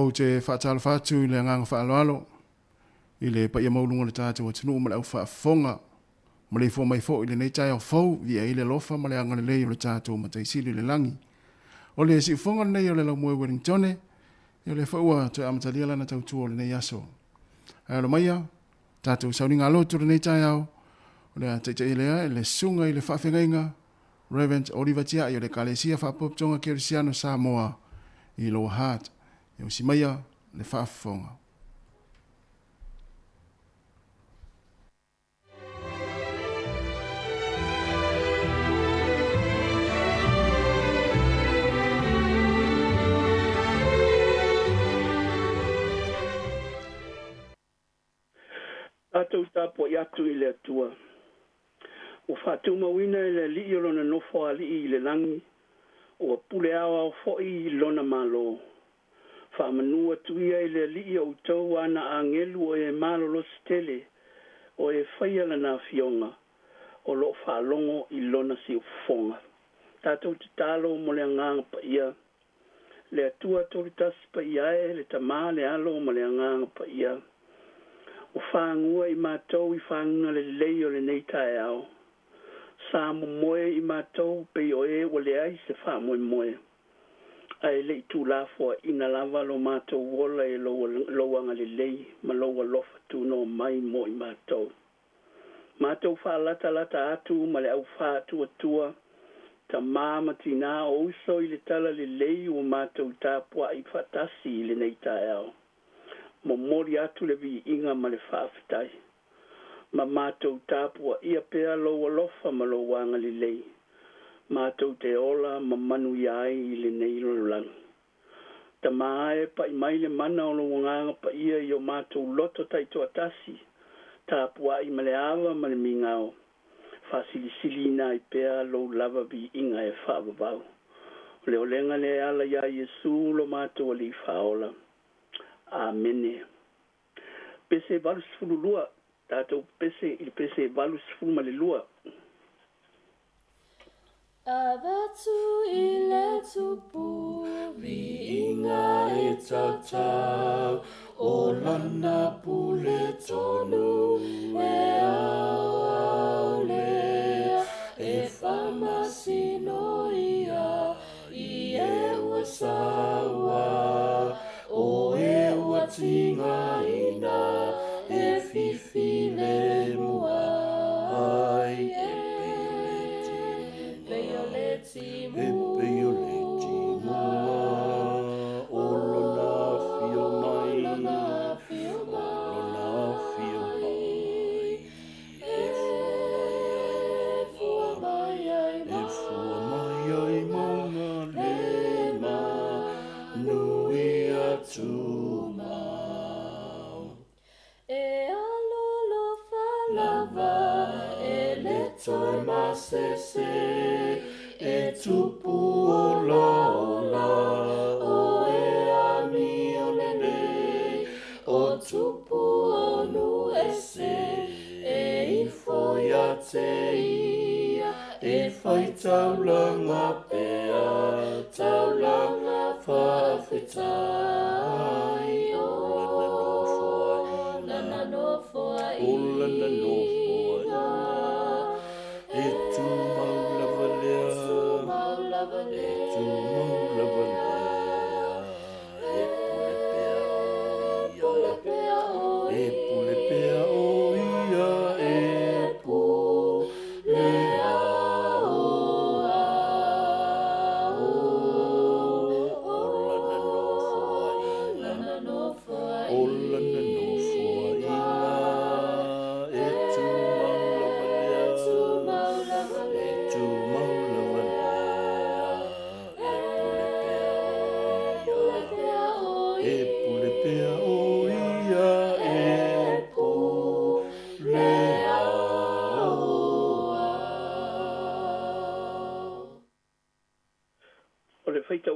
o te whaatala whātu i le nganga whaaloalo, i le pa ia maulunga le tātou atunu ma le au whaafonga, ma le fo mai fo i le nei tai au fau, via i le lofa ma le anga le lei o le tātou ma taisiri le langi. O le si fonga nei o le lau moe Wellingtone, i o le whaua te amatalia lana tautua o le nei aso. Ai lo maia, tātou sauninga alotu le nei tai au, o le a teitai lea, le sunga i le whaafengainga, Reverend Oliver Tia i o le kalesia whaapoptonga Kerisiano Samoa i Lower Heart. E o si maia le whaafonga. Atou tapo i atu i le atua. O whātou mawina i le li o lona nofo a li i le langi, o pule awa o fo i lona malo. Whamanua tuia i le li o tau ana a ngelu o e malolo stele, o e whaia lana fionga, o lo whalongo i lona si o fonga. Tātou te talo mo le nganga pa ia, le atua toritas pa ia e le tamā le alo mo le nganga pa ia. O whangua i mātou i whanguna le lei o le nei tae au. Sā mo moe i mātou pe o e o le ai se wha moe moe. Ai le tu la fo ina lava lo mātou wola e loanga le lei, ma loa lofa tu no mai mo i mātou. Mātou wha lata atu ma le au wha atua tua, ta māma tina o uso i le tala le lei o mātou tāpua i whatasi i le nei tae au. Mo mori atu le vi inga ma le whaafitai. Ma mātou tāpua ia pēr loa lofa ma loa anga li lei. Mātou te ola ma manu iai i le nei lolang. Ta maae pa i mai le mana o loa nganga pa ia i o mātou loto taito atasi. tapua I male awa male mingao. Fasili na I pea lo lava bi inga e whaavavau. Le o lenga le ala ya Yesu lo mato li faola. Amene. Pese valus fululua. Tato pese il pese valus fulmale lua. Avatu ile tupu vi inga e tatau o lana pule tonu e au lea e whamasino ia I e ua sawa o e ua tinga ina e fifile mua ai e Peoleti mua o lona fio mai e fua mai ai maunga lema nui atu mau e alolo falava e le toi masese e tupu o la o e ami o nene o tupu o nu ese e I foia te ia e fai taulanga pea taulanga whawhetai o lana no foa inga e tu maulava lea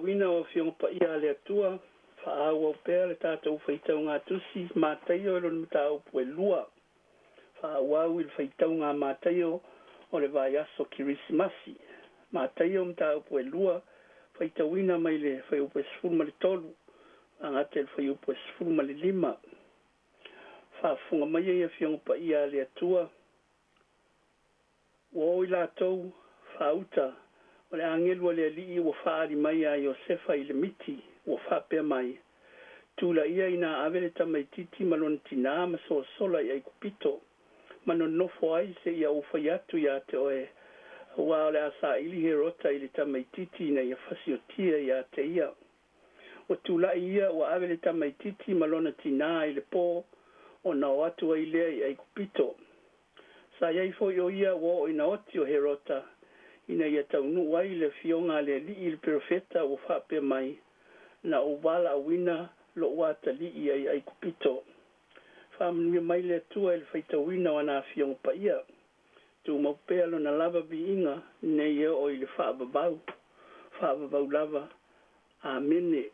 Wina o fionga pa ia le atua, whaaua o pēr le tātou whaitau ngā tusi, mātaio e lona mtau pue lua. Whaauau il whaitau ngā mātaio o le vai aso kirisimasi. Mātaio mtau pue lua, whaitau wina mai le whaiupe sifuruma le tolu, angate le whaiupe sifuruma le lima. Whaafunga mai e fionga pa ia le atua, o i lātou whauta, o le angelu le alii ua whaari mai a Iosefa I le miti ua whapea mai. Tula ia ina avele tamaititi malon tina ma sola I Aikupito. Mano nofo ai se ia ufai atu ia te oe. Ua ole asa ili herota I le tamaititi na ia fasiotia ia te ia. O tula ia ua avele tamaititi malona tina I le po o na o atu ai lea I Aikupito. Sa iai fo o ia ua o ina oti o herota. Ina ia taunu wai le fionga le li il profeta o whape mai na o wala awina lo wata li I Aikupito. Whamanui mai le tua il whaita wina wana fionga pa ia. Tu maupea lo na lava bi inga ne ia o i le whaababau lava. Amene.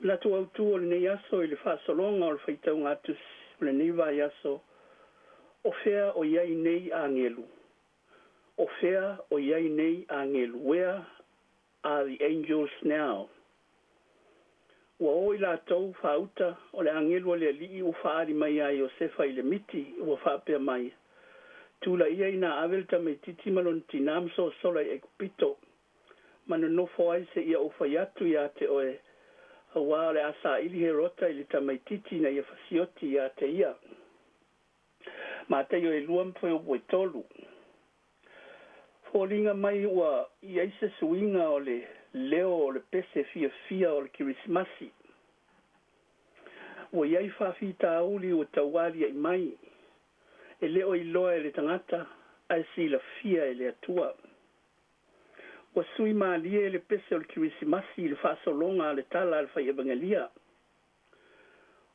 Mila tu au tu o le nei aso I le whaasolonga o le whaita ungatus o le nei vai aso o fea o iai nei angelu. O fea o iai nei angelu. Where are the angels now? Ua o I lātou whauta o le angelu o le alii o whaari mai a Iosefa I le miti ua whapea mai. Tula ia ina avelta me titi malon tinam so sola I Aikupito. Mano nofo ai se ia ufai atu ia te oe. Hawa le asa ili herota ili tamaititi na ia fasioti ia te ia. Ma te o e lua mpoe o boi tolu. Fōringa mai ua I aise suinga o le leo o le pese fia o le kirismasi. Ua iai whawhita auli o tawari ai mai. E leo I loa e le tangata, ai si la fia e le atua. Ua sui maalia e le pese o le kirismasi I le whaasolonga le tala le whai evangelia.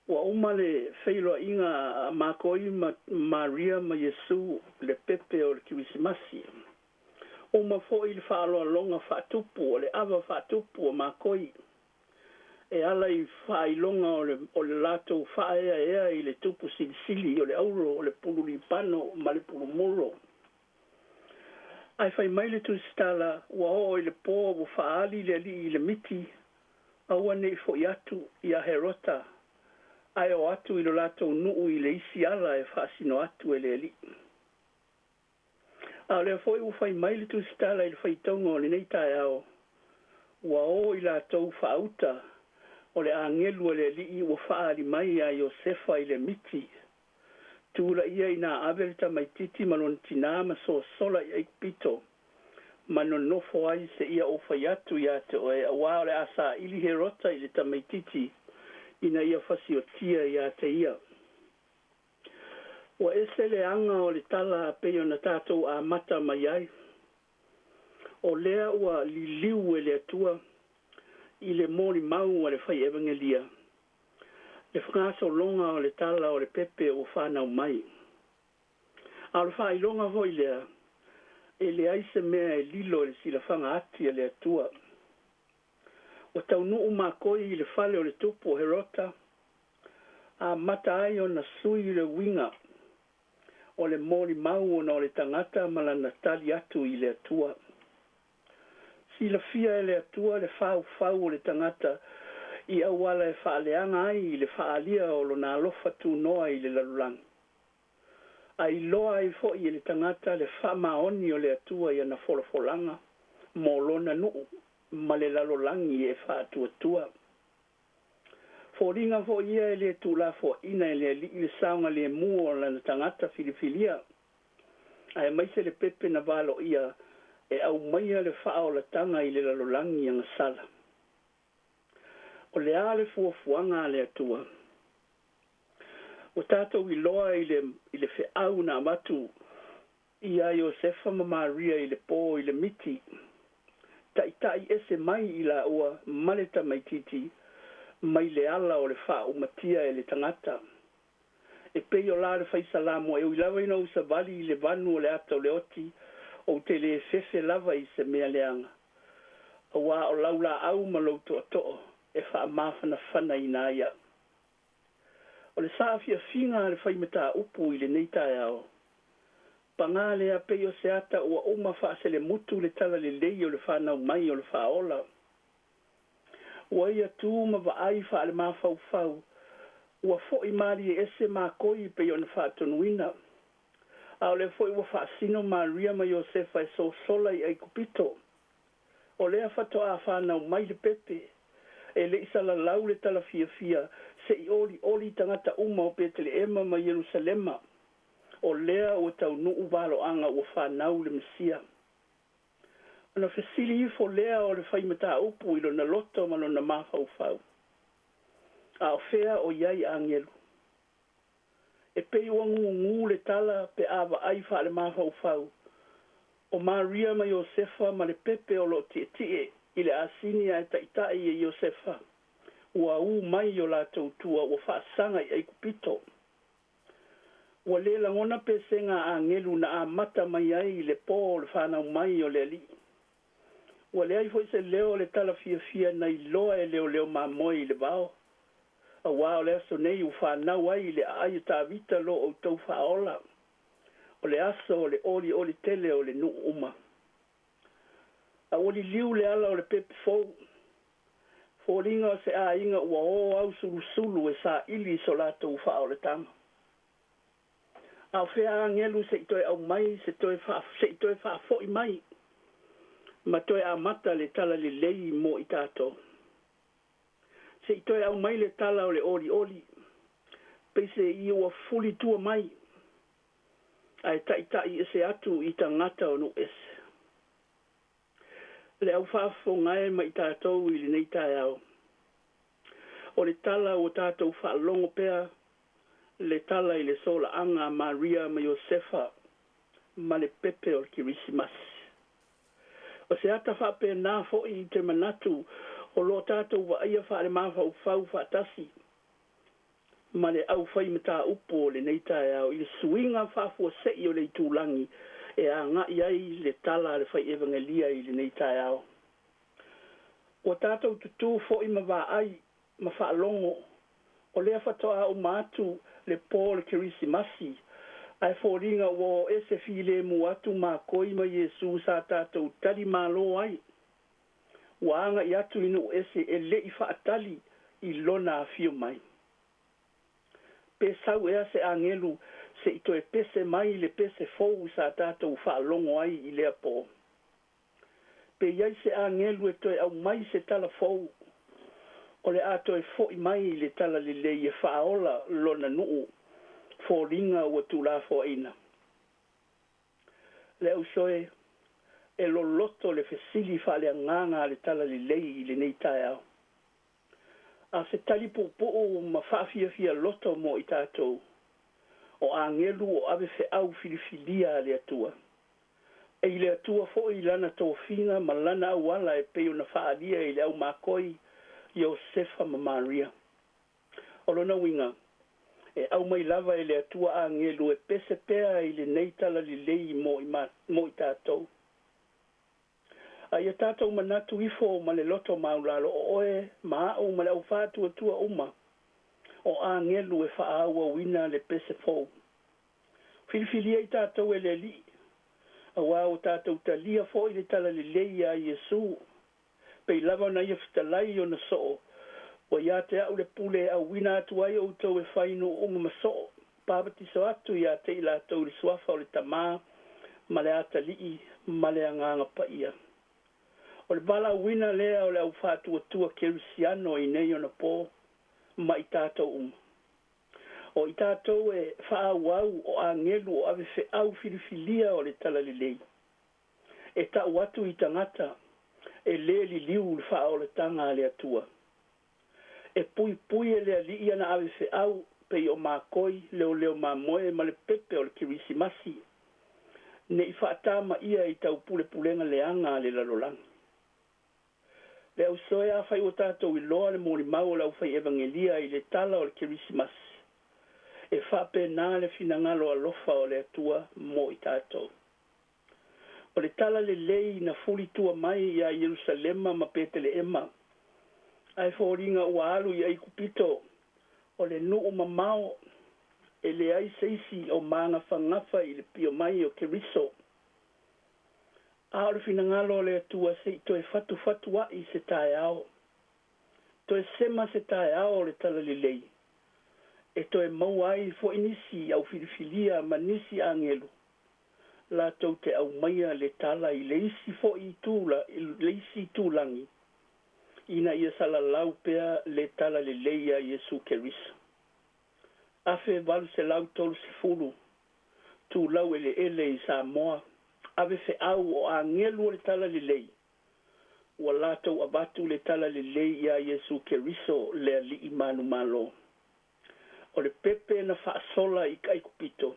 Wa uma le feilo inga makoi Maria ma Yesu le pepe o le Kirisimasi. Uma fo i le whaaloa longa whaatupu o le awa whaatupu o makoi. E ala i whailonga o le lato whaea ea i le tupu silisili o le auro o le pulu lipano ma le pulu muro. Ai whai maile tu stala ua o i le pō o whaali le li i le miti aua nei fo i atu i a herota. Ai o atu i lo lato nuu i le isi ala e whaasino atu e le li. A le foi u whai maile tu stala i le whai tonga o le nei tae ao. Ua o i lato whauta o le angelu le li i ua whaali mai a Iosefa i le miti. Tūla ia i nā averita mai titi malon tina ma so sola i eikpito. Manon nofo ai se ia o whai atu i ate o e awa o le asa ili herota i le tamai titi ina ia whasi o tia i ate ia. Ua ese le anga o le tala peo na tātou a mata mai ai. O lea ua liliu e le atua i le mori mau o le whai evangelia. Le whakaso longa o le tala o le pepe o whanau mai. A le whai longa hoi lea, e le aise mea e lilo le sila whanga ati e le atua. O tau nuu makoi i le whale o le tupu o Herota, a mata ai o na sui le winga o le mori mau o na o le tangata malana tali atu i le atua. Sila fia e le atua le whau o le tangata i awala e whaaleanga ai i le whaalia o lo nā lofa tū noa i le lalulang. Ai loa i fo i le tangata le whamaoni o le atua i ana wholofolanga, mō lona nuu, ma le lalolangi e whaatua. Fōringa fo ia e le tūla fo ina e le li le saunga le mua o lana tangata filifilia. Ai maise le pepe na valo ia e au maia le whao la tanga i le lalolangi anga sala. O le ale fuafuanga le atua. O tātou i loa i le whiau na matu i a Iosefa ma Maria i le pō i le miti. Tai ese mai i la ua maleta mai titi mai le ala o le whao matia e le tangata. E pei o la le whaisalamo e uilawa ina usa vali i le vanu o le atau le oti o te le fefe lava i se mea leanga. A wā o laula au ma loutu a to'o e wha mawhana whana i nā ia. O le sāwhia whinga le whaimata upu i le neitai ao. Pangā lea peo se ata ua oma whaase le mutu le tala le lei o le whanau mai o le whaola. Ua ia tū ma wa ai wha le mawhau. Ua fo i maari e ese mā koi peo na whaatonuina. A le foi ua whaasino Maria ma Iosefa e so sola i kupito. O lea whatoa a whanau mai le pepe. E le isa la lau le tala fia se i oli tangata uma o Petele Ema ma Jerusalema. O lea o tau nuu walo anga o whanau le Mesia. Ona whesili i fo lea o le whaimata upu ilo na loto mano na mawhau. A o whea o iai angelu. E pei wangu le tala pe awa ai wha le mawhau. O Maria ma Iosefa ma le pepe o lo tie i le asinia e taitai e Iosefa. Ua mai o la tautua ua whaasanga i kupito. Ua le langona pe senga a ngelu na a mata mai ai le pō le whanau mai o le li. Ua le ai foi se leo le tala fia na i loa e leo mamoi le vao. A wao le aso nei u whanau ai le ai ta vita lo o tau whaola. O le aso o le oli tele o le nu uma. A oli liu le ala o le pepe fou. Fōringa se a inga ua o au sulu e sa ili so lato u whao le tama. A whea ngelu se itoe au mai, se itoe wha fo i mai. Ma toe a mata le tala le lei mo i tātou. Se itoe au mai le tala o le oli. Pese i ua fuli tua mai. Ai tai ese atu i tangata o no ese. Le au whaafo ngai ma i tātou i le nei tai au. O le tala o tātou whaalongo pea, le tala i le sola anga Maria ma Iosefa, ma le pepe o le Kirisimasi. O se ata whape nā fo i te manatu, o lo tātou wa ia wha le mawhau whau whatasi. ma le au fai mata upo le nei tae au, i le suinga whafua sei o le tūlangi, e a ngā iai le tala le fai evangelia i le nei tae au. O tātou tutu fo i ma wā ai, ma whaalongo, o lea whatoa o mātu le pō le kirisimasi, ai fōringa o ese file mu atu mā koi ma Yesu sa tātou tali mālo ai. Wanga i atu inu ese e le i whaatali i lona a fio mai. Pe sau ea se angelu se ito e pese mai le pese fou sa tātou whaalongo ai i lea pō. Pe iai se angelu e toi au mai se tala fou. O le ato e fo i mai le tala le le i e whaola lona nuu fo ringa ua tūla fo ina. Le au soe e lo loto le fesili fa le nganga le tala le lei i le nei tae au. A se tali po'o ma whaafia fia loto mo i tātou. O angelu o ave fe au filifilia le atua. E i le atua fo i lana tō whina ma lana au ala e peo na whaalia i le au makoi Iosefa ma Maria. O lona winga, e au mai lava i le atua angelu e pese pea i le nei tala li lei mo i tātou. A ia tātou manatu ifo ma le loto maulalo o oe ma au ma le au whātua tua uma. O angelu e whaaua wina le pese fou. Filifilia i tātou e le li. A wao tātou talia fo i le tala le lei a Yesu. Pei lava na ia fitalai o na soo. O ia te au le pule a wina atu ai o tau e whaino o ma soo. Pāpatiso atu ia te i lātou le suafa o le tamā, ma le ata lii, ma le anganga pa ia. O le bala wina lea o le au whātua tua kerusiano i nei o na pō, ma i tātou O i tātou e whaawau o angelu o ave fe au filifilia o le tala le lei. E tau atu i tangata, e le li liu le wha o le tanga le atua. E pui pui e le li iana ave fe au, pe o mākoi, leo māmoe, ma le pepe o le kirisimasi. Ne i whaatama ia i tau pule pulenga le anga le lalolang. Le au soe a whai o tātou i loa le mōri mau lau whai evangelia i le tala o le kirisimasi. E whape nā le finangalo alofa o le atua mo i tātou. O le tala le lei na fuli tua mai i a Jerusalema ma petele ema. Ai fōringa ua alu i aikupito o le nuu mamao e le ai seisi o maanga whangafa i le pio mai o Keriso. A o le finangalo le atua se i toe fatu wa i se tae ao. Toe sema se tae ao le tala le lei. E toe mau ai fo inisi au filifilia ma nisi angelu. La tau te au maia le tala i leisi fo i tūla, leisi tūlangi. Ina ia sala lau pea le tala le leia Yesu Keriso. Afe walu se lau tolu se fulu. Tu lau ele i Samoa. Ave fe au o angelu le tala le lei. Ua la tau abatu le tala le lei ia Yesu Keriso le li imanu malo. O le pepe na whaasola i kai kupito.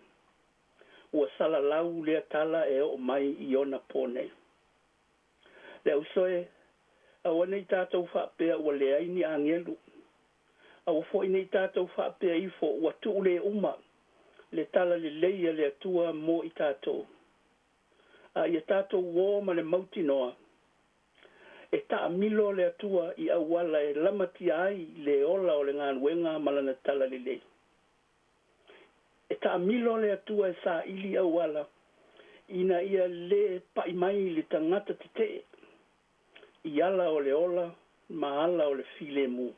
Ua sala lau lea tala e o mai i ona pone. Le usoe, a wane i tātou whaapea ua le aini angelu. A wafo ina i tātou whaapea ifo ua tu le uma. Le tala le leia le atua mo i tātou. A ia tātou wō ma le mauti noa. E ta milo le atua i awala e lamati ai le ola o le nganuenga malana tala le lei. E ta milo le atua e sa ili awala ina ia le paimai le tangata te i ala o le ola ma ala o le file mu.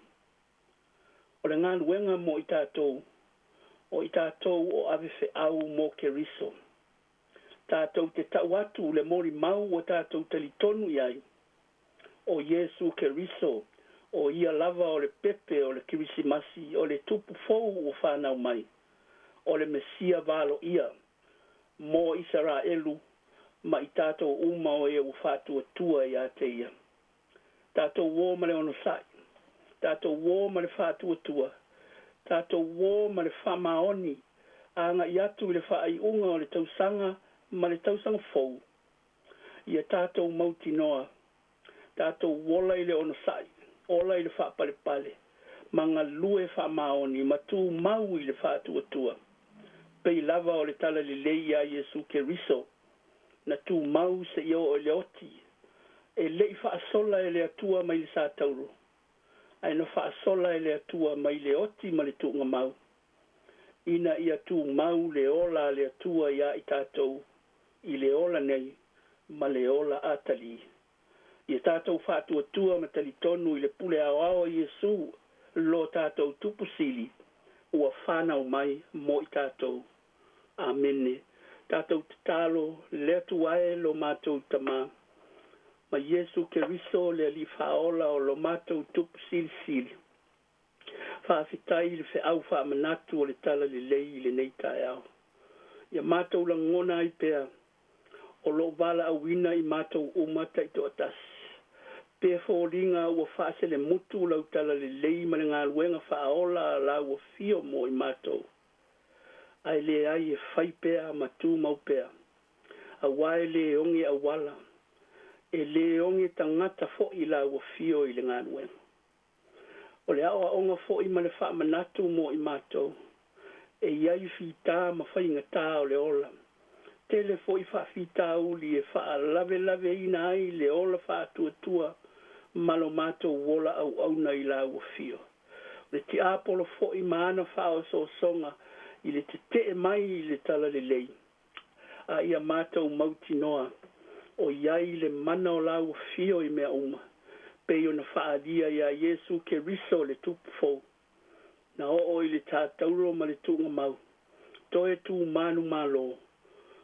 O le nganuenga mo i tātou o i tātou o ave fe au mo Keriso. Tātou te tauatu le mori mau o tātou talitonu iai. O Yesu Keriso, o ia lava o le pepe o le kirisimasi, o le tupu fou o whanau mai. O le Mesia valo ia, mo Israelu, ma i tātou uma o e u whātua tua i a te ia. Tātou wō ma le onosai, tātou wō ma le whātua tua, tātou wō ma le whamaoni, anga i atu le whaaiunga o le tausanga, ma le tausanga fou. Ia tātou mauti noa, tātou wola i le onosai, ola i le whaapale pale, manga lue wha maoni, ma tū mau i le wha tua. Pei lava o le tala le lei a Yesu ke riso, na tū mau se io o le oti, e lei wha sola e le atua mai le sa tauro. Ai no wha sola e le atua mai le oti ma le tūnga mau. Ina ia tū mau le ola le atua ia i tātou, i le ola nei, ma le ola atali. I tātou whātua tua ma tali tonu i le pule au au Yesu, lo tātou tupusili, ua whānau mai mo i tātou. Amene. Tātou te talo, le atuae lo mātou tamā. Ma Yesu ke riso le li whaola o lo mātou tupusili sili. Whaafitai le whi au whaamanatu o le tala le lei le nei tae au. Ia mātou la ngona i pēr, o lo wala awina i mātou umata i to atas. Pēr fōringa ua whaase le mutu lau tala le lei ma le ngā luenga whaola la ua fio mo i mātou. Ai le ai e whai pēr ma tū mau pēr. A wae le onge a wala. E le onge tangata fo i la ua fio i le ngā luenga. O le awa onga fo i ma le wha manatu mo i mātou. E iai whita ma whainga tā o le ola. Tele fo i wha whita uli e wha lave lave ina ai le ola wha tua malo mātou wola au auna i la ua fio. Le ti apolo fo i maana wha o so songa i le te te mai i le tala le lei. A ia mātou mauti noa. O iai le mana o la ua fio i mea uma. Pei ona whaadia ia Yesu ke riso le tupu fau. Na o i le tātauro ma le tunga mau. Toe tu manu malo.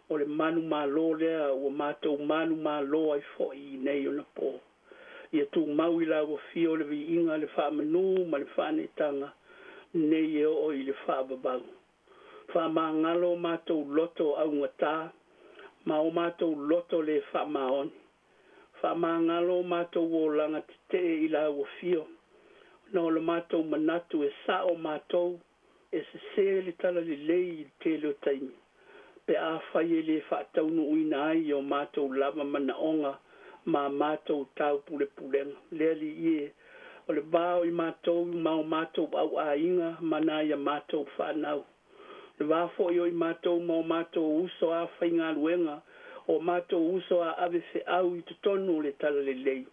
O le manu malo lea ua mātou manu malo ai fo i nei ona po. Ia tu mau i la ua fio le vi inga le wha manu ma le wha netanga. Nei e o i le wha babau. Wha maa ngalo mātou loto au ngatā. Ma o mātou loto le wha maoni. Wha ngalo mātou o langa te i la ua fio. No lo mātou manatu e sa o mātou e se le tala le lei te leo taimi. Pe a whai e le whaataunu uina ai o mātou lava mana onga ma mātou tau pule pulenga. Lea li ie o le bao i mātou ma o mātou au a inga mana ia mātou whanau. Le wafo i o i mātou ma o mātou uso a whainga luenga o mātou uso a ave se au i tutonu le tala le lei.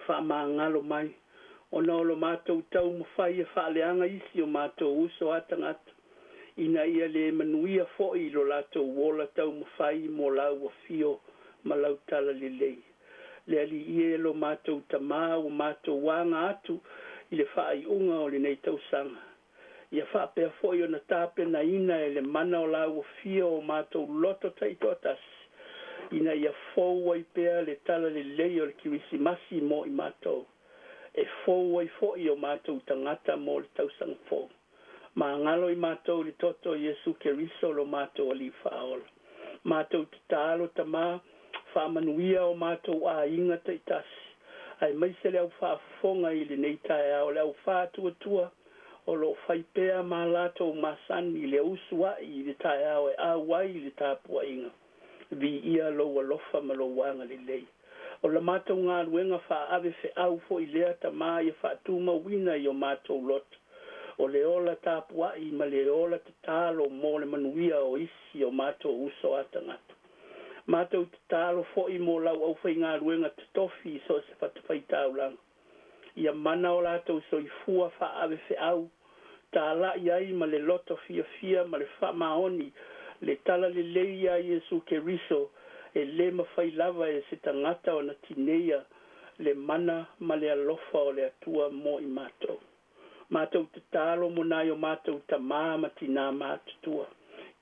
Wha maa ngalo mai. O na lo mātou tau mawhai e whaaleanga isi o mātou uso atangata. Ina ia le manuia fo'i lo lātou wola tau mawhai mo lau a fio ma lau tala le lei. Le ali ie lo mātou tamā o mātou wanga atu i le whaai unga o le nei tausanga. Ia whaapea fo'i o na tāpe na ina e le mana o lau a fio o mātou loto taitotas. Ina ia fōu ai pēr le tala le lei o le kirisimasi mo i mātou. E fōu ai fo'i o mātou tangata mo le tausanga fōu. Ma ngalo i mātou le toto Yesu ke riso lo mātou ali whaola. Mātou te tālo tamā, whaamanuia o mātou a inga taitasi. Ai maise le au whaafonga i le neitai au le au whaatua tua o lo whaipea mā lātou māsani le usua i le tai au e awai le tāpua inga. Vi ia lo walofa ma lo wanga le lei. O la mātou ngā ruenga wha ave whe au fo i lea ta mā i wha tūma wina i o mātou lot. O le ola tāpua i ma le ola te tālo mō le manuia o isi o mātou uso atangata. Mātou te tālo fo i mō lau au whai ngā ruenga te tofi so se whatawhai tāulanga. Ia mana o lātou so i fua wha ave whe au. Tā la i ai ma le loto fia ma le wha maoni. Le tala le leia Yesu ke riso. E le mawhai lava e se tangata o na tineia le mana ma le alofa o le atua mo i mātou. Mātou te tālo mo nai o mātou ta māma tina mātutua.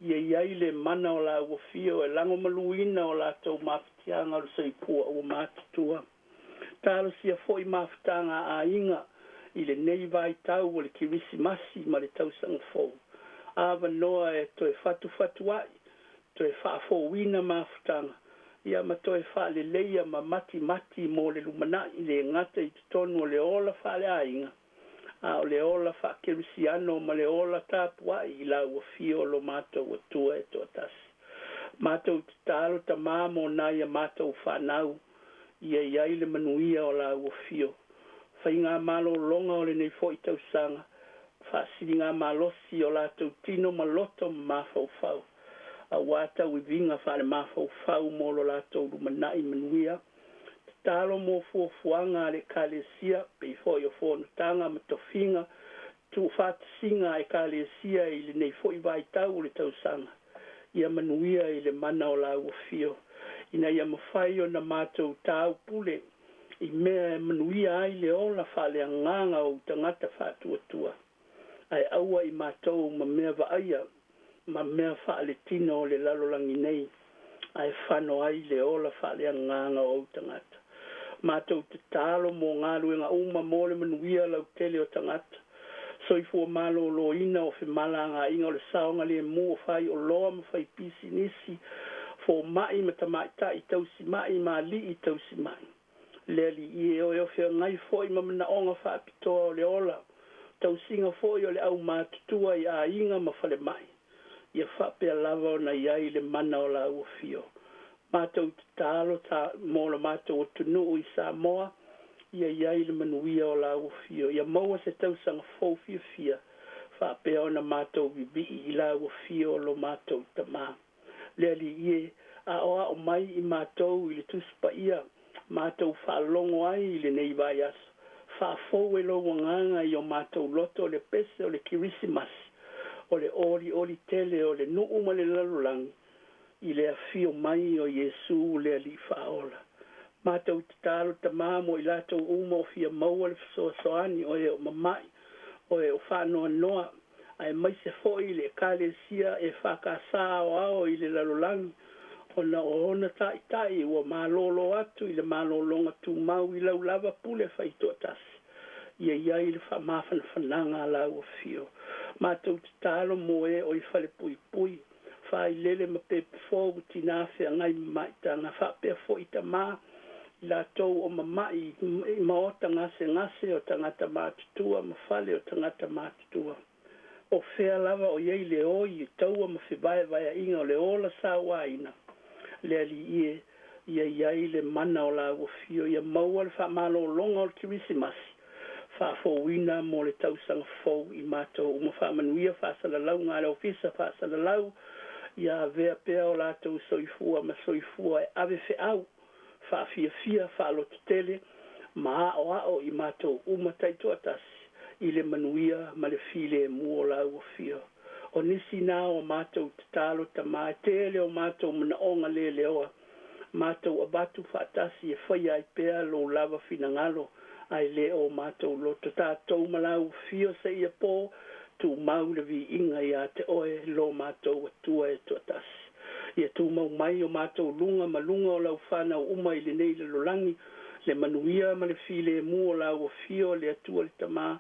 Ia iai le mana o la ua fio e lango maluina o lātou mawhitianga o seipua o mātutua. Tālo sia fo i mawhitanga a inga i le nei vai tau o le kirisimasi ma le tausanga fou. Ava noa e toe fatu ai. Toe whaafo wina mawhitanga. Ia ma toe wha le leia ma mati mo le lumana i le ngata i tonu o le ola wha le ainga. A o le ola wha kerisiano ma le ola tāpua i la ua fio lo mātou o tua e toa tasi. Mātou te tālo ta māmo nai a mātou whanau. Ia iai le manuia o la ua fio. Whai ngā malo longa o le nei fo i tausanga. Whaasiri ngā malosi o lātou tino maloto mafau fau. A wata ui vinga whaare mafau fau molo lātou rumanai manuia. Talo mo fuafuanga le kalesia pe fo i o fo tanga ma tofinga. Tu whaatisinga e kalesia i le nei fo i vai tau le tausanga. Ia manuia i le mana o la uafio. Ina ia mawhai o na mātou tau pule. I mea manuia ai le ola whale nganga o tangata whātua. Ai aua i mātou ma mea vaaia. Ma mea whaale tino le lalolangi nei. Ai whano ai le ola whale nganga o tangata. Mātou te talo mō ngā ruenga uma mō le manuia lau tele o tangata. Soifua malo lo ina o fe malanga inga o le saonga le mua fai o loa ma fai pisi nisi. Fo mai ma tamai tai tausi mai ma li i tausi mai. Le li i o fe ngai foi ma mana onga fa pitoa o le ola. Tausinga foi o le au mātutua i a inga ma fale mai. Ia fa pe lava o na iai le mana o la uafio. Mātou te talo ta mola mātou o tunu i Samoa. Ia iai le manuia o la uafio. Ia maua se tausanga fōfia fia. Fa pe o na mātou bibi i la uafio lo mātou tamā. Le li ie a oa o mai i mātou i le tuspa ia. Mātou whaalongo ai i le nei vai aso. Whaafou e lo wanganga i o mātou loto o le pese o le kirisimasi. O le ori tele o le nuuma le lalulangi. I le afio mai o Yesu le ali whaola. Mātou te talo ta māmo i lātou uma o fia maua le fisoasoani o e o mamai. O e o whanoa noa. Ai mai se foi le kalesia e whakasā o ao i le lalulangi. Ona o ona tai ua malolo atu i le malolonga tu mau i lau lava pule whaito atasi. Ia i le whamafana whananga la ua fio. Mātou te talo mo e o i whale pui pui. Whai lele ma pepe fōgu tina whea ngai maitanga whapea fo i ta mā. La tau o mamai i maota ngase o tangata mātutua ma whale o tangata mātutua. O whea lava o iei le oi i taua ma whiwae inga o le ola sa waina. Le ali ia iai le mana o la uafio ia maua le whamalo longa o le kirisimasi. Whafowina mo le tausanga fau i mātou uma whamanuia whasalalau ngā reo fisa whasalalau ia vea pea o lātou soifua ma soifua e ave fe au. Whafia whaloto tele ma ao i mātou uma taito atasi i le manuia ma le file mua o la uafio. O nisi nā o mātou te talo ta mai tele o mātou mana onga le leoa. Mātou abatu whaatasi e whai ai pēa lo lava fina ngalo ai le o mātou lo to tātou malau fio se ia pō tu mau le vi inga ia te oe lo mātou atua e tuatasi. Ia tu mau mai o mātou lunga malunga o lau whanau uma i le nei le lolangi le manuia ma le file mua o lau fio le atua le tamā.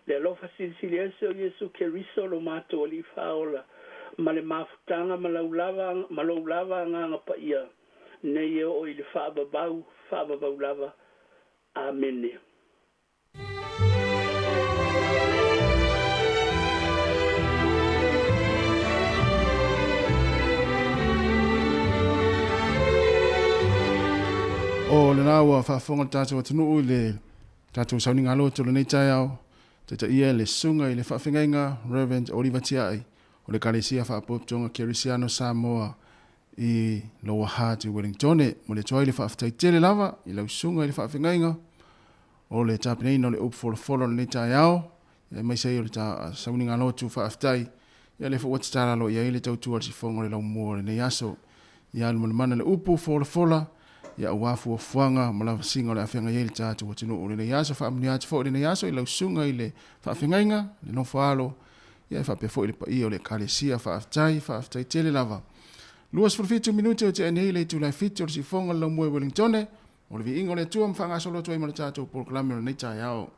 Le alofa silisili ese o Yesu ke riso lo mātou ali whaola. Ma le mafutanga malau lava nganga pa ia. Nei o i le whaababau lava. Amene. O le naua whaafonga tātou atunuu i le tātou sauninga alo tolo nei tai au. Tata ia le sunga i le whaafengainga Reverend Oliver Tiai o le kalesia whaapoptonga Kerisiano Samoa i Lower Hutt i Wellingtone mo le toai le whaafetai tele lava i lau sunga i le whaafengainga o le tapineina o le upfolofolo le nei tai au e mai sei o le sauninga alo tu whaafetai ia le whauatatara lo ia i le tautua le sifonga le lau mua le nei aso ia le mana le upu folofola ia wafu fuanga mala singa le afenga yele tatu watino o le yaso fa amni atu fo le yaso i lau sunga i le fa fengainga le no falo ia fa pe fo le pa i o le kalesia fa aftai tele lava luas for 2 minuti o te nei le tu la fit o si fonga lo mo Wellingtone o le vingo le tu am fanga solo tu i mala tatu proclame le tai ao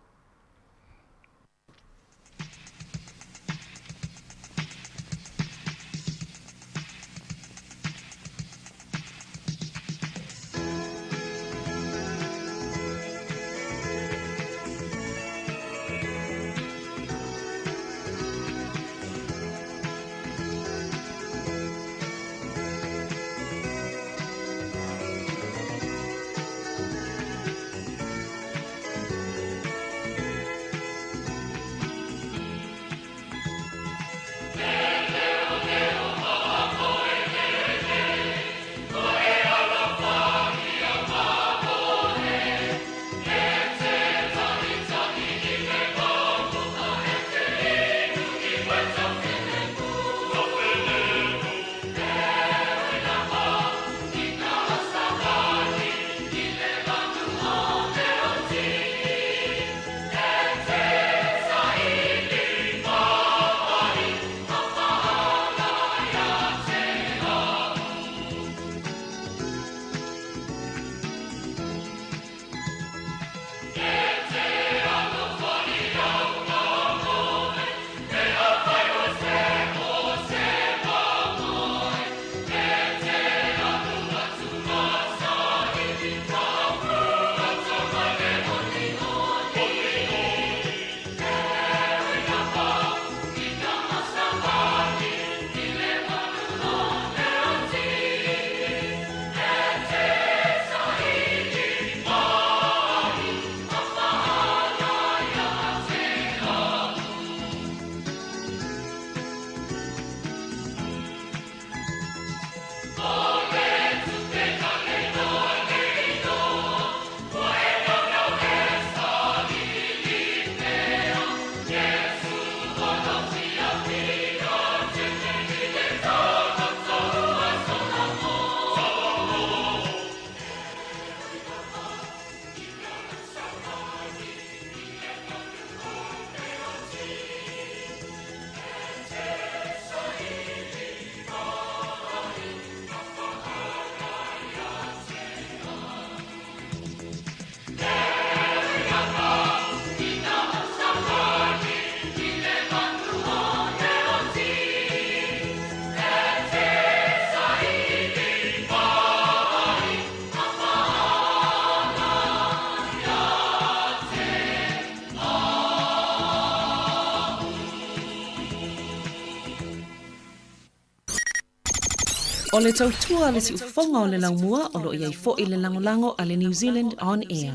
O le tautua le si ufonga o le laumua o lo iai fo i le langolango a le New Zealand On Air.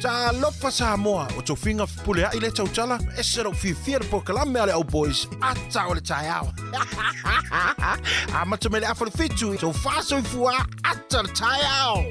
Ta lofa Samoa o tau finga pulea i le tau tala e sero fifia po kalame ale au boys ata o le tai au. A mata mele afa le fitu so faso i fua ata le tai au.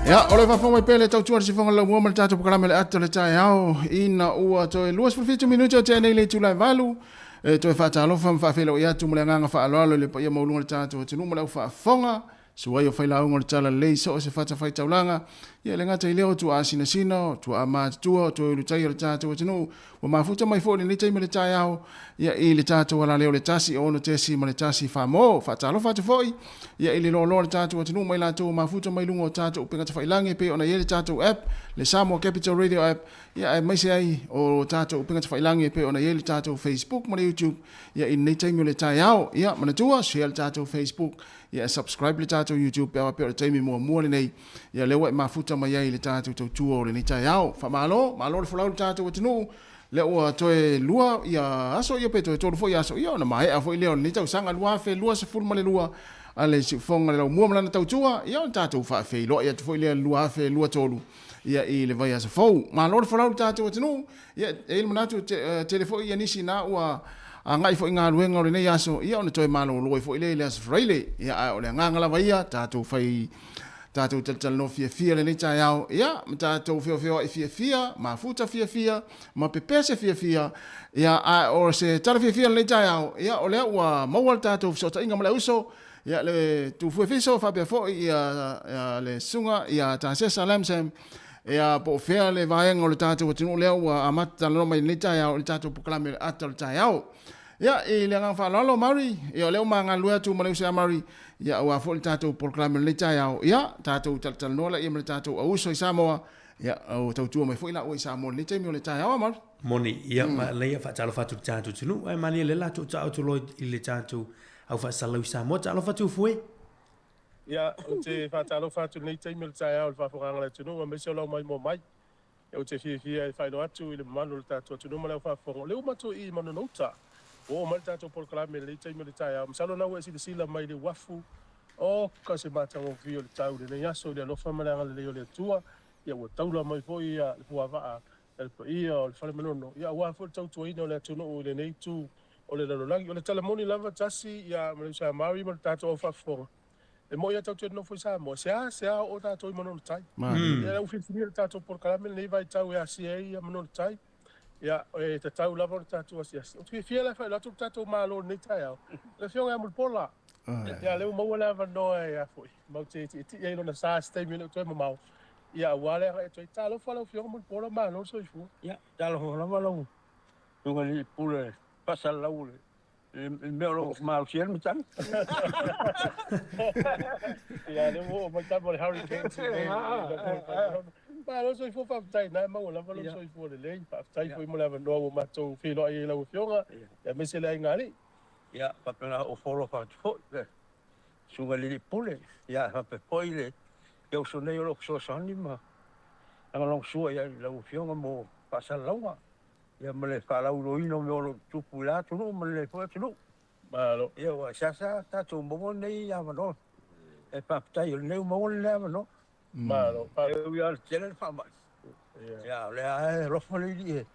Ya, ole fa mai pele tau tuar si fonga la mo mal tatu pakala mele ato le tai au ina ua to e luas for 5 minutos te nei le tulai valu to e fa talo fa felo ya tu mle nganga fa alo le pa ia mo lunga tatu te no mle fa fonga so ai fa la ngol tala le so se fa fa taulanga ia le ngata ile o tu asina sino tu ama tu to le tai le tatu te no o mafuta mai fo le tai mele tai au ia i le tatu wala le tasi ono te si mele tasi fa mo fa talo fa te foi ia ile lo le tatu te no mai la tu mafuta mai lunga tatu pe ngata fa ilange pe ona ile tatu app le Samoa Capital Radio app ia mai se ai o tatu pe ngata fa ilange pe ona ile tatu Facebook mo YouTube ia i nei tai mele tai au ia mana tu share tatu Facebook ia subscribe le tatu YouTube pe pe tai mo mo le nei ia le wa mafuta mai ai le tatu tu o le nei tai au fa malo le fulau tatu te no le o toe lua ia aso ia pe toe tolu foi aso ia na mai a foi le ni tau sanga lua fe lua se ful male lua ale si fonga le mo mala tau tua ia tatu fa fe lo ia foi le lua fe lua tolu ia i le vai aso fo ma lo fo tatu te no ia el manatu telefo ia nisi na ua a ngai foi nga luenga le nei aso ia ona toe malo lo foi le as freile ia o le nga la vai tatu fai tatu tal no fia le nei au ia tatu fia ma futa fia ma pepese fia ia a o se tal fia le nei au ia o le wa mawal tatu so ta inga mala uso ia le tu fiso fa be fo ia le sunga ia ta se salam sem ia po fea le vaenga o le tatu tinu le wa amata no mai nei au le tatu proklame atal au ia i le nga fa lalo mari ia le ma nga lua tu male se mari ia wa fo tatu proklame le au ia tatu tal no la ia le tatu o so Samoa ia o tau tu mai fo ina o Samoa le temi o le au mar moni ia ma le ia fa talo fa tu tatu tinu ai mani le la tu tatu lo i le tatu au fa salau Samoa talo fa tu fue ia o te fa talo fa tu nei temi o le au fa fo nga le tinu ma me se lo mai mo mai o te fia fa no atu i le manu le tatu tinu ma le fa fo le uma tu i manu nota o mal tato por clame le tai me le tai am salo na we si sila mai le wafu o ka se mata o fio le tau le yaso le lo fama la le le tua ia o taula mai foi ia fua va el ia o fale menono ia wa fo tau tu ina le tuno o le nei tu o le lo langi o le talamoni lava tasi ia me sa mari mal tato o fa fo e mo ia tau tu no foi sa mo se a o tato i manono tai ia o fio le tato por clame le vai tau ia si ia manono tai Ia, te tau lava o tātou asiasi. O tui fia le whai latu tātou mālo nei tai au. Le whionga amul pola. Ia, leo maua le ava noa e a fui. Mau te ei lona sā stemi leo toi mamau. Ia, wale a toi tālo whalau whionga amul pola mālo so i fu. Ia, tālo lava lau. Nunga li pule, pasal lau le. Mea lo mau sian macam. Ia, leo mo mai tamo le hurricanes. Mālo so i fu whaftai, nai mau lava lau so i fu le lei. Whaftai fu i mo le ava noa o matou whilo ai lau whionga. Ia, mese le ai ngari. Ia, papena o folo whatu le. Sunga li pule. Ia, hape poi le. Iau so nei o lo so sani ma. Anga long sua ia lau whionga mo pasal laua. Ia mele whalau roino me o lo tupu la tunu, mele fua tunu. Mālo. Ia wa sasa tātou mongo nei ia mano. E papatai o neu mongo le ia mano. Mālo. E ia tele whamai. Ia le ae rofa le li e.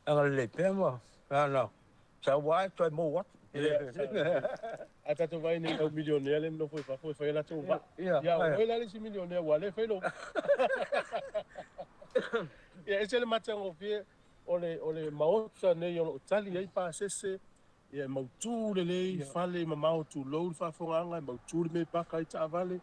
Anga le pēr ma. Ana. Sa wai toi mo wat. A tātou vai nei au milionea le no foi whai la tō wa. Ia, oi la le si milionea wa le whailo. Ia, e se le matanga o fie. Ole maota nei o tali ai pa sese ia mautu le lei fale mamau tu lou whawhonganga mautu le me paka i ta vale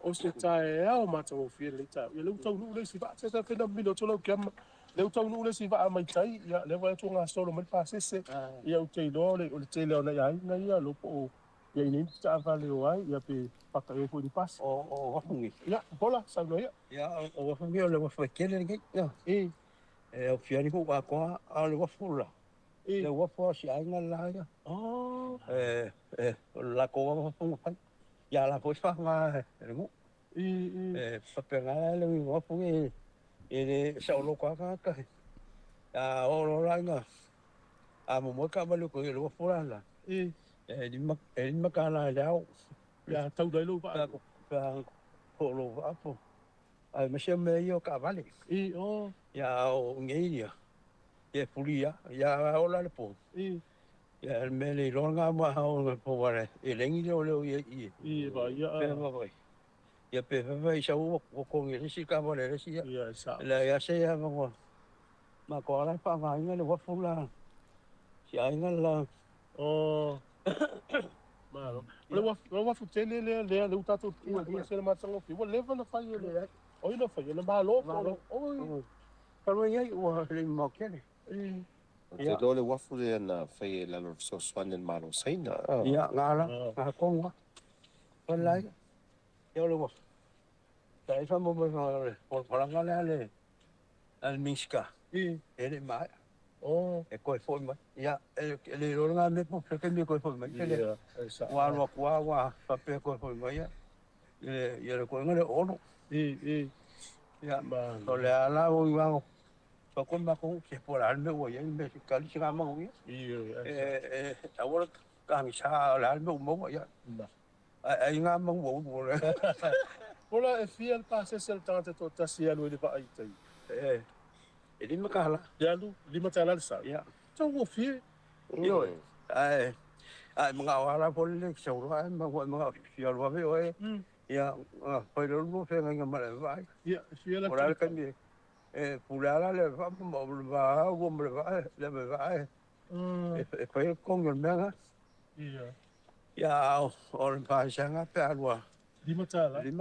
o se tae ao mata o fie le ta ia leu tau nu le si va se ta fena mino tolo kiama leu tau nu le si va mai tai ia le va tu nga solo mai pa sese ia o te lo le o le te le na ia na ia lo po ia ni ta vale o ai ia pe paka e fu ni pas O wafungi. ia bola sa no ia O wafungi o le wafakele ngai. Ia. O fiani ko wa ko a le wafula. Le wafua si ai ngala ia. La ko wa funga pai. Ya la po fa nga rengu. Papenga le wafungi e sa lo kwa ka. Ya o lo ranga. A mo ka ma le ko le wafula la. Di makana dau. Ya tau dai lo ba. Ko lo apo. Ai me se me yo ka vale. Ya o ngeia. Ia pulia, ia ola le po. Ia me le longa ma o po wale. E lengi le o ia. Ba ia. Ia pe vai sa o ko ngi si ka vale le si. Ia sa. La ia se ya mo. Ma ko ala pa ma ngi le wa fula. Si ai ngala. Malo. Le wa futele le utato ia se le matsango fi. Wa leva na fai le. Oi na fai na malo. Oi. Pero ia o le mo kele. Te dole wafu le na fai la lo so swanen malo saina. Ia ngala, nga konga. Wallahi. Ia le wafu. Tai fa mo mo por ngala le. Al miska. Ele mai. E koi foi mai. Ia ele lo nga me po ke me koi foi mai. Ele. Wa lo wa fa pe koi foi mai. Ia le koi ngale ono. Ia ma. So le ala o iwa. So con ma con che por alme o ya me cali si gama o ya. Ahora kami sa la alme mo ya. Ai nga mo wo. Ola e fiel pase sel tante to tasia lo de pa ai tai. Ele me kala. Ya lu lima tala sa. Ya. Tau o fie. Yo. Ai mga wala po le sa ro ai mga fiel wa ve o ya pero no fe nga ma vai. Ya fiel Ora kan bi pulala le va va le va e poi con il mega ya o pa sanga pe alwa lima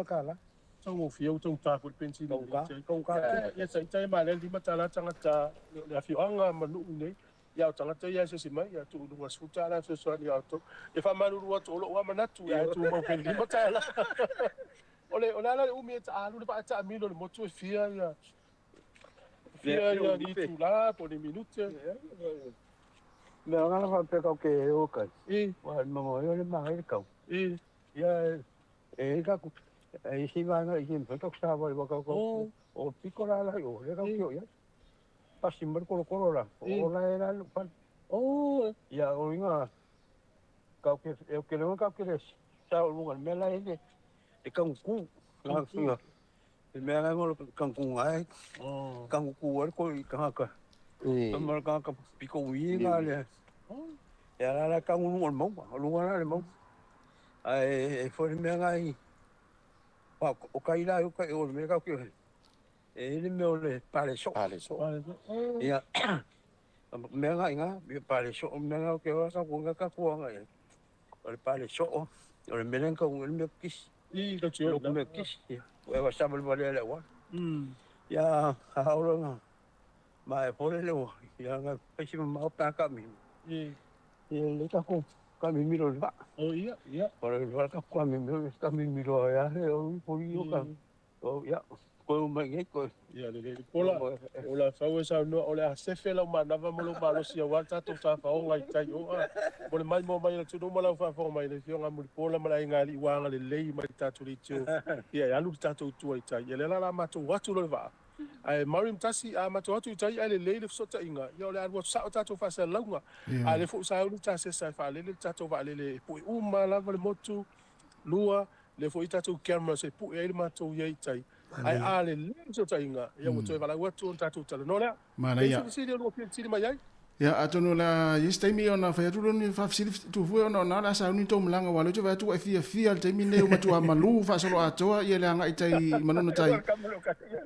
kala tau o fie tau ta ko pensi kong ka ya sai tai ma le lima tala tanga ta le fi anga manu nei ya tanga ta ya se mai ya tu do su ta la so ya to e fa manu ro to lo wa manatu ya tu mo pe lima tala ole la u mi ta alu pa ta mi lo mo tu fia ya Fia ni tu la por minuto. Me van a pe ka ke o ka. Wa mo yo le ma ka. Ya ka ku. Si va na i pe to sa va ka ko. O piccola la yo le ka yo ya. Pa simbar ko la. O la era pa. Ya o inga. Ka ke eu que não ka ke sa o lugar me la ide. E ka ku. La su. Me nga mo kangkung ai. Kangkung ko ka. Mo ka piko wi nga le. Ya la kangkung mo le mo. Ai foi me nga ai. O kai la o kai o me ka ke. e le me o le pale so ia me nga pale so me nga ke wa ka kuanga e o le pale so o le melen ka un me kis ka tio me kis e wa sa mo le wa ia ha o nga ma e pole le o ia nga pesi ma pa ka mi le ka ko ka mi miro va ia por el va ka ko mi miro ka mi miro ya o poli o ka o ia ko ma nge ko ia le pola o la fa we sa no o le se fe la ma na va mo lo ma lo si wa ta to fa fa o ngai tai o mo le mai mo mai tu no ma la fa fa mai le fio nga mo pola ma la ngali wa nga le le mai ta tu li tu ia ya lu ta tu tu ai tai le la ma tu wa tu lo va ai marim tasi a ma tu tu tai ai le so ta inga yo le wa sa ta tu fa sa longa a le fu sa lu ta se sa fa le ta tu va le pu u ma la va le motu lua le fo ita tu camera se pu e ma tu ye tai ai ale le so ta inga ya mo tu va la wa tu ta tu no le mana ia si le no si mai ai ya atono la yeste mi ona fa tu ni fa fsi tu fu ona na la sa ni to mlanga wa lo tu va tu fia te mi ne o tu amalu fa solo atoa ye le anga itai manona tai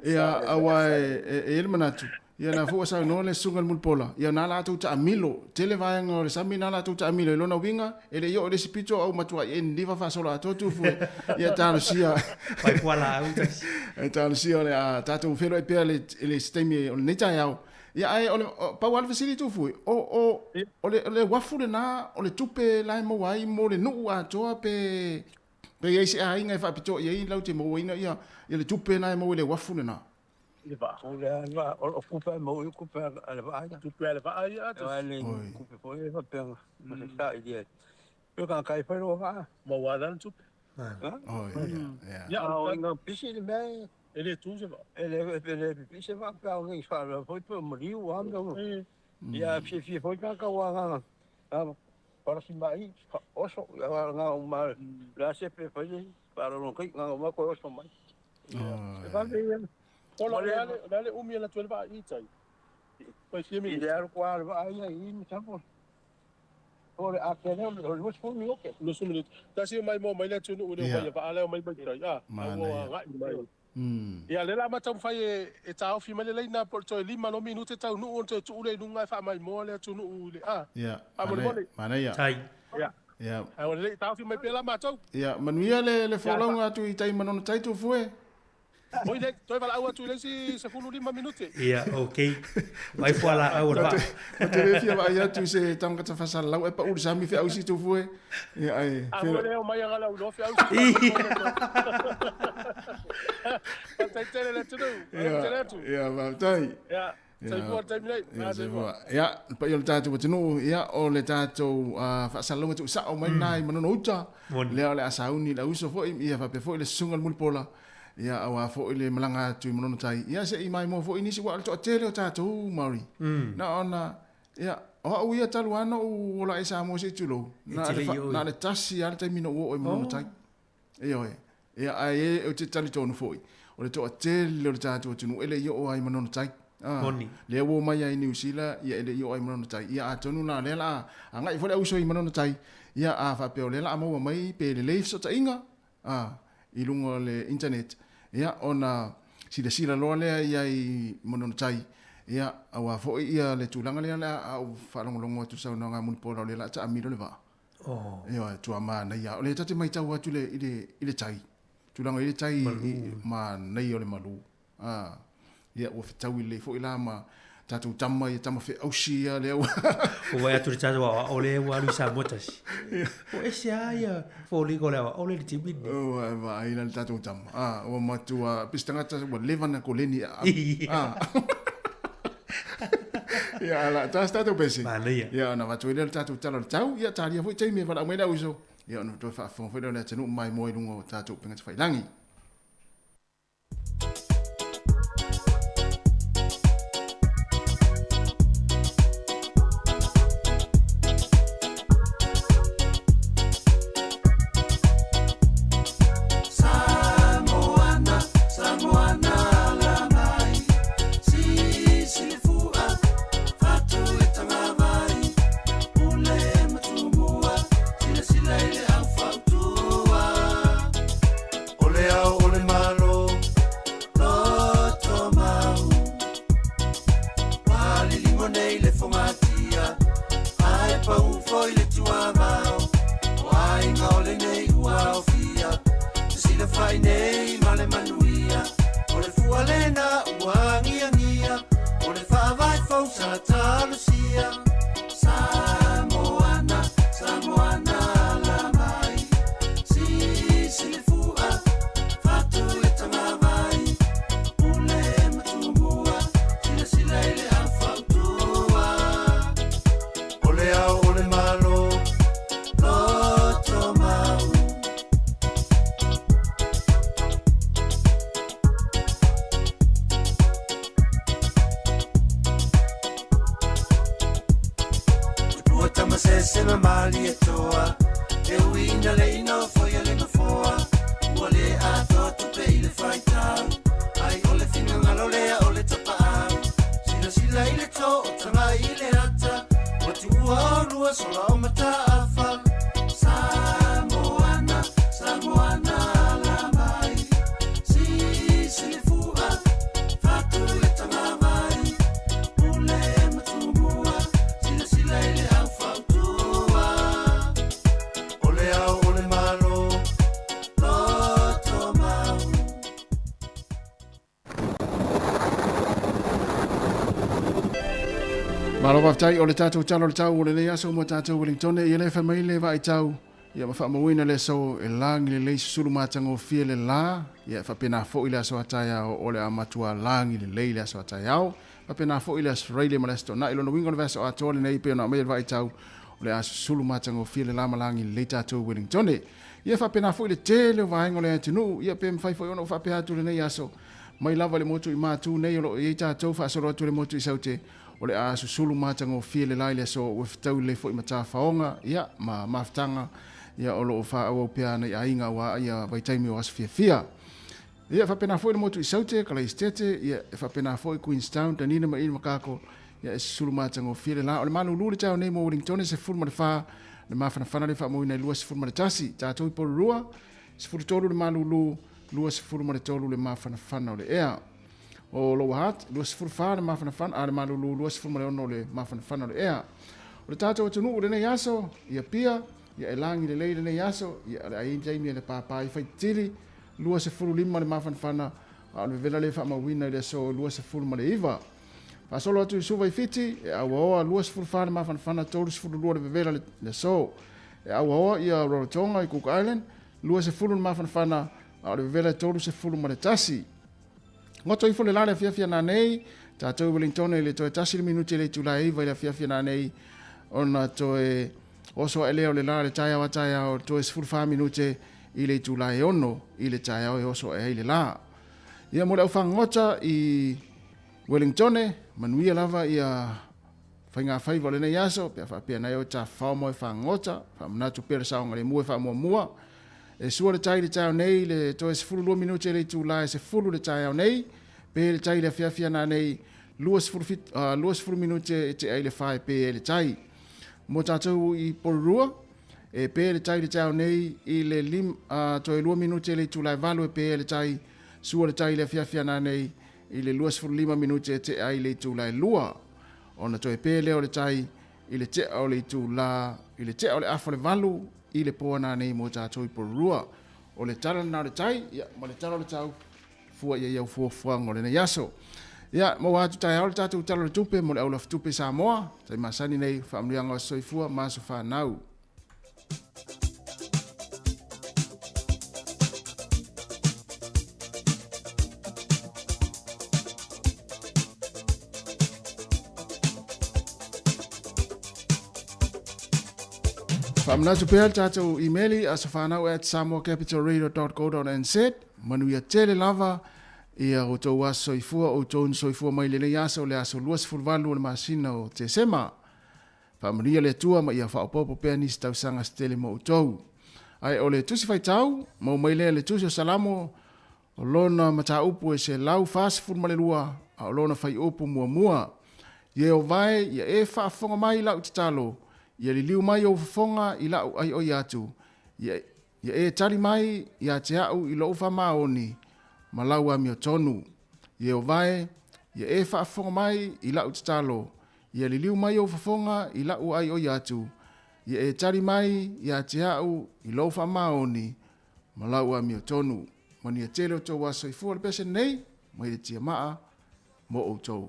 ya awa e manatu ya na fu sa no le sungal mul pola ya na la tu ta amilo tele va ngo le sami na la tu ta amilo lo na winga ele yo le sipito au matua e ndi fa solo atoa tu fu ya ta sia pai pola au ta sia le ta tu felo e pe le stemi o ne ta ya ia ai ole pa wal fasili tu fui ole wafu le na ole tupe lai mo wai mo le nu a toa pe ye si ai ngai fa pito ye lau te mo ina ia le tupe na mo le wafu le na le va o kupa mo kupa ale va tupe ale va ai ale kupa po e fa pe mo sa idea yo ka kai fa ro va mo wa dan tupe ya o nga pisi le me ele tu se va ele pisi va pa o ngi fa foi po mo ri o am do ya fi foi ka wa nga para si mai oso nga ma la se pe foi para no kai nga ma ko oso mai va bien hola dale umi la tu va i tai pues si mi ideal cual va aí mi champo por aquele lo foi mi ok no sumu ta si mai mo mai la tu no le vai va ala mai ba ira ya ia le la mata fai e tau fi mai le na por to 5 minutos tau no on tu le nunga fa mai mo le tu no le ya mana ya tai ya ai le tau fi mai pela mata ya manuia le folonga tu i tai manon tai tu fue oi le toi va au tu le si se fulu 5 minutos ia okay vai fola au va te le fia va ia tu se tanga ta fa sala e pa u sami fi au si tu fue ia ai a le o mai ngala u no fi au tai tele le tu ia va tai ia sai por terminai ia pa yo tatu tinu ia o le tatu fa sala tu sa o mai nai manon uta le asauni la uso fo ia fa pe fo le sungal mul pola ia awa fo ile malanga tu mono tai ia se i mai mo fo ini si wa to tele ta tu mari na ona ia o ia taluana o la isa mo se tulo na le tasi al te mino o mono tai ia ai o te tali tonu foi o le to tele o ta tu nu ele yo ai mono tai le wo mai ai New Zealand ia ele yo ai mono tai ia atonu na le la anga i fo le uso i mono tai ia a fa pe le la mo mai pe le leif so ta inga i lungo le internet ia ona sila loa lea ia i monono tai ia awa fo ia le tulanga lea la au whalongolongo tu sau nga muni pora le la ta amiro le va ia tu ama na ia le tate mai tau atu le ile tai tulanga ile tai ma nei ole malu ia o fitau le fo ila ma tatu tama i tama fe ausia le o vai atu tatu wa o le wa lu sa motas o ese ia fo li ko le o le tibi o va ila tatu tama o matua pistanga ta o levana ko leni ya la ta sta to pesi ya na va tu ile tatu talo tau ya taria fo tei me va me da uso ya no to fa fo le tanu mai moi lungo tatu penga fai langi Olea ngia ngia o le whaavai fau sa talusia Samoana, Samoana la mai si le fua fatu e tanga vai ule matumua sila ile afautua ole au ole malo loto mau Tamasese na mali etoa e uina le ino foia le no foa wale ato tu pe ile faita ai ole finga ngalo le ole tapa sila ile to tanga ile ata wati ua rua sola o mata afa Samoana Samoana la mai si le fua fatu le tanga vai ule matumua sila ile Malo waftai o le tātou talo le tau o le lea so mo tātou Wellington i le whamai le vai tau ia ma whamawina le so e langi le leisi suru mātango fie le la ia whapena fo i le aso atai au o le amatua langi le lei le aso atai au whapena fo i le Australia ma le sto na ilono wingo le vaso ato le nei peo na mai le vai tau o le aso suru mātango fie le lama langi le tātou Wellington ia whapena fo i le te le vahengo le atinu ia pe mwhai fo i ono whapea atu le nei aso mai lava le motu i mātu nei o lo i tātou whaasoro atu le motu i saute o le a susulu matango fie le laile so o fitau le fo i mata faonga ia ma maftanga ia o lo fa o pia na ainga wa ia vai taimi o asfia fia ia fa pena fo le motu i saute kala istete ia fa pena fo i Queenstown tanina ma ina makako ia susulu matango fie le la o le manu lule tau nei mo Wellington se fulma le fa le mafana fana le fa mo ina lua se fulma le tasi tatou i polurua se fulu tolu le manu lua se fulma le tolu le mafana fana o le ea o lo hat lo se furfa ma fana fan ale malu lo se furma no le ma fana le ea o le tato tunu o le nei aso ia pia ia elangi le leile nei aso ia ai jaimi le papa i fai tili lo se furu lima le ma fana ale vela le fa ma wina le so lo se furma le iva fa solo atu su vai fiti e awa lo se furfa ma fana tolu se furu lo le vela le so e awa ia Rarotonga i Cook Island lo se furu ma fana ale vela tolu se furu ma le tasi Ngoto ifo le lale fia na nei, tātou Wellington le toe tasi le minuti le tulai vai la fia na nei, ona toe oso eleo le lale taia wa taia o toe sfurfa minuti i le tulai ono, i le taia o oso e le la. Ia mo le au ngota i Wellington, manuia lava ia whainga whaiva le nei aso, pia nei o ta whao mo e ngota, whamanatu pere saonga le mua mua, e sua le tai le tau nei le toe se fulu minuti le tulai se fulu le tau nei pe le tai le fia na nei luas fulu minuti te ai le fai pe le tai mo tātou i porurua e pe le tai le tau nei i le toe 2 minuti le tulai valu e pe le tai sua le tai le fia na nei i le luas fulu 5 minuti te ai le tulai lua ona toe pe le o le tai i le te o le tula i le te o le afo le valu i le poa nā nei mo tātou i porurua. O le tala nā le tai, ia, mo le tala le tau, fua ia iau fuafuang o le nei aso. Ia, mo wātu tai au le tātou tala le tupe, mo le au la tupe Samoa, tai masani nei whaamrianga o soifua, maso whanau. Whaamnatu pēl tātou e-maili a sa whanau at samoacapitalradio.co.nz Manuia tele lava ia o tau aso soifua o tau soifua mai le nei aso le aso luas fulvalu o le masina o te sema. Whaamaria le tua ma ia whaopopo pēr nisi tau sanga stele mo o tau. Ai o le tusi whai tau, mau mai le tusi o salamo o lona mata upu e se lau fasi fulma le lua a o lona whai upu mua. Ie o vai, ia e whaafonga mai lau te talo. Ia li liu mai o fonga i lau ai o iatu. Ia e tari mai ia te au i lo ufa maoni ma lau ami o tonu. Ia o vai, ia e whaafonga mai i lau te talo. Ia li liu mai o fonga i lau ai o iatu. Ia e tari mai ia te au i lo ufa maoni ma lau ami o tonu. Mani a tele o tau waso i fua le pese nei, mai le tia maa, mo o tau.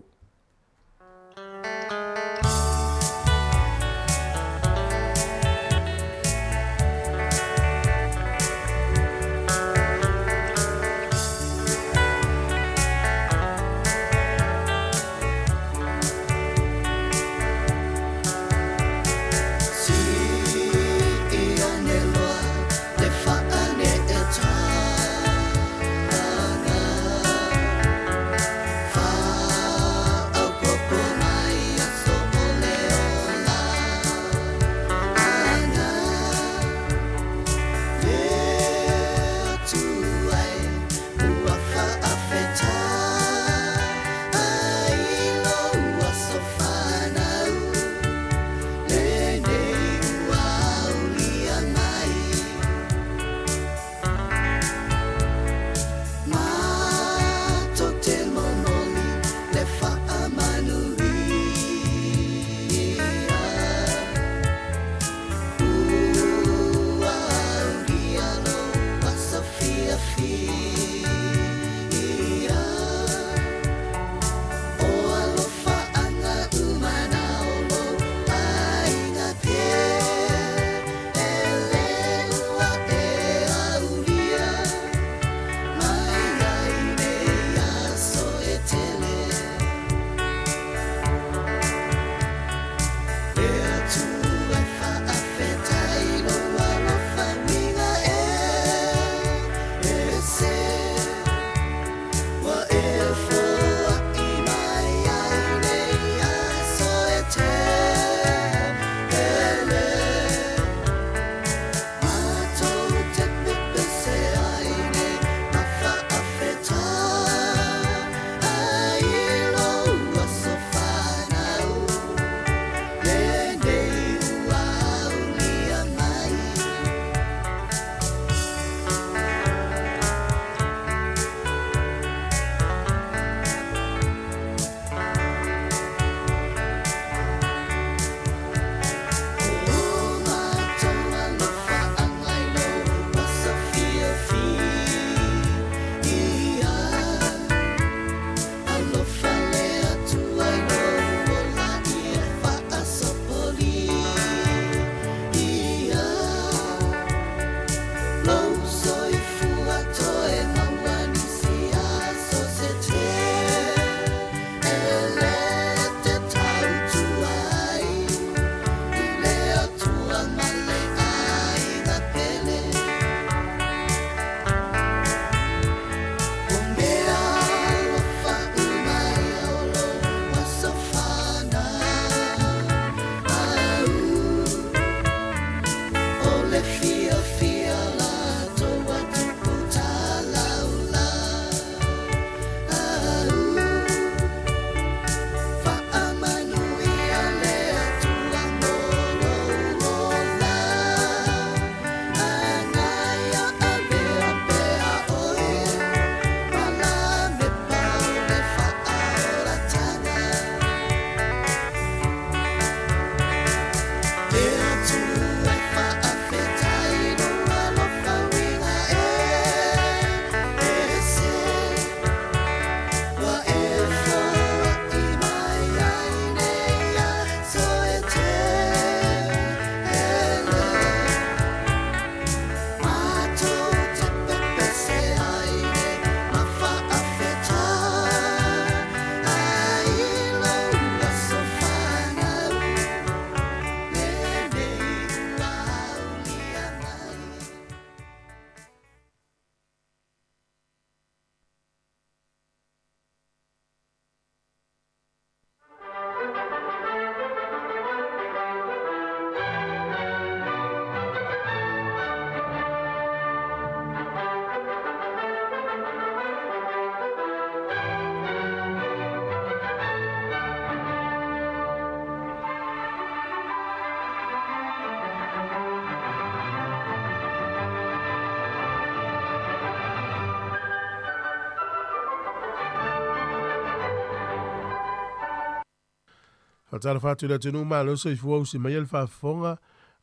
Tala fatu le tunu ma lo so i fuau si mai el fa fonga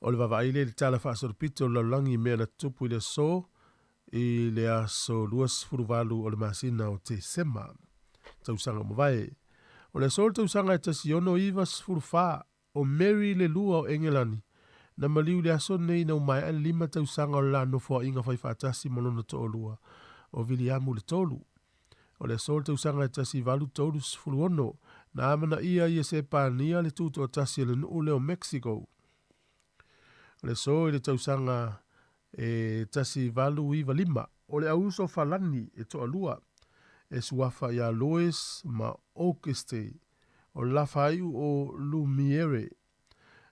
o le vavaile le tala fa so pito lo langi me na tupu le so i le aso luas furuvalu o le masina o te sema. tausanga mawai. O le sol tausanga e tasi ono iwa sfurfa o Mary le lua o Engelani. Na maliu le aso nei na umai an 5 tausanga o la nofo inga fai fatasi malona to olua o Viliamu le tolu. O le sol tausanga e tasi valu tolu sfuru ono na amana ia se pania le tuto o tasi le nuu leo Mexico. O le so le tausanga e tasi valu iwa 5 o le auso falani e to alua e suafa ia Lois ma Auguste o la faiu o Lumiere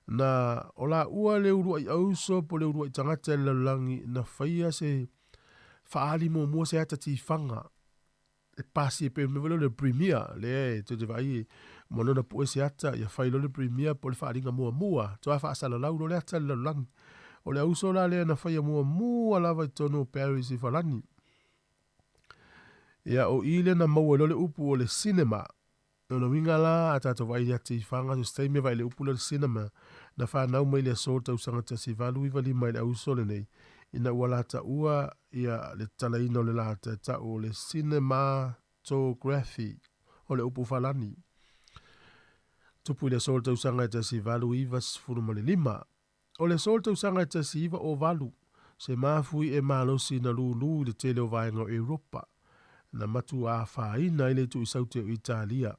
na o la ua le urua i auso po le urua i tangata le langi na faia se faali mua se ata tifanga e pasi e pe mevelo le premier le te vai monona po se ata ia failo le premier po le faalinga mua to fa sala laulo le ata le langi o le auso la le na faia mua lava i tono Paris i falani ia o ile na maua le upu o le cinema no winga la ata to vai ati fanga so stay me vai le upu le cinema na fa na mai le so tau sanga tasi valu i vali mai au so le nei ina wala ta ua ia le talaino le la ta o le cinematography o le upu falani tupu le so tau sanga tasi valu i vas furu male 5 o le so tau sanga tasi iva o valu se mafui e malosi na lulu le tele o vai ngo Europa na matu a faina ile tu isaute o Italia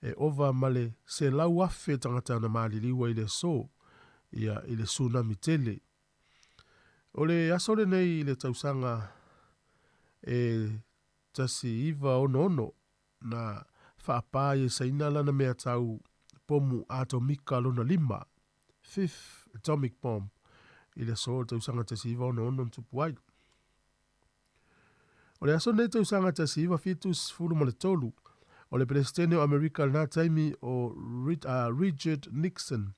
e ova male se lau afe tangata na maliliwa ile so ia ile tsunami tele o le asole nei ile tausanga e tasi iva ono na whaapa e sainala na mea tau pomu atomika lona 5 fifth atomic bomb ile so tausanga tasi iva ono tupu ai o le aso nei tausanga tasi iva fitus furu male tolu o le presidente o Amerika na taimi o Richard Nixon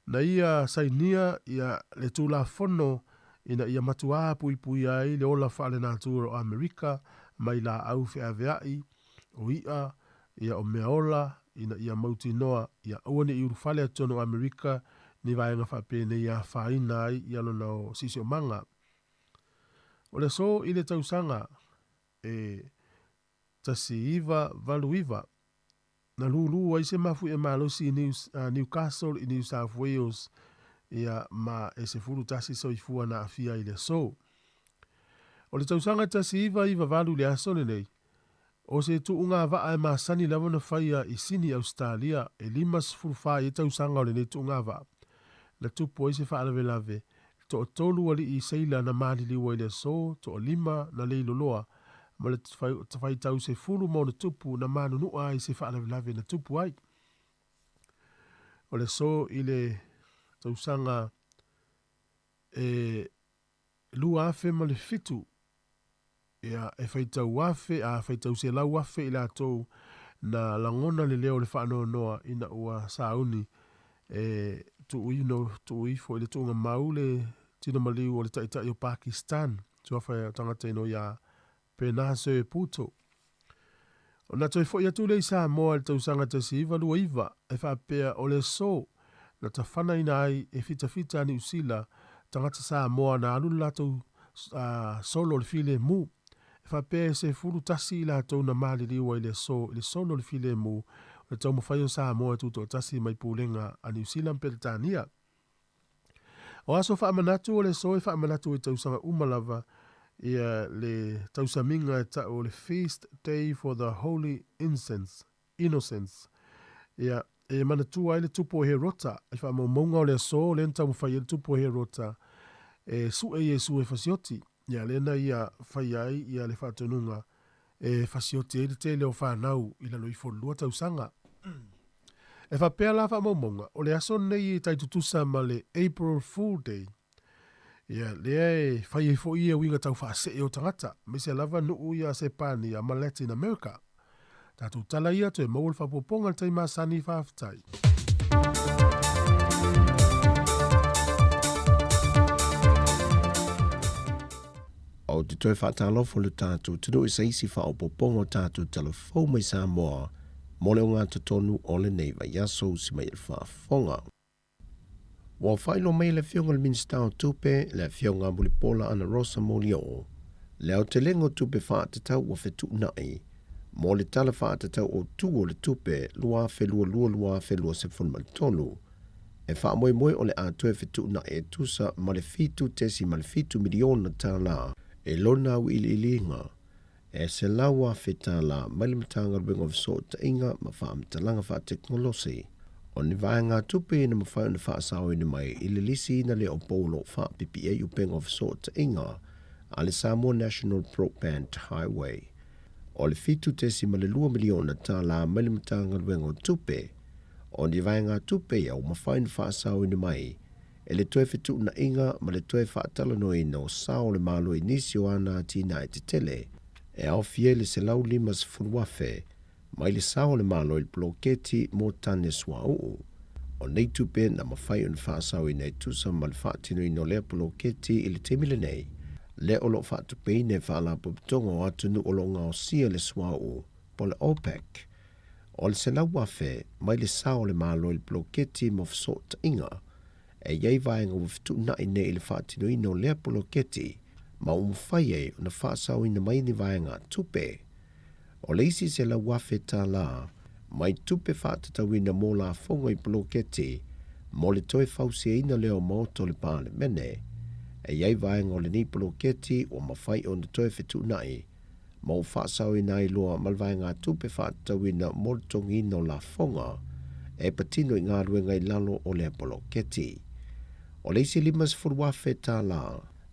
na ia sainia ia le tula fono ina ia matua pui ai le ola fale na tua o Amerika mai la au fe aveai o ia o meola ina ia mauti noa ia awane i urufale atono o Amerika ni vaenga whapene ia whaina ai ia lona o sisi o manga o le so ile tausanga tasi iva valu iva na lulu ai se mafu e malosi i Newcastle i New South Wales ia ma e se furu tasi so i fua na afia i le so o le tausanga tasi iva valu le aso le nei o se tu unga vaa e masani lava na whaia i sini Australia e 5 furufai e tausanga o le nei tu unga vaa na tupo i se whaalawe lave to o tolu ali i seila na maliliwa i le so to o 5 na leilo loa ma le tawhai tau se fulu mo na tupu na manu nua i se whaalawe na tupu ai. O le so i le tausanga lua afe ma le fitu ia e whaitau afe a whaitau se lau afe i la tau na langona le leo le whaanoa noa ina ua sauni tu ui fo i le tunga mau le tino maliu o le taitai o Pakistan tua whai tangata ino ia Penaso Puto. O na toi fo ia tu le isa moa le tausanga tasi iva lua iva e whapea o le so na ta whana ina ai e fita ni usila tangata sa moa na alu lato solo le file mu e whapea se furu tasi la tau na mali liwa i le solo le file mu le tau mawhaio sa moa tuto tasi mai pulenga a New Zealand Peritania. O aso whaamanatu o le so e whaamanatu i tausanga umalava ia le tausaminga e ta o le feast day for the holy innocence ia e manatua i le tupo he rota e whaamaunga o le so le nta mwhai le tupo he rota e su e Yesu e fasioti ia lena ia whaiai ia le whatonunga e fasioti e le te leo whanau i la loifo lua tausanga e whapea la whaamaunga o le aso nei i taitutusa ma le April Fool Day ia le fai e fo ia winga tau whaase e o tangata me se lava nuu ia se pani a ma Latin America tatu tala ia to e maul whapoponga tai masani whaftai. O te toi whātālofo le tātou tunu i saisi whaopoponga tātou telefou mai Samoa mo leo ngā tonu o le neiva yaso si mai il whaafonga. Wa whailo mai le fionga le minsta o tupe le fionga mulipola ana Rosa Molio. Leo te lengo tupe whaatatau wa whetu nai. Mo le tala whaatatau o tu o le tupe lua whelua se funmal tolu. E wha moe moe o le atoe fitu na e tusa ma le fitu tesi ma le fitu miliona tā la e lona au ili e se laua feta la ma le matanga ring of sort ta inga ma wha amtalanga wha teknolosi. O ni vaenga tupe na mawhai o na wha asao ina mai ili lisi na le o polo wha PPA u peng of sort ta inga a le Samoa National Broadband Highway. O le fitu tesi ma le 2 miliona tā la ma le matanga ring o tupe o ni vaenga tupe au mawhai na wha asao ina mai e le toe fitu na inga ma le toe wha atala no ina o sao le malo inisi o ana tina e te tele e au fie le se lau limas furuafe mai le sao le malo il bloketi mo tane swa uu. O nei tupe na mawhai un whaasau i nei tusa ma le whaatino ino lea bloketi i le temile nei. Le olo whaatupei ne whaala pupitonga o atunu olo ngao sia le swa uu po le OPEC. O le se lau wafe mai le sao le malo il bloketi mo fsot inga e iei vaenga ufitu na ine i le whaatino ino lea bloketi ma umwhai e una whaasau ina mai ni vaenga tupe. O leisi se la wafe tā la, mai tupe whaatatawina mō la whonga i bloketi, mō le toi whausia ina leo mauto le pāle mene, e iei vaenga o le ni bloketi o mawhai o na toi whetu nai, mō whaasau ina i loa malvaenga tupe whaatatawina mō le tongi ina la whonga, e patino i ngā ruenga i lalo o le bloketi. O leisi limas furuafe tā la,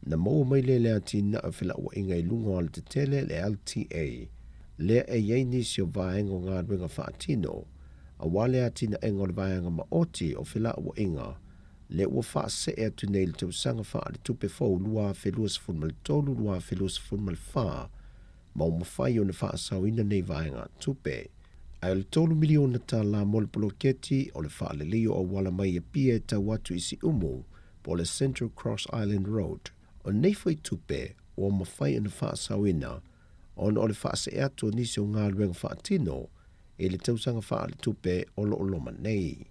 na mō mai le lea tina a whila ua inga i lunga o le te tele le LTA, lea e iei nisi o vaenga o ngā ruenga whaatino, a wale atina enga o le vaenga ma oti o whila ua inga, le ua wha se e atu nei le tau sanga wha le tupe fau lua whelua sa funmal tolu lua whelua sa funmal wha, ma o mawhai o na wha asau ina nei vaenga tupe. Ai le 3 miliona tā la mo le bloketi o le wha le leo o wala mai e pia e tau atu isi umu, po le Central Cross Island Road. O nei fai tupe o mawhai o na wha asau ina, on o le wha se atu nisi o ngā ruenga whaatino, e le tausanga wha le tupe o lo loma nei.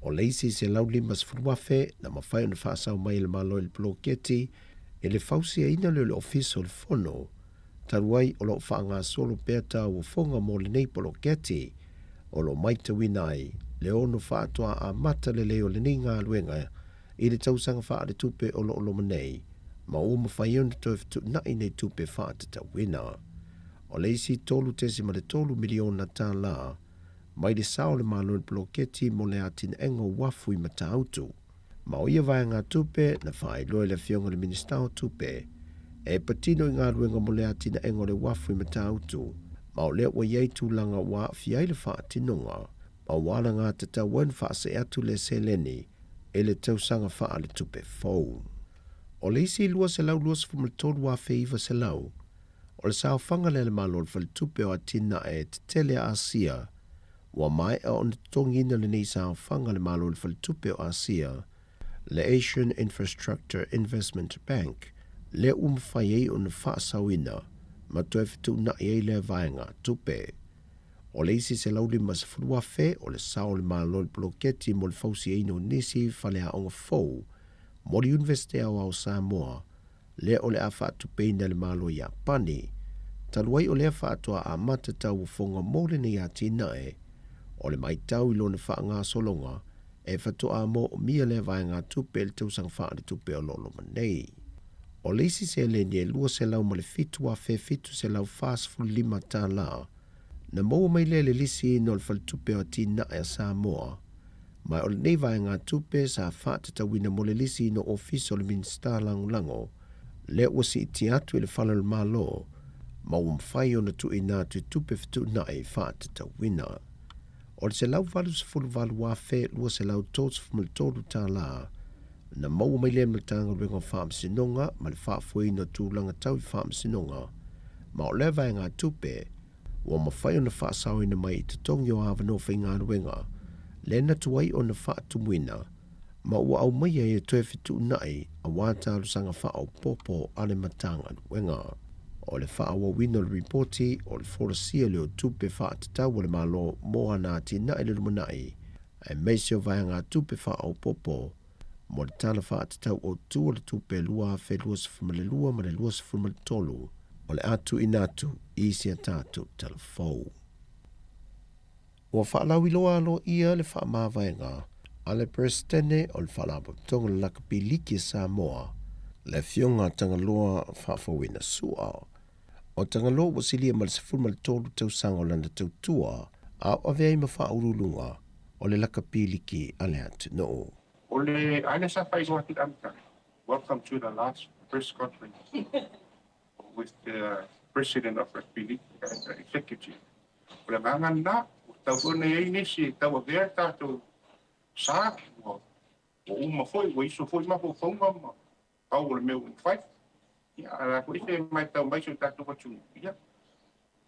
O leisi se lau limas furuafe na mawhai o na wha asau mai le malo il bloketi, e le fausia ina le office o le fono, taruai o lo wha ngā solo pēta o whonga mo le nei bloketi, o lo maita winai, le ono wha atua a mata le leo le nei ngā ruenga, i le tausanga wha le tupe o lo loma nei, ma o mawhai o na toi fitu nai nei tupe wha atata wina. O leisi tolu tesi ma le 3 miliona tā la, mai le sao le malo le bloketi mo le atin engo wafu i mata autu. Ma o ia vaenga tupe na whae loe le fionga le ministao tupe, e patino i ngā ruenga mo le atin engo le wafu i mata autu, ma o lea wa iei tūlanga wa fiai le wha atinonga, ma wala ngā tata wen wha se atu le seleni, e le tausanga wha le tupe fau. O leisi lua se lau lua sifu maltolu wa feiva se lau, o le sao whanga le malo le whale tupe o atina e te tele Asia, wa mai a on tongina le nei sao whanga le malo le whale tupe o Asia, le Asian Infrastructure Investment Bank, le umwhai ei o na whaasawina, ma toe fitu na ei le vaenga tupe. O leisi se lau lima se furua fe o le sao le malo le bloketi mo le fausi eino nisi whalea onga fau, mo le Universite au Samoa, le o le a whaatupe na le malo i Apani, taluai o le a whaatua a matatau o whonga mole ni a tinae, o le maitau i lona wha ngā solonga, e whatua mo o mia le vaenga tupe le tausang wha le tupe o lolo manei. O leisi se le ni e lua se lau ma le fitu a fe fitu se lau fast full 5 tā la, na mou mai le lisi no le faltupe o tinae a Samoa, mai o le nei vaenga tupe sa whaatatawina mo le lisi no ofiso le minsta lango, le ua si iti atu i le whala le malo, ma umwhai o na tu ina tu tupe fitu nai whaatatawina. O le se lau valu se fulu valu wa fe lua se lau tots fumaltoru tā la, na mau mai le mletanga rengo whaamsinonga ma le whaafui no tūlanga tau i whaamsinonga, ma o le vaenga tupe, wa mawhai o na whaasau ina mai te tongi o awano whainga ruenga, le na tuai o na whaatumuina, ma ua au mai e toe fitu nai a wātaru sanga whaau popo ale matanga ruenga. O le whaawa wino le reporti o le forasia leo tupe whaatatau le malo mo ana tina ele lumanai, e meisio vaenga tupe whaau popo, mo le tala whaatatau o tua le tupe lua fe lua sifumale lua ma le lua sifumale tolu, o le atu inatu i sia tātou telefou. Ua whaalau iloa alo ia le whaamāwaenga, a le Presidente o le whaalapatonga le lakapiliki Samoa, le fionga tangaloa whaafawina sua. O tangaloa wasilia ma le sefulu ma le tolu tausanga o lana tautua, a avea ima whaurulunga o le lakapiliki a le atu no. O le aina sa whaisoa ki amika. Welcome to the last press conference with the President of Lakapiliki and the Executive. O le ngangana, tau fune ei nisi, tau avea tātou sa, o uma foi, o iso foi ma po fonga ma, au le meu whai. Ia, ala ko ise mai tau mai so tātou watu. Ia,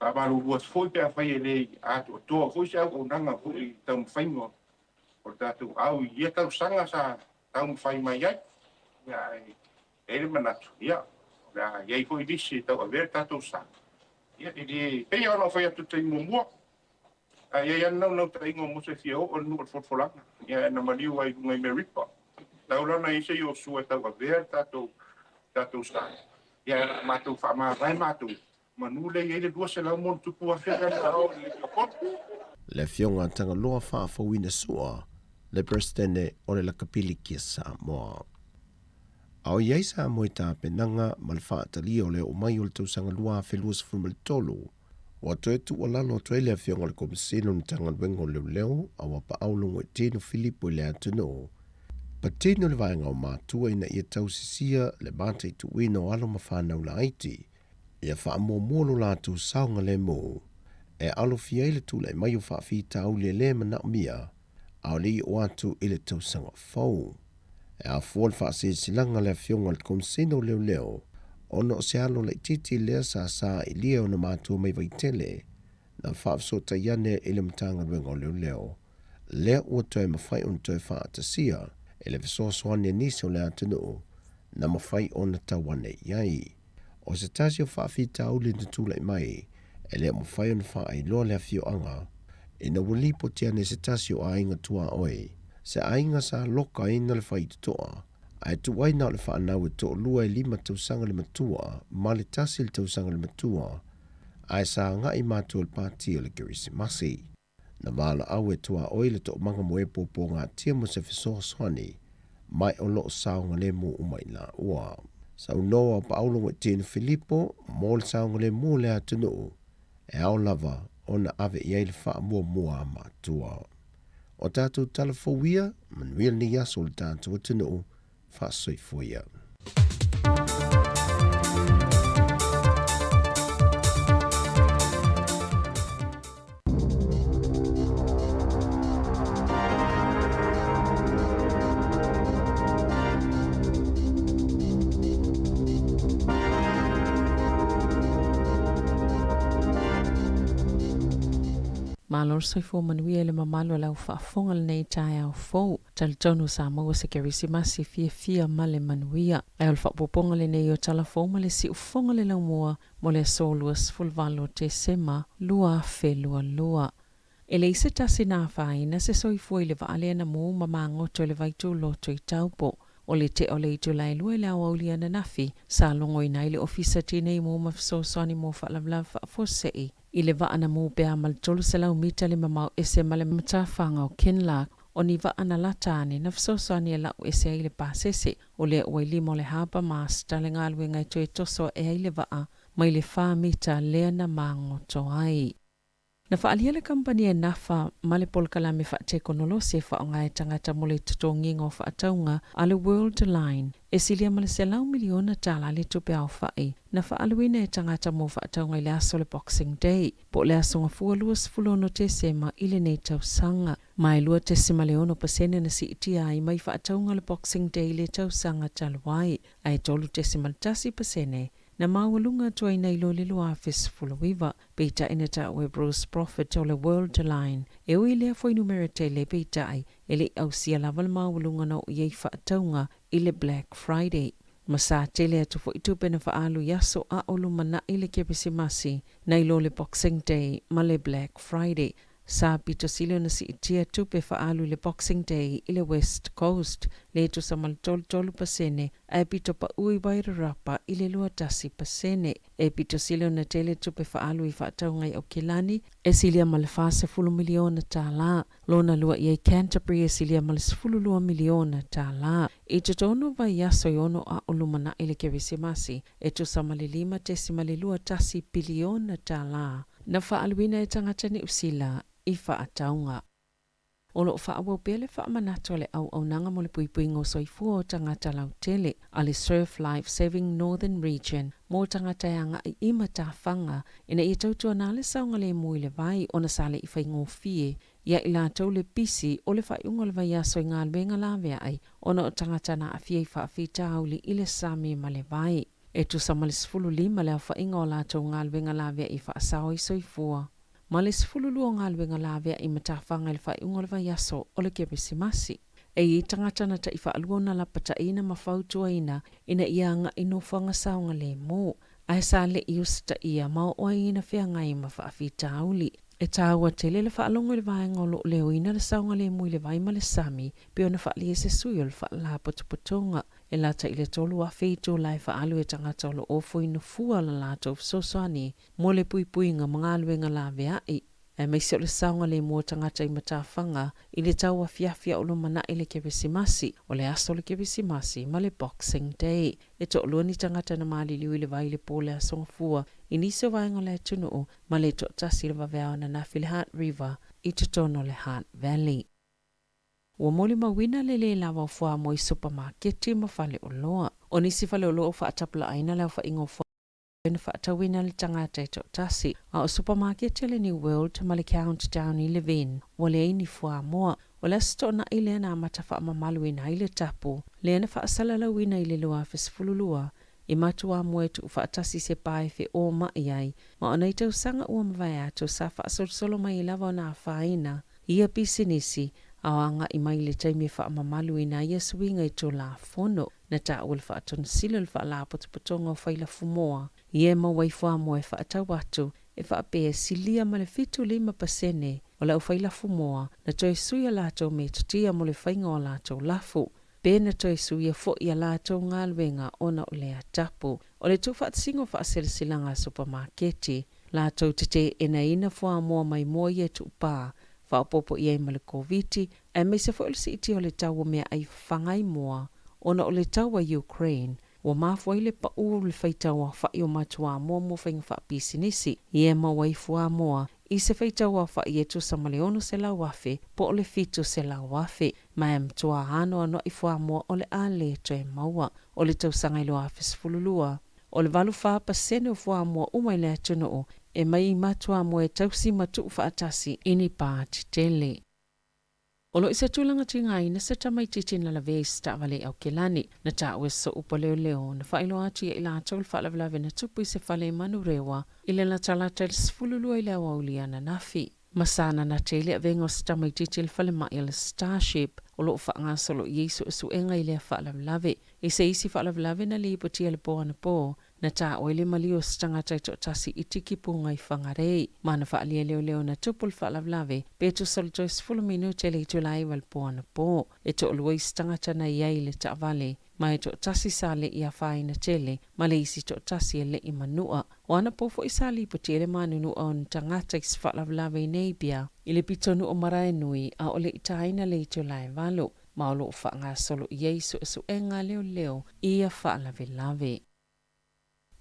a maru ruas foi pe a whai e lei ato, toa foi se au o nanga foi tau mwhaingoa. O tātou au ia tau sanga sa tau mwhai mai ai. Ia, ele manatu. Ia, iai foi disi tau avea tātou sa. Ia, ili, pei ana whai atu te mua. Ia nau ta ingo mo se fia o nu o forfolanga. Ia na maliu ai ngai Meripa. Tau lana ise yo sua tau avea tātou sa. Ia mātou whaamārai mātou. Manule ele dua se lau mon tupu a whia au le kotu. Le fionga tangaloa whaafawina sua, le Presidente o le lakapiliki Samoa. Au iei Samoa tā penanga ma le whaatali o le o mai o le tausanga lua whelua sifuru tolu. Wa toe tu o lalo toe le fionga le komisino ni tangaluenga o leo awa pa aulungo e tino Filipo le atuno. Pa tino le vaenga o mātua ina ia tausisia le mātai tuina o alo mawhanau la aiti. Ia whaamomolo lātu saunga le mo. E alo fia ile tula e mai o whaafita au le mana mia. Au li o atu ile tausanga fau. E a fuol whaasilanga le fionga le komisino leo. Ono se alo le titi lea sa i lia o na mātua mai vaitele. Na whaafsota iane ile mtanga ruenga o leo. Lea ua toe mawhai on toe whaatasia. Ele visoaswani nisi o le atunu. Na mawhai o na tawane iai. O se tasi o whaafita au le natula i mai. Ele mawhai o na whaai loa lea fio anga. Ina walipo tiane se tasi o ainga tua oi. Se ainga sa loka ina le whai tutoa. Ai tuwai na le whaanau e to lua e 5 tausanga le matua. Ma le tasi le tausanga le matua. Ai sa ngai mātua le pātia le Kirisimasi. Na wala au e tua oi le to manga moe popo ngā tia mo se fisoa swani. Mai o loo saunga le mu umai la ua. Sau noa pa aulungo e tino Filipo, mo le saunga le mu le atunu. E au lava o na ave iai le wha mua mātua. O tātou talafowia, manuia ni yaso le tātou atunu, wha soifoia. Malor soifo manuia le mamalo lau whaafonga le nei tae au fau. Tal tonu sa maua se Kirisimasi fia male manuia. Ai ol whaapoponga le nei o talafo ma le si ufonga le lau mua mo le soluas fulvalo te sema lua lua. E le ise tasi nā whaina se soifo i le vaale ana mo mamangoto le vaitu loto i taupo. O le te o le itu lai lua le awaulia na nafi sa longo i nai le ofisa tine i mo mafisoswani mo whaalavlav whaafosei. I le vaana mo bea maltolu se lau mita le mamau ese male matawhanga o Kinlark o ni vaana latane na fsosani e lau ese ai le pasese o le uaili mo le haba master le ngalwe ngai to e toso e ai le vaa mai le wha mita lea na mango to ai. Na whaalia le kampani e nafa male polkalame whaatekonolo se whaonga e tangata mo le tutongingo whaataunga a le World Line e silia male se lau miliona tala le tupe au whae na whaaluina e tangata mo whaataunga i le aso le Boxing Day po le asonga fualuas fulono te sema i le nei tausanga. Mai lua te sema leono pasene na si itia i mai whaataunga le Boxing Day le tausanga taluai ai tolu te sema tasi pasene. Na mawalunga tua ina ilo lilo afis fuluwiva, peita inata we Bruce Prophet o le World Line. E ui lea foi numerate le peita ai, ele au sia laval mawalunga na uiei whaataunga i le Black Friday. Masa tele atu fo itupe na whaalu yaso a olu mana i le Kirisimasi na ilo le Boxing Day ma le Black Friday. Sa pito silo na si itia tupe faalu le Boxing Day ile West Coast le tu samal tolu pasene e pito pa ui baira rapa ile lua tasi pasene e pito silo na tele tupe faalu I faatau ngai o Kilani e silia malefase fulu miliona tala lona lua iei Canterbury e silia malefulu lua miliona tala I totono vai yaso yono a ulumana ile Kerisimasi e tu samali 5.2 tasi biliona tala na faaluina e tangata ni usila I faataunga. Olo faawau pele faamanatu le au nanga mo le puipui ngo soifua o tangata lau tele ale Surf Life Saving Northern Region mo tangata yanga I ima tafanga ina I tautua nale saunga le mui le vai ona sale I faingo fie ia ila tau le pisi o le faiunga le vai aso I ngā luenga lawea ai ona o tangata na afia I faafita auli ile sami ma le vai. E tu sama le 15 le fainga o la tau ngā luenga lawea I faasao I soifua. Ma le 10 ngā luenga lawea I matawhanga le whaiunga le vaiaso o le Kerisimasi. E I tangata na ta I whaaluona la pataina mawhautua ina ia nga ino whanga saunga le mō. Ai sa le I usita ia mao oa ina whea ngai ma whaafita auli. E tāua tele le whaalongo le vaenga o lo leo ina le saunga le mui le vai ma le sami pe ona whaali e se sui o le whaala potopotonga. E lata I le tolu a feito lai whaalu e tangata o lo ofo ina fua la lata of sosoani mo le pui nga mga luenga la veai. E meisi o le saunga le mua tangata I matawhanga I le tau a fiafia o lo mana I le Kerisimasi o le aso le Kerisimasi ma le Boxing Day. E to luani tangata na maliliu I le vai le pole a songfua I niso vaenga le tunuu ma le to tasi le vavea na nafi le Heart River I totono le Heart Valley. Ua moli mawina le lawa o fua mo I supermarketi ma fale o loa. O nisi fale o loa o faatapula aina le o faingo fua. Ina faatawina le tangata I to tasi. A o supermarketi le New World ma le Countdown I le Vin. Wa le aini fua moa. O le asto na I le na matafa mamalu ina I le tapu. Le ana faasalala wina I le lua fesfululua. I matua moe tu faatasi se pae fe o ma iai. Ma ona I tau sanga ua mawai atu sa faasolo mai lava o na faina. Ia pisinisi. Awanga I mai le taimi faamamalu ina ia suinga I to la fono. Na ta ul faatun silo le faala potopotonga o faila fumoa. Ie mawai fua moe faatau atu. E faapea silia ma le 5% o la o faila fumoa. Na toi suia lato me tutia mo le fainga o lato lafu. Pena toi suia fo ia lato ngā luenga ona o le atapu. O le tufa singo faasilsilanga supermarketi. Lato tete ina fua moa mai moa ia tupa. Whaopopo iai ma le COVID, e me se fo si iti o le tau mea ai whangai moa, ona o le tau a Ukraine, wa mafua le pa uru le whaitau a whai o matua moa mo whainga wha pisinisi, I e mawai fua moa, I se whaitau a whai e tu sa maleono se la wafe, po o le fitu se la wafe, ma e mtua ano ano I fua moa o le ale to e maua, o le tau sangai lo a fisfululua, o le valu wha pasene o fua moa umai le atuno o, e mai matua mo e tausi matu faatasi ini pāti tele. Olo isa tūlanga tingai na sa tamai titin la lave sta vale au Kilani na tawe so upa leo na whailo ati e ila tol whalavelave na tupu I se whale manurewa ile na talata il sfululua ile awaulia na nafi. Masana na tele a vengo sa tamai titil whale mai il Starship olo whaanga solo Yesu isu enga ile whalavelave. I se isi whalavelave na lipo tia le poa na po. Na ta oile malio stangata I to tasi itiki punga I whangarei. Mana whaalia leo na tupul whaalavlave. Petu soltois 10 minute le itu lai wal poa na po. E to luai stangata na iai le ta vale. Ma e to tasi sale I a whai na tele. Ma le isi to tasi e le I manua. Wana pofo I sali po tele manunu on tangata is whaalavlave I neibia. I le pitonu o marae nui a ole itaina le itu lai valo. Ma olo whaanga solo Yesu esu enga leo I a whaalavelave.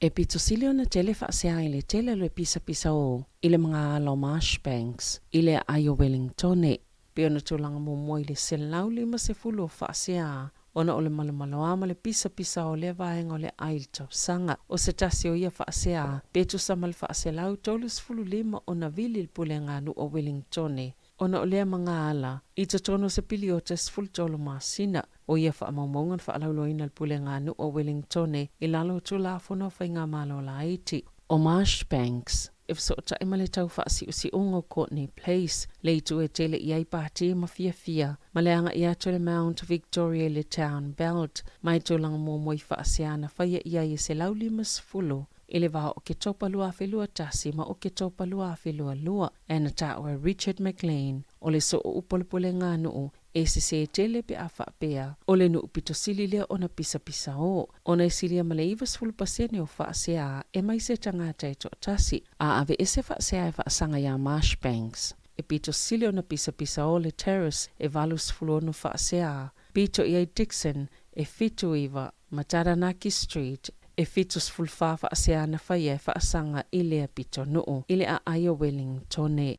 E pitosilio na tele whaasea I le tele le pisa o I le mga alo Marshbanks I le aio Wellingtone. Pe ona tūlanga mo I le selau 50 o whaasea. Ona o le malamaloa ma le pisa o le vaenga o le ail tausanga. O se tasi o ia whaasea. Pe tu sama le whaasea lau 35 o na vili le pule ngānu o Wellingtone. Ona o lea mga ala, I totono se pili o te sfultolo masina, o ia whaamaumaungan whaalauloina le pule ngānu o Wellingtone, I lalo tu la fono whainga malo la iti. O Marshbanks, if so ta imale tau whaasi usi ungo Courtney Place, le tu e tele I ai pāti ma fia, ma leanga I ato le Mount Victoria le Town Belt, mai tu langa mo moi whaasiana whaia I ai se lau 50, Ile va o ke topalua whelua tasi ma o ke topalua whelua lua. Ana ta o Richard McLean. O le so o upolupole ngā nuu. E se tele pe a whaapea. O le nuu pito sili lea ona pisa o. Ona e silia ma le iwas fulupasene o whaasea e mai se tangata e to tasi. A ave e se whaasea e whaasanga ya Marshbanks. E pito sili ona pisa o le terrace e valus fulono whaasea. Pito i Dixon e fitu iwa ma Taranaki Street. E fitus fulfa whaasea na whaia e whaasanga i lea pito nuu. Ile a aia Wellingtone.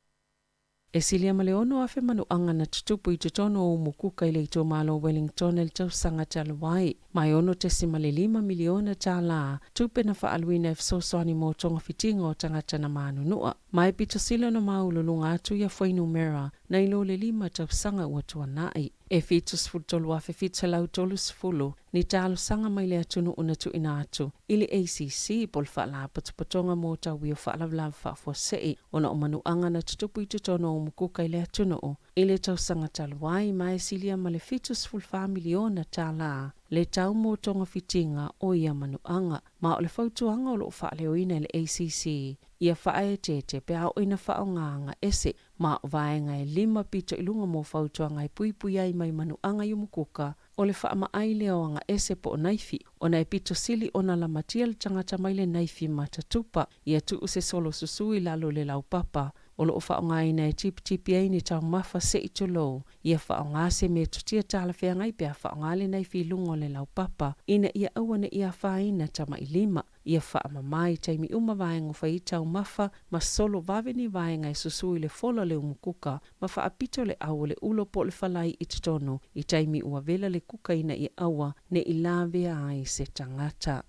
E silia ma le ono afe manuanga na tutupu i te tono o mukuka i le ito malo Wellington el tau sanga talawai. Mai ono te sima le 5 miliona tā la, tupe na whaaluina e fsosoani mō tonga fitinga o tangata na manu nua. Mai pito sila na maululunga atu ia whainu mera, na ilo le 5 tau sanga ua tuanai. E fitus fultolu afe fitalau tolu sifulu, ni talo sanga mai le atunu unatu ina atu. Ili ACC pol whaala patupatonga mō tau wio whaalavlav whaafuasei, ona o manuanga na tutupu i te tono o mukuka i le atunu o. Ile tau sanga talawai mai silia ma le fitus fulfa miliona tā la. Le tau mō tonga fitinga o ia manuanga, ma o le fautuanga o lo whaaleo le ACC. Ia whae tete pe au ina whaonganga ese, ma o vaenga e 5 pito ilunga mō fautuanga i pui ai mai manuanga i umukuka, o le whaama ai leoanga ese po o naifi, o na e pito sili o na la matia le tangata mai le naifi matatupa, ia tu se solo susui lalo le lau papa, o lo whaonga ina e tipi ai ni tau mafa se i tolo, ia whaonga se me tutia tala whengai pia whaonga le naifi lungo le lau papa, ina ia awane ia whaina tama i 5, ia whaama mai taimi vaenga whai tau mafa, ma solo vaveni vaenga e susui le fola le umukuka, ma whaapito le au le ulo po le whalai i titono, i taimi ua vela le kuka ina i awa, ne i lavea ai se tangata.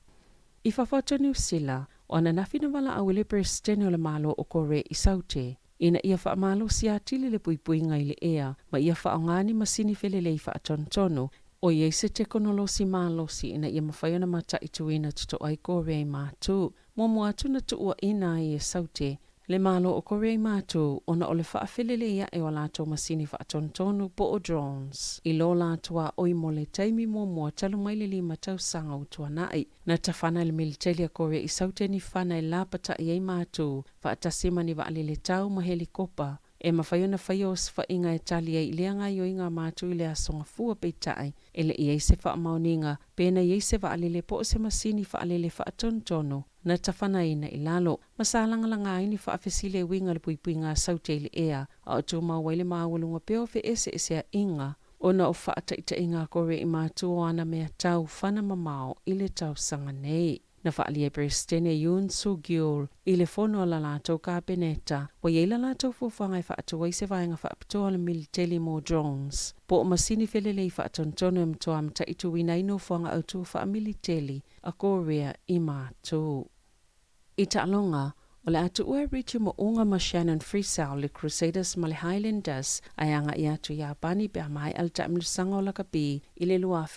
I whawhatonu sila, o ana nafina wala au le presidente o le malo o kore i saute, ina ia whaamalo si atili le puipuinga i le ea, ma ia whaongani masini fele le i whaatontono, o ia se teknolosi malosi ina ia mawhaiona mata i tuina tuto ai kore i mātu. Momo atu na tuua ina i e saute, le malo o kore i mātu, ona o le whaafilele ia e o lato masini whaatontonu po o drones. I lo latua oi mo le taimi momo talu mai le 5 tau sanga o tuanai. Na tawhana le militeli a kore i saute ni whana i lapata i ei mātu, whaatasima ni waali le tau ma helikopa. E mawhaiona whaios whainga e tali e ileanga i o inga mātu i le asonga fua peitai, ele i eise wha mauninga, pēna i eise waalele po se masini waalele whaatontono, na tawhanaina i lalo. Masalangalanga ini whaafesile winga le puipuinga saute i le ea, a o tō mauwaile maawalunga peo fe ese a inga, ona o whaataita inga kore i mātu o ana mea tau whana mamao i le tau sanga nei. Na whaalia Presidente Yoon Suk-yeol i le fono la lātou kabineta, wa iei la lātou fuwhangai whaatua i se vaenga whaapitoa le militeli mō drones. Po o masini felele i whaatontono e mtoa mta i tu wina ino fuanga au tu wha militeli a Korea i mātou. I ta'alonga, o le atu ua ritu mo unga ma Shannon Freesau le Crusaders ma le Highlanders ai anga i atu ia bani pe mai al taimilusanga o lakapi i le lua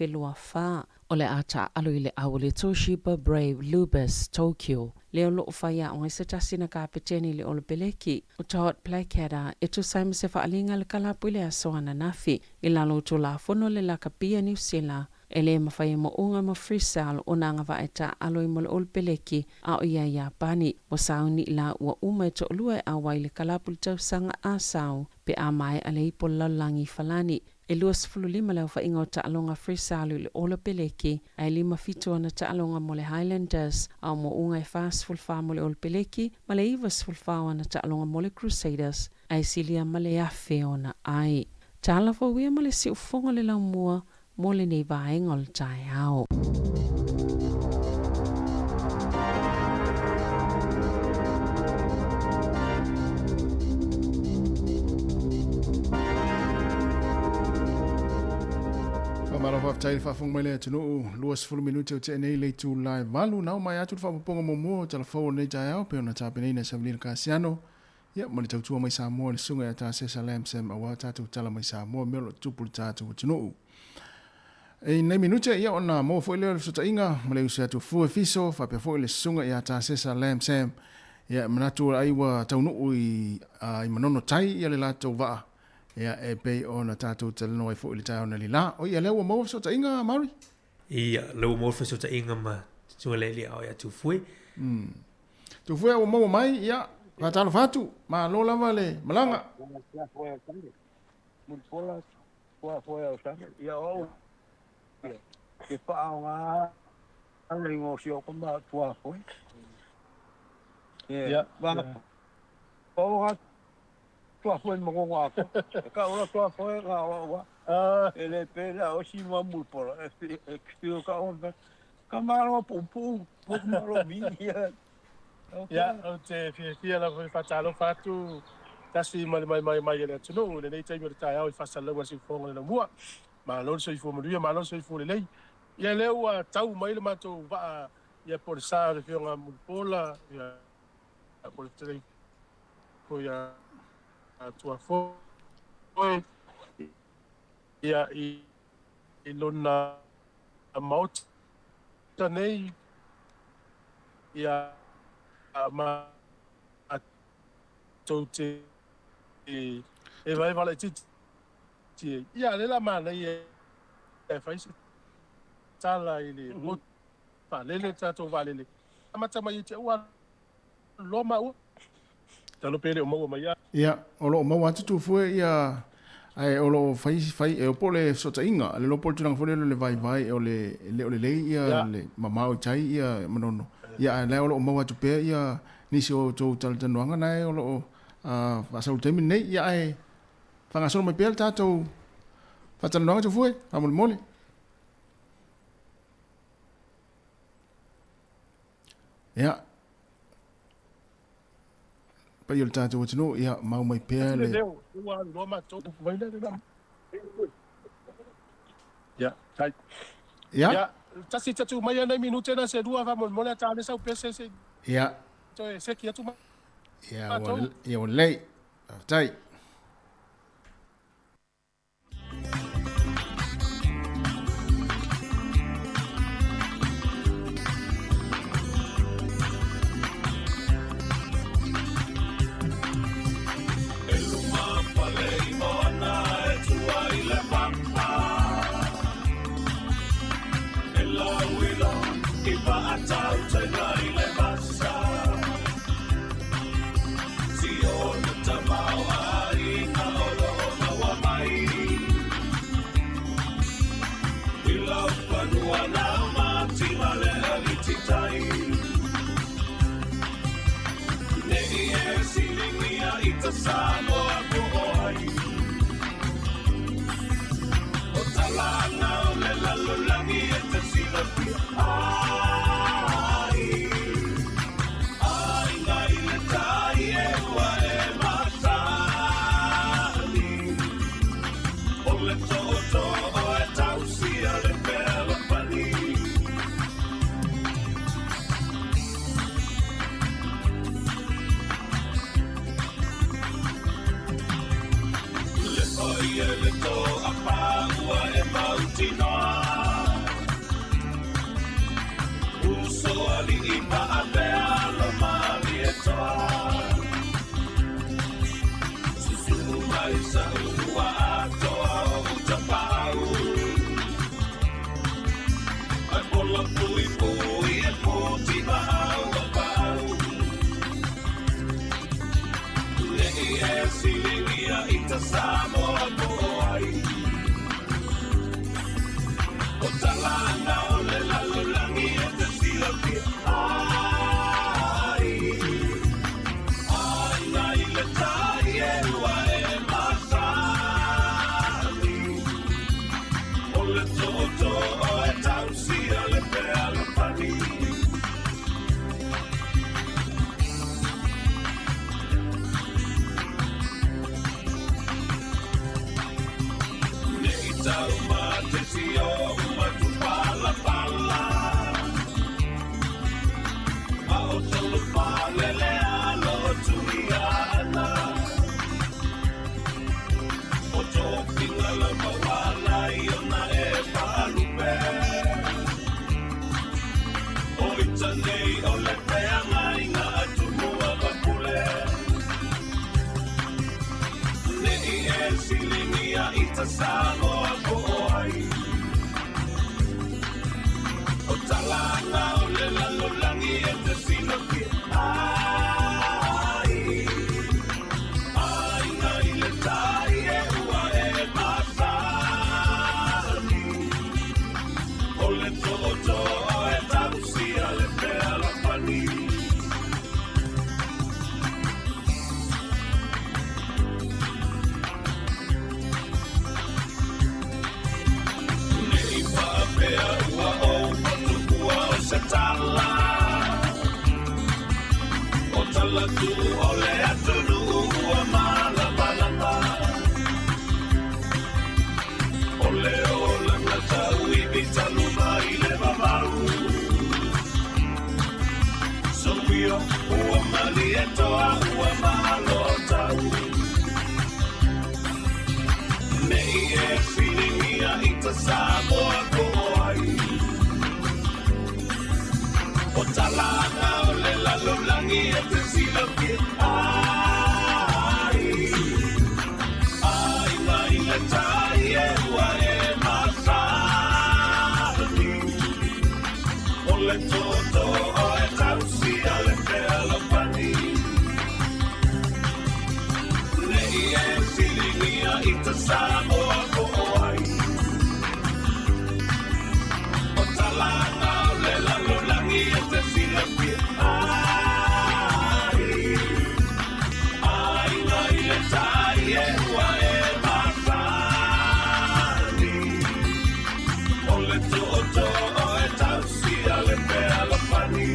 wha. O le ata alu i le au le Toshiba Brave Lubis Tokyo. Leo lo whaia o ngai se tasina ka peteni le olo peleki. O Todd Blackadder e tu saima se whaalinga le kalapu i le asoana nafi. I lalo tu la fono le lakapia New Zealand. E le mawhaia mo unga ma Freesal o nanga vaeta alo i mo le olo peleki a o ia ia pani. Wa sauni la ua uma e to olua e awai le kalapu le tausanga a sau. Pe a mai ale ipo lalangi falani. E luas fululima leo whainga o taalonga Freesalu le ola peleki, ai 5 fitu ana taalonga mo le Highlanders, au mo unga e fast fulfa mo le ola peleki, ma le ivas fulfa ana taalonga mo le Crusaders, ai silia ma le afe ona ai. Tālawa wia ma le si ufonga le lau mua, mo le nei vaenga o le tai au. Marawa tai fa fong mai le tunu luas fulu minuto te nei le tu live valu nau mai atu fa ponga mo telefone nei tai au pe ona tape nei na Samuel Casiano ya mo le tau mai sa mo le sunga ya ta se salam sem awa tatu tala mai sa mo melo tupu tatu tunu e nei minuto ya ona mo fo le so tainga mo le usa tu fu fiso fa pe fo le sunga ya ta se salam sem ya manatu ai wa tau no i manono tai ya le lato va ya e pe ona tatu tala no fo le tai ona lila o ya le wa mo so tainga mari ia lo mo fa so ta inga ma so le le au ya tu fui Tu fue o mau mai ia fatalo fatu ma lo lava le malanga. Mun pola foi o sa ia o ke pa nga ang ngosio ko ba tua foi. Ya, ba. O nga tua foi mo nga ko. Ka ora tua foi nga wa. Ele pela o si mo mul pola. Estilo ka on. Kamaro pumpu, pumalo mia. Ya, o te fia la foi fatalo fatu. Tasi mai le tunu le nei taimi tai au fasala wa si fonga le mua. Ma lo se fo mo ma lo se fo le lei. Ia le wa tau mai le mato va ia por sa le fionga mul pola ia por tre ko ia tua fo ia I lona maut tanei ia ma tote e vai vale ti ia le la mana e fai tala ile mo pa le tato vale le amata mai te wa loma u talo pele o mo mai ia o lo mau atu tu fue ia ai o lo fai e o pole sota inga le lo pole tunang fole le vai o le ia le mama o chai ia manono ia le o lo mau atu pe ia nisi o tau tanuanga nai o lo asal temi nei ia ai fangasolo mai pe tato fatanuanga tu fue amol mole ia pa yo tato tino ia mau mai pe le ya tai ya tasi tatu mai na minute na se dua vamos mole ta ne sa pese se ya to se kia tu ya lei tai la tu ole atunu ua malama lama. Ole ola na tau I bitanu mai le mamau. So wio ua mali e toa ua malo tau. Nei e whiringia I ta Samoa ko ai. O talanga o le lalolangi e te sila ki ai. Ai mai le tai e ua e masani. O le toto o e tausi a le pea lapani. Nei e whiringia I ta Samoa ko ai. O talanga o le lalolangi e te sila ki ai. Ai mai le tai e ua e masani. O le toto o e tausi a le pea lapani.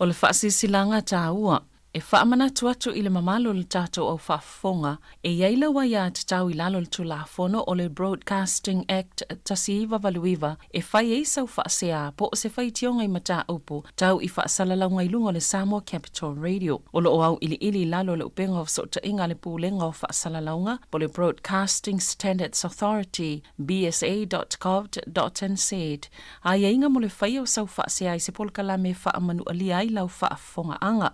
O le whaasisilanga tāua, e whaamana atu I le mamalo le tātou au whaafonga, e iaila wa ia te tau I lalo le tulafono o le Broadcasting Act tasi iwa valuiva, e whai e sau whaasea po o se whai tionga I mata upu, tau I whaasalalau lunga le Samoa Capital Radio. O lo au ili lalo le upenga o sota inga le pūlenga o whaasalaunga, po le Broadcasting Standards Authority, bsa.gov.nz. A ia inga mo le whai o sau whaasea I se polkala me whaamanu alia I lau whaafonga anga.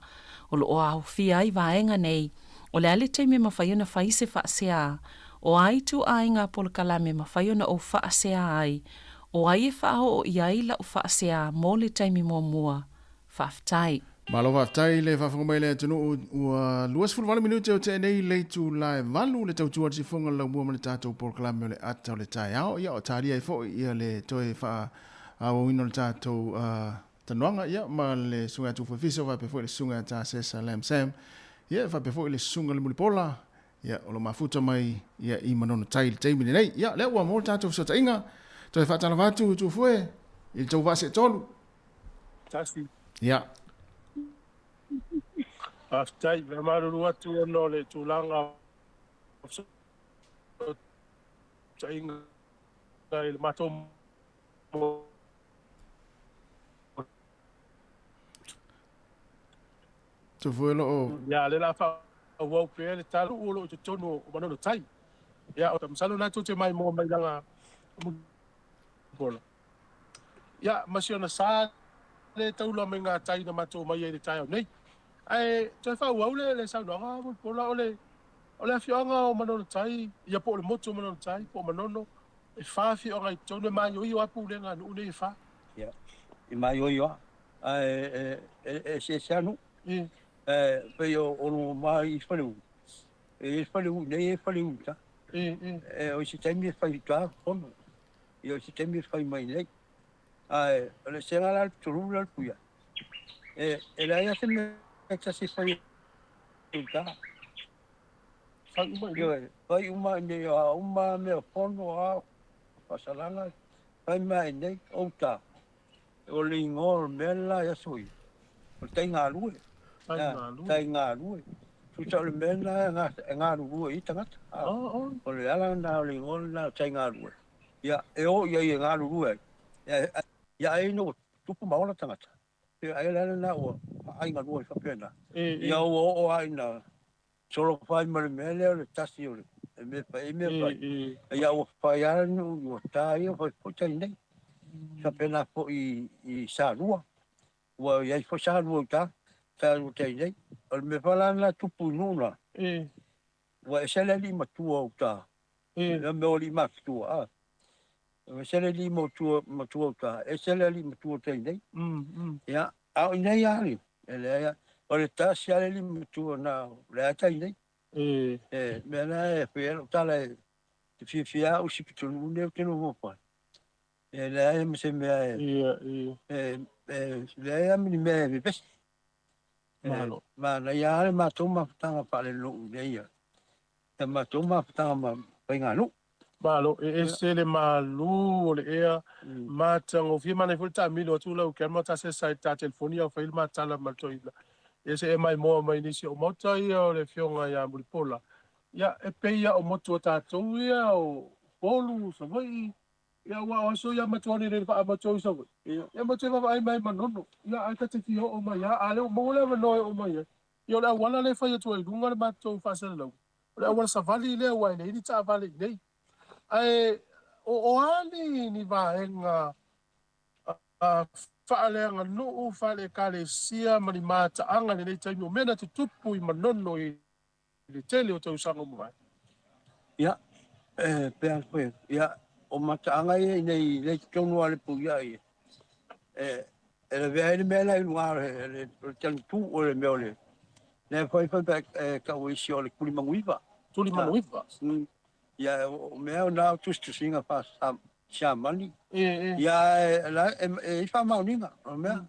O lo o au fia I vaenga nei, o le ale teime mawhaiona whaise whaasea, o ai tu ainga polkalame mawhaiona o whaasea ai, o ai e whao o iai la o whaasea mō le teime mō mua, whaftai. Malo whaftai le whawhangomai le atunu ua luas fulwala minute o te nei le tu lai valu le tautua si whonga lau mua male tātou polkalame o le atau le tai ao, ia o tāria I fo ia le toe wha au ino le tātou tanuanga ia ma le sunga tu fofisa va pe foi le sunga ta sesa lam sam ia va pe foi le sunga le mulipola ia o lo mafuta mai ia I manono tai te mini nei ia le wa mo ta tu so tainga to fa tala vatu tu foi il to va se tolu Tasi. ia Aftai, me maru atu no le tulanga. Tainga il matom. tu foi lo Ya le la fa o pe le talu o lo tonu o manono tai. Ya o tamsalo na tu te mai mo mai langa. Bola. Ya masiona sa le taula menga tai na mato mai e tai nei. Ai te fa o le sa no nga bola ole. Ole fionga o manono tai, ia po le moto manono tai, po manono e fa fionga I tonu mai o apu le nga no ne fa. Ya. I mai o se anu. Pe o no mai falu. E falu nei falu ta. O si temi fai ta fono. Io si temi fai mai nei. Le sera la turu la puia. E la ia se me si fai ta. Fai uma ne uma me fono a pasalanga. Fai mai nei o ta. O lingor mela ya sui. O tenga lue. Tai lue. Tu sa le mela nga lue I tangata. O le ala na lingor na tai lue. Ya e o ia nga lue. Ya e no tupu maona tangata. E ai la na o ai nga lue fa pena. Ya o ai na solo fai mare mele le tasi o me pa ya o fai anu o tai o fai tai nei. Sa pena po I sa lua. Wa ia fo sa lua ta. Ta o tai nei. O me fala na tupu nuna. Wa se le li matua o ta. Na me o li matua. Wa se le li matua o ta. E se le li matua tai nei. Ya a nei ali. Ele ya o le tasi ale li matua na le tai nei. Me na e pe ta le fia o si pitu ne te no pa. Le me se me le mi me pes. Ma na ya le ma toma tanga pa le lo de ia. te matou mafutaga ma paigalu Malo, se le malu o le ea, mātango fia mana fo ta milo tu lau kia mata se sai ta telefonia o fail mata la matoila. Se e mai moa mai nisi o mota ia o le fionga ia muripola. Ia e peia o motu o tātou ia o polu sa vai. Ia wa o so ia matuani le wha matou sa vai. Ia matou wa ai mai manono. Ia ai ka te fio o mai ia ale o mole wa noi o mai ia. Ia le wala le whai atu ai lunga le matou whasana lau. Le wala sa vali le wai nei ni ta vali nei. Ai o ani ni vaenga whaaleanga nuu whale kale sia mani mātaanga ni nei taimi o mena te tupu I manono I le tele o tau sanga mwai. Ia, pēr koe, ia, o mātaanga I nei le tonu ale pu ia I. Le vea ele mea lai luare, le tanu tu o le mea ole. Ne whai ka uisi o le kulimanguiva. Kulimanguiva? Ia, o mea o nao tustu singa pa sia mani. Ia, e wha mauninga, o mea.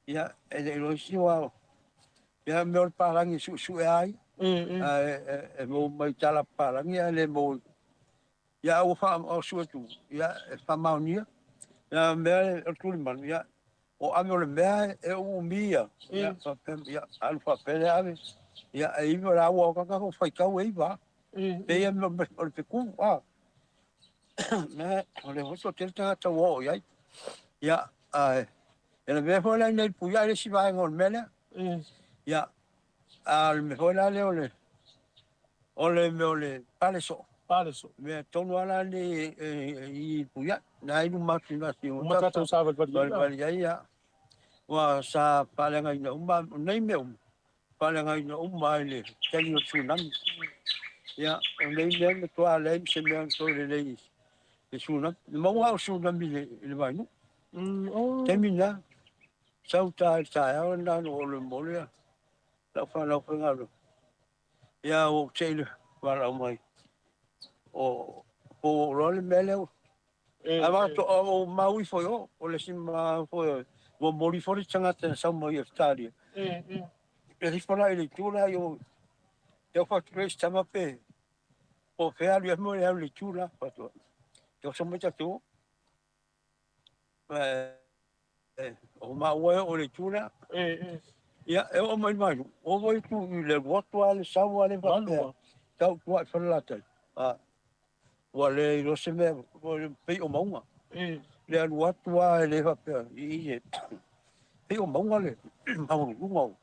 Ia, le iloisi wa, ia mea o parangi su e ai. E mo mai tala parangi, ia le mo, ia o wha o su tu, ia e wha maunia. Ia mea o tulimanu, ia, o ame o le mea e o mia. Ia, alu wha pere ave. Ia, e iwa la ua o kakako whaikau e iwa. Peia me o le peku, me o le hoto te tanga ta wo ia. Ia, e le me foi la nei puia le si vai ngol mele. Ia, le me foi la le o le me o le paleso. Paleso. Me tonu ala ni I puia, na I ma tina si. Uma ta sa va ia. Wa sa palenga ina uma nei me palenga ina uma ile tani o tsunami. Ia, o nei mea me toa lei se mea to le lei e suna. Mau au suna mi le vai nu. Temina, sauta e tae au nana o le molea. Lau whanau whangaro. Ia o teile wala mai. O role mea leo. Ama to o maui foi o le sima foi o mori foi tangata sa mai e stadia. E rifala ele tula yo eu faço três chama pe o feio é mulher leitura pato eu sou muito tu o mau é o leitura ia eu mais o vou tu le voto al sawo ale va tau tu fa la tel o le lo se me o pe o mau le voto ale va pe e pe o mau ale mau mau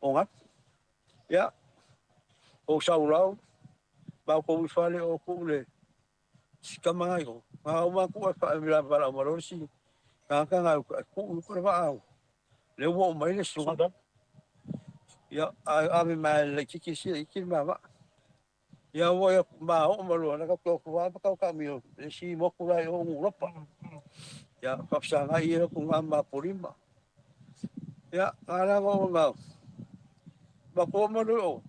o ngat ia o saulau ba ko mi fale o ko le skamai ho ma ma ko fa mi la bala mo si ka nga ko ko va le wo mai le so ya a mi ma le ki si ki ma va ya wo ya ma o mo lo na ka ko va ka mi le si mo ko la o Europa ya fa sa nga I ko ma porima ya ala mo ma ba ko mo lo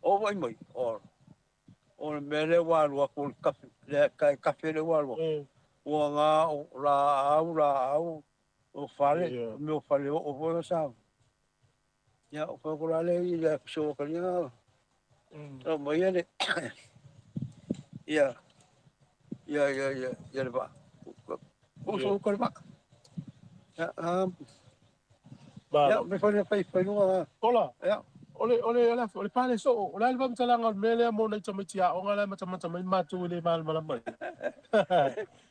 o vai mai o mele wa lo ko kafe le kai kafe le wa lo o nga la au o fale me fale o vo sa ya o ko la le le so ko ya o mai le ya le ba o so ko ba ya me fale no hola ya ole pale so ole alba mtalanga mele mo na tamatia o ngala mata mai matu le mal mal mai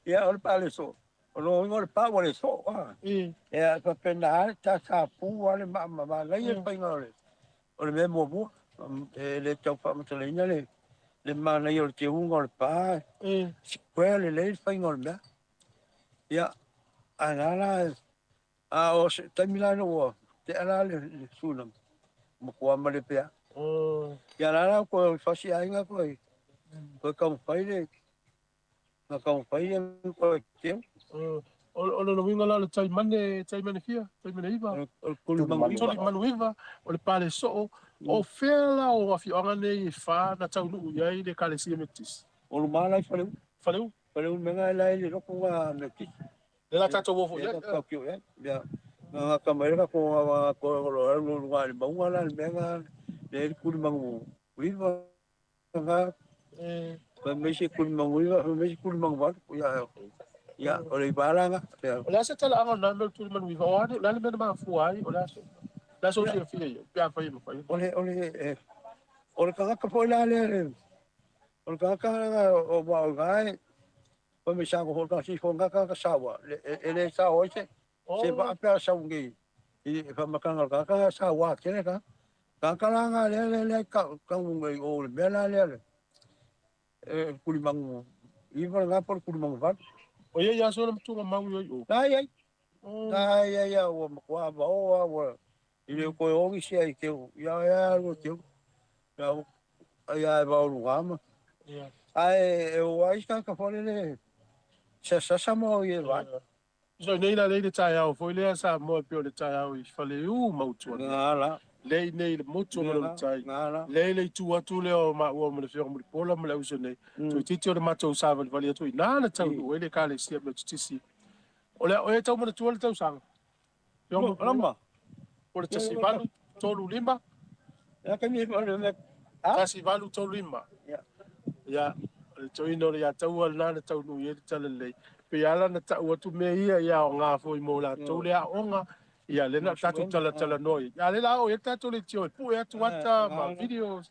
ya ole pale so ole pa ole so ya pa pena ta sa pu ole ma la ye pa ngole ole me mo le tau pa mtalina le ma na yo te un ole pa kwele le pa ngole ya ana o tamilano te ala le sunam mo ko ma le pea ya la ko fasi ainga ko ka fai le ka fai ko te o lo winga la tai mane fia tai mane iva o le manuiva o le pale so o fela o afi anga nei fa na tau nu ia I le kale si metis o lo mala faleu menga la le ro ko metis le la tato wo ya ya nga kamera ko lo lo lo menga le kulimangu viva nga Messi kulimangui Messi kulimangvat ya oleh baranga Ola se tala anga na mel tu man wi va la le men ma fuai ola la so se fi ya fa ma fa oleh kaka foi la le oleh kaka o ba gai o me sa ko ka si ko kaka sawa ele sa o se ba pa sa ungi I fa makanga kaka sawa kene ka kaka nga le ka ungi o le la le kulimangu iba nga por kulimangu vat o ye ya so tu ma mau yo ya o kwa ba o ile ko o si ai ke ya lo ke ya ba o gama ai o ai ka fole le sa mo ye va so nei la le tai au foi le sa mo pe le tai au I fale mau tu ngala le nei le mo tu le tai le tu atu le o ma o mo le fio mo le pola mo le uso nei tu titi o ma tu sa vale tu na tau o le ka le sia me tisi o le tau mo le tu le tau sang yo lama o le tasi valu tolu lima ya ka mi le tasi valu tolu lima ya le toino le tau na le tau no ye tale le pe ala na tau atu me ia o nga foi mo la tau le a onga ia le na tatu tala noi ya le la o ye tatu le tio pu ya tu wata ma videos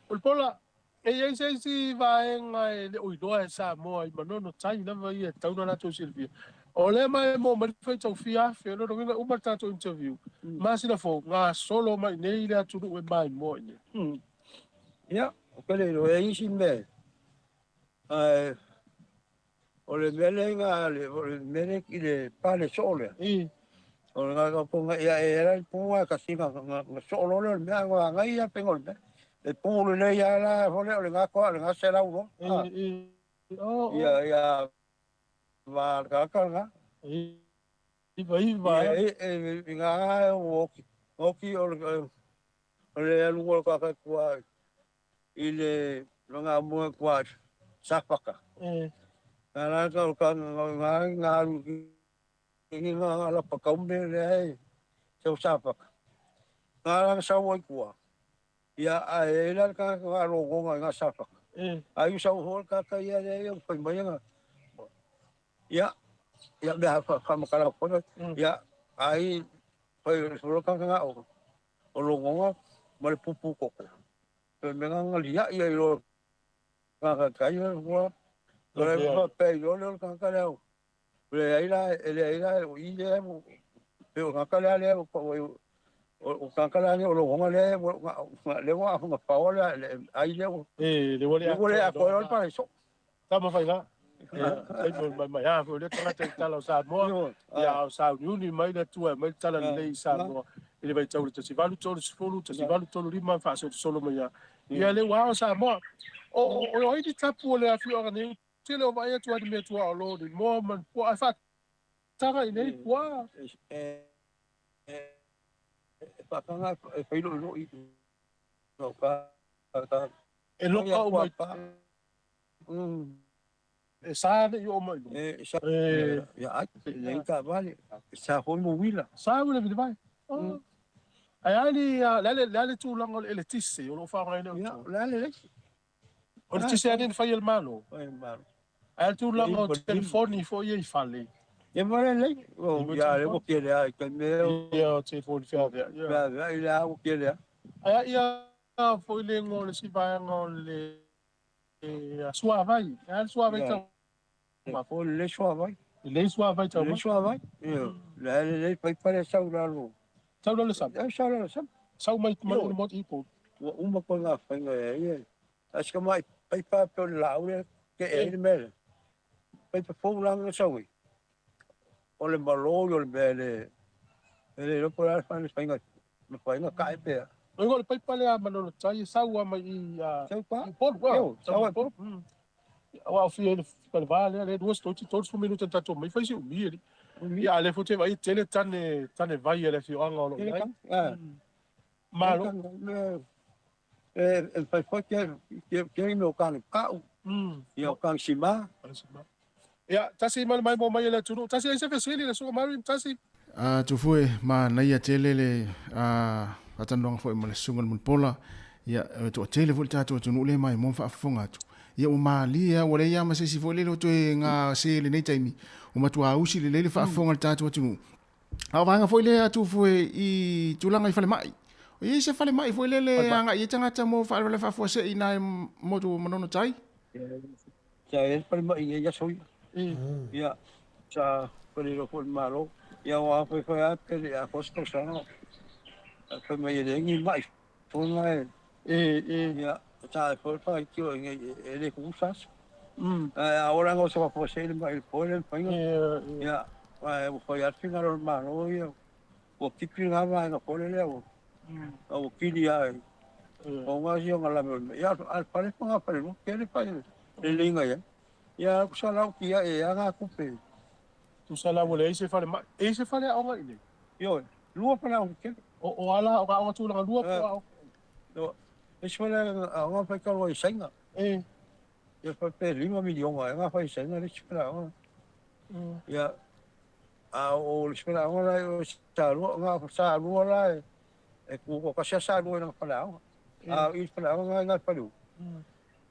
o pola e ye se si va en le o do esa mo I manono tai na va ia tau na tu silvia o le mai mo ma foi tau fia fe no ringa uma tatu interview ma sina fo nga solo mai nei le tu e mai mo ni ya o kele lo e isi me o le melenga le mele ki le pale sole o nga ponga ia era ponga ka singa nga solo le me nga ia pengol me le pongo le ia la hole o nga ko nga sela uno ia va ka nga iva nga o ki o le alu ka kwa ile nga mo kwa sapaka Nala ka nga la pakambe le so sapak nga sa wo kwa ya ela ka ro nga sapak ayu sa ho ka ya le pa mai nga ya me fa makala ko ya ai pa ro ka nga o ro nga mal pupu ko me nga ya ya ro ka ya wo Pero yo le cancareo. Pero ahí la y le pero cancareo o cancareo lo vamos le voy a una paola ahí le voy a coger para eso. Estamos faiga. Ma ya fo le tanga tala sa mo ya sa uni mai le tu mai tala le sa mo ile vai tau te sivalu tolu sfulu te sivalu tolu lima fa so solo mai ya le wa sa mo o i tapu le afi organi Tele o vai atu adi me tua o lo di mo man po ai fa tanga I nei kwa pa kanga pa lo I no ka e lo ka o mai e sa ne o mai sa ya ai nei ka vale sa ho mo wila sa wila vi vai ai ali la le tu lango ele tisse o lo fa ngai no la le o tisse ani fa il malo Ai tu lango telefoni fo ye fale. E mare lei. O ya le ko kele ai ka me. Ya telefoni fa ya. Ya ya o kele. Ai ya fo le ngol si ba ngol le sua vai. Ai sua vai ta. Ma fo le sua vai. Le sua vai ta. Le sua vai. La le pai pare sa la lo. Sa lo sa. Sa lo sa. Sa mai mo ipo. Uma ko nga fa nga ye. Acho mai pai pa pe la o ke e mele. Pai pa fo lang sa wi. O le malo yo le bele. Ele lo por fa ni fainga. Me fainga kai pe. O ngol pai pa le manolo tai sa wa mai sa pa. Po wa. Sa wa po. Wa fi ele pa vale le duas todos por minuto tanto mai fai o mi. Ya le fote vai tele tane vai ele fi anga lo. Malo. Pai pa que meu cano cau. E o cano sima. Ya, tasi mal mai mo mai le tunu. Tasi ai se fesili le so mari tasi. Tu foi ma na ia tele le atandong foi mo le sungal mun pola Ia to tele vo tato to le mai mo fa fonga tu. Ia o malia o le ia ma se si vo le lo to nga se le nei taimi. O matua usi le fa fonga tato tu. A vanga foi le atu foi I tulanga I fale mai. O I se fale mai foi le anga I tangata mo fa le fa fo se ina mo tu manono tai. Ja e fale mai ia soi. Ia sa fale ro fo malo. Ia wa foi foi a pe a costo sa no. Foi mai le ngi mai. Foi mai ia ta foi foi que ele com sas. Ahora no se va a poder mai foi foi. Ia foi a final normal ia. O que pingava na pole leo. O kili ai. O ngasi o ngala me. Ia al pare ponga pare no que ele faz. Ele linga ia. Ia sala o que ia nga kupe. Tu sala wole se fale mai. E se fale a nga ile. Yo, lua para o que? O ala o tu langa lua pa. No. Isso foi a nga foi calo senga. Eu foi per 5 milhões, a nga foi senga isso para. Ia o espera agora eu sa lua lá é com a sa lua não falar isso para nga falou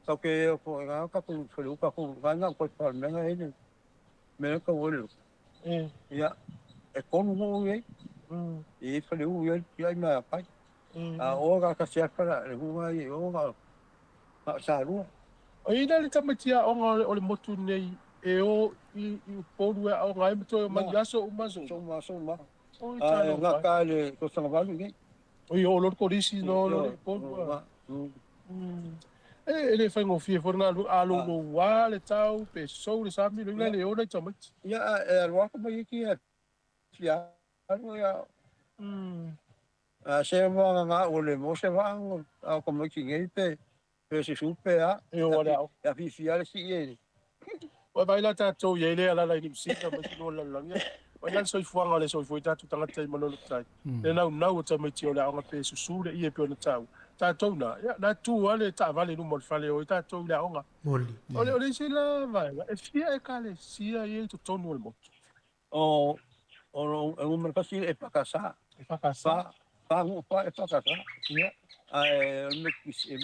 só que eu foi nga ka ku falou ka ku nga ko para nga ele me ka olho ia é como o e falou eu ia na pai o ka se para o ai o sa lua ainda ele também tinha o motu nei e o I poru o ngai to mai aso o maso nga ka le ko sa valu ngai o I o lor korisi no lo poru ele fai ngo fie for nga alo no wa le tau pe so le sami le le o le tamat ya lo ko mai ki ya ya se va nga o le mo se va ko mai ki ngai pe se supe a ya fi fiale si ele o vai lá tatou ia ele ala lai ni sika ma no la langa o lan soi fuanga le soi foi tatu tanga tai manolo tai le nau ta mai tio la nga pe susu le ia pe ona tau tatou na ya na tu ale ta vale no mo fale o tatou la nga moli ole se la vai e fia e kale sia ia to tonu le mo o un mercasi e pa casa e pa casa ia me e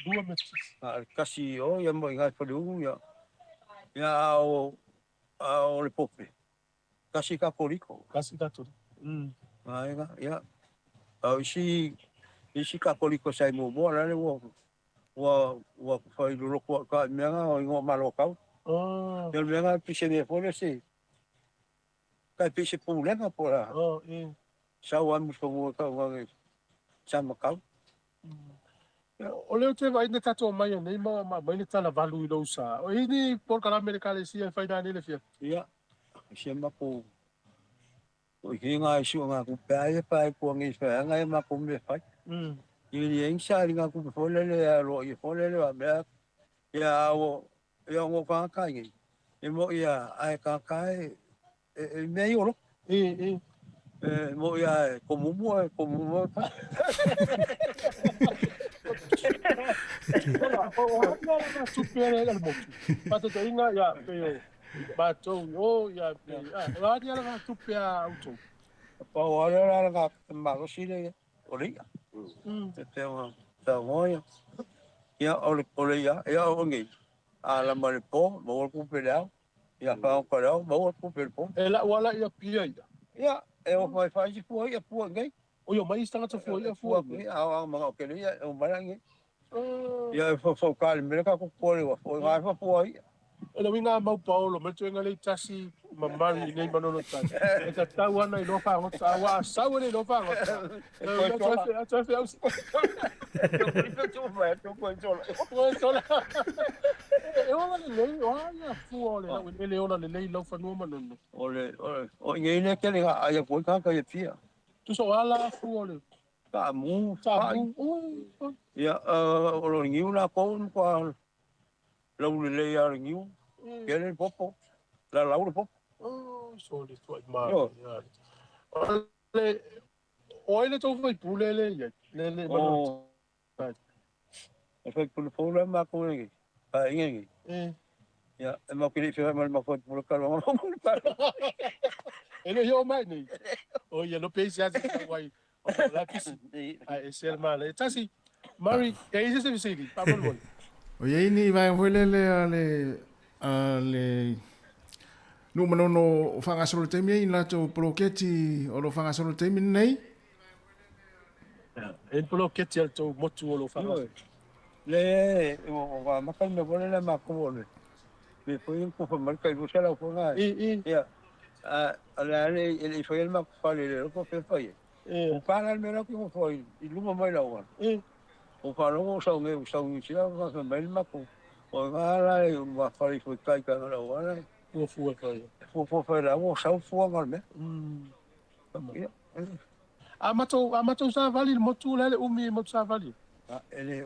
dua metis kasi o ia mo ngai polu ia o le pope kasi católico ia isi católico sai mo bola le wa fai lo ko ka menga o ngo malo kau el menga pise de fole si ka pise problema pora sa wa mo so ka wa chama kau o leo te vai ne tato mai nei mai ne tala valu I lo sa o ini por kala amerikale sia fai dani le fia ia sia ma ko o hinga isu nga ku pai pai ko ngi fa nga ma ko me fai ni eng sa nga ku fole le lo I fole le ba ia o ia ngo ka ka ngi e mo ia ai ka ka e me yo lo mo ia como mo supere el motu pato te inga ya pero bato yo ya la dia la supea auto pa ora la ma lo sile oria te ta moya ya oria ya ongi ala mare po mo ku pedal ya pa ko ro mo ku pedal ela wala ya pia ya e o fai fu ya fu ngai o yo mai stanga te fu ya fu a ma ke ya o marangi ia fo kale me ka ko pole wa fo ga fa fo ai ele winga mau paulo me tuenga le tasi mamari nei manono tai e ta tawana I no fa ngo tawa sawa le no fa ngo ta fa aus e ona le ona fu ole ele ona le lo fa no manono o ngai ne ke le ai ko ka ka ia tu so ala fu ole ta mu ia o lo ngiu na ko kwa lo le ya ngiu ke le popo la le popo so le tu ma le oile to foi pulele le o foi pulele ma ko ngi pa ngi ia e ma ke le fe ma foi pulele ka lo ele yo mai ni o ia no pe sia wai la kisi ai ser male tasi Mari, e ise se visili, pa mon mon. O ye ni vai hulele ale no manono fanga solo temi ina to proketi o lo fanga solo temi nei. En proketi al to motu o lo fanga. Le o va makan me pone la makone. Me foi ko fa marca i buscar la fona. Ya. Ala ele foi el makfale le ko fe foi. O para el mero que foi i luma mai la wa. O para o sa me sa un sia va me el mako. O va e va fare foi kai ka la wa. O fu foi. Fu la o sa fu ngal me. Amato sa vali motu le umi motu sa vali. Ele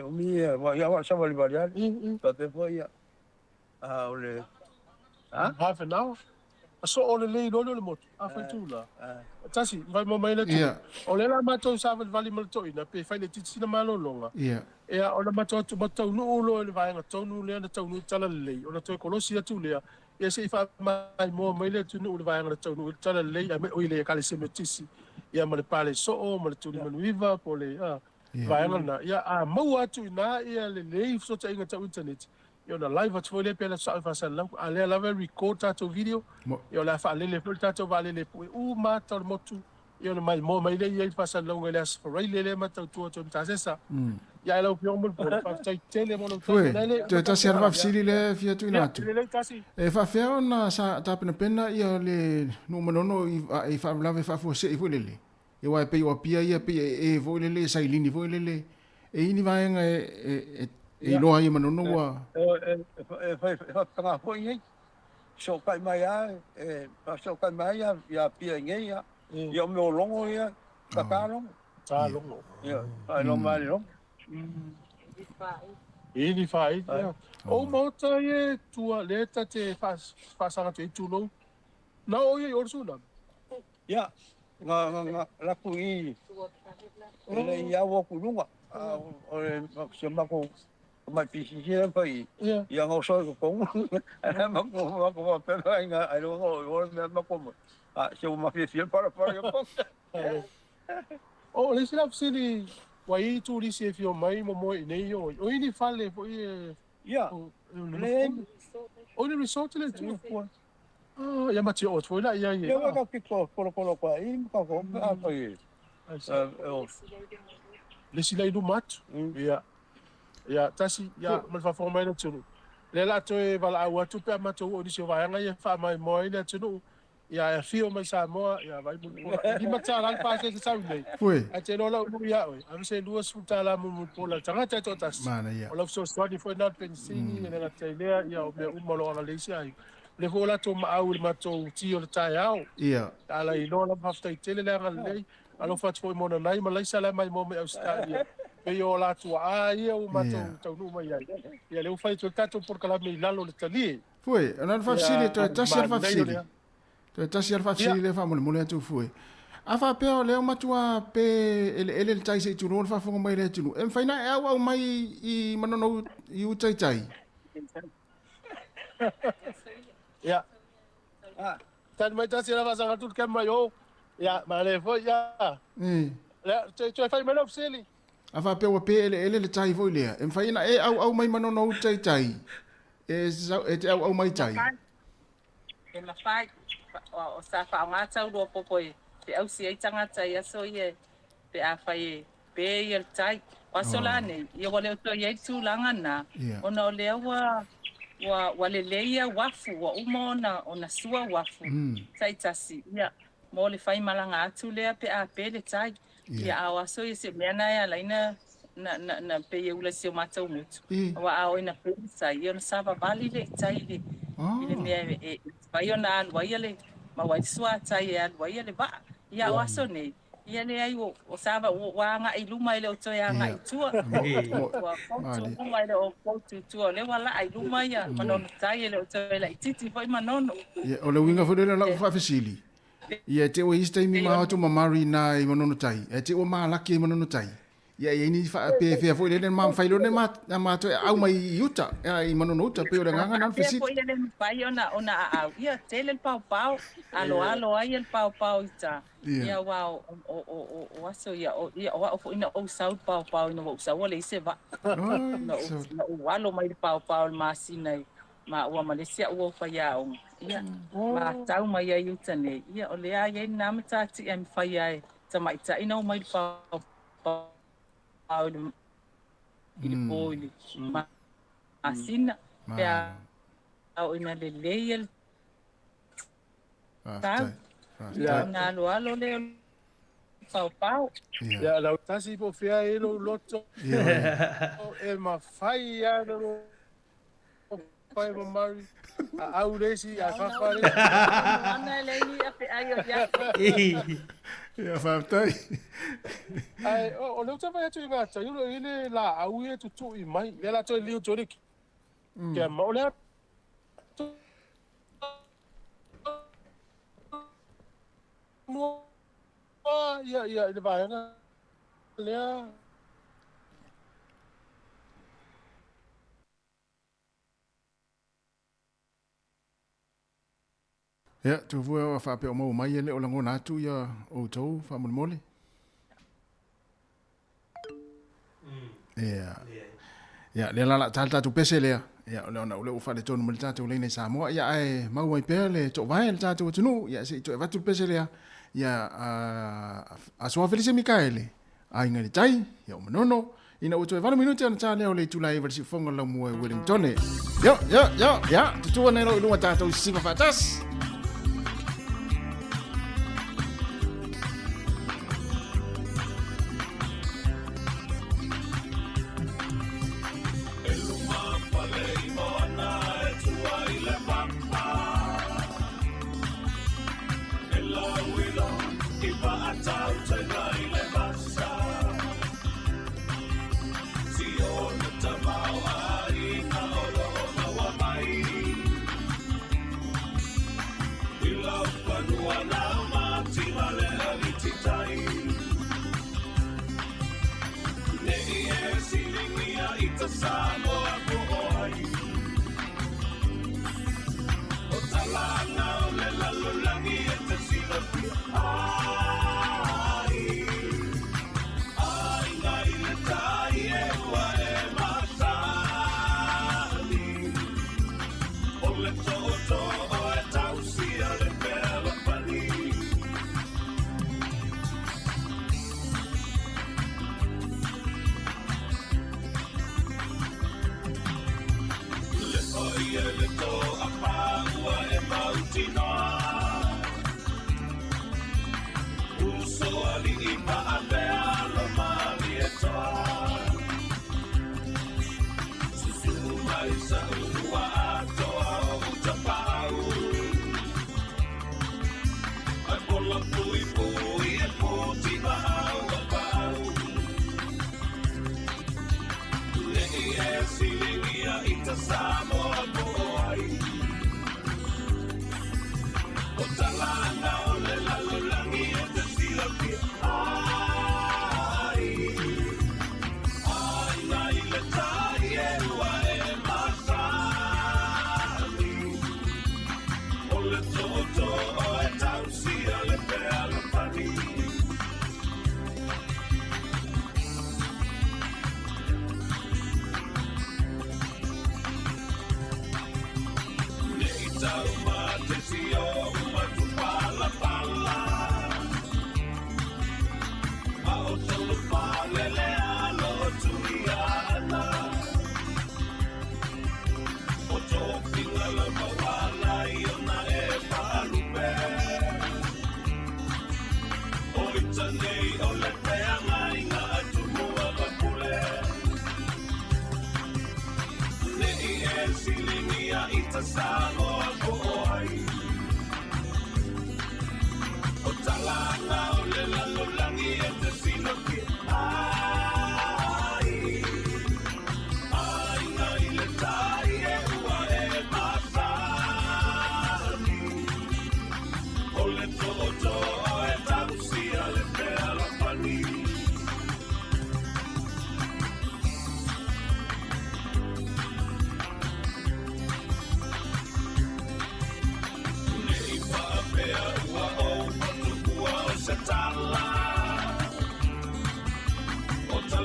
umi ya sa vali vali. Pa te foi ya. Ole. Half an hour. So ole le le motu. Afa tu la. Tasi, vai mo mai le tu. Ole la mato sa vali motu ina pe fai le titi na malo longa. Ya ole mato tu mato no lo le vai na tonu le na tonu tala le. Ole to kolosi tu le. Ya se fa mai mo mai le tu no le vai na tonu tala le ya me oile ka le se metisi. Ya mo le pale so o mo le tu le viva po le vai na ya mo atu na ya le so ta inga ta internet. Yo na live at foi le pela sa fa sa la ale la record tato video yo la fa le tato vale le u mata motu yo na mai mo mai le fa sa longa le for le mata tu tu ta sesa ya la opinion mo fa tele mo no tu ta serva fsili le fia tu nato e fa fe ona sa ta pena ia le no no i fa la fa fo se foi le e wa pe o pia ia pe e vo le sai lini vo le e ini va en e no ai manono wa fa tanga foi ngai so kai mai pa so kai mai ya pia ngai ya me longo ya kakalo longo ya ai lo mai lo Ini fai o mota ye tua leta te fa sanga te tu no na o ye orsu na ya nga la kui ele ya wo kulunga o se mako mai pisi je pai ya ngo so ko ana ma ko pe nga ai lo o ma ko se ma fi para ya o le sila fsili wai tu li se fio mai mo nei yo o ini fale po ya le o ni resort le tu ya ma ti o foi la ya ya ka ki ko ko ai ka ko a ko le sila i mat ya tasi ya mal fa forma na tu le la to e vala a tu pe ma to o ni se va nga ya fa mai mo ina tu ya fio mai sa mo ya vai mu di ma ta la pa se sa nei a te no la ya oi am se duas futa la mu po la tanga te to tas o la so study for not pensing ne la te le ya o me u mo lo la le si ai le vola to ma au ma to ti o ta ya ala i no la pa sta te le la le alo fa foi mo na mai ma la sa la mai mo me australia pe yo la tu ai o ma to no mai ya le fa to tato por kala me lalo le tali foi ana fa sili to ta ser fa sili to ta ser fa sili le fa mo le tu foi a fa pe o le ma tu pe ele tai se tu no fa fo mai le tu em fa na e wa mai i manono i u tai tai ya tan mai ta sila fa sa tu ke mai o ya ma le fo ya le tu fa mai lo sili a fa pe o pe ele le tai foi le em fa ina e au mai manono u tai tai e te au mai tai e ma fai o sa fa nga tau do popo e te au si ai tanga tai aso ye pe a fai pe ye tai o so la ne ye go le to ye tu langa na ona le wa le leia wafu wa umona ona sua wafu tai tasi ya mo le fai malanga atu le pe a pe le tai ya awa so ye se mena ya laina na pe ye ula se mata umutu wa ao ina pe sa ye no sava bali le tai le ile me e vai ona alwa ile ma wa sua tai ya alwa ile ba ya wa so ne ia le ai o sava wa nga i luma ile o to ya nga i tua wa ko mai le o ko tu le wala ai luma ya manono tai ile o to ile titi foi manono ye o le winga fo le la fa fasili ye te o iste mi ma tu mamari na i manono tai e te o ma la ki manono tai Ia ini fa pe fe fo le mam fai lo ne ma to au mai uta ai manono uta pe o le nganga nan fisi. Ia le pai ona au. Ia tele pau alo ai el pau ita. Ia wa o aso ia o ina o sau pau no o sau le se va. No o alo mai pau ma sinai ma o Malaysia o fa ia o. Ia ma tau mai ai uta ne. Ia o le ai na mata ti em fai ai. Tama ita ina mai pau Paul il poli ma asina per au ina le leil ta na lo le pau ya la tasi po fia e lo loto e ma fai ya no pai mo mari au resi a fa fare ana le ni a pe ayo ya Ia whaatai. Ai, o leo te vai atu i ngata, iulo ile la au e tutu i mai, le la toi liu tori ki. Kia mau lea. Mua, ia, ile vai ana. Lea. Ia, tu vua o whape o mau mai ele o langona atu ia o tau whamon Ia. Ia, le lala tatu pese lea. Ia, o leona ule ufale tonu mali tatu leine Samoa. Ia, ai, mau mai pēr le to vai le tatu o tunu. Ia, se to e vatu pese lea. Ia, a soa Felise Mikaele. A inga ni tai, ia o manono. Ina uto e 20 minuti ana tā leo le tulai versi fonga la mua Wellington. Ia, tutua nei lo ilunga tātou siva whatas.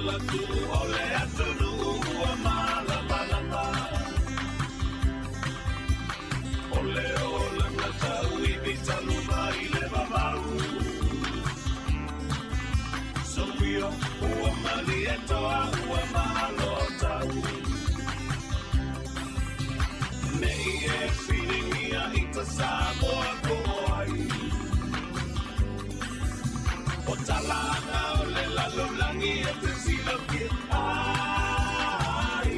la tu ole atu nu ua mala malama. Ole ole na tau I bitanu mai le vavau. So wio ua mali e toa ua malo tau. Nei e whiringia I ta Samoa ko ai. O talanga o le lalolangi e te sila ki ai.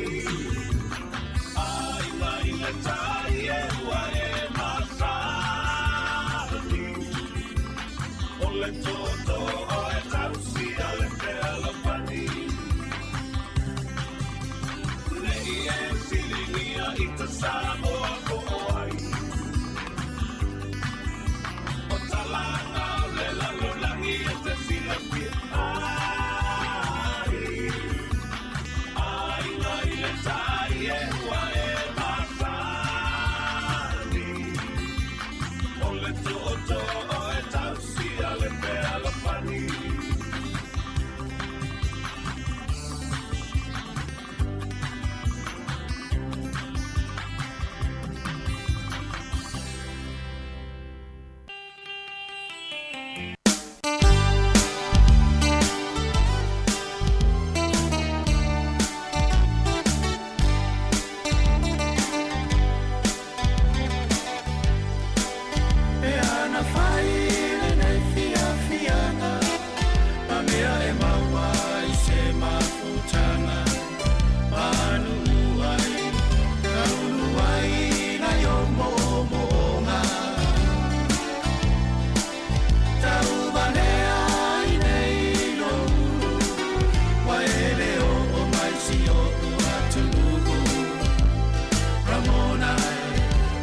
Ai mai le tai e ua e masani. O le toto o e tausi a le pea la pani. Nei e silingia I ta Samoa ko ai. O talanga o le lalolangi e te sila ki ai. Ai mai le tai e ua e masani. O le toto o e tausi a le pea la pani. E ana fai le nei fia fianga, ma mea e maua I se mafutanga. Manu ai, kaulu ai na yo moonga. Tau vanea I nei loulu, wa ele o mai si o atunuku. Ramona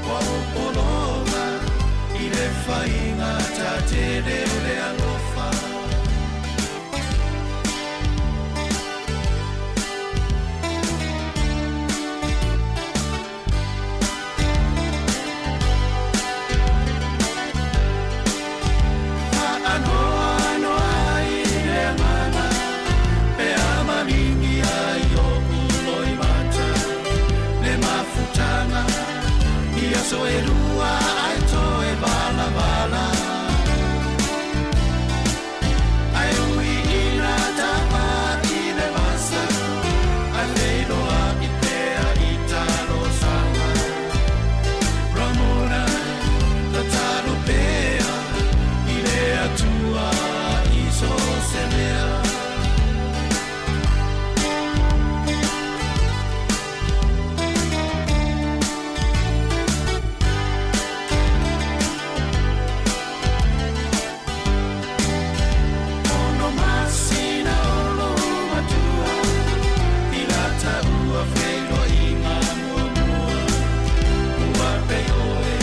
wa opolonga, I le whainga ta te reo le alofa. Anoa I le ngana, pe amamingi ai o uloi mata. Le mafutanga, I aso e rua ai to e bala bala. Ai ui ina tapa I le masa, ai leiloa I pea I talo sama. Ramona, ta talo pea, I le atua I so se mea. Ono masina olo matua, I lata ua feilo I ngā mua mua. Ua peoe,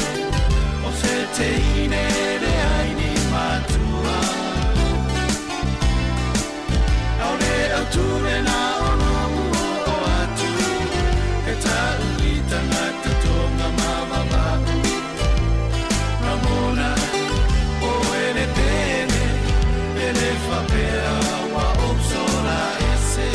o se te ine le aini matua. Au le auture na ono ua o atu, e tau I tangata tonga mawawau. Ramona, o ele pene, ele whapea wa opsora ese.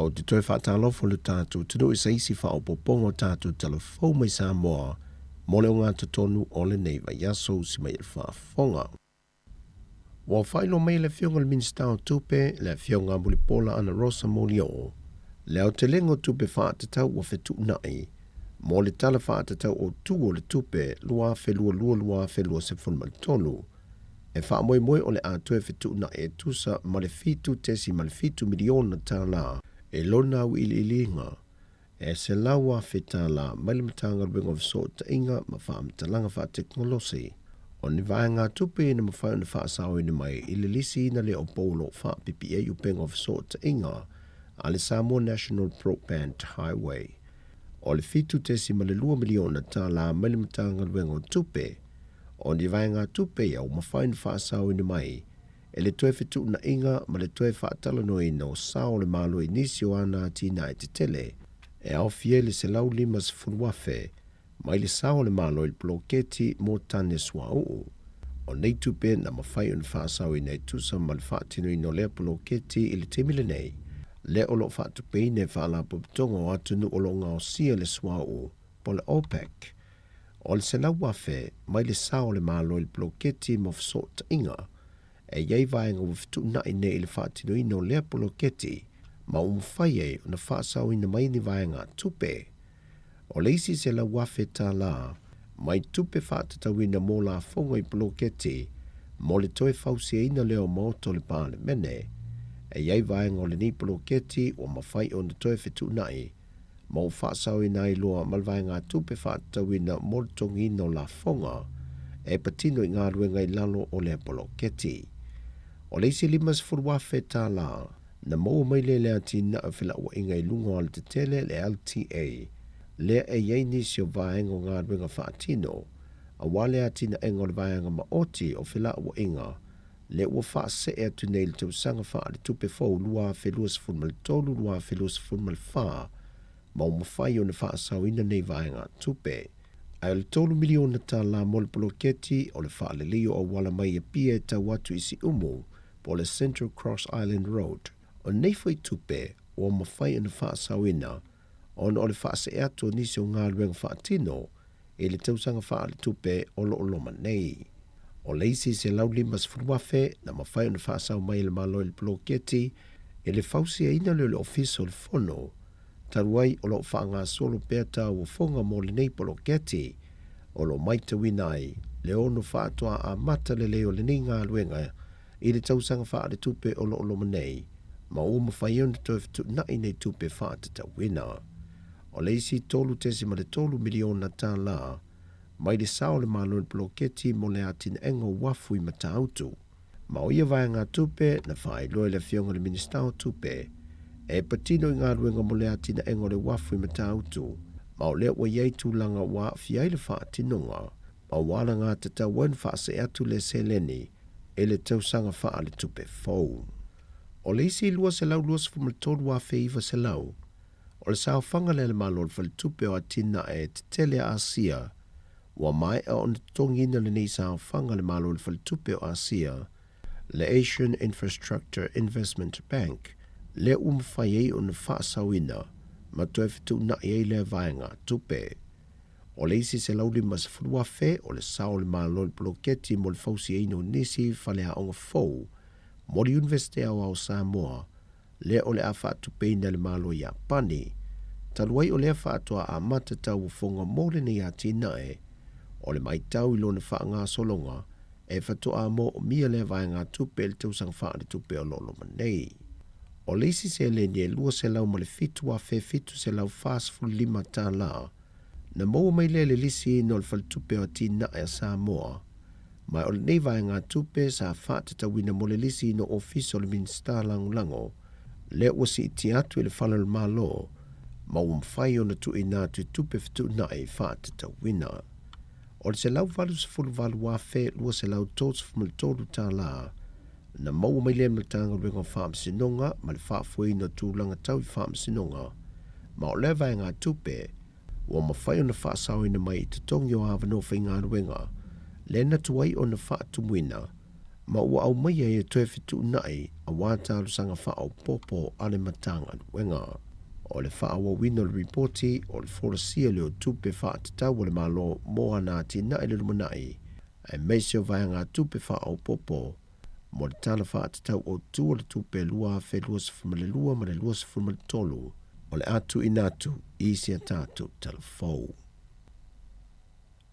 O te toi whātālofo le tātou tunu I seisi whaopopongo tātou telefou mai Samoa, mole o ngā tutonu o le neiva yaso si mai il whaafonga. Wa whaino mai le fionga le minsta o tupe, le fionga mulipola ana Rosa Molio, le au te lengo tupe whaatatau wa whetu nai, mo le tala whaatatau o tuo le tupe lua whelua se whanmatonu, E wha moe moe o le ato e fitu na e tusa ma le fitu tesi ma le fitu miliona tā la e lona au ilinga e se lawa fita la ma le matanga ruenga of so ta inga ma wha amatalanga wha teknolosi. O ni vaenga tupe na mawhai na wha asao ina mai i le lisi na le o polo wha PPA upenga of so ta inga a le Samoa National Broadband Highway. O le fitu tesi ma le 2 miliona tā la ma le matanga ruenga o tupe o ni vaenga tupe au mawhai na wha asao ina mai e le toe fitu na inga ma le toe wha atala no ina o sao le malo inisi o ana tina e te tele e au fie le se lau lima se funuafe mai le sao le malo il bloketi mo tane sua uu. O nei tupe na mawhai un whaasau i nei tusa ma le whaatino ino lea bloketi i le temile nei. Le olo whaatupe i ne whaala puputonga o atunu olo ngao sia le sua uu po le OPEC. O le se lau wafe mai le sao le malo il bloketi mo fsota inga e iei vaenga wafitu na i ne i le whaatino ino lea bloketi ma umwhai e na whaasau ina mai ni vaenga tupe. O leisi se la wafe tā la, mai tupe whaatatawina mō la whonga i bloketi, mō le toe whausia ina leo mauto le pāle mene, e iei vaenga o le ni bloketi o mawhai o na toe whetu nai, ma o whaasau ina i loa malvaenga tupe whaatatawina mō le tongi ino la whonga, e patino i ngā ruenga i lalo o le bloketi. O leisi limas furuafe tā la, na mō mai le lea tina a whila ua inga i lunga o le te tele le LTA, lea e iei nisi o vaenga o ngā ruenga whaatino, a wale atina enga o le vaenga ma oti o whila ua inga, le ua whaase e atu nei le tau sanga wha le tupe fau lua whelua sa funmal tolu lua whelua sa funmal wha, ma o mawhai o na whaasau ina nei vaenga tupe. Ai le 3 miliona tā la mo le bloketi o le wha le lio o wala mai e pia e tau atu isi umu, po le Central Cross Island Road. O nei fai tupe o mawhai o na whaasau ina, ona o le whaase e ato nisi o ngā ruenga whaatino, e le tausanga wha le tupe o lo loma nei. O leisi se lau limas furuafe na mawhai o na whaasau mai le malo il bloketi, e le fausi e ina le ofiso le fono, taruai o lo wha ngā solo pēta o whonga mo le nei bloketi, o lo maita winai, le ono whaatoa a mata le leo le nei ngā ruenga, i le tausanga wha le tupe o lo loma nei, ma o mawhai o na toi fitu na i nei tupe whaatata wina. O leisi tolu tesi ma le 3 miliona tā la, mai le sao le malo le bloketi mo le atina engo wafu i matautu. Ma o ia vaenga tupe na whae loe le fionga le ministao tupe, e patino i ngā ruenga mo le atina engo le wafu i matautu, ma o lea wa iei tūlanga wa fiai le whaatinonga, ma wala ngā tata wan whaase atu le seleni, e le tausanga wha le tupe fau. O leisi lua se lau lua sifu maltolu wa feiva se lau, o le sao whanga le malo le whale tupe o atina e te tele Asia, wa mai a on tongina le nei sao whanga le malo le whale tupe o Asia, le Asian Infrastructure Investment Bank, le umwhai ei o na whaasawina, ma toe fitu na i le vaenga tupe. O leisi se lau lima se furua fe o le sao le malo le bloketi mo le fausi eino nisi whale a onga fau, mo le Universite au Samoa, le o le a whaatupeina le malo i Apani, taluai o le a whaatua a matatau o whonga mo le nei a tinae, o le maitau i lona wha ngā solonga, e whatua mo o mia le vaenga tupe le tausang wha le tupe o lolo manei. O leisi se le ni e lua se lau ma le fitu a fe fitu se lau fast full 5 tā la, na mo mai le lisi no le faltupe o tinae a Samoa, mai o le nei vaenga tupe sa whaatatawina mo le lisi no ofiso le minsta lango, le ua si iti atu i le whala le malo, ma umwhai o na tu ina tu tupe fitu nai whaatatawina. O le se lau valu se fulu valu wa fe lua se lau tots fumaltolu tā la, na mau mai le mletanga rengo whaamsinonga ma le whaafui no tūlanga tau i whaamsinonga, ma o le vaenga tupe, ua mawhai o na whaasau ina mai i te tongi o hawa no whainga ruenga, le na tuai o na whaatumuina, ma ua au mai e toe fitu nai a wātaru sanga whaau popo ale matanga ruenga. O le whaawa wino le reporti o le forasia leo tupe whaatatau o le malo mo ana tina ele lumanai, e meisio vaenga tupe whaau popo, mo le tala whaatatau o tu o le tupe lua fe lua sifumale lua ma le lua sifumale tolu, o le atu inatu isi a tātu talafou.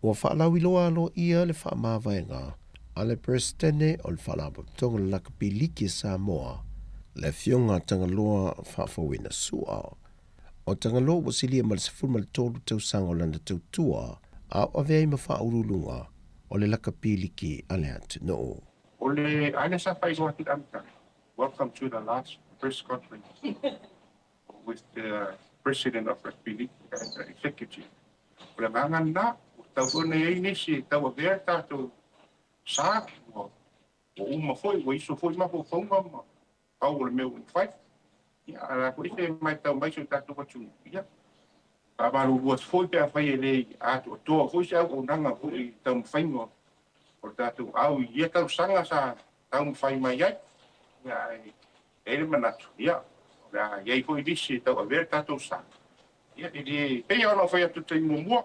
Ua whaalau iloa alo ia le whaamāvaenga, Ale Prestene o le whalapotonga le lakapiliki Samoa, le fionga tangaloa whaafawina sua. O tangaloa wasilia ma le sefulu ma le tolu tausanga o lana tautua, a avei ma whaurulunga o le lakapiliki ale atu no. Ole, aina sa whai goa tika amika. Welcome to the last press conference with the President of Republic and the Executive. Ole maanga na, tau fune ei nisi, tau avea tātou sa, o uma foi, o iso foi ma po whaunga ma, au ole meu whai. Ia, ala ko ise mai tau mai so tātou watu. Ia, a maru uat foi pia whai e lei ato, toa foi se au o nanga foi tau mwhaingoa. O tātou au ia tau sanga sa tau mwhai mai ai. Ia, ele manatu. Ia, iai foi disi tau avea tātou sa. Ia, ili, pei ana whai atu te mua.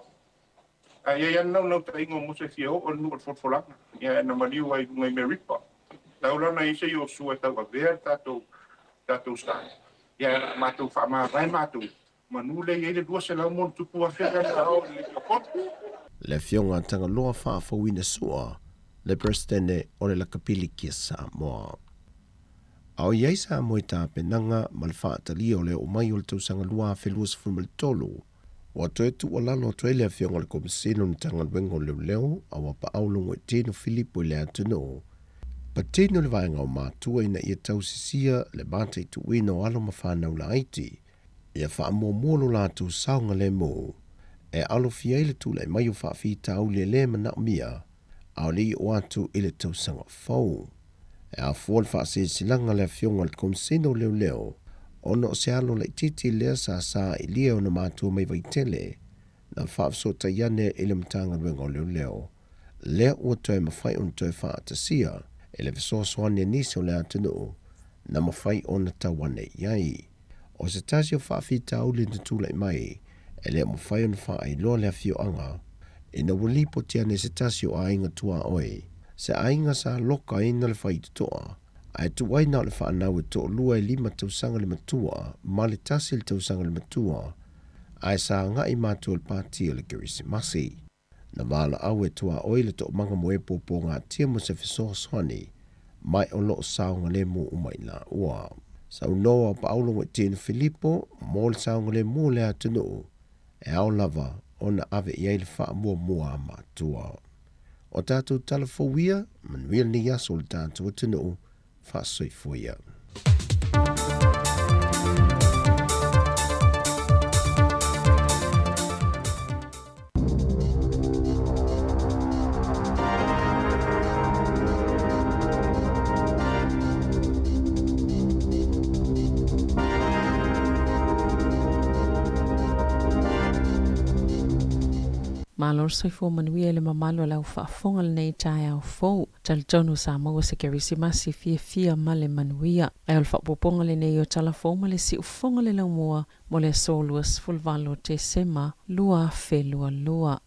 Ia nau ta ingo mo se fia o nu al forfolanga. Ia na maliu ai ngai America. Tau lana ise yo sua tau avea tātou sa. Ia mātou wha vai mātou. Manule ele dua se lau mon tupu a whia au le kapotu. Le fionga tangaloa whaafawina sua, le Prestene o le lakapiliki Samoa. Au iei Samoa tā penanga ma le whaatali o le o mai o le tausanga lua whelua sifuruma le tolu. Wa toe tu o lalo toe le fionga le komisino ni tangaluenga o leo awa pa aulungo e tino Filipo le atuno. Pa tino le vaenga o mātua ina ia tausisia le mātai tu wina o alo mawhanau la aiti. Ia wha muamolo lātu saunga le mo. E alo fia ile tu le mai o whaafita au le mana mia. Au li o atu ile tausanga fau. E a fuol whaasilanga le fionga le komisino leo. Ono se alo le titi lea sa i lia o na mātua mai vaitele. Na whaafsota iane ile mtanga ruenga o leo. Lea ua toe mawhai on toe whaatasia. Ele visoa soane nisi o le atunu. Na mawhai o na tawane iai. O se tasi o whaafita au le natula i mai. Ele mawhai o na wha ai loa lea fio anga. Ina walipo tiane se tasi o ainga tua oi. Se ainga sa loka ina le whai tutoa. Ai tu wai na le wha anau e to lua e 5 tausanga le matua. Ma le tasi le tausanga le matua. Ai sa nga i mātua le pātia le Kirisimasi. Na wala au e tua oi le to manga moe popo ngā tia mo se fisoa soani. Mai o loo saunga le mo umai la ua. Sau noa pa aulungo e tino Filipo. Mo le saunga le mo le atunu. E au lava ona ave iai le wha mua mātua. O tātou talafowia, manuia ni yaso le tātou atunu. Wha soifoia. Malor soifo manuia le mamalo lau whaafonga le nei tae au fau. Tal tonu sa maua se Kirisimasi fia ma le manuia. Ai ol whaapoponga le nei o tala fau ma le si ufonga le lau mua mo le soluas fulvalo te sema lua lua.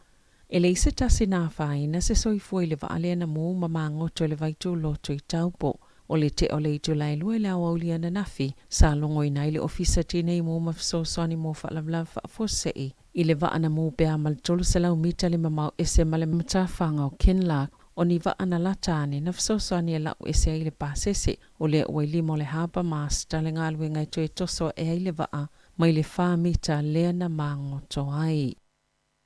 E le ise tasi nā whaina se soifo i le vaale ana mō mamango to le vaitu loto I taupo. O le te o le itu lai lua le au aulia na nafi. Sa longo ina ile ofisa tine I mō mafisosani mō whaalavlav whaafosei. I le vaana mō pēa mal tolu se lau mita le mamau ese ma le matawhanga o Kenlark. O ni vaana latane na fsosani e lau ese ai le pasese. O le ua limo le haba master le ngalwe ngai to e toso e ai le vaa. Mai le wha mita lea na mango to ai.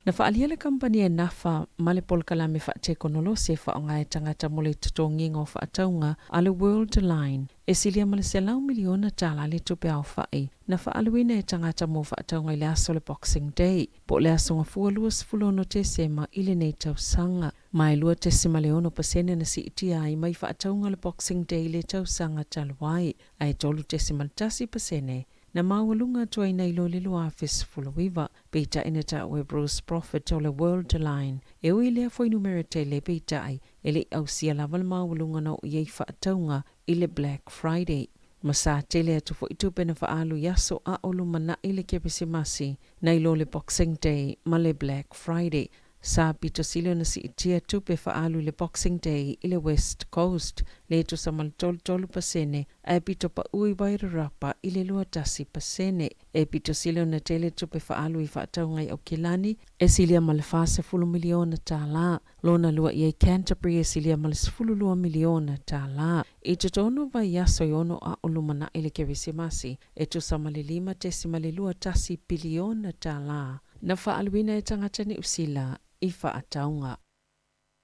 Na whaalia le kampani e nafa ma le polkalame whaatekonolo se whaonga e tangata mo le tutongingo whaataunga a le World Line. E silia ma le se lau miliona tala le tupe au whae. Na whaaluina e tangata mo whaataunga I le aso le Boxing Day. Po le aso ngafua luas fulono te sema I le nei tausanga. Mai lua te sema leono pasene na si itia ai mai whaataunga le Boxing Day le tausanga talwai. Ai tolu te sema tasi pasene. Na mawalunga tua ina ilo le lua afis fuluiva. Peita inata we Bruce Prophet o le World Line. E ui lea foi numerate le peita ai. Ele au sia lava le mawalunga na iei whaataunga I le Black Friday. Masa tele atu fo itupe na whaalu yaso a olu mana I le Kirisimasi. Na ilo le Boxing Day ma le Black Friday. Sa pito silo na si itia tupe faalu le Boxing Day ile West Coast le tu samal tolu pasene e pito pa ui wairu rapa ile lua tasi pasene e pito silo na tele tupe faalu I faatau ngai au kilani e silia malefase fulu miliona tala lona lua iei Canterbury e silia malefulu miliona tala I tutono vai yaso yono a ulumana ile kerisimasi e tu samalilima tesimali tasi biliona tala na faaluina e tangata ni usila I faataunga.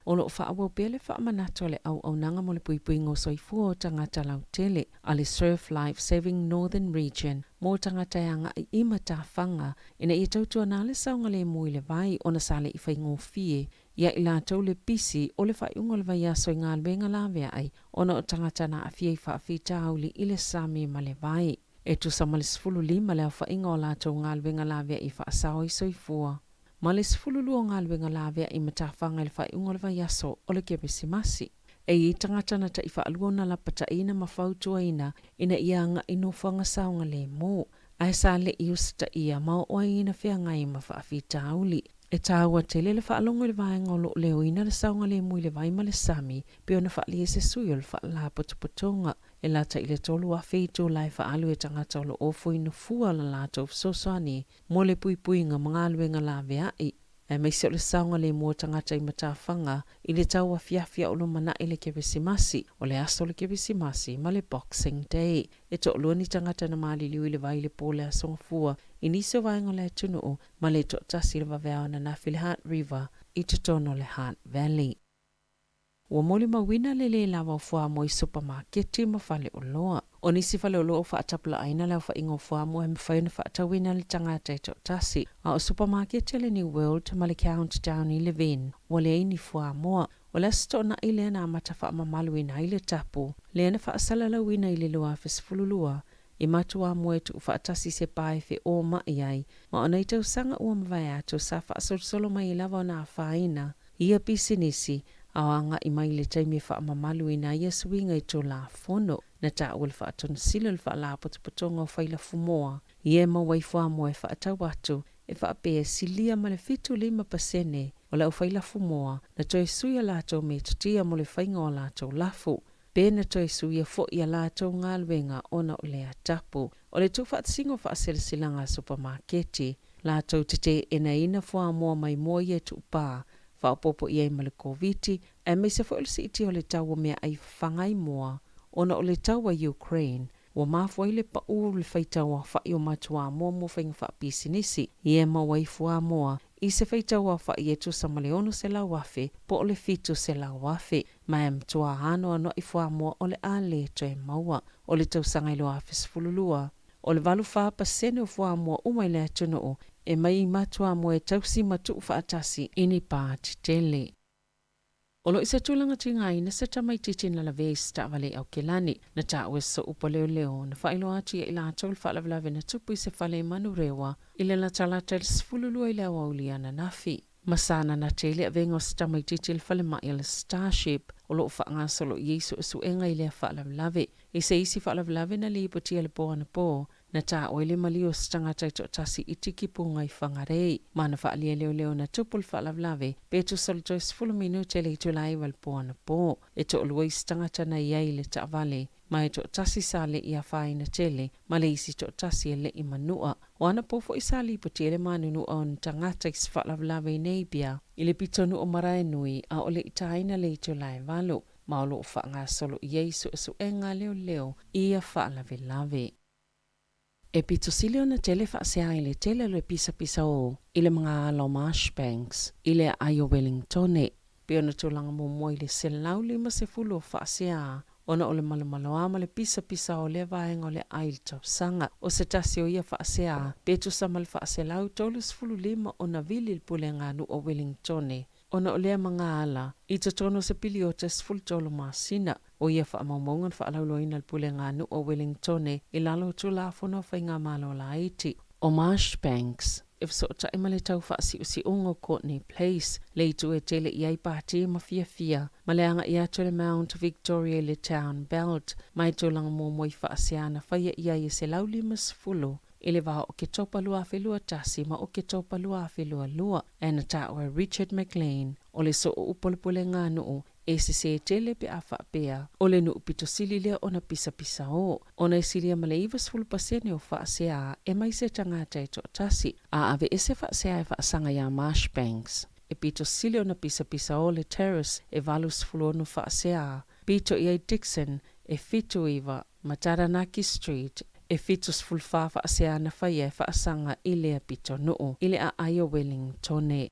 Olo faawa pele faamanato le au nanga mo le puipui ngosoifua o tangata lautele ali Surf Life Saving Northern Region mo tangata yanga I ima tafanga ina I tautua nale saunga le mui le vai ona sale I faingofie ia ila tau le pisi o le faiunga le vai aso inga albenga lavea ai ona o tangata na afia I faafita auli ile sami ma le vai. E tu samalisfulu lima le au fainga o la tau ngalbenga lavea I faasao I soifua. Malis fululu ngalwenga lavea I matafanga il faiunga le vaiaso o le kerisimasi. E I tangata na taifa aluona la pataina mafautua ina ia nga inofanga saunga le mo. Ai sa le iusita ia mao o ina fea ngai mafaafita auli. E taua tele le faalongo le vaenga o lo leo ina le saunga le mui le vaima le sami pe ona faali e se suyo le faala potopotonga. E lata I le tolu a feito lai faalu e tangata o lo ofo ina fua la lata of sosani mo le puipuinga mga aluenga la vea I. E meisi o le saunga le mua tangata I matafanga I le tau a fiafia o lo mana I le kerisimasi o le aso le kerisimasi ma le Boxing Day. E to lua ni tangata na maali liu I le vai le pole a songfua I niso vaenga le tunuu ma le to tasi le vavea na nafi le Heart River I tono le Heart Valley. Ua moli mawina le lava o fua mo I supermarketi ma fale o loa. O nisi fale o loa o faatapula aina le o fa ingo fua mo he mwhai na faatawina le tangata I to tasi. A o supermarketi le New World ma le Countdown I le Vin. Wa le ini fua moa. O le asto na ile na amata faa mamalu ina ile tapu. Le na faasalala wina ile loa fesfululua. I matua mo e tu faatasi se pae fe o ma iai. Ma ona I tau sanga ua mawai ato sa faasolo mai lava o na faina. Ia pisinisi. Awanga I mai le taimi wha mamalu ina ia suinga I tō la fono. Na ta ua le wha atona sila le wha la potopotonga o whaila fumoa. Ie mawai wha mo e wha atau atu. E wha apea silia ma le fitu 5% o la o whaila fumoa. Na toi suia la tau me tatia mo le whainga o la tau lafu. Pena toi suia fo ia la tau ngalwenga ona o lea tapu. O le tu wha atsingo wha aselesilanga supermarketi. La tau tete ena ina wha moa mai moa ia tu paa. Whaopopo iai ma le COVID, e me se fo si iti o le tau o mea ai whangai moa, ona o le tau a Ukraine, wa mafua le pa uru le whaitau a whai o matua moa mo whainga wha pisinisi, I e mawai fua moa, I se whaitau a whai e tu samaleono se la wafe, po o le fitu se la wafe, ma e mtua hano ano I fua moa o le ale to e maua, o le tau sangailo a fesfululua, o le valu wha pasene o fua moa umai le atuno o, e mai matua mo e tausi matu faatasi ini pāti tele. Olo isa tūlanga tinga ina sa tamai titina la veis ta vale au kelani na ta so upo leo na whailo atu ia ila atau whaalavlave na tupu I se whale manu rewa ila la talata il sfululua ila wauliana nafi. Masana na tele avenga o sa tamai titil whale mai ila Starship o lo whaanga solo Yesu isu enga ila whaalavlave. I se isi whaalavlave na lipo tia le poa na po. Na ta oile mali o stangata I to tasi itiki punga I whangarei. Mana whaalia leo na tupul whaalavlave. Petu salto isfulu minute le itu lai walpoa na po. E to olua stangata na iai le ta vale. Ma e to tasi sale I a whai na tele. Ma le isi to tasi e le I manua. O ana pofo I sali po tele manunu on tangata is whaalavlave neibia. I le pitonu o marae nui a ole itaina le itu lai valo. Ma olo o whaanga solo Yesu esu enga leo I a whaalavlave. E pitosilio na tele whaasea I le tele le pisa o I le mga alo Marshbanks, I le aio Wellingtone. Peo na tūlanga mo I le selau 50 whaasea. Ona o le malamaloa ma le pisa o le vaenga o le ail tau sanga. O se tasi o ia whaasea, petu samal whaaselau 35 o na vili pule nganu o Wellingtone. Ona o lea mga ala, I tono se pili o tes fultolo masina. O ia whaamaumongan whaalauloina le pule nganu o Wellingtone I lalo tūlafona whainga malo la iti. O Marshbanks, if so ta imale tau whaasi ungo Courtney Place, le tu e tele iai pāti ma fia, ma leanga ia to le Mount Victoria le Town Belt, mai tūlanga mo moi whaasiana whaia iai se lauli masfulu, Ile wa o ke topalua whelua tasi ma o ke topalua whelua lua. Ana taua Richard McLean. O le so o upolupole ngā nuu. E se tele pe a whaapea. O le nuu pito sili lea ona pisa o. Ona isilia ma le iwas fulupasene o whaasea e mai se tangata e tasi. A ave e se whaasea e whaasanga ya Marshbanks. E pito sili ona pisa o le terrace e valus fuluonu whaasea. Pito i Dixon e fitu iwa Mataranaki Street e fitus fulfa whaasea na whaia e whaasanga i lea pito nuu. Ile a aio Wellingtone.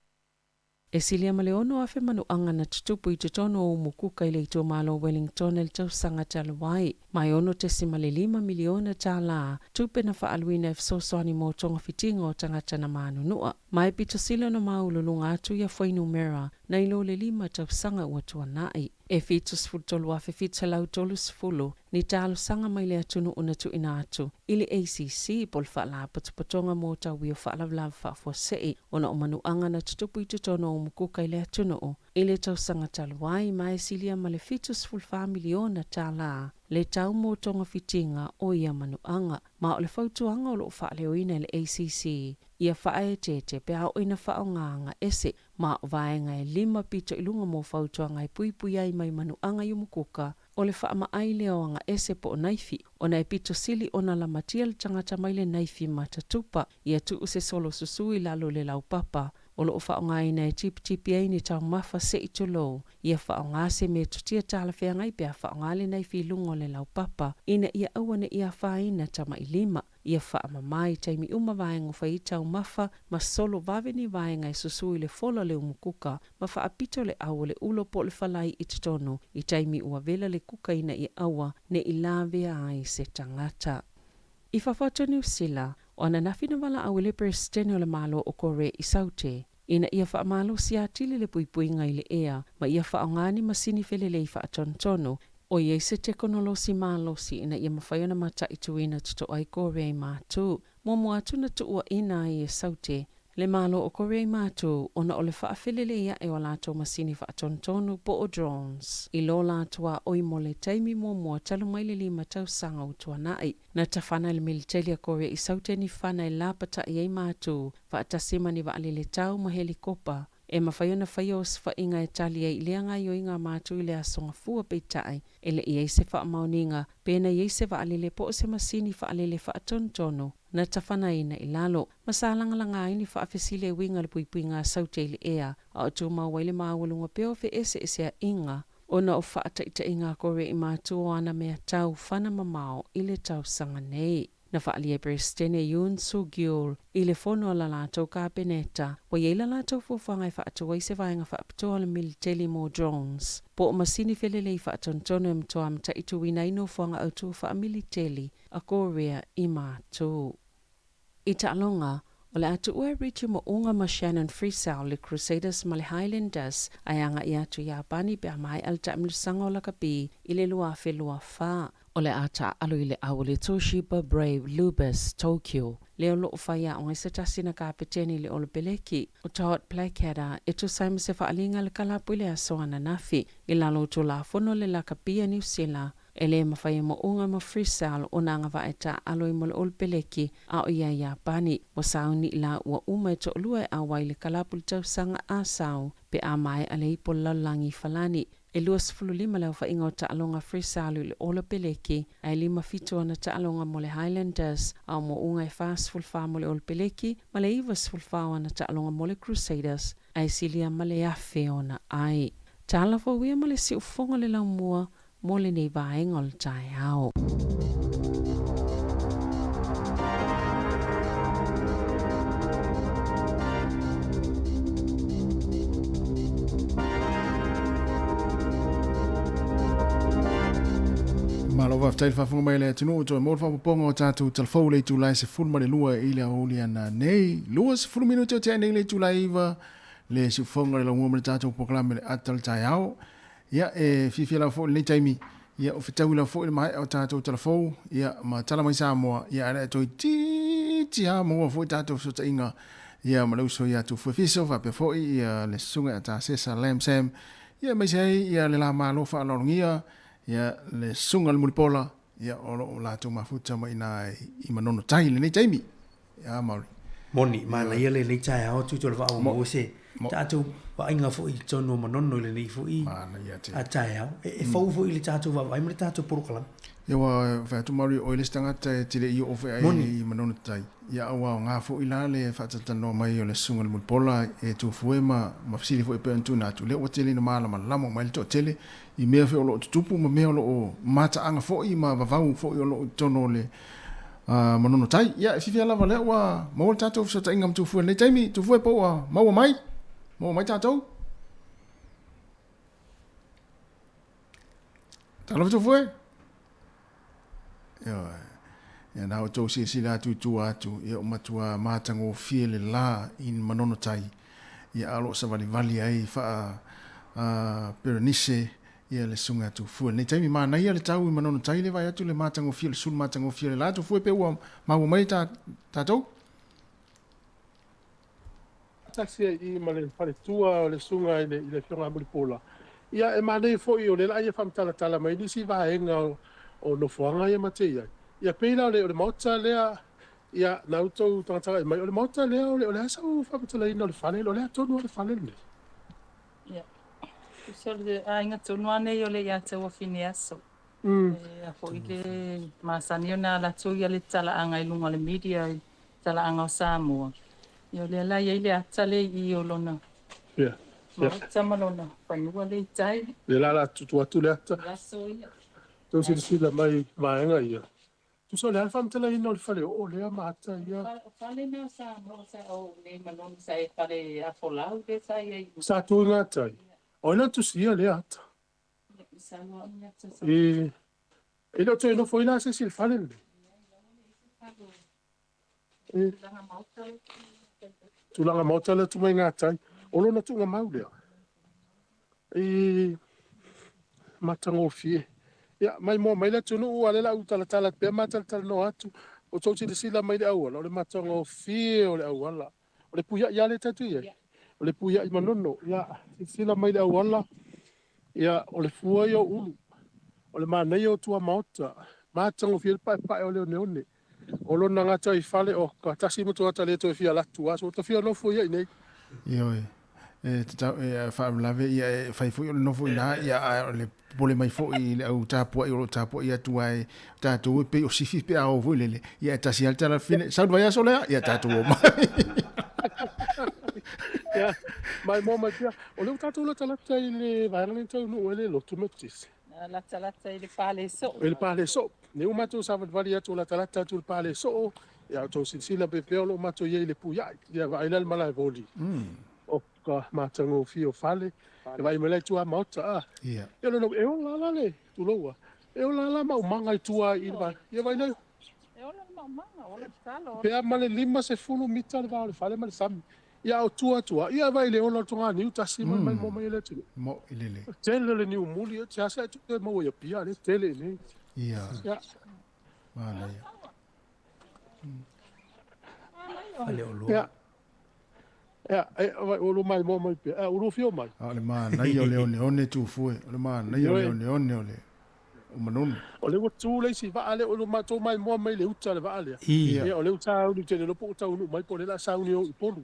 E silia ma le ono afe manuanga na tutupu i te tono o mukuka i le ito malo Wellington e le tausanga talawai. Mai ono te sima le 5 miliona tala tupe na whaaluina e fsosoani mo tonga fitinga o tangata na manu nua. Mai pito sila na maululunga atu ia whainu mera na ilo le 5 tausanga ua tuanai. E fitus fultolu afe fitalau tolu sifulu ni talo sanga mai le atunu una tu ina atu. Ili ACC pol whaala patupatonga mo tau o whaalavlav whaafuasei ona o manuanga na tutupu i tutono o mukuka i le atunu o. Ile tausanga talawai mai silia ma le fitus fulfa miliona tala. Le tau mo tonga fitinga o ia manuanga. Ma o le fautuanga o lo whaaleoina le ACC. Ia whae tete pe a oina whaonganga ese ma o vaenga e 5 pito ilunga mo fautuanga e pui ai mai manuanga i mukuka. O le wha ai leoanga ese po o naifi. O na e pito sili o na la matia le tangata mai le naifi matatupa. Ia tu use solo susui lalo le lau papa. O lo whaonga ina e tipi ai ni tau mafa se ito lo. Ia whaonga se me tutia tala whea ngai pia whaonga le naifi lungo le lau papa. Ina ia awane ia whaina tama i 5. Ia wha mai taimi uma vaenga whai tau mafa ma solo vaveni vaenga e susui le fola le umukuka ma wha apito le awa le ulo po le whalai i titono i taimi ua vela le kuka ina i awa ne i lavea ai se tangata. I whawhata New Sila, o ana nafina wala au le presidente o le malo o kore i saute. Ina ia wha malo si atili le puipuinga i le ea, ma ia wha ngani masini fele le i wha atontono, o ia se teknolosi malosi ina ia mawhaiona mata i tuina tuto ai kore i mātu. Momo atu na tuua ina i e saute, le malo o kore i mātu, ona o le whaafilele ia e o lato masini whaatontonu po o drones. I lo latoa oi mo le taimi momoa talu mai le 5 tausanga o tuanai. Na tawhana le militelia kore i saute ni whana i lapata i ei mātu, whaatasima ni waale le tau ma helikopa. E mawhaiona whaios whainga e tali e leanga i o inga mātu i le asonga fua peitai, ele i eise wha mauninga, pēna i eise waalele po o se masini waalele whaatontono, na tawhana ina i lalo. Masalangalanga ini whaafesile winga le puipuinga saute i le ea, a o tū mauwaile maawalunga peo fe ese a inga, ona o whaata ita inga kore i mātu o ana mea tau whana mamao i le tau sanga nei. Na whaalia Presidente Yoon Suk-yeol i le fono la lātou kabineta, wa iei la lātou fuwhanga i whaatua i se vaenga whaapitoa le militeli mo drones. Po o masini whelele i whaatontono e mtoa mta i tuwina ino fuanga autu wha militeli a Korea i mātou. I ta'alonga, o le atu ua ritu mo unga ma Shannon Freesau le Crusaders ma le Highlanders ai anga i atu Iapani pe a mai al taimilusanga o lakapi i le lua whelua wha. O le ata alu i le au le Toshiba Brave Lubis Tokyo. Leo lo whaia o ngai tasina ka peteni le Olopeleki. O Todd Blackadder e tu saima se whaalinga le kalapu le asoana nafi. I lalo tu la fono le lakapia New Zealand. E le mawhaia mo unga ma Freesal o nanga waeta alu i mo le Olopeleki a o ia Iapani. Mo sauni la ua uma e to lua e awai le kalapu le tausanga a sau pe a mai ale ipo lalangi falani. E luas fululima leo whainga o ta'alonga Freesalu le Olopeleki, ai 5 fitua na ta'alonga mo le Highlanders, au mo unga e fast fulfa mo le Olopeleki, ma le ivas fulfa na ta'alonga mo le Crusaders, ai silia ma le afe ona ai. Ta'ala whauia mo le si ufonga le laumua, mo le nei vaenga o le tae au. Malo va ftai fa funga mai le tunu to mo fa pongo o tatu telefou le tu lai se ful ma le lua i le aulia na nei lua se ful minuto te nei le tu lai va le se fonga le ngoma le tatu proclame le atal tai au ya e fifi la fo le taimi ya o fitau la fo le mai o tatu telefou ya ma tala mai sa mo ya le to ti ha mo fo tatu so inga ya ma lo so ya tu fo fiso va pe fo ya le sunga ta se sa lem sem ya mai sai ya le la ma lo fa lo ngia ya le sunga le mulipola ya o la tu mafuta mai na i manono tai le nei taimi ya mauri moni mana ia le chai au tu tol va o mo se tatou va inga fo I tono manono le ni fo I mana ia te a chai au e fo fo I le tatou va vai mo le tatou por kalam ia wa fa tu mauri o le stanga te le I o fe ai manono tai ia wa nga fo ila le fa tata no mai o le sunga le pola e tu fuema ma fsili fo e pe tu na tu le o tele no mala malamo mai to tele I mea fe o lo tupu ma mea o lo mata anga fo I ma vavau fo I o lo tono le manono tai ia fifia lava le wa mo tatou so ta ingam tu fu le taimi tu fu e po mo mai tatou talo tu fu ia na o to si la tu atu ia o matua matango fiele la in manono tai ia alo sa vali ai fa peronise ia le sunga tu fu nei taimi mana ia le tau I manono tai le vai atu le matango fiele sul matango fiele la tu fu pe wa mau mai tatou taxi I male fare tua le sunga le fionga mo pola ia e mane fo I o le la ia fam tala mai ni si va enga o no foanga ia matea ia pena le mota le ia nauto tanga mai o le mota le o le sa fam tala ina le fane le tonu le fane le ia so le ainga tonu ane yo le ia te wa finiaso a fo I le masani na la tu ia le tala anga I lunga le media tala anga o Samoa yo le la ia le atale I o lona ia sama lona panua le tai le la tu le ata la so ia tu si la mai vaenga ia tu so le alfa mtela ina o le fale o le mata ia fale na Samoa sa o le malon sa e fale a folau le sa ia sa tu ngata o na tu si le ata Samoa ngata e lo tu no foi na se si fale tu langa mauta le tu mai ngata o lo na tu nga maule matango fie ya mai mo mai le tu no ale la utala tala pe matal tal no atu o to si sila mai le awala o le matango fie o le awala o le puya ya le tatu ya o le puya I manono ya sila mai le awala ya o le fua yo ulu o le mana yo tua mauta matango fie pa o le neone o lo na ngata I fale o ka tasi mo tua tale to fia la tua so to fia no fo ya nei yo tata fa lave ia fa fu no fu na ia le pole mai fo I le au tapo I o tapo ia tu ai tatu pe o sifi pe au vo le ia tasi alta la fine sa vai so le ia tatu o mai ya mai mo mai o le tatu la tala tai le vai na tau no le lo tu metis la tala tai le pale so il pale so ne o mato sa vai tu la tala tatu il pale so ya to sila pe pe lo mato ye le puya ya vai na mala voli o ka matango fio fale e vai mele tua mota ia ia no e o la le tu loa e o la ma manga tua I vai ia vai na e o la manga o le talo pe male lima se fulu mita le vai fale male sam ia o tua ia vai le o tonga ni uta si mai mo mai le tu mo ilele tele le ni umuli e tia sa tu mo ia pia le tele ni ia ia mana ia ale o lo ia o lo mai mo mai pe o lo fio mai ale mana ia le one tu fu le mana ia le one ole o manono o le tu le si va ale o lo mato mai mo mai le uta le va ale ia o le uta o le lo po tau no mai po le la sa uni o polu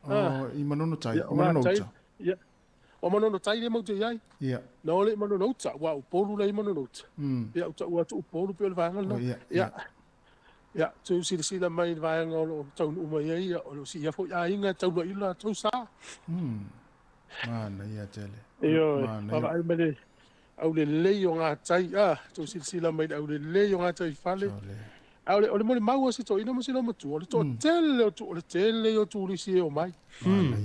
I manono tai manono uta ia o manono tai le mo te ai ia no le manono uta wa o polu le manono uta ia uta wa tu polu pe le va no ia ia tu si la mai va ngolo tau no mai ia o si ia fo ia inga tau no ila tau sa mana ia tele io va ai mele au le o nga tai tu si la mai au le o nga tai fale au le mo le mau se to ina mo se no tu o to tele o tu lisi o mai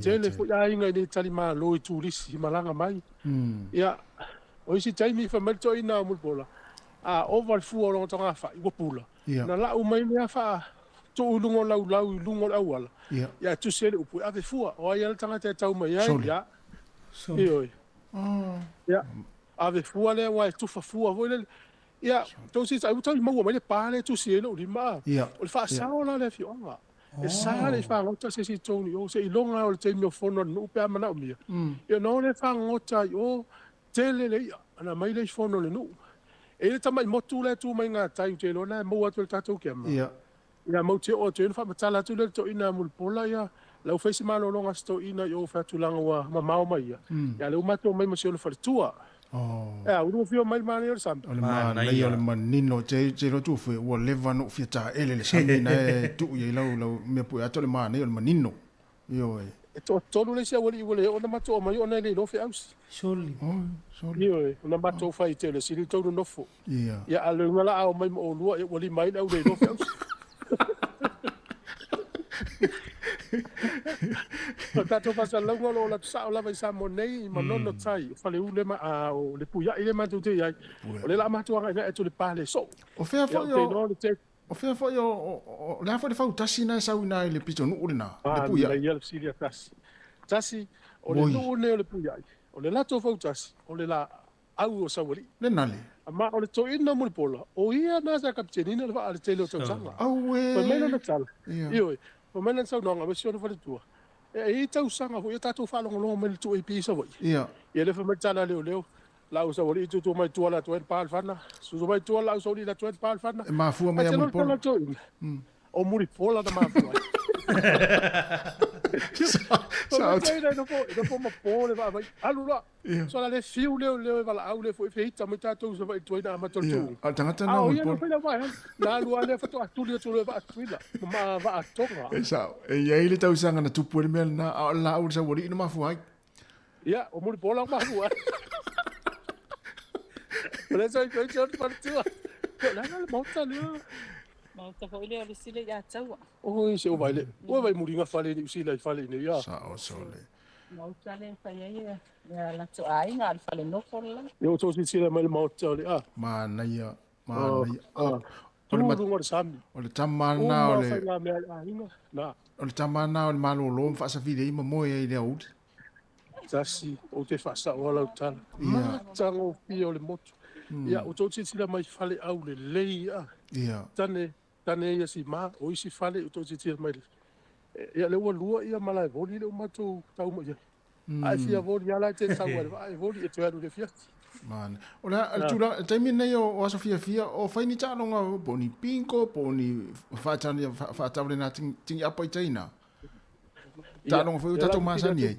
tele fo ia inga ni tali ma lo tu lisi malanga mai ia o si tai mi fa mal to ina mo pola over fu o lo tonga fa i pula na la o mai me fa to lungo lungo wala ia tu se le upu ave fu o ia tanga te tau mai ia io ia ave fu le wa tu fa fu vo le ia to si sai uta mo mai le pale tu se le o di ma o fa sa o la le fionga e sa le fa ngota se si toni o se ilonga o te mio fono no pe mana o mia ia no le fa ngota o tele le ana mai le fono le no e le tamai motu le tu mai ngā tai te lona mo atu le tatou ke ama Ia mau te o te fa matala tu le to ina mul pola ia. Lau fesi malo longa sto ina yo fa tu langa wa mamao mai ia. Ia le umato mai masio le fartua. Oh. Uru fio mai mani o sam. Ole mai ole manino te lo tu fe o leva no fia ta ele le sami na tu ye lau me pu ato le mani ole manino. Yo e. E to tolu le sia wali wale ona mato mai ona le lo fe aus. Soli. Oh, soli. Yo ona mato fa i te le sili tolu no fo. Ia. Ia ale ngala au mai mo lua e wali mai au le lo fe aus. Tato pasa longa lo la sa la vai sa monei ma non no tai fa le ule ma o le puya ile ma tu te ai o le la ma tu nga e tu le pale so o fea fo yo o fea fo yo la fo de fa utasi na sa una le pito no ule na le puya le yel silia tasi o le no le le puya o le la to fa utasi o le la au o sa wali le nale ma o le to ina mo le pola o ia na sa kaptenina le va al tele o tsanga au e pa mena na tsala io pa mena sa no nga me sio fa le tua e tau sanga ho ta to fa longo me tu e pisa voi ia ia le fa me tsala leo la usa wali tu mai tu la tu pa alfana su mai tu la usa wali la tu pa alfana ma fu mai mo pola o muri pola da ma fu sa no po ma pole va vai allora so la le fiu le va la au le foi feita mai ta tu so vai tu ina ma tu a tanga tanga mo pola la lu ale fa tu tu le va tu la ma va tonga sa e ia ile tau sanga na tu pole mel na la u sa wali no ma fu ai ia o muri pola ma fu ai Olha só, eu tinha partido. Olha, malta ali. Malta foi ele, ele se le ya tsawa. Oi, se o vai. O vai muringa fale ni se le fale ni ya. Sa o sole. Malta le fa ya ya la tso ai ngal fale no folla. Eu tô se le mal malta ali. Ah. Ma na ia. Olha ma dungo sami. Olha tamana ole. Na. Olha tamana ole malo lo fa sa vide ima mo ia ile out. Tasi o te fasa o la utala. Ma tango pio le moto. Ia o tō titila mai fale au le lei a. Ia. Tane ia si ma o isi fale o tō titila mai. Ia le ua lua ia malai voli le o mato tau mo ia. Ai fia voli ala te tau ai voli e te aru le fia. Man. Ola altura taimi nei o Sofia fia o faini talonga boni pinko boni fatale na ting apa itaina. Talonga foi tato masani ai.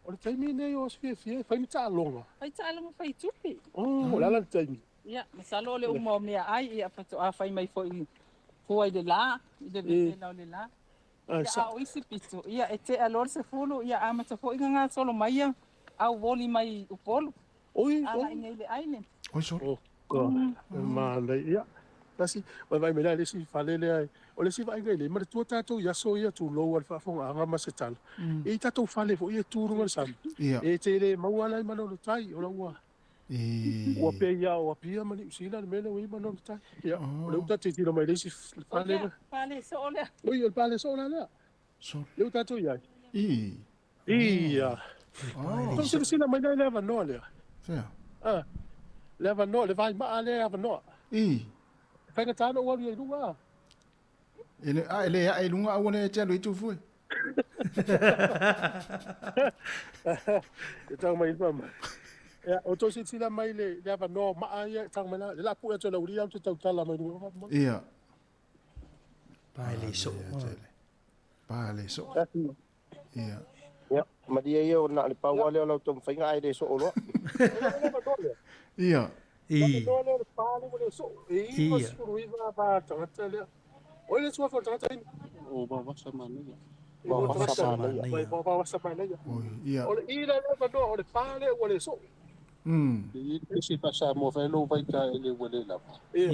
O le taimi nei o Sofia fia faini talonga. Ai talonga fai tupi. Oh, la taimi. Ia, masalo le umo mea ai ia pato a fai mai foi foi de la, de le la. Ia o isi pitu. Ia e te alor se fulu ia amata foi nga solo mai ia au voli mai upolo. Oi, ala nei le island. Oi so. Ma ia. Tasi vai me le si fale le ai. O le si vai ngai le ma tu tato ia so ia tu lo al fa fonga anga ma se tal. E tato fale fo ia tu runga sam. E te le mau ala ma no tai o la ua. O pe ia o pia ma ni sila me le wi ma no tai. Ia. O le uta te tira mai le si fale. Fale so le. Oi, el pale so la. So. Le uta tu ia. Ia. Oh. So sila mai le va no le. Fair. Leva no, le vai ma le ava no. Fai ka tano wa ri lunga. Ele ai lunga o ne te lo itu fu. E tau mai mama. Ya, o to si sila mai le ava no ma ai tau mai le la pu e to la uri au te tau tala mai lunga. Ia. Pale so. Pale so. Ia. Ya, ma dia ia na le pau ale o to fai ngai de so o lo. Ia. Ia. Olha sua foto, o baba sama ni. Baba sama ni. Baba sama ni. Ia. Olha ira leva no, olha pale, olha so. Esse passa mo vai lo vai ta ele wele la. Ia.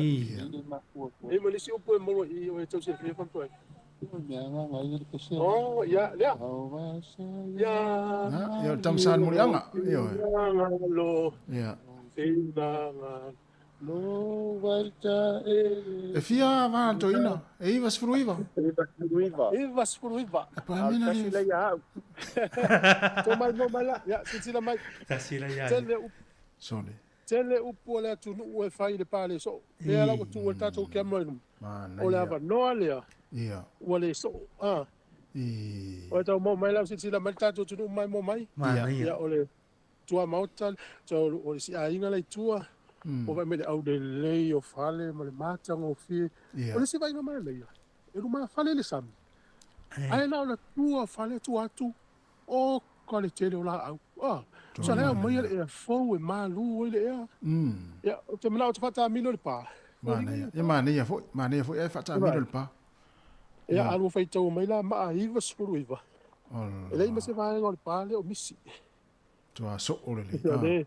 E mo lisi o po mo i o to se fie con toi. Oh, ya, ya. Ya. Ya, tamsan mo yang. Ia. Lo. Ia. No volta e fia avanto ina e iva sfruiva pa mina ni la ya to mai no mala ya sila mai sila ya sole tele upo le tu no e fai le pale so e ala o tu volta to ke mo o la va no ale ia wale so o ta mo mai la sila mai ta tu no mai mo mai ia ole tua mautal so o si a inga le tua O vai mele au de lei o fale ma le matanga o fie. O le si vai ngama le. E lu ma fale le sam. Ai na na tua fale tu atu. O ka le tele o la au. Ah. Sa le mai e fo e ma lu o le ya. Ya, o te mala o te fata mino le pa. Mana ia fo e fata mino le pa. Ya alu fai tau mai la ma iva skuru iva. Ele ma se vai ngol pa le o misi. Tua so o le.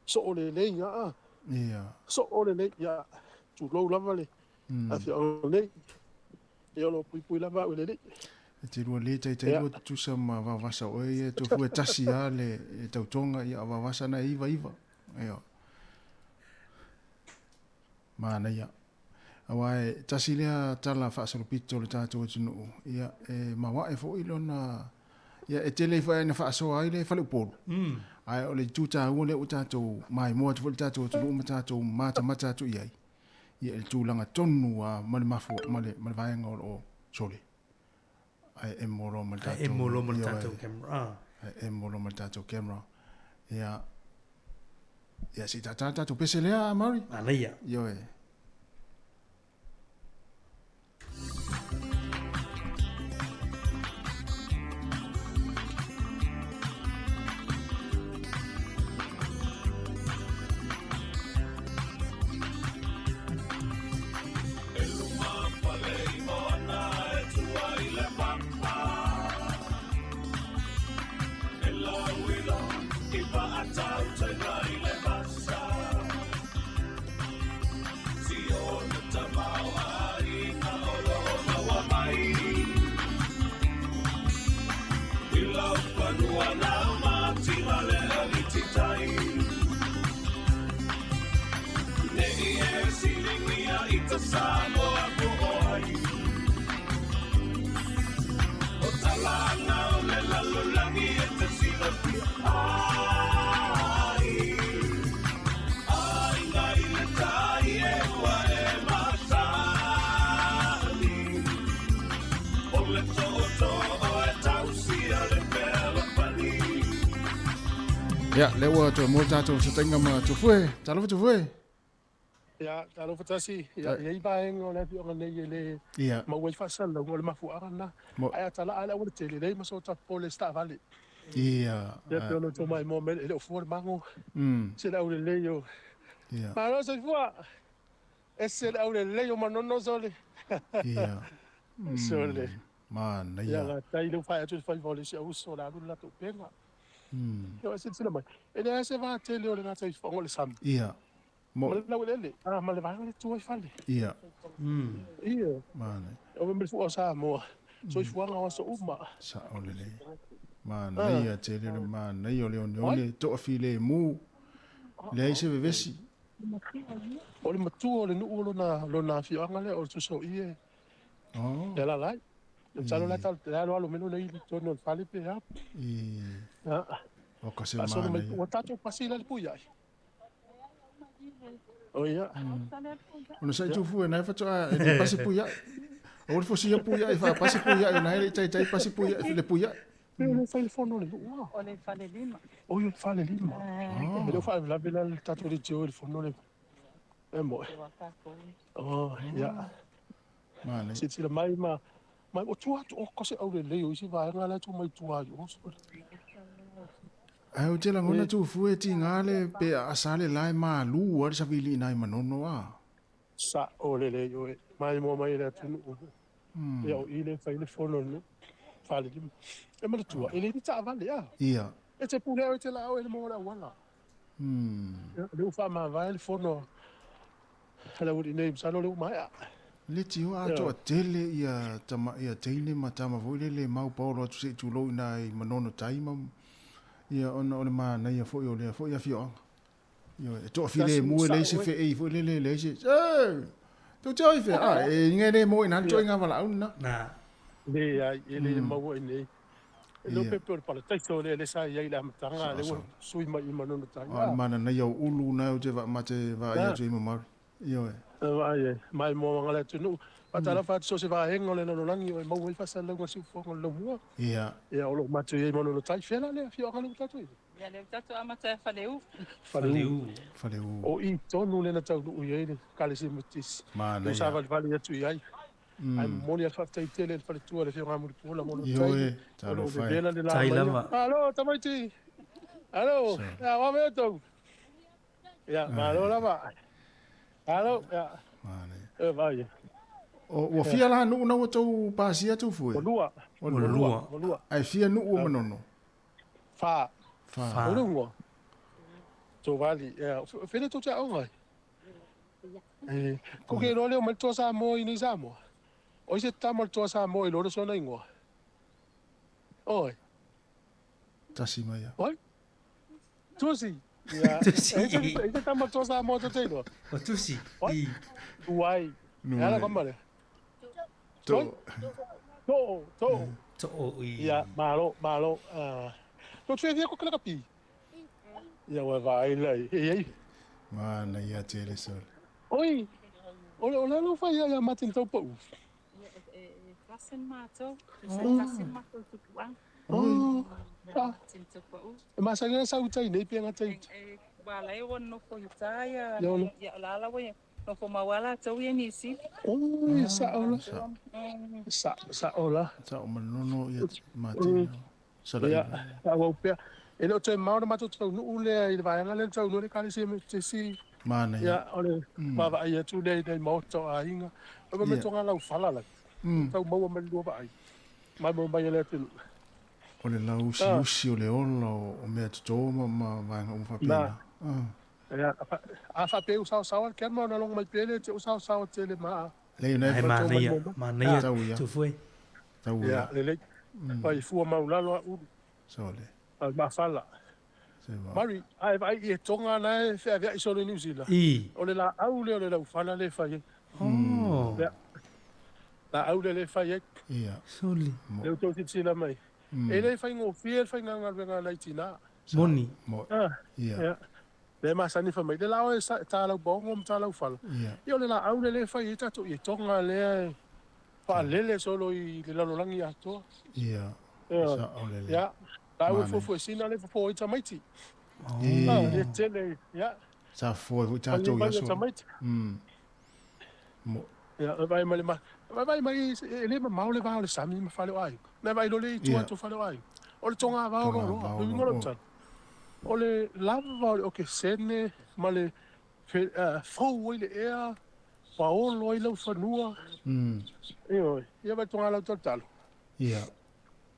So o le ya. Ia. So o le ya. Tu lo lava le. A fi o le. E o lo pui lava o le. Te rua le tai rua tu sa ma va vasa o e tu fu tasi a le tau tonga ia va vasa na iva. Ia. Mana ia. Awai tasi lea tala fa so pito le tatu tunu. Ia e mawa e fo ilona. Ia e tele fa na fa so ai le fa le polo. Ai o le tuta o le utato mai mo tu le tatu tunu matato mata tu ia. Ia le tulanga tonu a male mafu male vai ngol o sole. Ai e moro mal tato. E moro mal tato camera. E moro mal tato camera. Ia. Ia si tata tu pese lea Mari. Ana ia. Yo e. Ya, lewa tu mo tato sa tenga ma tu fue, talo tu fue. Ya, talo fatasi. Ya, ia baeng o le fi o nei le. Ya. Ma wai fasal lo le mafu arana. Ai tala ala o tele le maso ta pole sta vale. Ya. Ya pe no to mai mo me le fo mango. Se la o le yo. Ya. Ma no se fua. Ese la o le yo ma no sole. Ya. Sole. Man, ya. Ya, tai lo fa tu fa vole se o so la la to penga. Yo ese sila mai. Ele ese va tele o le na tai fa ngole sam. Ia. Mo la wele. Ah, ma le va ngole tu fale. Ia. Ia. Mane. O me fu o sa mo. So fu nga o so uma. Sa o le. Man, ia tele le man, ia o le to afile mu. Le ise vesi. O le matu o le nu o lo na fi anga le o so ie. Oh. Ya la lai. Salo la tal la lo meno nei to no fale pe ya. O ka se mana. O tato pasila le puya. O ya. Ono sai tu fu na fa toa e pasi puya. O le fosi puya e fa pasi puya e na ele tai pasi puya e le puya. Le fale fono le. O le fale lima. O yo fale lima. Me lo fa la vela le tato le tio le fono le. E mo. Oh ya. Mane. Si le mai ma mai o tua o kose au le leo isi vai ngala tu mai tua yo. Ai o tela ngona tu fu e ti ngale pe asale lai ma lu o sa vili nai manono a. Sa o le leo mai mo mai le tu. Ya o ile fa ile fono no. Fale dim. E ma tua ele ni ta vale ya. Ia. E te pule o te la o ele mo la wala. Le fa ma vai le fono. Hala o nei sa no le mai a. Le tio a to tele ia tama ia tele matama voile le mau paulo tu se tu lo na i manono taima ia ona ona ma na ia fo yo le fo ia fio yo e to file mu le se fe e fo le se tu toi fe e ngene mo ina to nga vala una na le ia ele mau nei lo pepe para tai so le sa ia ila matanga le sui mai manono taima mana na yo ulu na o te va mate va ia tu mo mar yo mai mo ngala tu no patala fa so se va hengo le no langi o mo fa sa lo si fo lo mo ia o lo matu ye mo no tai fela le fio ngala tatu ya le tatu amata fa leu Fale u. O I tonu le na tau nu ye ni kalisi metis. Ma Tu sa vale atu ai. Ai moni a faftai tele fale tu le fionga mo pula mo Yo e, talo fai. Tai lava. Alo, tamaiti. Alo, ya wa me to. Ya, malo lava. Alo, ya. Mane. Vai. O fia la nu na tau pasia tu foi. O lua. O lua. Ai fia nu o manono. Fa. Fa. O lua. To vali. Ya, fele to cha onga. Ko ke role o mal to sa mo ini sa mo. O se ta mal to sa mo i lo so na ingo. Oi. Tasi mai. Oi. Tusi. Ya. Ese ta mal to sa mo to te lo. O tusi. Oi. Uai. Ela como é? Ya, malo. Tu fez dia com aquela capi. Ya, vai lá. Ei. Mana ia tele sol. Oi. Olha, não vai ya matin tau pau. Kasen mato. Kasen mato tu kuang. Oh. Mas aí essa utai nem pega tai. Wala e won no ko yutaya. Ya lala we. No ko mawala tau ye nisi. Oh, saola. Saola. Sa o manono ia mate. Sala. Ya, au pe. E no te mau mato tau nu le i vai ngale tau nu le kali se si. Mana ya. Ole, ma va ia tu le dei mau tau ainga. O me tonga lau fala la. Tau mau me lu vai. Mai mo mai le tu. O le lau si o le ola o mea tutoma ma vanga o whapena. Ja, a fa pe usau sau ke mo na long mai pele te usau sau te le ma. Le nei ma nei tu foi. Tau ya. Le vai fu ma ula lo u. Sole. Al ma fala. Mari, ai vai e tonga na fe avia iso le New Zealand. O le la au le la fala le fai. Oh. La au le fai. Ia. Soli. Le to ti la mai. E le fai ngo fiel fai nga nga la tina. Moni. Ia. Le masani fa mai le lao e ta lau bongo ta lau fala. Io le la au le fai e tato e tonga le fa lele solo i le lalo langi ato. Ia. Sa au lele. Ya. La au fo sina le fo i tamaiti. Le tele, ya. Sa fo tato ya so. Mo. Ya, vai mai ma. Vai mai ele ma mau le va le sami ma fale ai. Na vai lo le tu fale ai. O le tonga va ro. Mi ngoro tan. O le lava o ke sene ma le fau i le ea paolo i lau whanua. Ia vai tonga lau talo. Ia.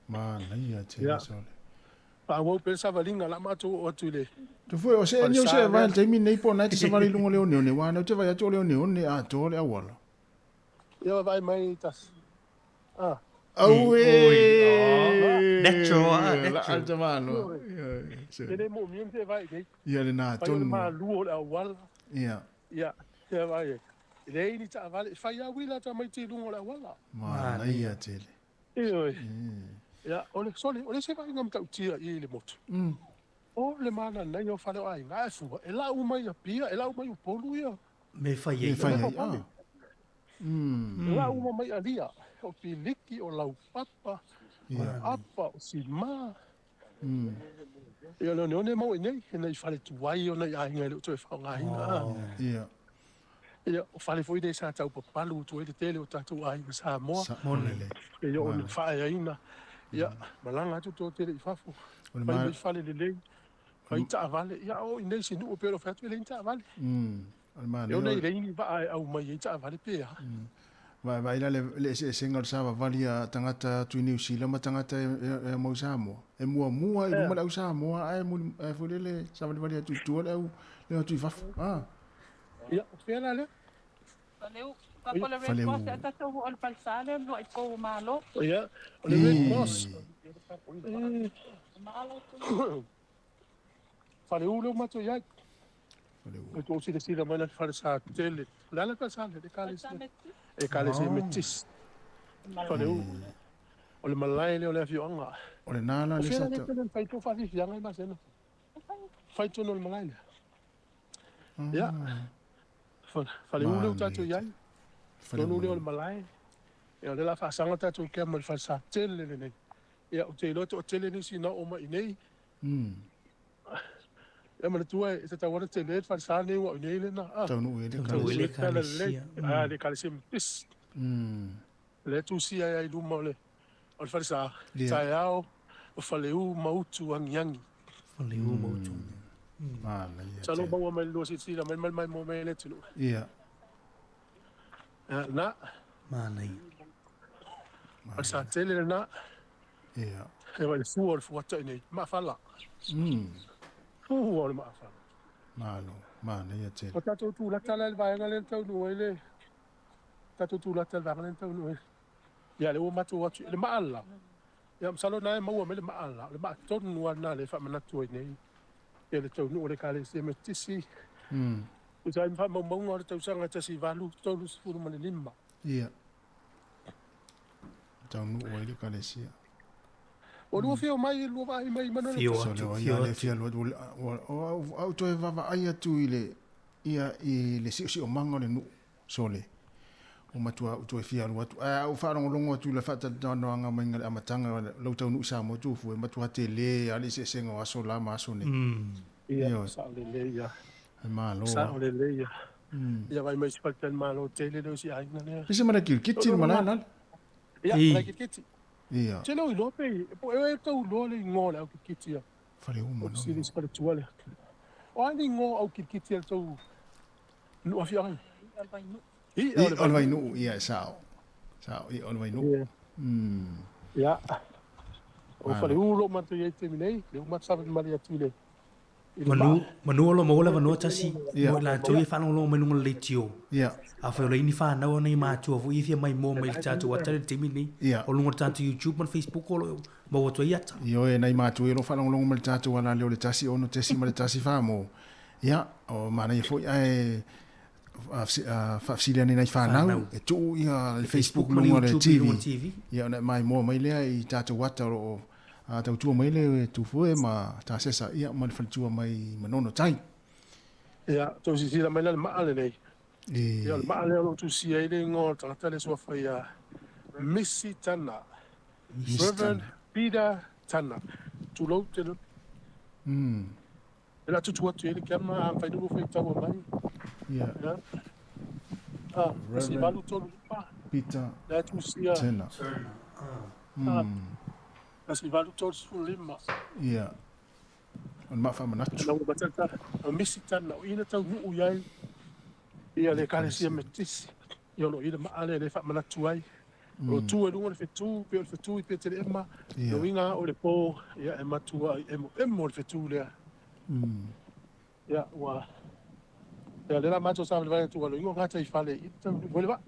Mana ia te sole. Pa wau pe sa valinga la mato o tu le. Tu foi o se ni o se vai te mi nei po na te sa mari lungo le one wa na te vai ato le one a to le awala. Ia vai mai tas. Natural. La alta mano. Ele mo mi te vai ke. Ia le na ton. Ma lu o awala. Ia. Ia. Ia vai. Ele ni ta vale fai a wila ta mai te lungo le awala. Ma ia te le. Ia. Ya, ole sole, ole se vai ngam tau tia i le motu. O le mana na yo fale ai nga fu. E la uma ia pia, e la uma i polu ia. Me fai ai. La uma mai alia. O piliki o lau papa. Apa o si ma. Ia le one mau i nei, e nei fale tuai o nei ai ngai le to e whao ngai nga. Ia. Ia, o fale foi de sa tau papalu tu e te tele o tatu ai nga sa moa. Monele. E yo o whae aina. Ia, malanga tu to tele i fafu. Pai fale le lei. Pai ta avale. Ia, o i nei si nu o pero fatu e le ta avale. Eu nei reini va au mai i ta avale pe ha. Vai le single sava valia tangata tu New Zealand ma tangata e mo Samoa. E mua i mo au Samoa ai mo e fulele sava valia tu le au le tu fafu. Ia, fela le. Valeu. Kapole Red Cross ata to o palsale no ai ko malo. Ia, o le Red Cross. Malo. Valeu le mato ia. O to si decida mai na fare sa tele. La ka sa le kalis. E kalis e metis. Valeu. O le malai le o le fionga. O le nana le sa. Fai to fa fionga i masena. Fai to no le malai. Ja. Valeu le tato ia. Tonu le o le malai. E o le la whaasanga tato i kea mai whaasa tele le nei. Ia o te loto o tele ni si na o mai nei. Ya mana tua e tata wara te le fa sa ne wa ne le na. Tau nu e le kalesia. Le kalesia pis. Le tu si ai du mo le. O fa sa. Sa yao o fa le u mautu angiangi. Fa le u mautu. Mana ia. Sa lo ba mai lo si la mai mo mai le tu. Ia. Na. Mana ia. O sa tele na. Ia. E vai fu or fu ta nei. Ma fa la. Fu or ma fa. Mana ia te. O tato tu la tala vai ngalen tau no ele. Tato tu la tala ngalen tau no ele. Ya le o ma tu le ma alla. Ya msalo na ma o me le ma alla. Le ma ton no na le fa mana tu nei. Ya le tau no le kale se me tisi. O sai fa mo mo o tau sanga tasi valu tolu fu mo le limba. Ia. Tau nu o le kale sia. O lu fio mai lu vai mai mano le fio o auto e va ai tu ia le si o mango le nu sole o matua tu e fia lu o fa longo tu le fata no anga mai ngale amatanga lo tau nu sa mo tu fu matua te le ali se sengo aso la ma so ne ia sa le ia ma lo sa le ia ia vai mai spalten malo te le si ai na se mara kiti mana na ia la kiti ia te lo lo pe po e tau lo le ngola o kiti ia fale uma no si le spirituale o ani ngo au kiti ia tau no afia I olvai nu ia sao i olvai nu ia o fale ulo ma te te minei le ma sa ma le tu le manu lo mo la no tasi mo la tu fa no lo menu le tio ia a fa le ni fa na o nei ma tu fu i mai mo mai cha tu wa te mini o lo ngota tu YouTube on Facebook o mo to ia io e nei ma tu lo fa no lo mal cha tu na le tasi o no tesi ma tasi fa mo ia o ma nei fo ai fa fsilia nei whanau e tu ia le Facebook lunga le TV ia na mai mo mai le i tatu wata o tau tua mai le tu fue ma ta sesa ia ma le tua mai manono tai ia to si la mai le ma le nei ia le ma le o tu si ai le ngo ta le so fa ia Missy Tana Reverend Peter Tana tu lo te la tu tu le kama fa du fa ta mai yeah. Peter Turner. Nasi valu tolu lima. Yeah. On ma fama natu. Na batata o misi tana o ina tau nu yai. Ia le kale sia metis. Ia lo ina ma ale le fa manatu ai. O tu e lunga le fetu, pe o fetu i pe te ema. No inga o le po ia e matua emo le fetu le. Ia wa ya le la macho sa le vai tu lo ingo ngata I fale I tu vuelva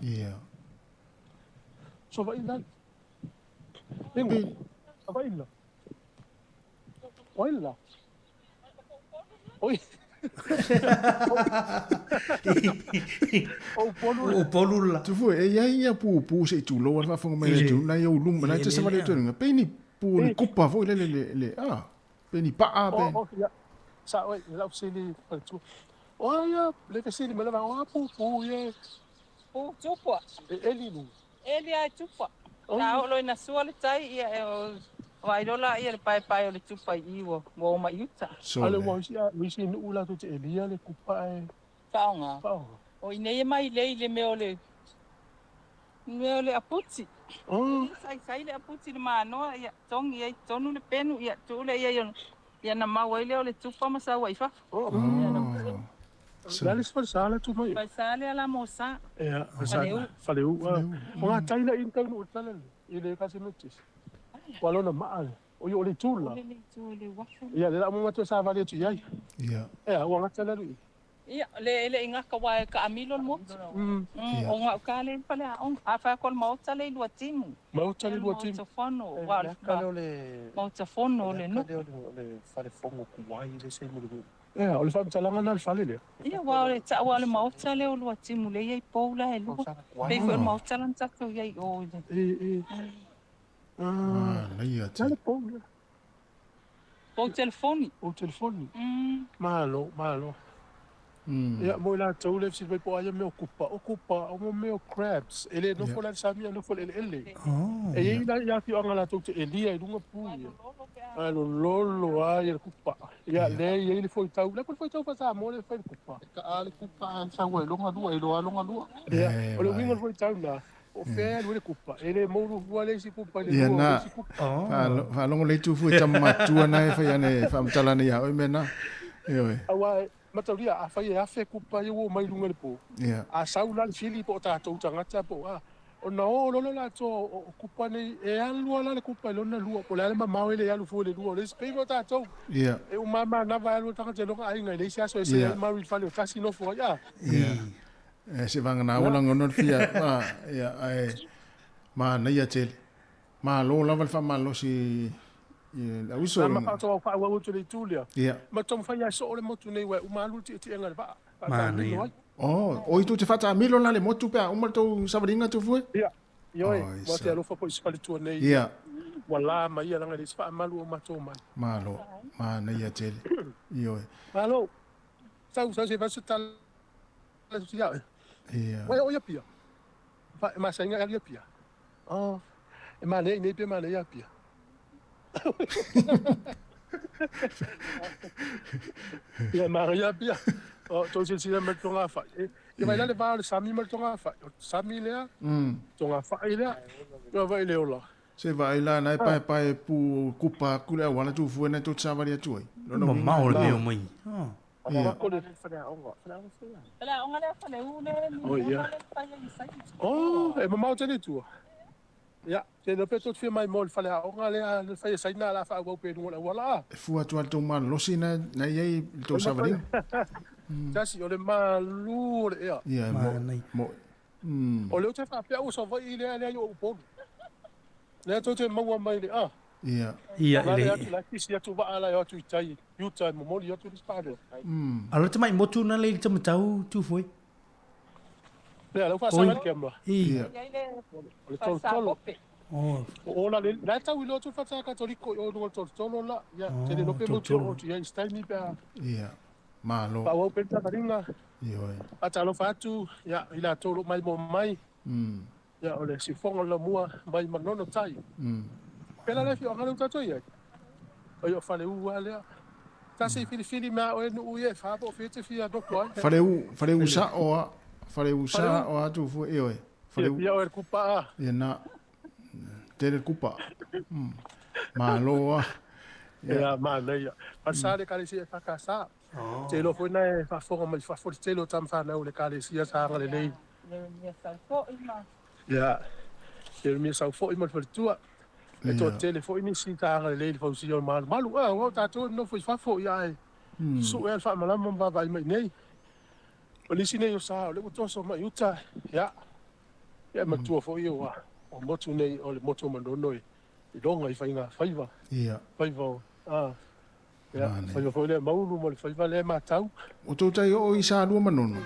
yeah so va ina ningo va ina oila oi o polula tu fu e ia pu se tu lo va fonga mai tu na yo lum na te se vale tu nga pe ni pu ni kupa vo le pe ni pa pe sa oi la usili tu olha, le que se ele me leva uma pupu e o chupa ele é chupa tá o na sua le tai e vai rola e pai o le chupa I o ma yuta ale o si no la tu te elia le kupa e taonga o ine mai le me aputi sai le aputi le mano ia tongi ai tonu le penu ia tu le ia na mau ile le chupa ma sa wai fa Dale sala tu mai. Vai sale ala moça. É, falei, uma taina então no tala. Ele quase notis. Walo na mal. O yo le tula. Ia le la mo to sa vale tu ia. Ia. É, o nga tala ri. Ia le inga ka wa ka amilo mo. O nga ka le pale on afa kol mo tala lu timu. Mo tala lu timu. Mo fono wa ka le mo fono le no. Le fale fongo kuai le se mo é, olha só, tá lá na família. E o malta le o timu le ia poula e lu. Pe foi malta lan ta ko ia o. Ia tá poula. O telefone. Malo. Ia mo la tau le si po ai me ocupa o mo me crabs ele no fo la sami no fo ele e ia ia ti anga la tu elia i lunga pu alo lolo ai el kupa ia le ia le foi tau le foi tau pasa mo le foi kupa ka ale kupa sa we longa dua i longa dua ia o le wingo foi tau na o fe le kupa ele mo ru wale si kupa le na fa longo le tu fu tama tu na fa ya ne fa mtala ne ya o mena e awa mataria a fai a fe kupa i wo mai lunga le po a saula le fili po ta tau tangata po o na o lolo la to o kupa nei e alu ala le kupa lona lua po le ma ele alu fo le lua le spego ta to e o mama na va alu tanga te longa ai ngai le sia so e ma wi fale kasi no fo ya e se vanga na ola ngono fia ai ma na ia tel ma lo la fa ma lo si la uso ma fa to fa wa to le tulia ma tom fa ya so le motu nei wa ma lu ti ngal va ma na o tu te fata milo na le motu pe o marto savaringa tu fu yo mo te alo fa po spali tu nei wala ma ia langa le fa malu o mato mai malo ma na ia tel yo malo sa se va su tal la su ya o ya pia fa ma sa nga ya pia e ma le ne pe ma le ya pia ya Maria pia o to se sila me tonga fa e vai le va le sami me tonga fa sami le tonga fa ile yo vai le ola se vai la na pa pu kupa kule wana tu fu na tu savaria tu no ma o le mai ko le fa le onga le fa le une e ma te tu ya te no peto fi mai mol fale o ngale le fa sai na la fa go pe no wala fu atu alto man lo sina na ye to savarin tasi o le malu ya mo o le te fa pe o so vai le yo po le to te mo mai le ia le la kisi tu va ala yo tu tai you time mo yo tu spade alo te mai motu na le te matau tu foi le lo fa sa ke mo ia le tolo o la le la tau lo tu fa sa católico o no tolo la ya te le no pe mo tu ya stai mi pa malo pa o pe ta ringa yo a talo fa tu ya ila tolo mai mo mai ya o le si fonga la mua mai manono tai pela le fio ngalo tato ia o yo fa le u ale ta se fili ma o no u fa po fete fia do ko fare u sa o atu fu e fare u ya o kupa ya na te kupa malo ya ma le pasare kale si fa casa te lo foi na fa fo ma fa fo te lo tam fa na o le kale si sa ngale le ya el mi sa fo ima for tua e to telefone ni si ta ngale le fo si o mal malu o ta to no foi fa fo ya su el fa mala mo va mai nei o ni si nei o sa o le to so ma yuta ya ma tu fo yo wa o mo tu nei o le mo tu mando noi i donga i fainga faiva faiva ya faiva fo le maulu mo le faiva le ma tau o to tai o i sa lu manono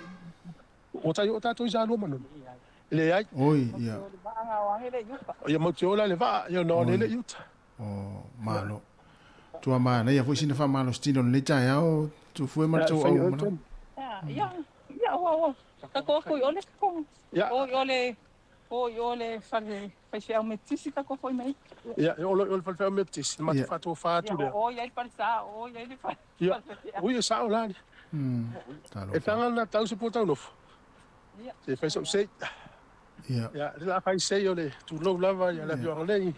o tai o ta to i sa lu manono le ai oi ya ya mo tiola le va yo no le yuta malo tu ama na ya foi sina fa malo stilo le tai o tu foi ma tu o ya o ta ko ko yo le ko yo le fa se au metisi ta ko foi mai ya yo fa metisi ma fa to fa tu le o ya il parsa o ya il fa ya o ya sa ola e tanga na tau se pota no se fa so sei ya la fai sei ole tu lo lava ya la bio lei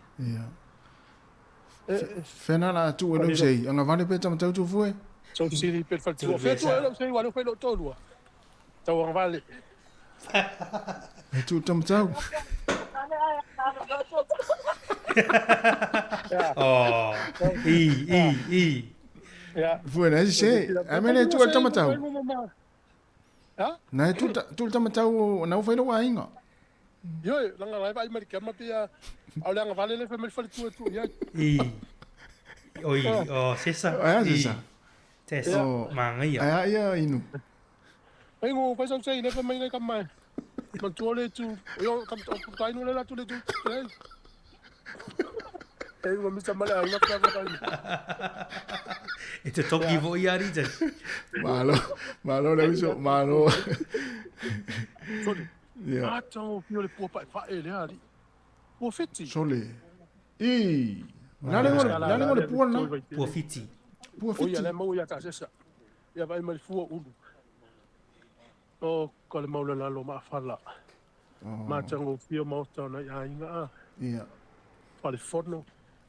fena la tu lo sei anga vale pe tam tu foi so si per fa tu fe tu lo sei walo fe lo to lo tau anga vale tu tam tau ya foi na sei a mene tu tam tau na tu tam tau na foi lo ainga yo langa lai vai amerika ma pia au langa vale le fe me fa tu ya oi sesa sesa manga ya inu ai ngo fa so sei le fe mai le kamai ma tu le tu yo kam tu tai no le la tu le tu E ma misa male ai na pa. E te toki vo i ari te. Malo le viso, malo. Yeah. Ah, tau pio le pua pa e le ali. Pua fiti. Sole. Nale ngole pua na. Pua fiti. Pua fiti. O ia le mau ia ta sesa. Ia vai mai fua ulu. O ko le mau le lalo ma fala. Ma tango pio mau tau ia inga. Ia. Pale forno.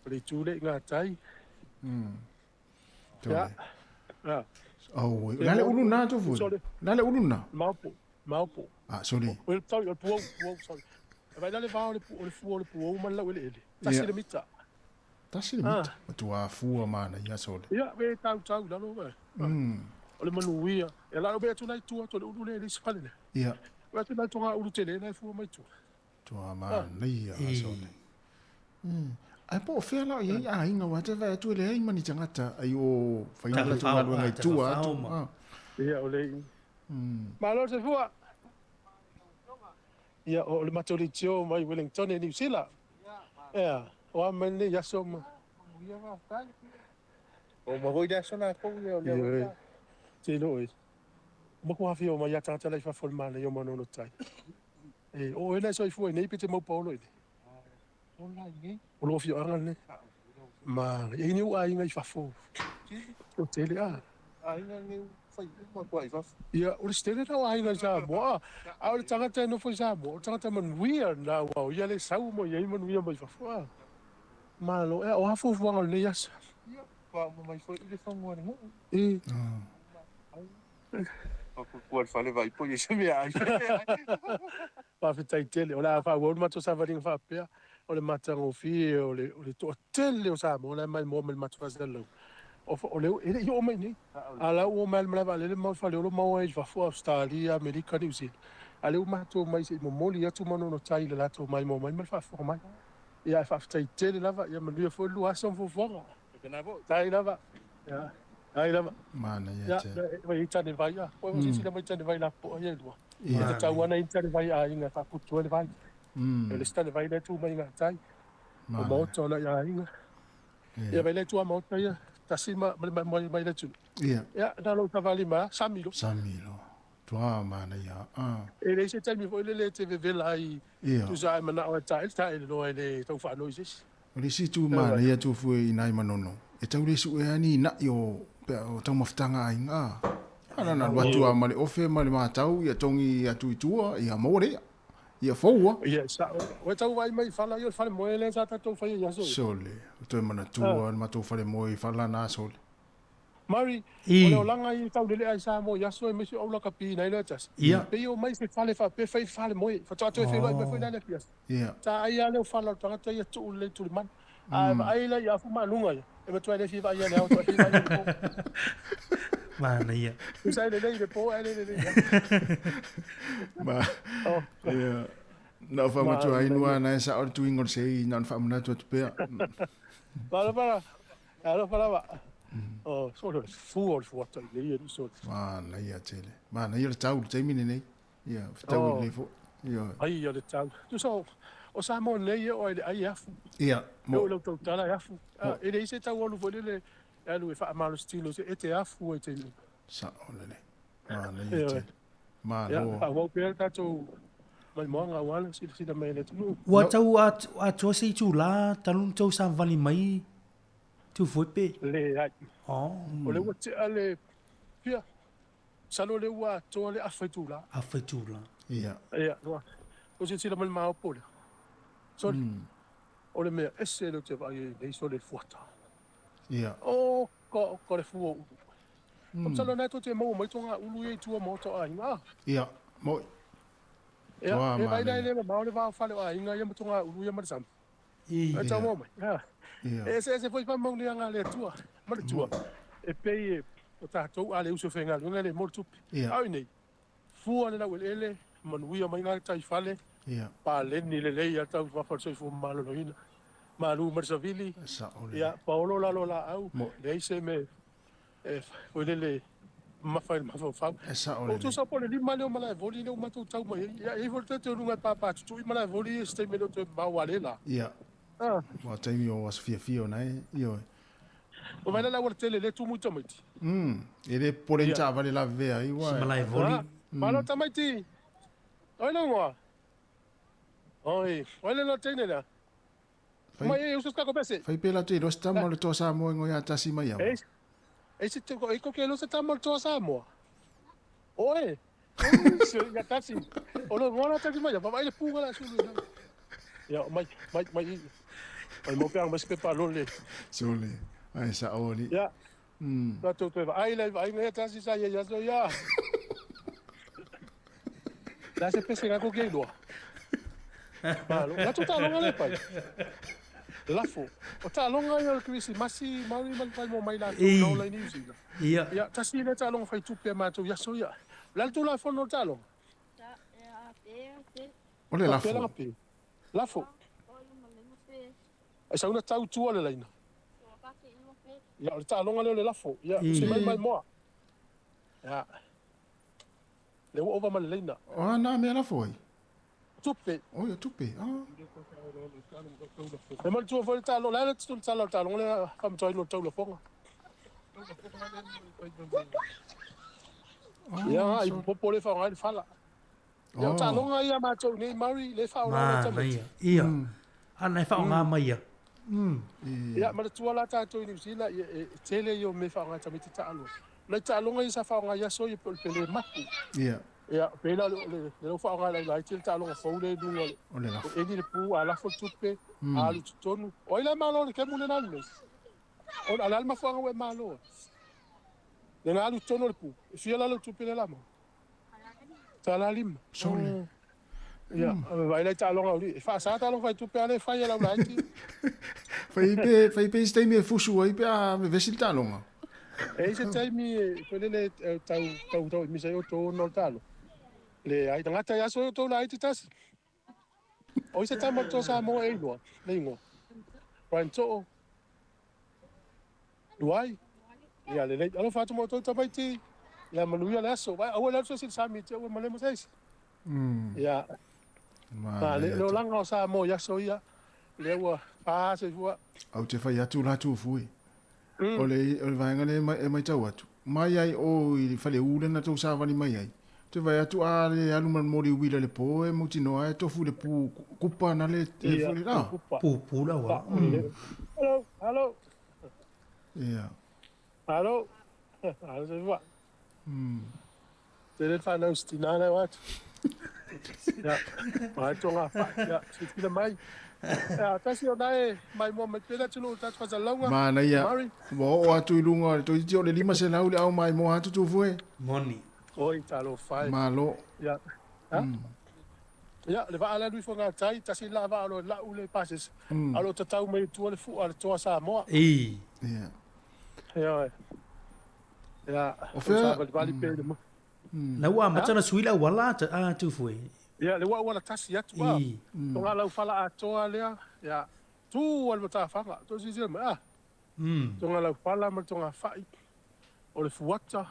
Le tule ngā tai. Ja. Ja. Oh, lale ulu na tu fu. Lale ulu na. Maupo. Ah, sorry. Wel tau yo puo, sorry. Vai lale va le fu le puo man la wele ele. Tasi le mita. Tasi le mita. Tu a fu mana ya sole. Ja, we tau la no we. Ole manu wia. E la be tu nai tu to ulu le ris fale ne. Ja. Wa tu nai tu nga ulu tele nai fu mai tu. Tu a mana ya sole. Ai po fe la ye ai nga wa te va tu le ai mani tangata ai o fa ina tu nga ngai tu a. Ja, ole. Ma lo se fua. Ia o le matoritio mai Wellington e New Zealand. Ia, o amene ia soma. O ma hoi da sona ko ia le. Te no e. Mo ko hafi o mai ia tata lai fa formale yo mano no tai. E o ena so fu nei pete mo paulo e. O la ngi. O lo fi anga ne. Ma e ni u ai ngai fa fo. O tele a. Ai ngai ia, o le stele rau aina Samoa. A o le tangata no foi Samoa. O tangata manuia na wau. Ia le sau mo iai manuia mai whawhua. Malo, o hafo fuanga le yasa. Ia, pa mo mai foi i le whangoa ni mo. E. O kua le whale vai po i se mea ai. Pa whitai tele. O le a whau o mato savaringa whapea. O le matango fie, o le toa tele o Samoa. O le mai mo me le mato whazalau. O leo ele yo mai ni ala o mal mala vale le mau fale o mau ai va fo Australia America New Zealand ale o mato mai se mo moli atu mano no tai le lato mai mo mai mal fa fo mai ia fa tai tele lava ia mo ia fo lu aso fo fo tai lava ia ai lava mana ia te vai tane vai ia o si le mai tane vai la po ia do ia ta wana tane vai ai nga fa putu le vai le stane vai le tu mai nga tai o mo to la ia inga ia vai le tu mo tai tasi mai le tu. Ia. Ia, na lo tavali ma, Samilo. Tua mana ia. E le se tami foi le te vela ai. Tu sa mana o tai no ele tau fa no isis. O le si tu mana ia tu foi nai manono. E tau le su e ani na yo pe o tau maftanga ai nga. Ana na watu a male ofe male matau ia tongi atu itua ia more. Ia foua. Ia sa o tau vai mai fala yo fale mo ele sa tatu fa ia so. Sole. O tau mana tua ma tu fale mo fala na sole. Mari, o langa i tau lele ai sa mo ia so e mesi o la kapi na ile tas. Ia. Pe yo mai se fale fa pe fai fale mo fa tatu e fai mai foi na le pias. Ia. Ta ai ale o fala tanga ta ia tu le tu man. Ai la ia fu manunga ia. E me tu ele fi vai ia le o tu fi vai. Mana ia. Tu sai le le po ele le. Ma. Ia. Na fa mo tu ai noa na sa o tu ingor sei na fa mo na tu pe. Para. Alo para va. Oh, solo fu foto le ia so. Mana ia tele. Mana ia tau te mine nei. Ia, tau le fo. Ia. Ai ia le tau. Tu so o sa mo nei o ai afu. Ia. Mo lo tau tala afu. Ele se tau o vo le alu e fa malo stilo se ete afu e te. Sa o le. Mana ia tele. Mana. Ja, wa pe ta tu mai mo nga wala si da mai le tu. Wa tau a to se tu la talun tau sa vali mai. Tu foi pe. Le ai. Oh. O le wate ale pia. Salo le wa to le afetula. Afetula. Ia. Ia, no. O se sila mal mau pole. Sorry. O le mea ese le te vai nei so le fuata. Ia. O ko le fuo. Om salo na to te mo mai tonga ulu e tu mo to ai nga. Ia. Mo. Ia, e vai dai le mau le va fale ai nga ia mo tonga ulu ia mar sam. Ia. E ta mo mai. Ia. Se foi pa mo le nga le tua. Mar tua. E pe o tatou ale uso fenga lunga le mo tupi. Ai nei. Fua le na ele manuia mai nga tai fale. Ia. Pa le ni le ia tau fa fa so fu malo no ina. Malu Marsavili. Ia Paolo la la au. Le se me foi le ma fa ma fa. O tu sa pole li malo mala voli le ma tu tau mai. Ia e volta te lunga pa tu mai voli ste me do te ba wale la. Ia. Wa taimi o was fia nai io. O vai la tele le tu muito muito. Ele porém já vale lá ver aí wa. Malai voli. Malo tamaiti. Olha lá. Oi, olha lá tem nela. Mas eu sou cá pensei. Fai pela tu dos tamo le to sa mo ngo ya tasi mai ya. Esse te ko ke lo se tamo to sa mo. Oi. Isso já tá assim. Olha, agora tá de manhã, vai ele puga lá sulu. Ya, mai. Ai mo peang mas pe palo le. Sole. Ai sa oli. Ya. Tá tu ai le tá si sa ya so ya. Lá se pensa com que do. Malo, lá tu tá longa le pai. Lafo. O ta longa yo krisi masi mari man pai mo mai la no la ni sila. Ya, ta si le ta longa fai tu pe ma tu ya so ya. La tu la fo no ta longa. Ole lafo. Lafo. Ai sa una tau tu ole la ina. Ya, ta longa le lafo. Ya, si mai mo. Ya. Le o va mal le ina. Oh, na me lafo. Tupe. Oh, ya tupe. E mal tu foi talo, la tu talo, le fam toi lo talo fonga. Ya, ai popo le fonga fala. Ya talo nga ia ma tu ni mari le fa ora ta. Ia. Ana fa nga mai. Ya, ma tu la ta tu ni sila tele yo me fa nga ta miti talo. Le talo nga isa fa nga ya so ye pele matu. Ia. Ya, pela le fa nga la til talo fo le du le. Ole la. E ni pu ala fo tupe, ala tonu. O ila malo ke mun na le. O ala ma fa nga we malo. Le nga lu tonu le pu. Fi ala lu tupe le la mo. Ta la lim. Sole. Ya, vai le talo nga li. Fa sa talo fa tupe ale fa ya la la ti. Fai pe stai me fusu ai pe a vesil talo nga. E se tai mi pele le tau mi sai o to no talo. Le ai tanga ta so to la ai tas. O se ta mo to sa mo e lo. Le ngo. Pranto. Duai. Ya le alo fa to mo to bai ti. La manu ya la so. Vai o la so se sa mi te o mo le mo sai. Ya. Ma le lo langa sa mo ya so ya. Le wa fa se wa. Au te fai atu la tu fui. Ole vai ngale mai tau atu. Mai ai o i fale ule na tau sa vani mai ai. Te vai atu a le aluman mori wila le po e muti no ai tofu le pu kupa na le te fuli la. Pu la wa. Hello. Yeah. Hello. Hello se va. Te le fa na ustina na wat. Ya. Mai tonga fa. Ya, sitila mai. Ya, tasi o dai mai mo me pela tulu ta fa longa. Mana ia. Wo atu i lunga to i tio le lima se lau le au mai mo atu tu fue. Moni. Oi talo fai. Malo. Ya. Ha? Ya, le va ala lui fonga tai tasi la va lo la u le pases. Alo tatau mai tu le fu al to sa mo. Ya. Ya. Ya. O fa vali pe mo. Na wa matana suila wala ta tu foi. Ya, le wa tasi ya tu. Tonga lau fala a toa lea. Ya. Tu wal mata fanga. To si ma. Tonga lau fala ma tonga fai. O le fuata.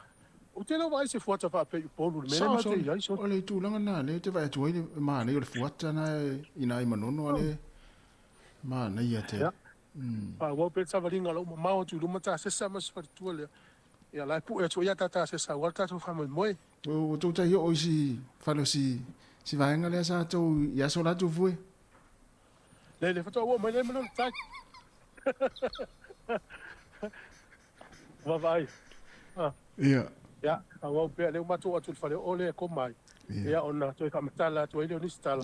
O te lau vai se fuata fa pe polu le mena te ya so. O le tu langa na le te vai tu ai ma ne o le fuata na ina i manono ale. Ma na ia te. Wa pe sa valinga lo ma o tu lu mata se sa ma se tu le. Ya la pu e tu ya tata se sa wa tata fa mo. O tu tai o si falo si vai ngale sa tu ya so la tu fue. Le fa to o mo le mo tai. Vai. Ia. Ya, wa pe le ma tu atu fa le o le ko mai. Ya ona to ka matala to ile ni stala.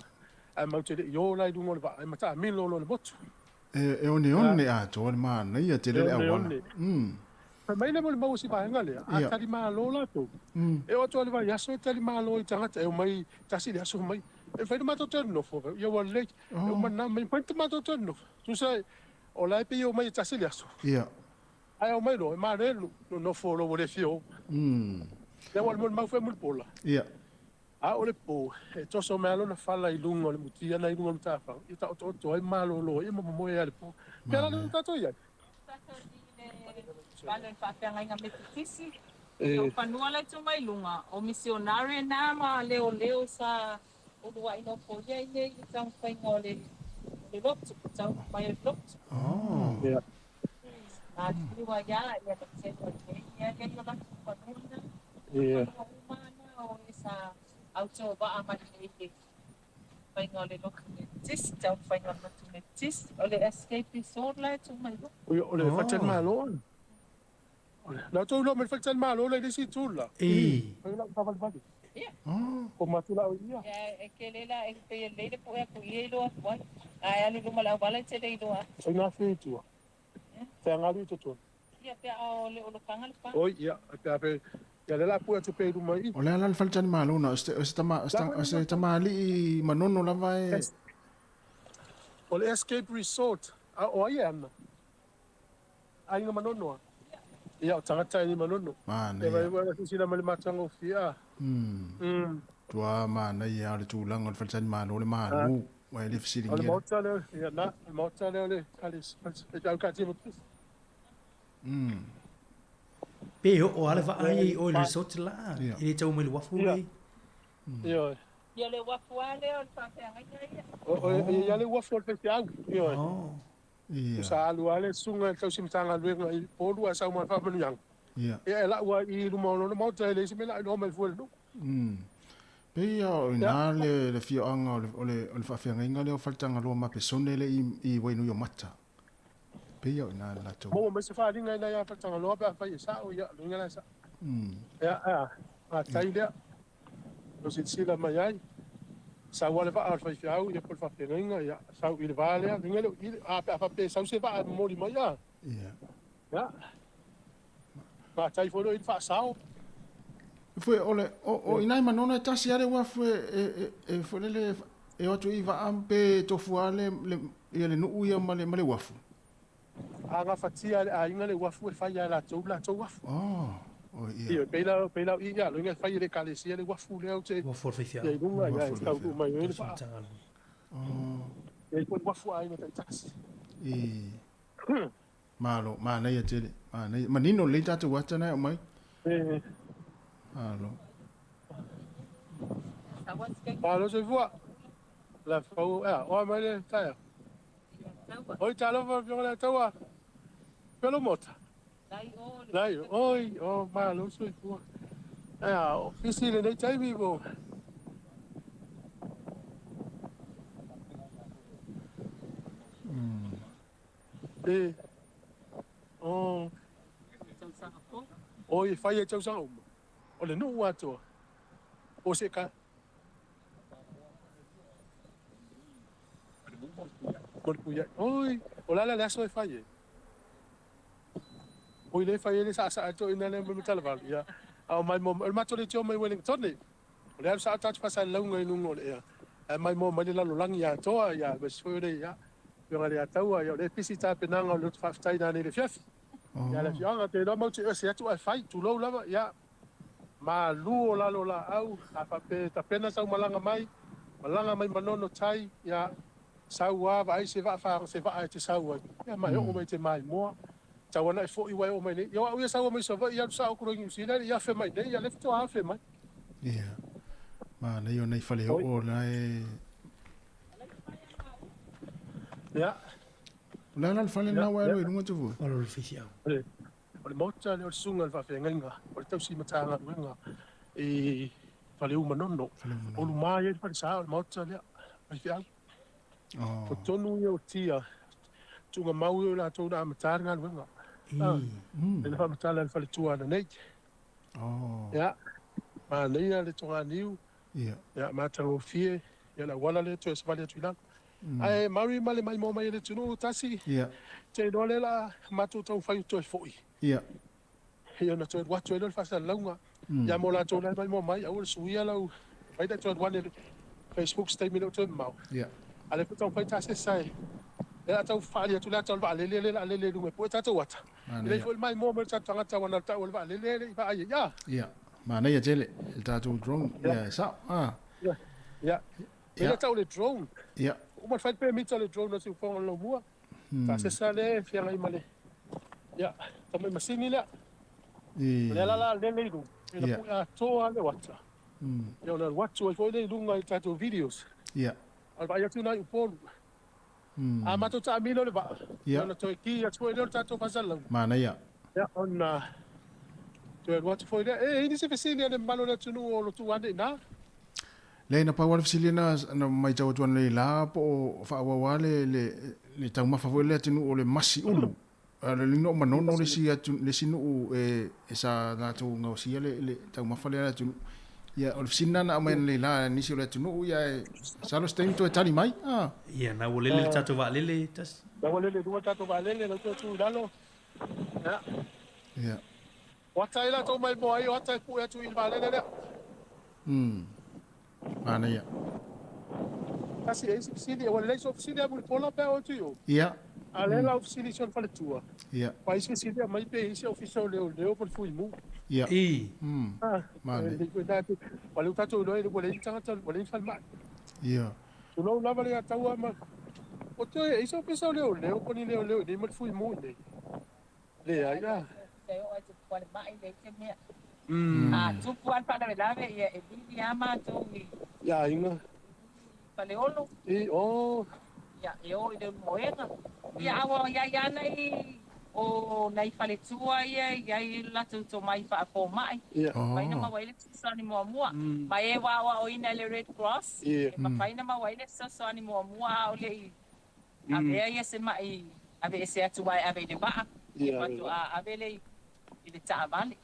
Ai ma te yo la du mo va, ai mata mi lo le botu. E o ne a to ma na ia te le awana. Pa mai le mo si ba ngale, a tali ma lo la to. E o to le va ya so tali ma lo i tanga e mai tasi le so mai. E fa ma to no fo. Yo wa le. O ma na mai pa ma to no. Tu sai o la pe yo mai tasi le so. Ia. Ai o mai lo ma le no fo lo le fio. Le wa mo ma fe mo pola. Ia. A o le po, e toso me alo na fala i lunga o le mutia na i lunga mta fa. I ta o ai malo lo e mo mo e le po. Pela no ta to ia. Vale fa te nga metisi. O panua le tu mai lunga o misionare na ma leo sa o wa ino po ye ye tang fa ngole le lotu tau mai lotu. Oh. Yeah. Na ni wa ya ya ka se ko ya ya ya la ko na. Yeah. Mana o esa auto ba ama ni pai ngole loku tis tau pai ngole loku tis ole escape sort la tu mai lo. Ole facen malo. Na tu lo me facen malo le disi tu la. Ai la pa pa. Oh. Ko matula o ia. Ya e ke le la e pe le le po e ku ye lo wa. Ai ali lo mala wala te le lo. Ai na fe tu. Te ngalu tu. Ya pe o le o lo panga le pa. Oi ya, pe ya le la pu tu pe du mai. O le ala le faltani malo na este tamali manono lava e. O le escape resort. O ia na. Ai no manono. Ia tangata ni manono. Mana. E vai vai sina mali matango fia. Tua mana ia le tulang o faltani malo le malu. Wa le fisiringi. O le motale ia na, motale le kalis. E jau ka ti mo. Pe o ale va ai o le resort la. Ile tau mai wafu ai. Ia. Ia le wafu ale o fa pe ai. O ia le wafu pe tiang. Ia. Ia. Sa alu ale sunga tau simtanga luenga i polu asa uma fa manu yang. Ia. Ia la wa i lu mo no mo tele se mela no me fu no. Pe ia o ina le fio anga o le fa fianga inga le o faltanga lo ma persone le I wenu yo mata. Pe ia o ina la to. Mo me se fa dinga na ya faltanga lo pa fa sa o ia lu ngala sa. Ia a tai le. No sit sila mai ai. Sa wale va al fa fiau ia por fa fianga ia sa i le vale ngalo a pa pe sa se va mo li mai ia. Ia. Ja. Ma tai fo i fa sao. Foi ole o inai manona tasi ale wa foi foi le e o tu iva ampe to fuale le no ia male wafu. Anga fatia a inga le wafu e fai la to wafu. Oh ia. Ia pela ia lo inga fai le kalesia le wafu le au te. Wafu fai. Ia lunga ia sta u mai ele fa. E ko wafu ai no tasi. Malo, mana ia tele. Mana manino le tatu wata na mai. Alo. Alo se voit. La fau o mai le taia. Oi talo va viola tawa. Pelo mota. Dai oi o malo se voit. O fisi le nei tai vivo. Oh. Oi fai e tau sang. O le no ato. O se ka. Oi, o la la so fai. Oi le fai le sa ato ina le me talval ya. Au mai mo el mato le tio mai Wellington ni. O le sa ato fa la unga inungo le ya. E mai mo mai la langi ya to ya be so le ya. Yo le atau ya le pisita penanga le fa tai na le fiaf. Ya le fianga te no mo te se atu fai tu lo lava ya. Ma luo la lo la au a fa pe ta pena sa malanga mai manono tai ya saua vai se va fa se va te saua ya mai o mai te mai mo tawana fo I wai o mai yo au saua mai so va ya sa ko ngi sina ya fe mai ya le to a fe mai ia ma nei o nei fale o la ya la fale na wa lo no tu vo o lo fisiao o le mota le sunga fa fe ngenga o le tausi matanga ngenga e fale u manono o lu mai e fa sa o mota le ai fiang o tonu yo tia tunga mau la tona matanga ngenga le fa matala le fale tua na nei ya ma nei le tonga niu ya matanga fie ya la wala le to se vale tu la ai mari male mai mo mai le tunu tasi te dole la matu tau fai to foi ia ia na to wat to le fa sa longa ya mo la to le mai mo mai au suia la vai da to one Facebook statement to mau ia ale to fai tasi sai e tau fa le tu la to va le lu me po ta to wata le fo mai mo me ta tanga ta wana ta va le va ai ya ia ma nei tele il tatu drone ia sa ya ia ta le drone ia o ma fai permit le drone no se fo lo mua ta se sale fianga I male ya ta mai masini la la le lu ina pu a to ale wata ya na watu fo le lu ngai ta to videos ia al vai tu na u polu A mato ta mino le ba. Ia. Na toi ki atu e le tato pasala. Mana ia. Ya ona. Toi wat foi de ini se fesini ane malo na tunu o tu ane na. Le na pa wala fisilina na mai tau tuan le la po fa wa le tau ma fa le tinu o le masi ulu. Le lino manono le si le sinu e sa na tu ngau si le tau ma fa le tunu. Ya o fisina na mai le la ni si le tunu ya salo stem to tani mai. Ah. Ia na wole le tatu va lele tas. Na wole le dua tato va lele na tu dalo. Ya. Ya. Wata ila to mai boy wata ku ya tu il va lele. Mana ia. Kasi e sini wala le so sini abu pola pe o tu yo. Ia. Ale la sini son fa le tua. Ia. Pa isi sini mai pe isi official le por fu mu. Ia. Mana. Wala tato lo e wala tanga tal wala fa ma. Ia. Tu no lava le taua ma. O te isi official le ko ni le ni mo fu mu le. Le ai ya. Te o ai tu kwale mai le ke me. Tu puan pa le lave ia e di ama tu. Ya inga. Pale olo. Oh. Ya o de moena. Ya awa ya nei o nei fale tua ia la tu mai fa po mai. Mai na mai le sa ni mo mo. Mai e wa o ina le Red Cross. Mai na mai le sa ni mo mo o le. Ave ia se mai ave se atu ai ave de ba. Pa tu ave le ile ta vale.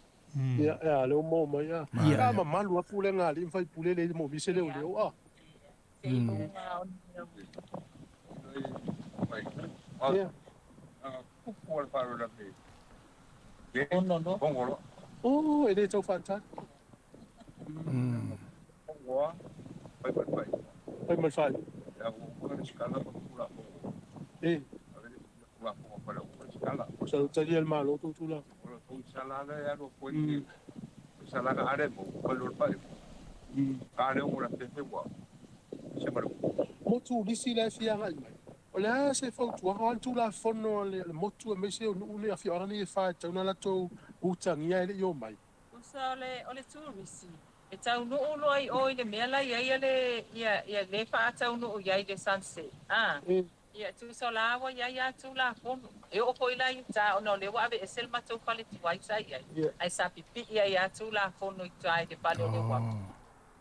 Ya le mo mo ya. Ya ma malu a pule nga le fai pule le mo bise le o ah. Oh, ele é tão fantástico. Vai mal fai. Só teria mal outro tu lá. Motu lisi la fia ngai mai. Ola se fo tu ha tu la fono le motu me se no le afia ora ni fa ta na la to utangia ile yo mai. Usa ole tourist. E tau no lo ai o ile mela ia le fa tau no ia ile sunset. Ia tu so la wa ia tu la fono. E o ko ila ta no le wa be sel ma tu fale tu ai sai ai sa pipi ia tu la fono i tai de fale le wa.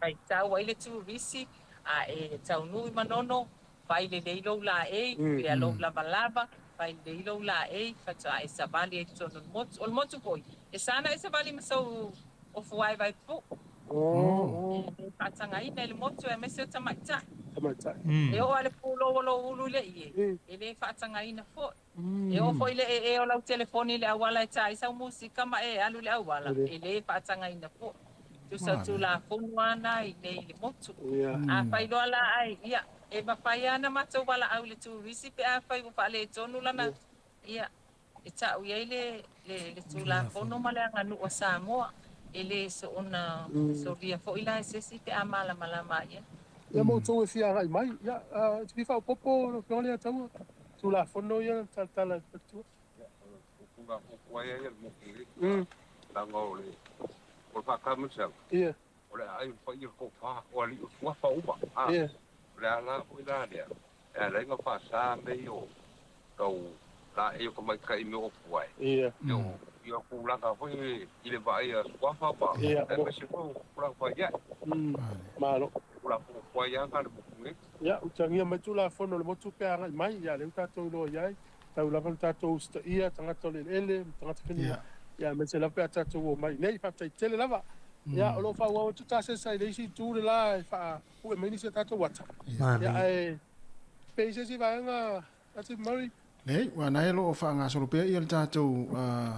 Ai tau ile tourist e tau nui manono vai le leilo la pe lo lava vai le leilo la fa e savali e sono molto o molto poi e sana e savali ma so o fuai vai pu fa tanga ina le molto e messo tamaita e o ale pulo lo ulu le e le fa tanga ina fo e o foi le e o la telefoni le awala e sa musica ma e alu le awala e le fa tanga ina fo tu sa tu la fonwana i le motu a fai lo la ai ia e ma fai ana ma tu wala au le tu risi pe a fai fa le tonu lana ia e ta u le tu la fono ma le nganu o Samoa ele so ona so ria fo ila se si pe a mala ma ia ia mo tu e fia ai mai ia ti fa popo no le tau tu la fono ia tala tu wa ia mo la ngole por fa kamusel ora ai fa ir ko fa o ali wa fa uba ora la uida dia era nga fa sa me yo to la eu ko mai kai me o fuai yo ku la ka foi ile va ia wa fa ba e se ko pra fa ya malo pra fa ya ka le ya utangia mai tu la fono le motu pe mai ya le tato lo ya tau la tato sta ia tanga tole ele tanga tini ya me se la pe tato wo mai nei fa tele lava ya o lo fa wo tu ta se sai dei si tu la fa o me ni se tato wata ya e pe se si va nga ati mari nei wa nai lo fa nga so pe ia tato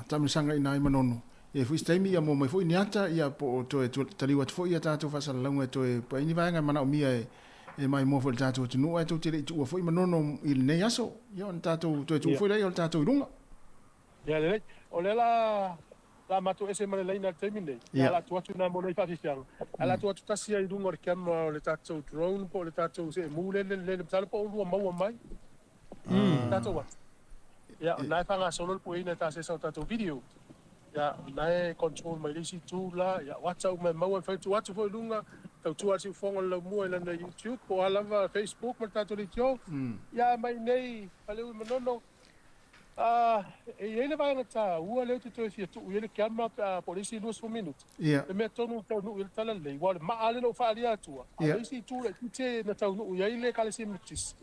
tamu sanga ina i manono e fu stemi ia mo mai fu ni ata ia po to tali wat fu ia tato fa sa longa to e pa ni va nga mana o mia e mai mo fu tato tu no e to tele tu fu i manono il nei aso ia tato to tu fu ia tato runga ya le o le la matu ese mane leina termine la tu atu na mo nei fa fiang ala tu atu tasia i dungo kem le tato drone po le tato se mule le talo po lu mo mai tato wa ya na fa nga solo po ina ta se sa tato video ya na control mai le si tu la ya whatsapp mai mo fa tu atu fo lunga tau tua si fonga la mua la na YouTube po alava Facebook ma tato le tio ya mai nei ale u manono e ele vai na ta u ale tu tu fi tu ele kama polisi 2 minutos e me tonu tau nu il tala le wa ma ale no fa dia tua ale si tu le te na tau nu ya ile kale si mutis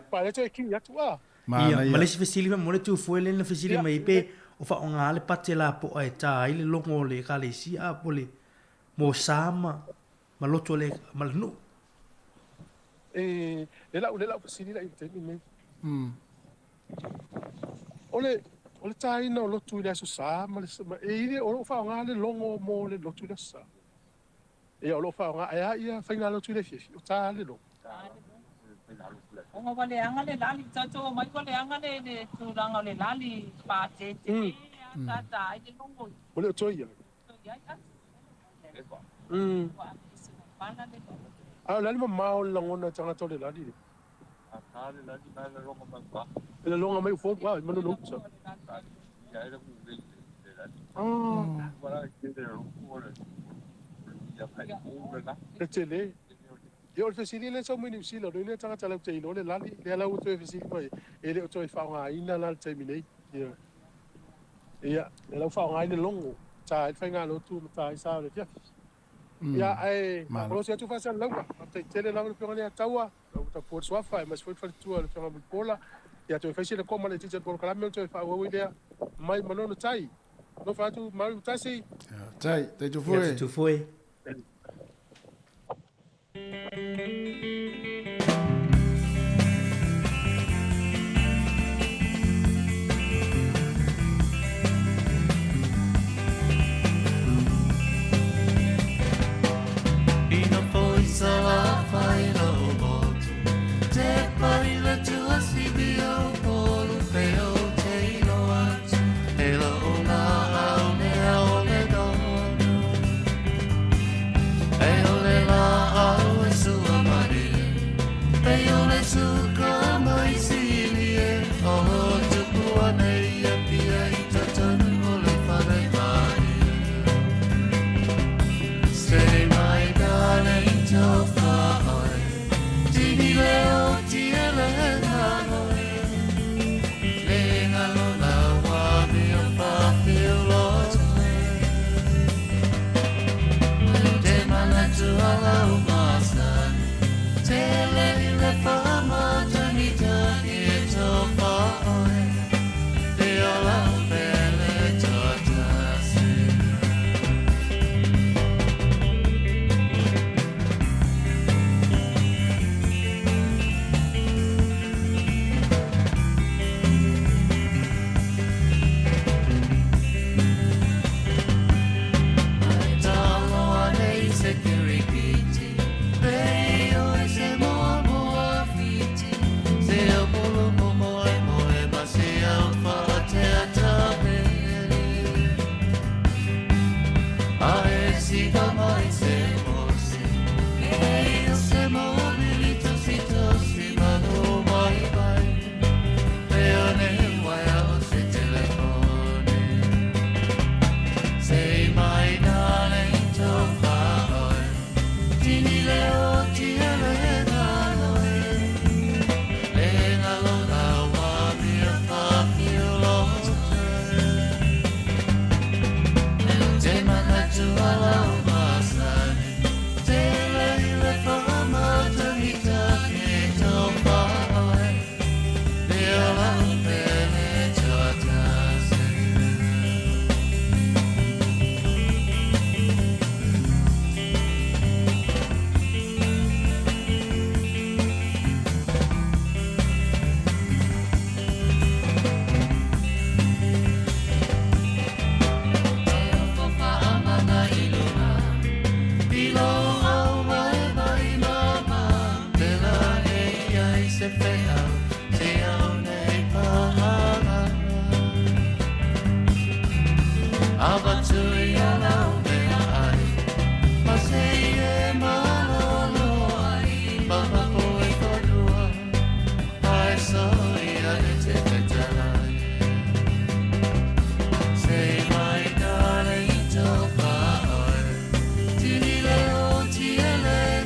pa le te ki ya tua ma le si fesili mo le tu fuele na fesili mai pe o fa onga le patela po ai ta ile longo le kale si a pole mo sama ma loto le ma no le la fasili la inte ni ole tai no loto ile so sa ma ile o fa nga le longo mo le loto ile sa e o lo fa nga ia fa nga loto ile fi o ta le lo o vale anga le lali tato mai vale anga le tu ranga le lali pa te ta ta ile longo ole to ia la lima mau langona tanga tole la di. Le longa mai fo wa mano no so. Voilà, tele. Yo fasili le so mini silo le tanga tala te no le lali le la uto fasili mai e le to fa nga ina la terminate. Ya, le fa nga ina longo. Ta fa nga lo tu ta sa le ya. Ya ai kalau saya tu fasa lawa te tele lawa pe ngale tawa ta por swafa mas foi tu le fanga bola ya tu fasi le koma le teacher por kala mel tu fa wa idea mai manono tai no fa tu mai tasi tai tu foi Sala fai no boat, te parila tu asibio polo peo te no at, ela ona au ne au le dono, eo le la au e sua mari, eo le suka mai sinie, o tu pua nei a pia i tatanu o le whare mai. Stay my darling. So far, Tini leo tiele hanoi, lenga lo la wa mi o fa filo te mana tu ala umasa, tele ile fama tanita ito far, te ala bele totasi. Tini leo tiele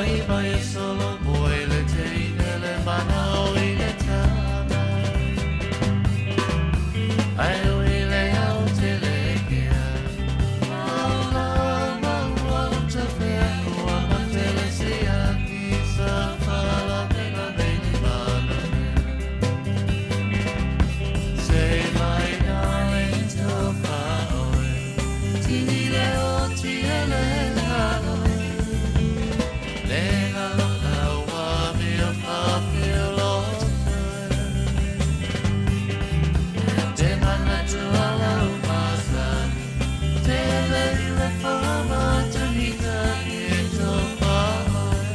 mai mai solo boy le te le manao i le tama. Ai ui le au te le kia. Maula maua te fea kua ma te le sia ki sa fala pena baby mana. Say my darling so far away. Tini le o tia le ngalo. Lenga loka wa mi o whawhilo te mana tua lau masani te lei le whamata nika ki e tō whaoi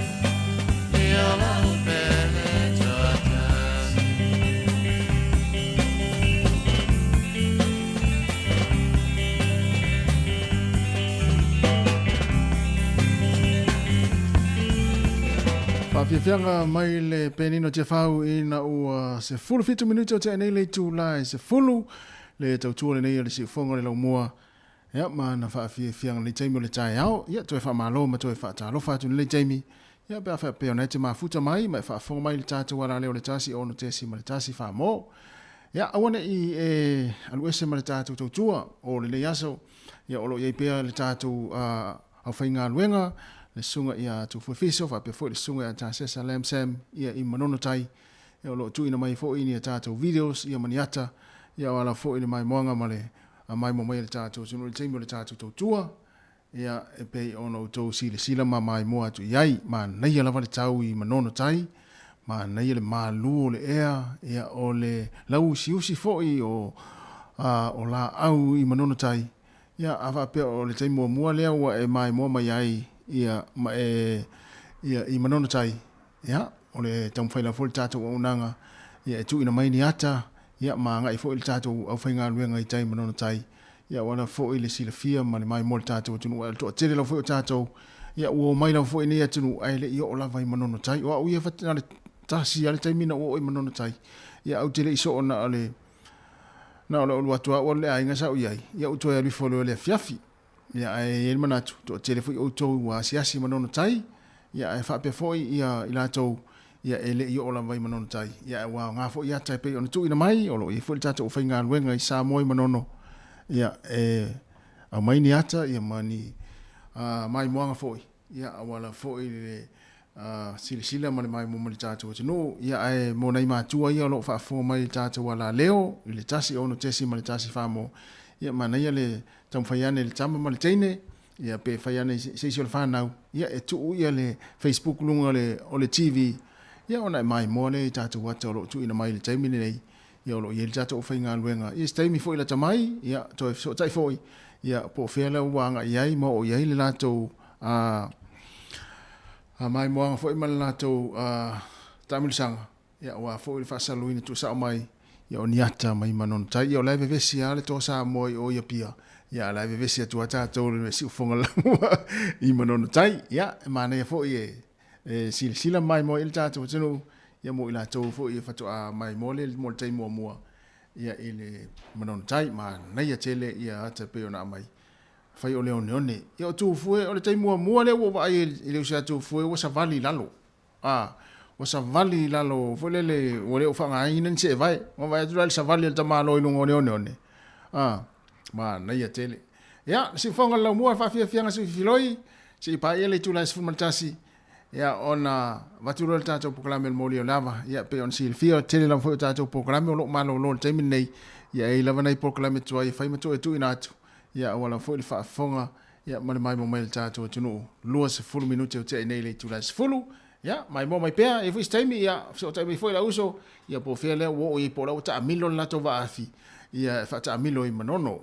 i o lau pele tua tasi. Whawhiawhianga mai le penino te whau i na ua se fulu fitu minuti o te nei le tūlai se fulu le tautua le nei o le si whonga le lau mua. Ia, ma na whawhiawhianga le teimi o le tae au. Ia, toi whamalo ma toi whaatalo whatu le teimi. Ia, bea whapeo nei te mafuta mai, mai whaafonga mai le tātua wala leo le tasi o no tesi ma le tasi whaamo. Ia, awane i aluese ma le tātua tautua o le aso. Ia, olo iei pea le tātua au whainga luenga. Le sunga ia tu fufiso fa pe fo le sunga ia ta sesa lam sam ia I manono tai ia lo tu ina mai fo ini ta tu videos ia maniata ia wala fo ini mai moanga male mai mo mai ta tu sunu le timo le ta tu tua ia e pe ono to sila mai mo atu iai ma nei ia lava le tau I manono tai ma nei le malu le ia o le lau siusi fo I o la au I manono tai ia ava pe o le timo mo le wa e mai mo mai ai ia I manono tai ia o le tau whaila fo le tātou o unanga ia e tu ina mai ni ata ia ma ngai fo le tātou au whainga luenga I tai manono tai ia wana fo I le sila fia ma le mai mo le tātou tunu al toa tere lau fo o tātou ia ua mai lau fo I nei atunu ai le ia o lava I manono tai o au ia fatina le tasi ale tai mina o I manono tai ia au tere iso o na ale na o le atua o le ainga sa o iai ia utoe ali fo le fiafi ia e ele manatu to telefoni o to wa siasi manono tai ia e fa pe foi ia ila to ia ele I ola vai manono tai ia wa nga fo ia tai pe on tu ina mai o lo I fo tata o fainga luenga I sa moi manono ia a mai ni ata ia mani mai moanga foi ia wala foi le sila mai mo mali tata o no ia e mo nei matua ia lo fa fo mai tata wala leo le tasi ono tesi mali tasi fa mo ia mana ia le tam faiane le tama ma le teine ia pe faiane se le whanau ia e tu ia le Facebook lunga o le TV ia ona mai mo le tatu wata o lo tu ina mai le taimi nei ia o lo ia le tatu o whainga luenga ia taimi fo ila tamai ia toi so tai foi ia po fela wanga iai mo o iai le lato a mai mo anga fo ima le lato tamilisanga ia wa fo le fasaluina tu sa mai ia o niata mai manono tai ia o laive vesi ale to sa moi o ia pia ia laive vesi atu ata to le si ufonga la I manono tai ia mana ia fo ia sila mai mo il tatu tenu ia mo ila to fo ia fatu a mai mo le mo tai mo mo ia ile manono tai ma na ia tele ia ata pe ona mai fai o leone ia tu fo o le tai mo le wo vai ile usa tu fo o sa vali lalo o sa vali lalo fo le o le fanga ina se vai o vai tu le sa vali ta malo I lungo ne ma na ia tele ia si fonga la mo fa fia si filoi si pa ele tu la si fulmatasi ia ona vatu le tato proclame mo le lava ia pe on si fia tele la fo tato proclame lo malo lo te minei ia e lava nei proclame tu ai fai mato e tu inatu ia wala fo le fa fonga ia mai mo mai tato tunu lo se fulu minuti o te nei le tu la si fulu ia mai mo mai pea e fo time ia so time fo la uso ia po fia le wo I po la ta milo la to va afi ia fa ta milo I manono.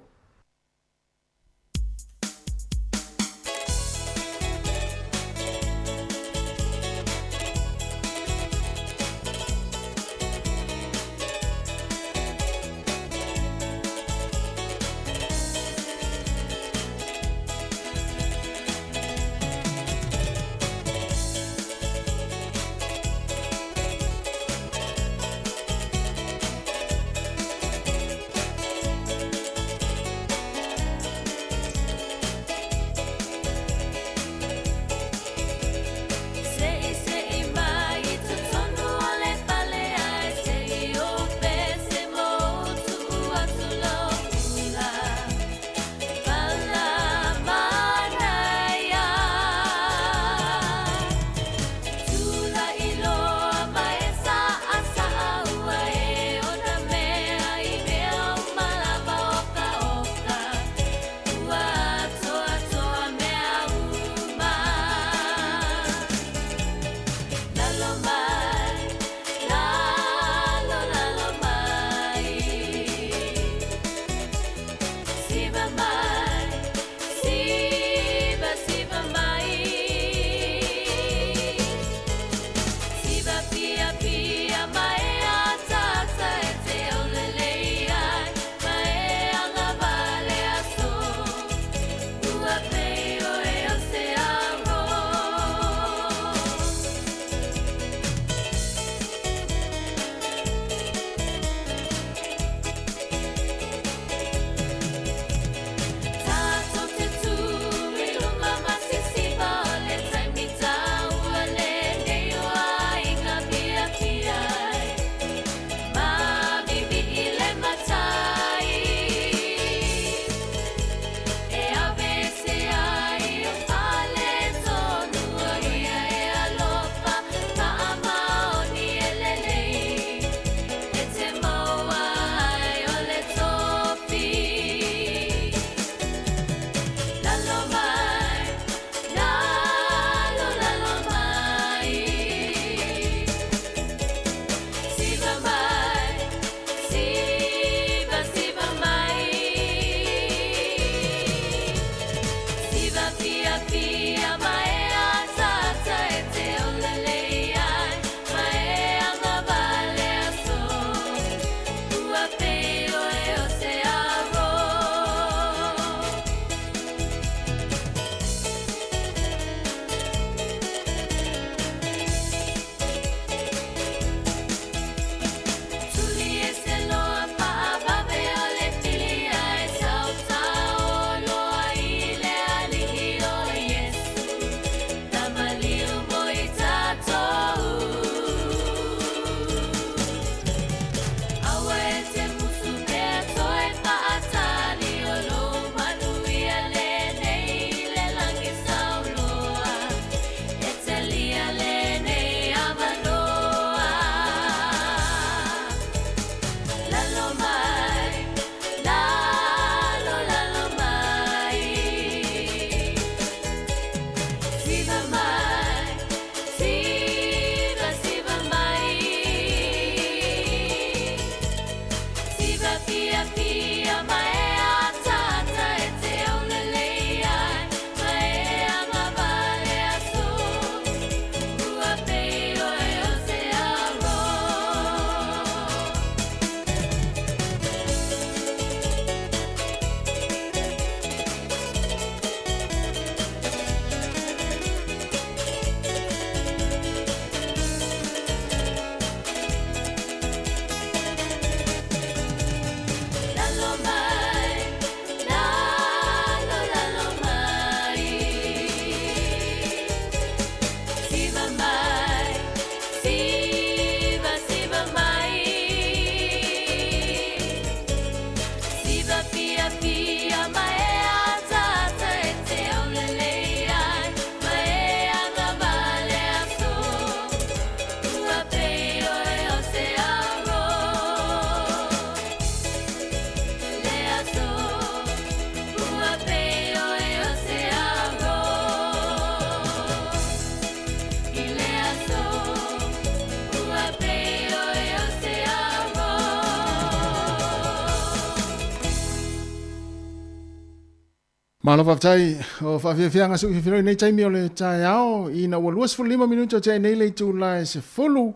Malo whaftai o whawhiawhianga suki whiwhiroi nei taimi o le tai ao I na ua 25 minuto te nei le tu lai se fulu.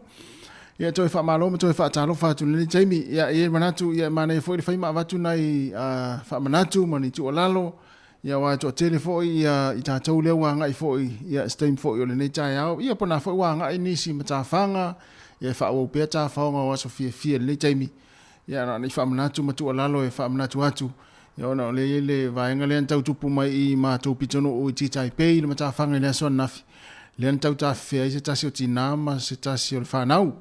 Ia toi whamalo ma toi whaatalo whatu nei taimi. Ia e manatu ia manei fwoi le whaima avatu nei whamanatu mani tu o lalo. Ia wa to tele fwoi ia I tātou leo wa ngai fwoi ia steam fwoi o le nei tai ao. Ia pona fwoi wa ngai nisi ma tā whanga. Ia whaau pia tā whaonga wa so fia nei taimi. Ia na nei whamanatu ma tu o lalo e whamanatu atu. Ia ona le vaenga le antau tupu mai I mātou pitono o I Taipei le mata whanga le aso nafi. Le antau ta whea se tasi o tinama, se tasi o le whanau.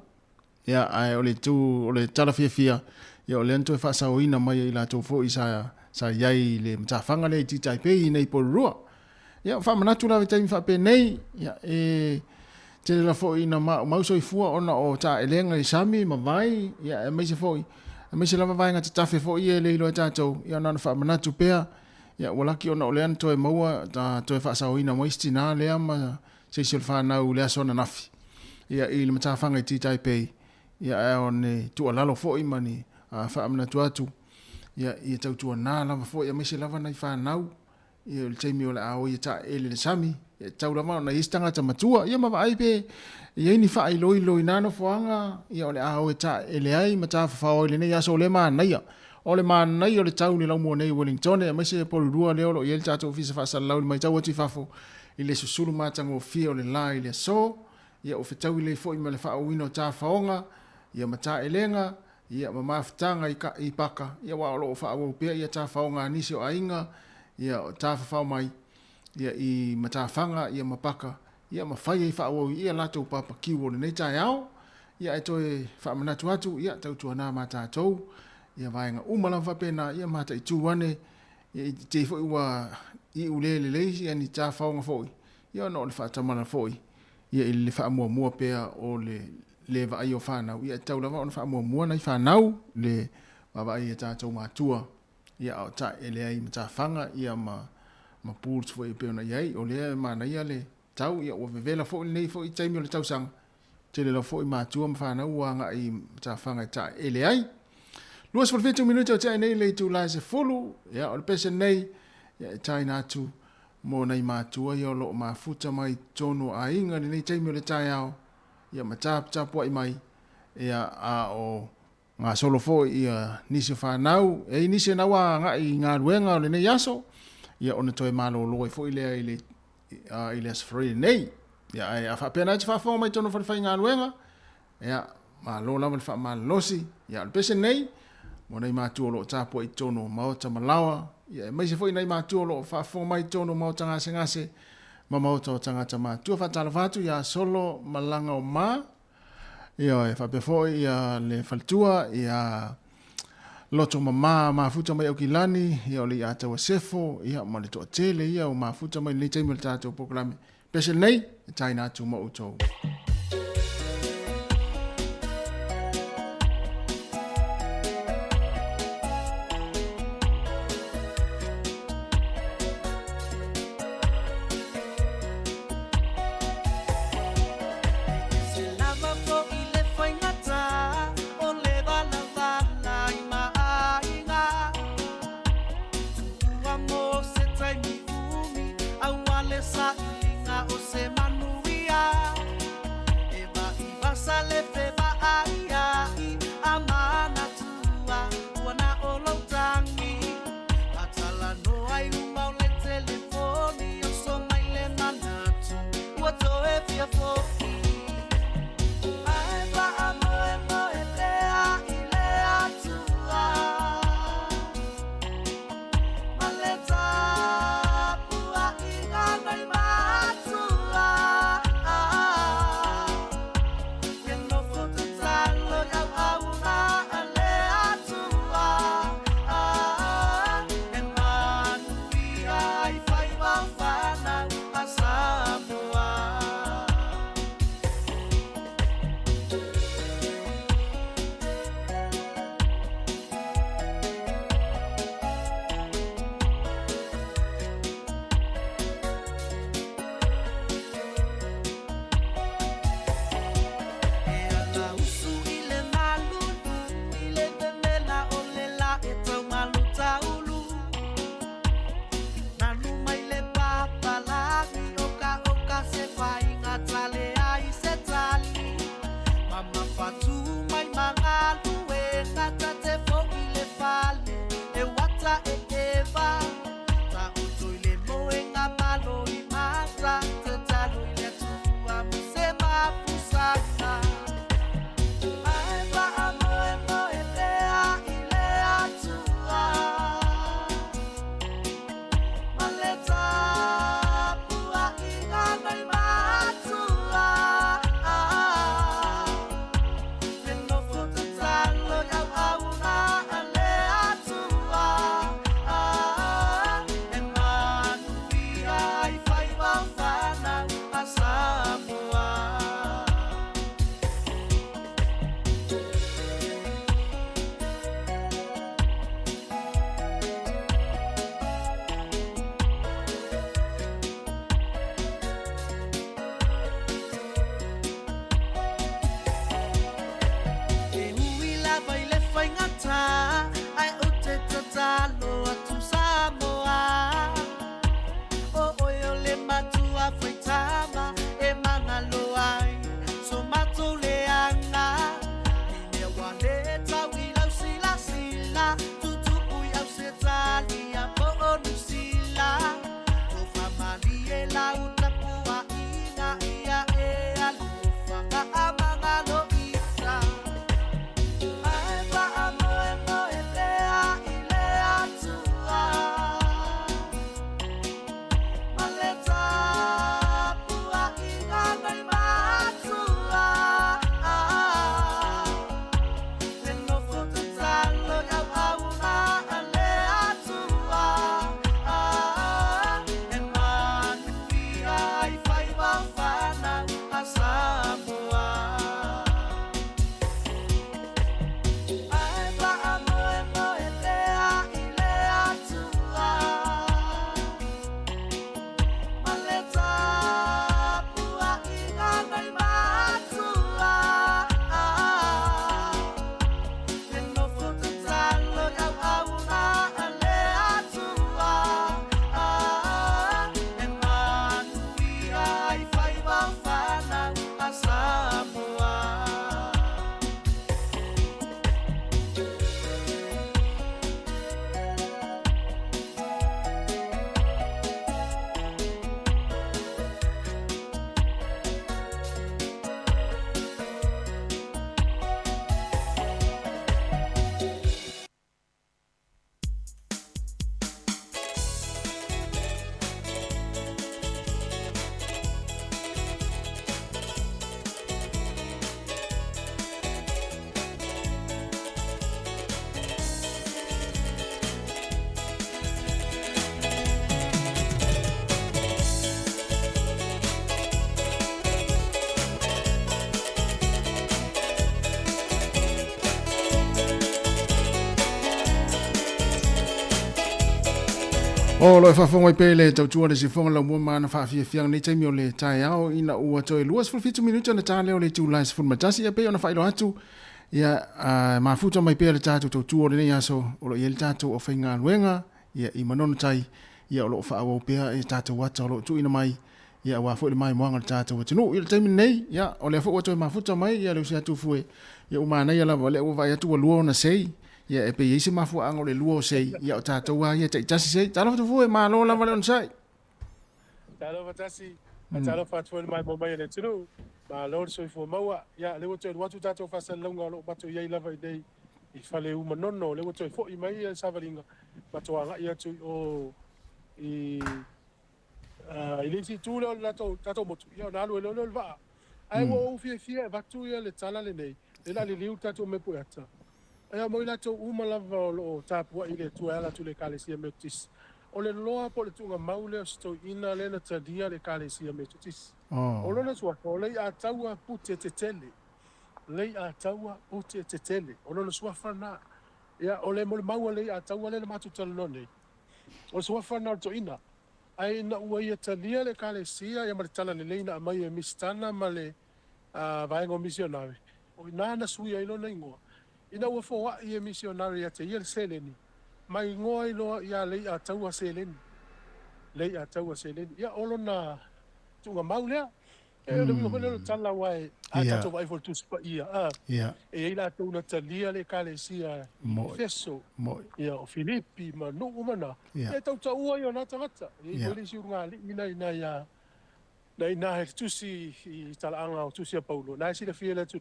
Ia ai o le tu, o le tala fia. Ia o le antau e whaasa o ina mai I la tau fo I sa iai le mata whanga le I Taipei nei porurua. Ia whamanatu la vitaimi whape nei. Ia te le la fo ina mauso I fua ona o ta elenga I sami ma vai. Ia mai se fo me se lava vai ngata tafe fo ie le ilo tatou ia na fa manatu pea ia walaki ona ole anto e maua ta to fa sa oina moistina le ama se se fa na u le sona nafi ia I le mata fanga I Taipei ia on tu alalo fo I mani fa manatu atu ia tau tu na lava fo ia me se lava na fa nau ia le taimi ole a o ia ta ele le sami ia tau lava na istanga ta matua ia ma vai pe ia ni fa I loi nano foanga ia ole a o ta ele ai mata fa o le nei aso le ma naia ole ma naia le tau ni la mo nei Wellington e mese pol rua le olo ia ta to fisa fa sa lau mai tau ti fafo ile susulu ma tango fio le la ile so ia o fetau ile fo I me le fa o wino ta faonga ia mata elenga ia ma maftanga I paka ia wa lo fa o pe ia ta faonga nisi o ainga ia ta fa mai ia I mata fanga ia mapaka ia mawhai fa o ia lato papa kiwo nei tai ao ia e toi fa manatu atu ia tau tuana mata tou ia vaenga umala fa pena ia mata I tuane ia te fo wa I ulele le ia ni ta faunga foi ia no le fa tamana foi ia I le fa mua pea o le va ai o fa na ia tau lava on fa mua nei fa nau le va ia ta tou matua ia o ta ele ai mata fanga ia ma pools foi pe na ia o le ma na ia le tau ia o vevela fo nei fo I taimi o le tau sang tele la fo I matua mawhana uanga I ta whanga ta ele ai luas for 20 minuto o tai nei le tu la se fulu ia o le pese nei ia tai natu mo nei matua ia o lo mafuta mai tono a inga nei taimi o le tai ao ia matap I mai ia a o ngā solo fo ia nisi whanau nisi na wa ngā ruenga o le nei aso ia ona toi malo loi fo ile ile asfree nei ia ai afa pena te fa fo mai tono fa ngā ruenga ia malo la fa malosi ia le pese nei mo nei matu lo tapo I tono maota malawa ia mai se fo nei matu lo fa fo mai tono maota ngase ma maota tangata matu fa tala fatu ia solo malanga o ma ia fa pe fo ia le faltua ia loto mama mafuta mai o kilani ia o le ata wa sefo ia ma le to tele ia o mafuta mai le taimi le tatou programe pese nei taina tu mo utou Sa inga o se manuia watu mai mangalu e ngata te fo i le fale e wata e eva ta uto i le moe ngā malo i mata te talo i le tua muse mapusaka ai wa amoe moe lea i le atua maleta pua i ngana i matua ai o te tatalo atu Samoa o oio le matua faitama e mangalo ai so mato le anga i me wale tau i lau sila sila tutu ui au se tali a po onu sila o famali e lau tapua ina ia e alufa ka amangalo isa ai wa amoe moe lea i le atua maleta pua i ngana i matua le nofo te talo iau auna a le atua e manui ai whai wawhana a Samoa ai wa amoe moe lea i le atua maleta pua i ngana i matua le nofo te talo iau auna a le atua e manui ai whai wawhana a Samoa O lo fa fonga pele tau tua le si fonga la mua mana fa fia fia nei taimi o le tai ao ina ua toi luas ful fitu minuto na tale o le tu lai ful matasi e pe ona fa ilo atu ia ma futa mai pele tatu tau tua le nei aso o lo yel tatu o fainga luenga ia i manono tai ia o lo fa o pe e tatu wata o lo tu ina mai ia wa fo le mai moanga tatu tunu il taimi nei ia o le fo o toi ma futa mai ia le sia tu fue ia o mana ia la vale o va ia tu luo na sei ia e pe isi mafu ango le luo sei ia o tātou wa ia te tasi sei talo tu fue ma lo la vale on sai talo fatasi talo fatfo mai mo mai le tunu ma lo so fo maua ia le wo tu watu tātou fa san longa lo batu ia lava dei i fale u manono le wo tu fo i mai ia savalinga batu anga ia tu o i le si tu lo la to motu ia na lo va ai wo fie batu ia le tala le nei le la le liu tātou me puata Ea mo ila tau uma lava o lo tāpua i le tuela tu le kalesia metis. O le loa po le tunga maule o sto ina le na tadia le kalesia metis. O lona suafa o lei a taua pute te tele. Lei a taua pute te tele. O lona suafa na. Ea o le mo le maua lei a taua le na matu talanone. O suafa na o to ina. Ai na ua ia tadia le kalesia ia ma le tala le leina a mai e mistana ma le vaengo misionare. O ina na sui ai lona ingoa. Ina ua foa i e misionari a te ia seleni. Mai ngoa i loa ia lei a taua seleni. Lei a taua seleni. Ia olo na tunga maulea. le mo le tala wai a tato vai for tu spa ia e ila tu na talia le kale sia feso ia o Filipi ma no mana e tau tau ia na tangata e le si unga ina ia na he tu si tala anga tu si Paulo na si le fiela tu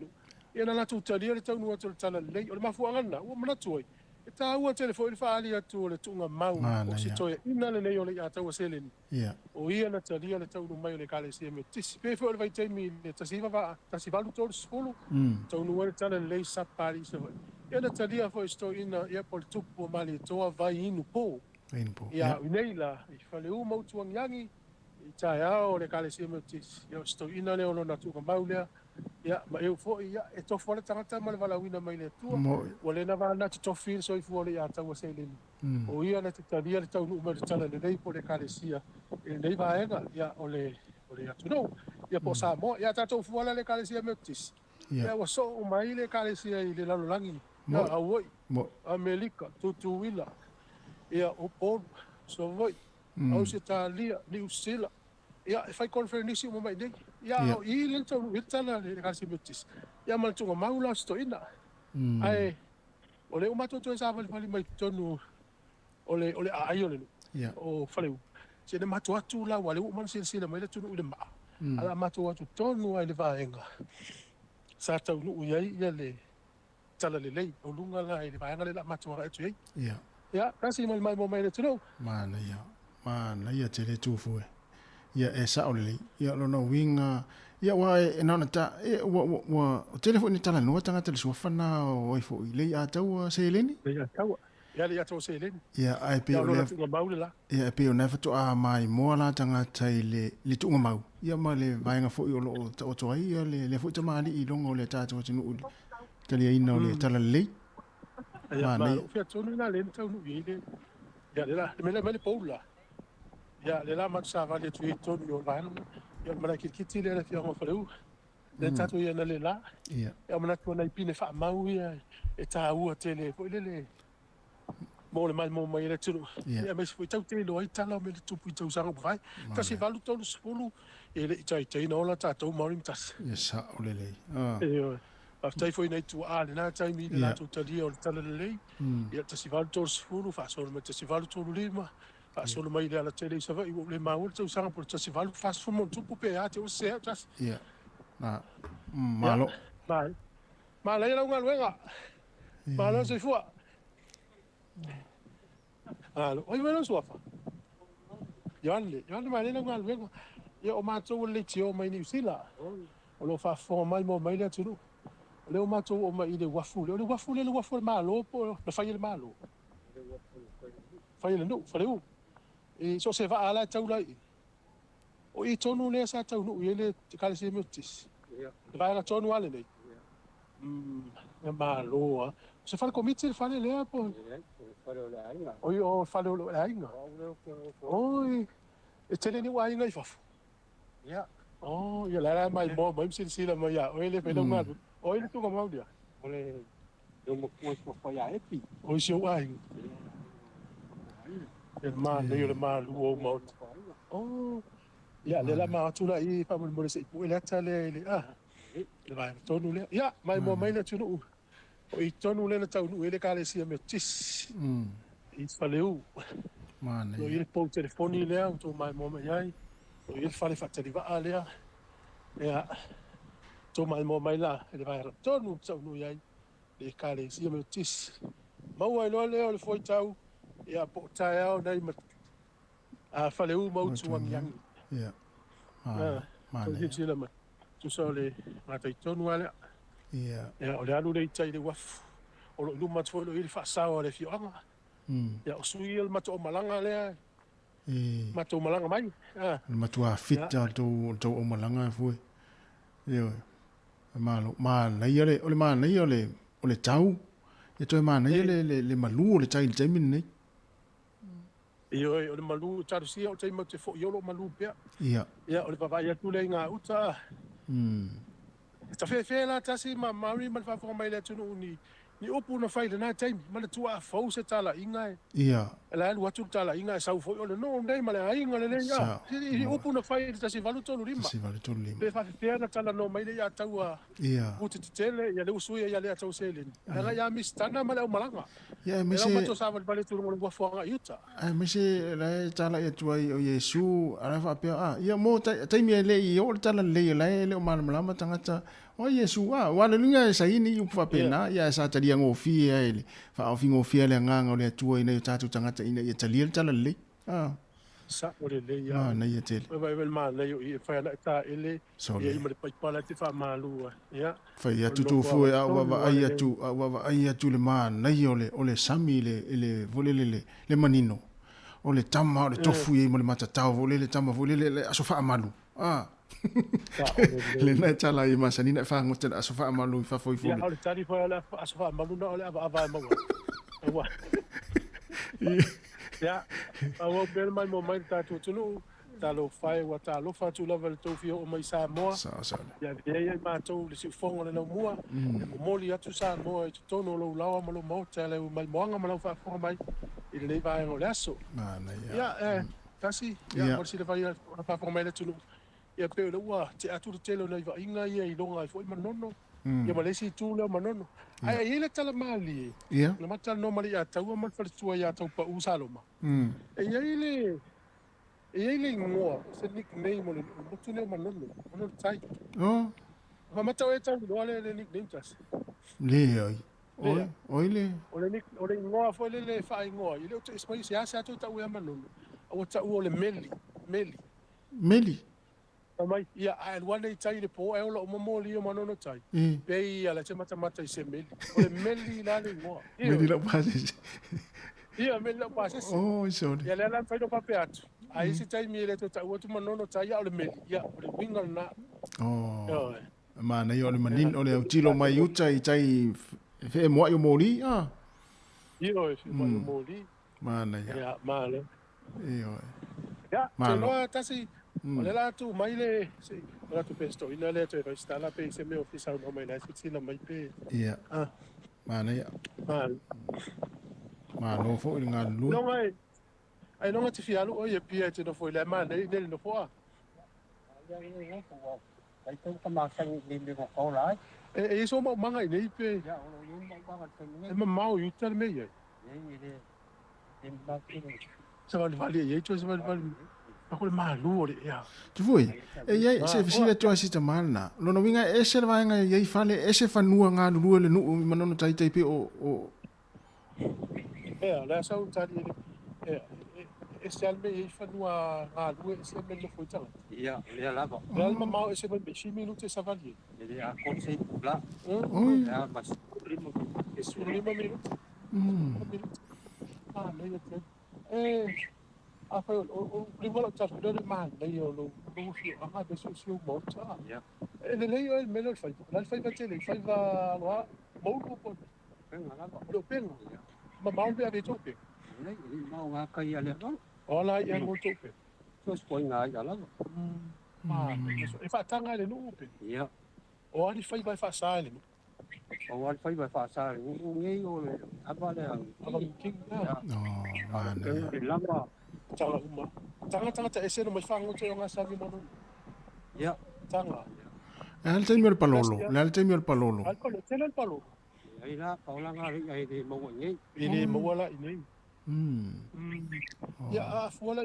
ia na tu talia le tau no tala le o mafuanga na o mana tu e ta ua telefoni faali atu le tunga mau o si toia ina le nei o le ia tau seleni o ia na talia le tau no mai o le kale sia me tisi pe fo le vai taimi le tasivalu tolu skulu tau no le tala le sapari se ia na talia fo sto ina ia pol tupu mali toa vai inu po ia nei la i fale u mau tuangiangi i tai ao le kale sia me tisi ia sto ina le ono na tunga mau lea ia ma eu fo ia e to fo le tangata ma le valawina mai le tua o le na vana to feel so i fo le ia tau seleni o ia na te talia le tau no me tala le nei po le kalesia e nei vaenga ia o le atu no ia po sa mo ia tatou fo le kalesia metis ia wa so o mai le kalesia i le lalolangi ia awoi Amerika tutuila ia o po so voi au se talia New Zealand ia fai conference mo mai nei ia i le tau vitana le kalesia metis ia mal tunga maula sto ina ai o le umato to sa vali mai tonu o le ai o le o faleu se le mato atu la wale o man se mai le tunu le ma ala mato atu tonu ai le vaenga sa tau nu ia le tala le lei o lunga la ai le vaenga le la mato atu ia kasi mai mo mai le tunu mana ia te le tufu ia e sa o le ia lo no winga ia wa e na ta wa o telefoni tala no tanga tele so fana o fo ile a tau seleni ia tau ia le tau seleni ia ai pe o le ia pe o na fa to a mai mo la tanga tai le tunga mau ia ma le vainga fo o lo o to ai ia le fo tama ali i longo le tata o tinu uli tele ina o le tala le ia ma o fia tonu na le tau no ile ia le me le poula ia le la ma sa va le tu tonu o van ia mana kiti le fia mo faleu le tatu ia na le la ia mana tu na ipine fa mau ia e ta ua tele po le mo le mai mo mai le tulu ia me foi tau te lo ai tala me le tupu tau sanga vai ta si valu tolu spulu e le tai no la tatu morim tas ia sa o le after foi nei tu ale na tai mi la tu tali o tala le ia ta si valu tolu spulu fa so me ta si valu tolu lima solo mai le ala tele sa vai le maul tau sanga por tasi valu fast fo mon tupu pe ate o se tas ia na malo ma le la unga luenga malo se fua alo oi velo sofa Johan mai le unga luenga ia o matou le tio mai ni sila o lo fa fo mai mo mai le tulu le o matou o mai le wafu le malo po le fai le malo fai le no faleu e so se va ala tau lai o i tonu le sa tau no ele kale se mutis vai na tonu ale nei e malo se fa comite fa le po o fa le ainga oi e tele ni wa ainga i fa ya oh ya la mai mo mai si la mai ya o ele pe no mal o ele tu como dia o le eu mo fa ya epi o se wa ainga le mal o mo oh ya le la ma tu la i pa mo se pu le tale le le vai tonu le ya mai mo mai le tunu o i tonu le tau nu ele kale sia me tis i faleu mana no il po telefoni le au to mai mo mai ai o il fale fa tele va ale ya to mai mo mai la le vai tonu tau nu ai le kale sia me tis mau ai lo le foi tau ia po tai au dai ma a faleu mau tuang yang ia ma le sila ma tu so le ma tai tonu ale ia o le alu le tai le waf o lo luma tu lo il fa sa o le fioanga ia o sui el mato malanga le mato malanga mai mato a fita to o malanga foi ia ma ia le o le ma ia o le tau e toi ma ia le malu le tai le min nei Io o le malu taru sia o te mo te fo yo malu pe. Ia. Ia o le papa ia tu le nga uta. Ta fe la ta si ma mari ma fa fo mai le tunu ni ni upu na fai na time mana tua fau se tala inga Ia. la lu atu tala inga sau fo ole no ndai male ainga le ya ni upu na fai ta si valu tolu lima si valu tolu lima pe fa pe na tala no mai le ya taua ia uti tele ya le usu ya le atau selen ala ya mistana male o malanga ia me se se to sa vale tu mo bo fo yuta me se la tala ya tuai o Yesu ala fa pe ia mo tai me le i o tala le le o malama tangata o Yesu wala linga sa ini u fa pena ia sa tali ngo fi ele fa o fingo fi ele nganga o le tuai nei tatu tangata ina ia tali tala le sa o le ya na ia tele vai ma na yo i fa na ta ele ia mo le pa ti fa malu ia fa ia tu fu ia wa ia tu le man na ia o le sami le volele le manino o le tama o le tofu ia mo le matatau volele tama volele le asofa malu le na tala i masani na fa ngote asofa malu fa foi foi ya o le tari fa la asofa malu na o le ava ma wa ya awo bel mai mo mai tatu tunu talo fai wa talo fa tu la vel tofi o mai sa mo ya ya ma to le si fonga le no mua mo li atu sa mo e tono lo lawa mo lo mo tele mai moanga mo lo fa fonga mai il le va en lasso ya kasi ya mo si le vai fa fonga mai le tunu ya pe le wa te atu te lo nei va inga ia i longa foi manono ya ma le si tu le manono ai ile tala mali ia le mata no mali ya tau ma fa tu ya tau pa usaloma e ile ngo se nickname mo le tu ne manono no tai ma mata e tau do le nickname tas le oi le ole ngo foi le fa ngo ile tu espai se asa tu tau ya manono o tau le meli mai ia ai wana tai le po e o mo li o manono tai pe ia la chama mata i se meli o le meli la le mo meli la pase ia meli la pase oh so ia le la fai do papeato ai se tai mi le to o tu manono tai ia o le meli ia o le wingal na ma na yo le manin o le tilo mai uta i tai fe mo yo moli io e mo moli ma na ya ma le ya ma no tasi ole la tu mai le se la tu pesto ina le tu sta la pe se me ofisa no mai na si la mai pe ia ma na ya ma no fo nga lu no ai no ti fialu o ye pia te no fo le ma ne no fo ai tu ka ma sang ni ko lai e so ma manga nei pe ya o yo ma e ma mau yu tel me ye se vale ye tu se vale ako le malu le ya tu foi e ia se fisile tu asita malna lo no winga e se va nga ye fale e se fanua nga lu le nu manono tai tai pe o la sa un tali e se alme e fanua nga lu e se me lo foi tala ya le la ba la ma mau e se me 6 minutos sa vali ele a conse la ya mas primo e su 5 minutos a fa o primo lo tsa do man le yo lo si a de su mo tsa ya e le yo el melo fa la fa va tele fa va lo mo ko po lo pen ma ma be ave tope nei ma nga ka ya le no ola ya mo tope so spoi nga ya la ma e fa tanga le no pe ya o ali fa vai fa sa le o al fa vai fa sa ngi o le avale ava king no ma la ma tanga uma tanga ta ese no mai fango te nga savi mo ya tanga al temio el palolo al temio el palolo al palo tele el palo ai la paula nga ai de mo ngi ini mo wala ini ya wala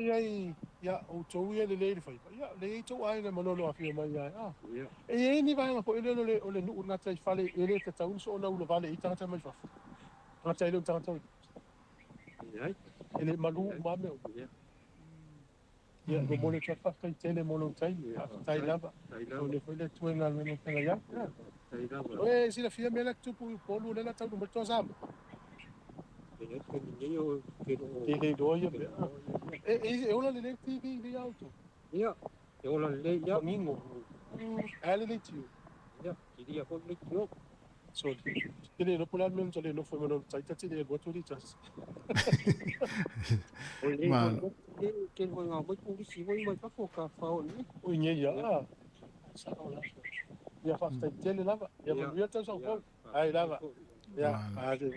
ya o to ya le le fa ya le to ai na mono no afio mai ya e ni vai nga po ele o le nu na tai fale ele te tau so na ulo vale i tanga mai fa na tai lo tanga ya ele malu mame ya no mo le fa tai tele mo lo tai tai lava o le foi le tu na no tanga ya tai lava e si la fia me la tu po lu le la tau no to sam ele do ya e ola le TV de auto ya e ola le ya domingo ele le tio ya dia ko le tio so ele no pula men so le no foi no sai ta tele go to ditas man que voi nga mo ku si voi mo pa ko ka fa o ni o nye ya sa ola ya fa sta tele lava ya mo ya ta so ko ai lava Ya, ade.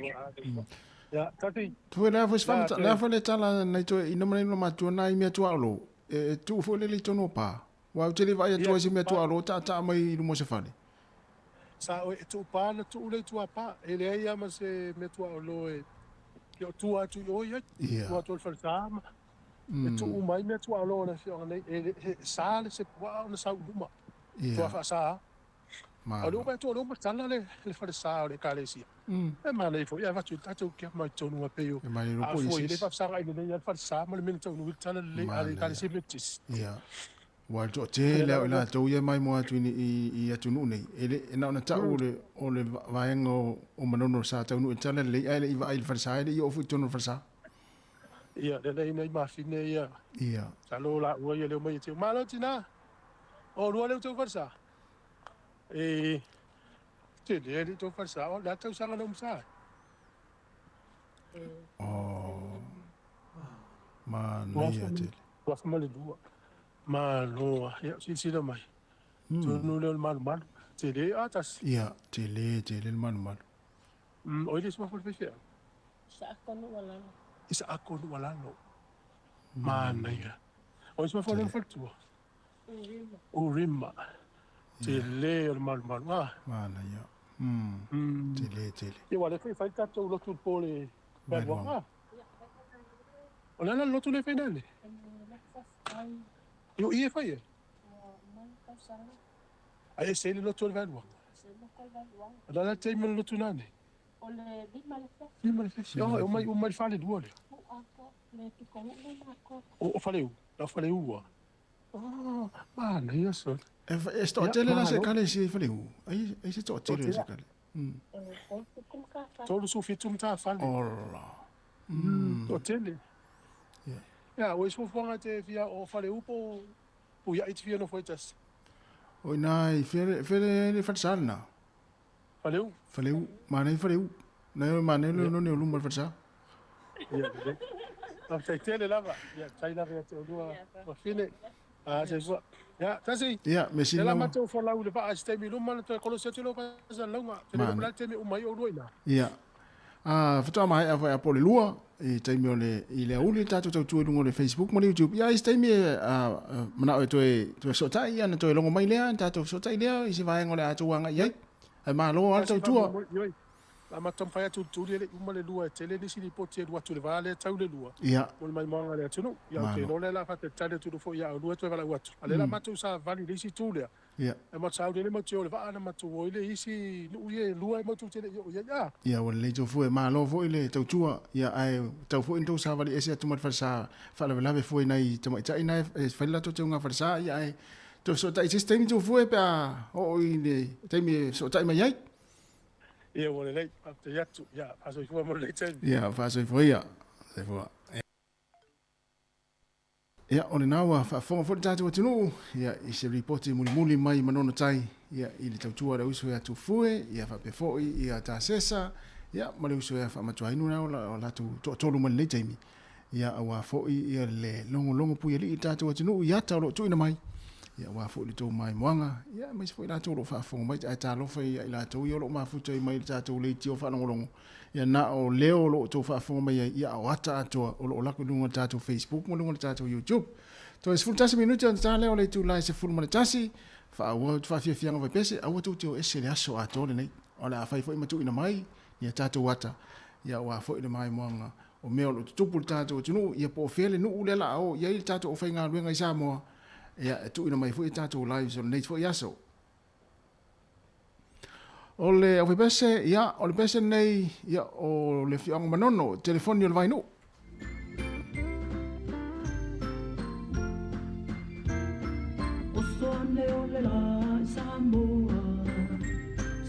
Ya, tati. Tu le fa sfam le fa le tala nei to ina mane no matu na i me tu alo. E tu fo le to no pa. Wa te le vai to si me tu alo ta mai lu mo se fale. Sa o tu pa na tu le tu pa. Ele ia ma se me tu alo e. Yo tu atu yo ia. Tu atu fa sa. E tu mai me tu alo na fio nei e sa le se wa na sa uma. Tu fa sa. Ma lo ba tu lo ma tala le fa sa le kalesia. E ma le fo ia va tu tatu ke mai tonu a peo. E mai lo po isi. Le fa sa ai le ia fa sa ma le min tonu tala le ale kalesia metis. Ia. Wa to te le la to ia mai mo atu i atu nu nei. E na ta o le vaengo o manono sa tonu e tala le ai le va il fa sa le o fu tonu fa sa. Ia le nei ma fine ia. Ia. Sa lo la o ia le mai te ma lo tina. O lo le to fa sa. E te le to fa sa, la tau sanga no sa. Oh. Ma no ia te. Wa fa male dua. Ma no, ia si da mai. Tu no le mal mal. Te le atas. Ia, te le mal. O ile sma fa fe. Sa akonu wala. Isa akonu wala no. Ma na ia. O sma fa no fa tu. Urima. Te le o mal ah. Mana ia. Te le. Ia wale fai tato lo tu pole. Bad wa. O la lo tu le fai nane. Io ia fai. Ai se le lo tu le bad wa. La te me lo tu nane. O le bima le fe. O mai fale duole. O fale u. La fale u. Ah, mana ia so. E sto tele la se kale si fale u. Ai se sto tele se kale. Todo su fitum ta fale. Ora. To tele. Ja, o so fonga te via o fale u po ia it via no foitas. O nai fere le fatsana. Fale u, ma nei fale u. Nei ma nei no ne lu mal fatsa. Ja. Tam sai tele lava. Ja, sai lava te o dua. O fine. Ah, sai fu. Ja, tasi. Ja, me si la mato fo la u le va a ste mi lu mal te kolo se te lo pa sa longa. Te lo pla te mi u mai o roina. Ja. Fata mai a pole lua e taimi o le i le uli tatu tau tue lungo le Facebook mo le YouTube. Ia is taimi mana o toe sotai ana toe longo mai lea tatu sotai lea i se vaenga le atu wanga iai. Ai maa loa ala tau tua. La matam fai atu turi le uma le lua e tele nisi li poti e lua tu le vale tau le lua. Ia. Mo le mai moanga le atunu. Ia o te no le la fate tale tu fo ia o lua tu e vala uatu. Ale la matu sa vali nisi tu lea. Ia. E mo tau le mo tio le va ana matu o ile isi nu ye lua e mo tu tele yo ia. Ia wala le jo fu e maa loa fo ile tau tua. Ia ai tau fo into sa vali ese atu mat farsa. Fala velave fo e nai tamo itai nai fala to te unga farsa ia ai. To sotai sistemi jo fu e pa o ile taimi sotai mai iai. Ia wale lei, te yatu, ia, faso i fua mo lei tēni. Ia, faso i fua ia, te fua. Ia, o le naua, whaafonga fwori tātua tinu, ia, i se ripoti muli mai manono tai, ia, i le tautua le uso ia tu fue, ia whapefoi, ia tā sesa, ia, ma le uso ia whaamatua inu nao, o latu tolu mani lei taimi. Ia, awa foi, ia le longo pui ali i tātua tinu, ia tau lo tuina mai. Ia wa fo le to mai moanga ia mai se foi la to lo fa fo mai ta lo foi ia la to yo lo ma fu toi mai ta to le tio fa longo ia na o leo lo to fa fo mai ia o ata to o lo la ko lunga ta to Facebook mo lunga ta to YouTube to es fu tasi minuti ta leo le tu la se fu mo tasi fa o fa fia fia va pese a to to es le aso a to le nei o la fa foi ma tu ina mai ia ta to wata ia wa fo le mai moanga o me o lo tu pu ta to no ia po fele no le la o ia ta to o fa nga luenga isa mo ia tu ina mai fu tātou live so nei fu yaso ole o pese ia o le pese nei ia o le fianga manono telefoni o le vainu o sone o le la Samoa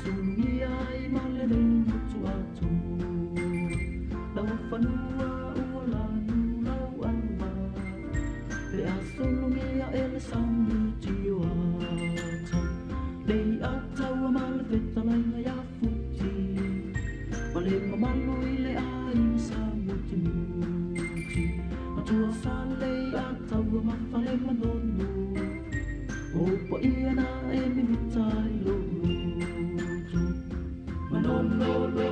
sunia i male no tu atu la fanua o la no amba le asumia ele sangu tiwata le atau mal vetalanga ya futi male mamalo ile ai sangu timuti atua fale atau mafale manono opa iana e mi mitai lo manono lo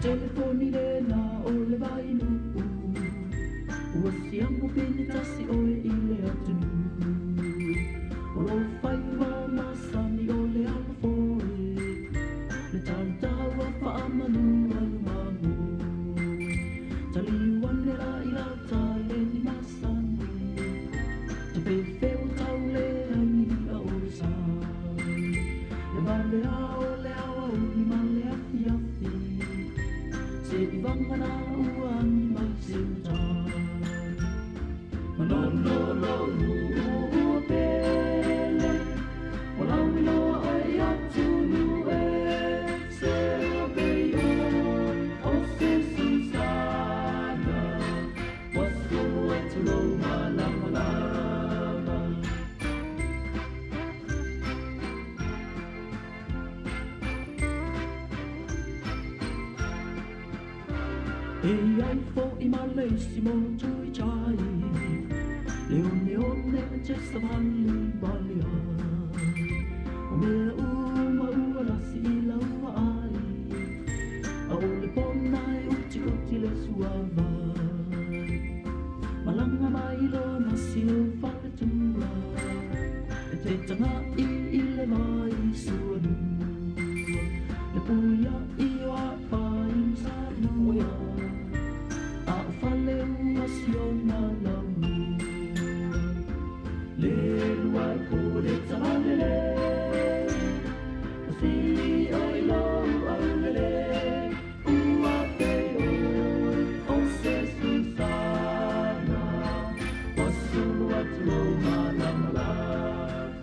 telefoni le na o le vainu ua siamu pini tasi oe i le atunu o lo fai wā masani o le alafoe le tautaua whaamanu alu mahu taliuan le la i la tai le ni masani te pewheu tau le ani a o le sai le vale ao le awa uni ma le afi afi se i vangana ua ani mai se utai Manono lo ua pele o lawi loa ai atu nu e se abei o se Susana wasu atu lo malama lama E ai fo i malesimo tui chai Leone just a valley balia O mea ua rasi I laua ai A ole pona e uti uti le suavai Malanga mai lo masi o whale tua E te tanga I le mai suanu Le puia I o a pai sa nuia A o whale ua si o na lau Le luai ko le tamalele O sili oi lo aulele Ua te oi o se Susana Wasulu atu lo malamala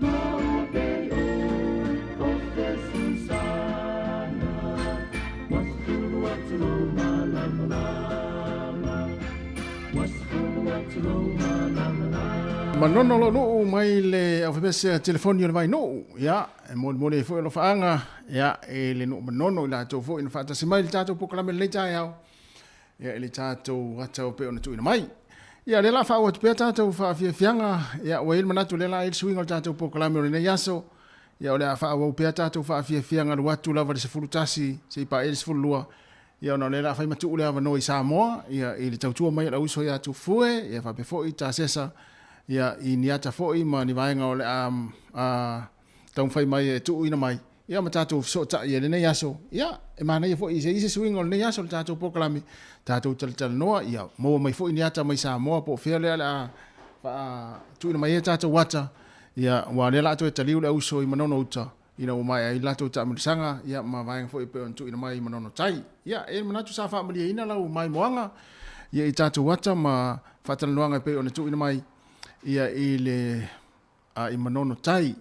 Ma ua te oi o se Susana Wasulu atu lo malamala Wasulu atu lo malamala Manono lo no mai le afepese telefoni o le vai no ya e mo le foi lo faanga ya e le no manono la to foi in fata se mai tato pokalame le tai au ya le tato wata o pe ona tu ina mai ya le la fa o pe tato fa fianga ya o il manatu le la il swing o tato pokalame o le yaso ya o le fa o pe tato fa fianga lo watu lava de se fulutasi se pa il fulua ya ona le la fa matu le ava no I Samoa ya il tautua mai la uso ya tu fue ya fa pe foi ta sesa ia I niata fo'i ma ni vaenga o le taun fai mai e tuu ina mai. Ia ma tātou so ta ia le nei aso. Ia e mana ia fo'i se ise swing o le nei aso le tātou pokalami. Tātou tala noa ia moa mai fo'i niata mai Samoa po fea lea le tuu ina mai e tātou wata. Ia wa le lato e taliu le uso I manono uta. Ina o mai ai lato ta amirisanga ia ma vaenga fo'i pe on tuu ina mai manono tai. Ia e manatu sa wha amalia ina lau mai moanga. Ia I tātou wata ma whatala noanga pe on tuu ina mai. Ia I le I manono tai.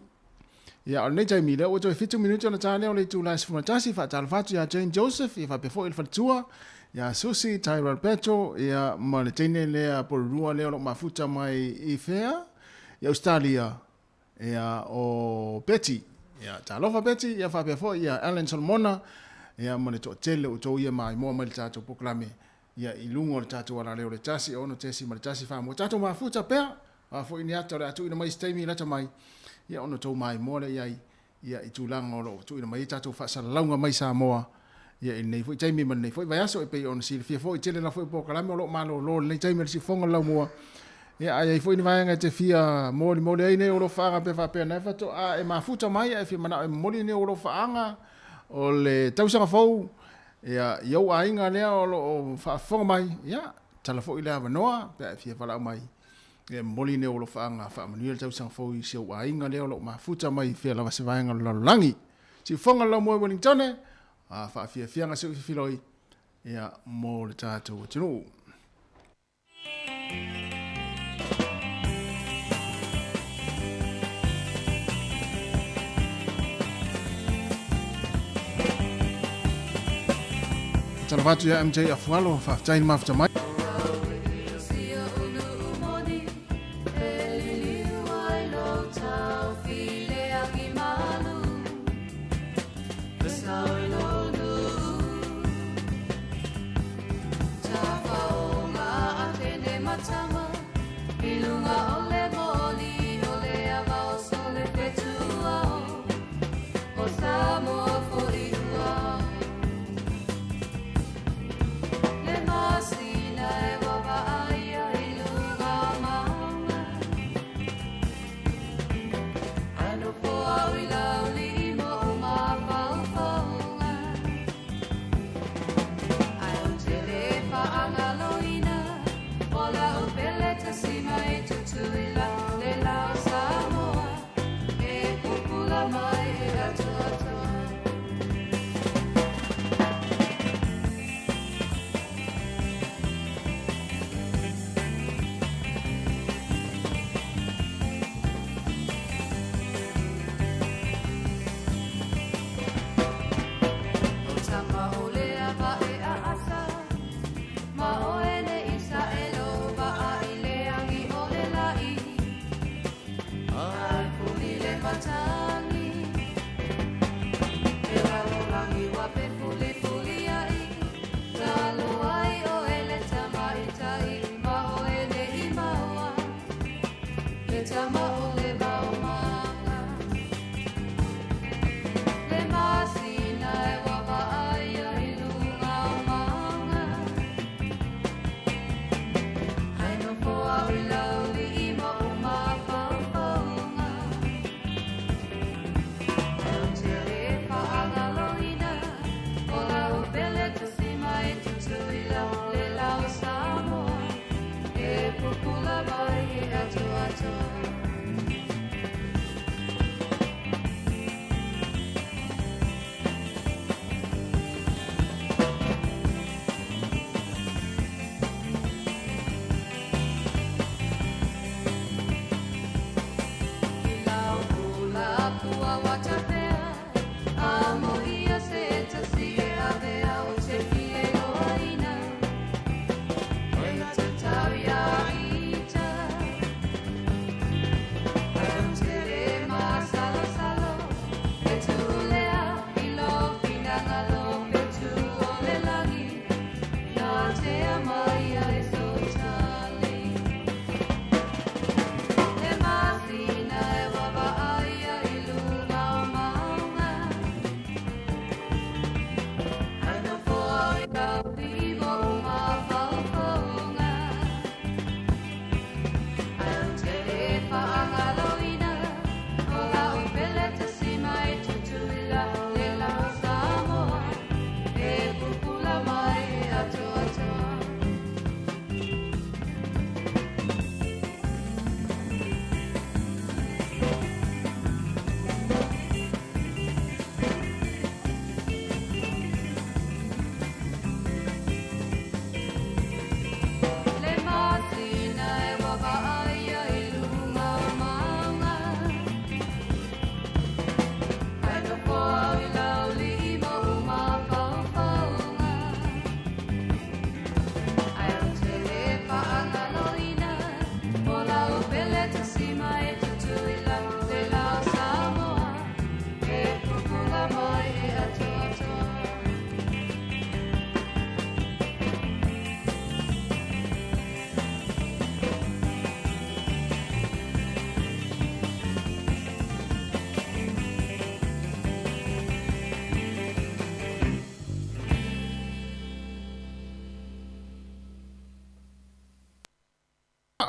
Ia o nei tai mi le o to 15 minuti ona tale o le tu la sfuna tasi fa tal fatu ia Jane Joseph ia fa pe fo il fatua ia Susi Tyrell Petro ia ma le tene le por rua le o mafuta mai I fea ia Australia ia o Betty ia talofa Betty ia fa pe fo ia Alan Solomona ia ma le to tele o to ia mai mo mai tato poklame ia I lungo le tato ala le o le tasi ono tesi ma le tasi fa mo tato mafuta pe a fo ini ata le atu ina mai stemi lata mai ia ono tau mai mole ia I tulanga o tu ina mai tatu fa salaunga mai Samoa ia I nei foi taimi man nei foi vai aso e pe on sil fia foi tele la foi pokalame o lo malo lo nei taimi si fonga la mua ia ai foi ni vai nga te fia mole ai nei o lo fanga pe fa pe na fa to a e mafuta mai e fia mana e mole nei o lo fanga o le tausanga fou ia yo ainga le o fa fonga mai ia tala foi le avanoa pe fia fala mai e moline o lo faanga fa manuel tau sang foi se o ainga le o mafuta mai fe la se vaenga lo langi si fonga lo mo Wellington a fa fia fianga se filoi ia mo le tato tino Talavatu ya MJ afualo fa tain mafuta mai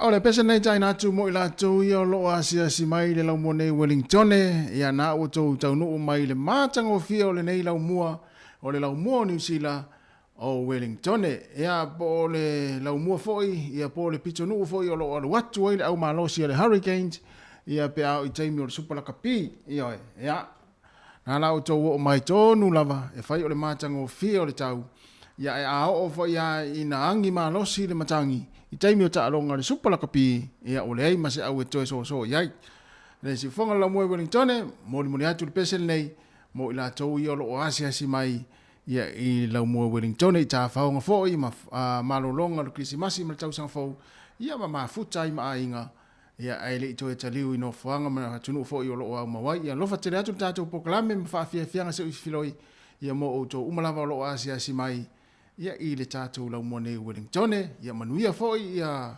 O le pesa nei tai natu mo i la tau i o loo asia si mai le lau mo nei Wellington ia na o tau tau nuu mai le mātanga o fia o le nei lau mua o le lau mua New Zealand o Wellington ia po le lau mua foi ia po le pito nuu foi o loo alu watu ai le au malosi le Hurricanes ia pe au i taimi o le Supalakapi ia na la o tau o mai tonu lava e fai o le mātanga o fia o le tau ia e a o foi ia ina angi malosi le matangi i taimi o taalonga le Supalakapi ia o le ai mase au e toe so iai. Le si fonga la mua Wellington mori atu le pesel nei mo i la tau i o lo asia si mai ia i la mua Wellington i ta faonga fo i malolonga le krisimasi ma tau sang fo ia ma futa i ma ainga ia ai le toe taliu i no foanga ma tunu fo i o lo au mawai ia lofa tere atu tatou poklame ma fa fianga se i filoi ia mo o to umalava o lo asia si mai ia i le tātou lau mua nei Wellington, ia manuia foi, ia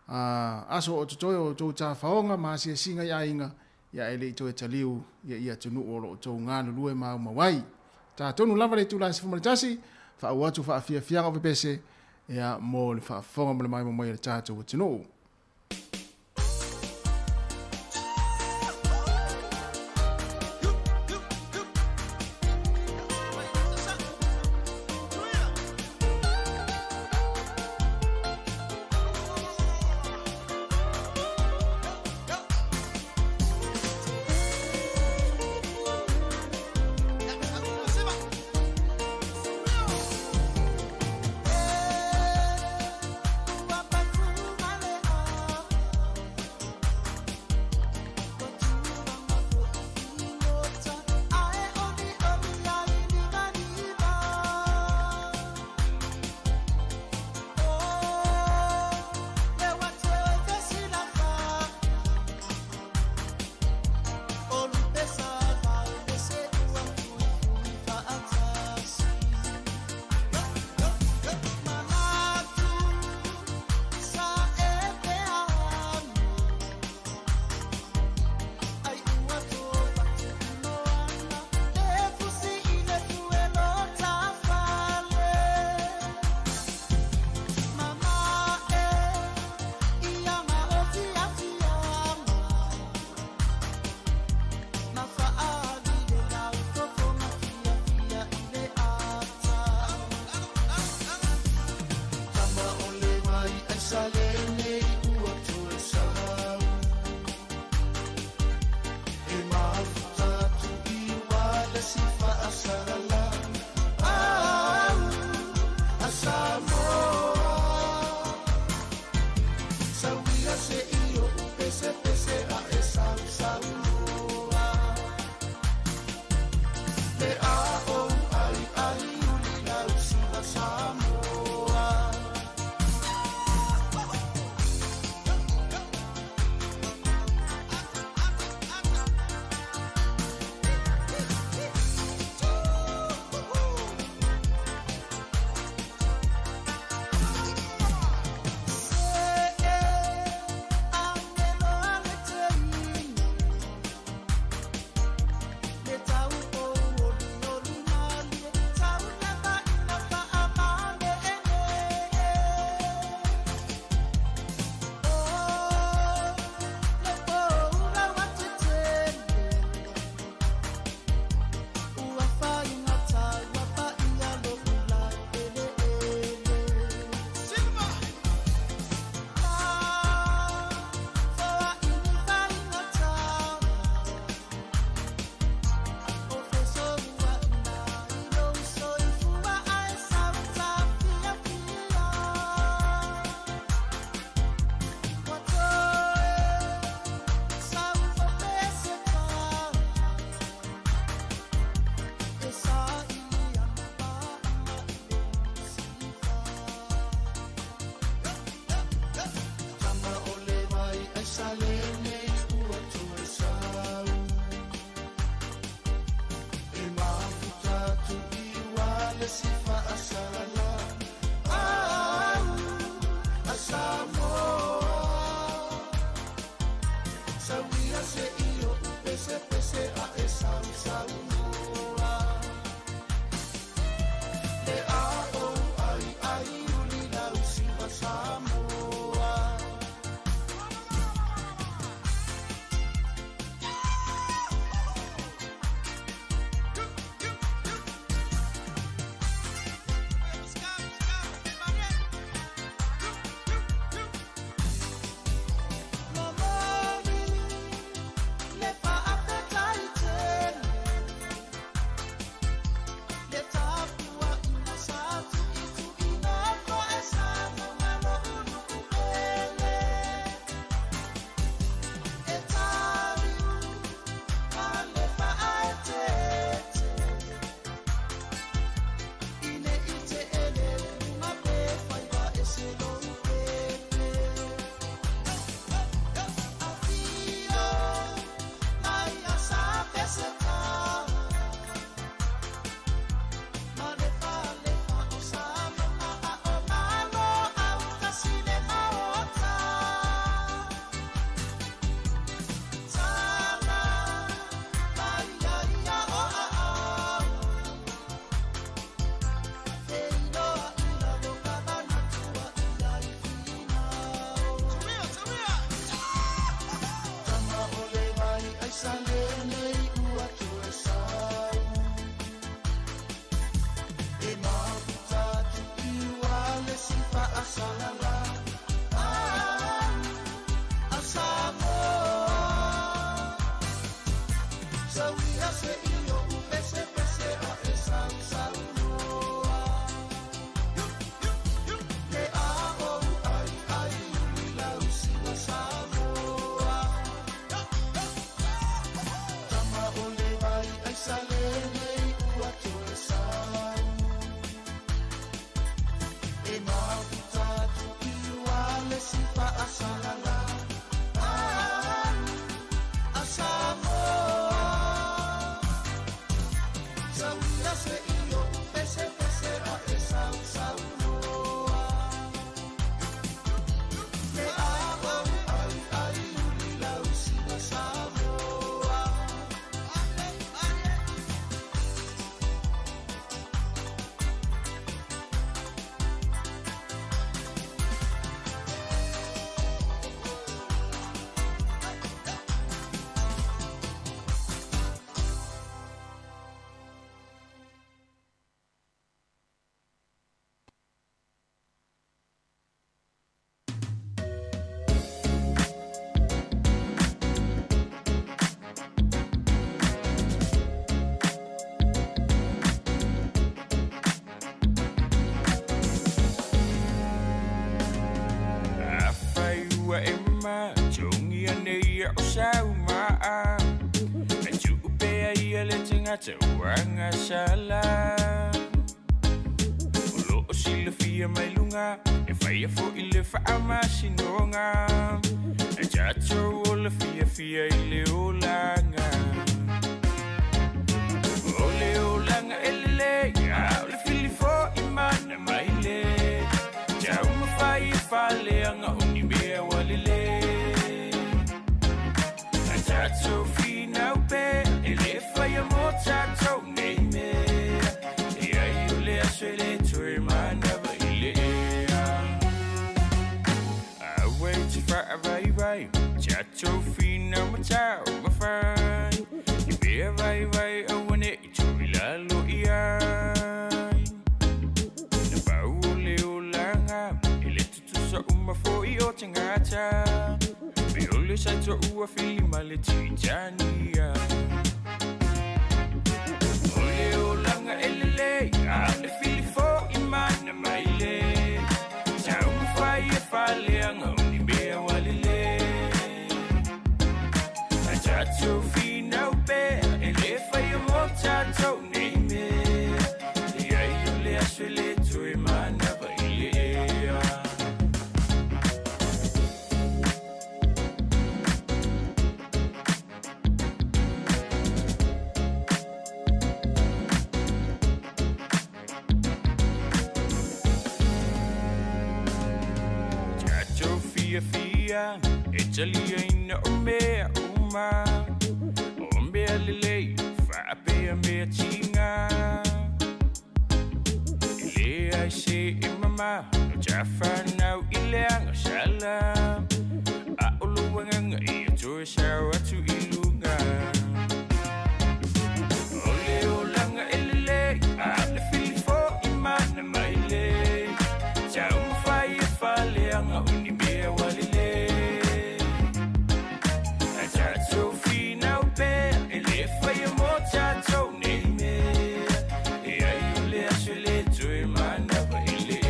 aso o tutoio o tō tā whaonga, maa sia singa ia inga, ia ele i tō e taliu, ia tunu o lo tō ngā lulue maa mawai. Tā tonu lava le tūlai se fumaritasi, wha au atu wha fia fianga o pepese, ia mo le whaafonga mo le mai mo mai le tātou o tino. ia o sau maa e tu upea ia le tangata uanga sala o lo o sila fia mai lunga e whaia fo i le whaama sinonga e jato o le fia i le olanga o le olanga ele ia o le fili fo i mana mai le jau ma whai e whale anga uni mea walile a jato fina upe e le whaia mo jato nei mea e ai o le aso e le tue mana vai le a wait for a vai jato fina ma tau ma whai i bea vai a wane i tui lalo i ai na pau o le o langa e le tutu sa uma fo i o te ngata me o le saito ua fili ma le tijania o le o langa e le a le fili fo i mana mai le sa uma fai e fale anga uni bea wale le a jato fina upe e le fai o mo jato nei me e ai o le aso le tue mana vai le Fia e talia ina o mea uma o mea lelei whaapea mea tinga i le ai se i mama no tawhanau i le anga sala a o luanganga i a toe sao atu i lunga o le o langa e lelei a le fili fo i mana mai le tau mawhai e whale anga uni mea walile a jato fina upe e le whaia mo jato nei mea e ai o le aso le tue mana vai le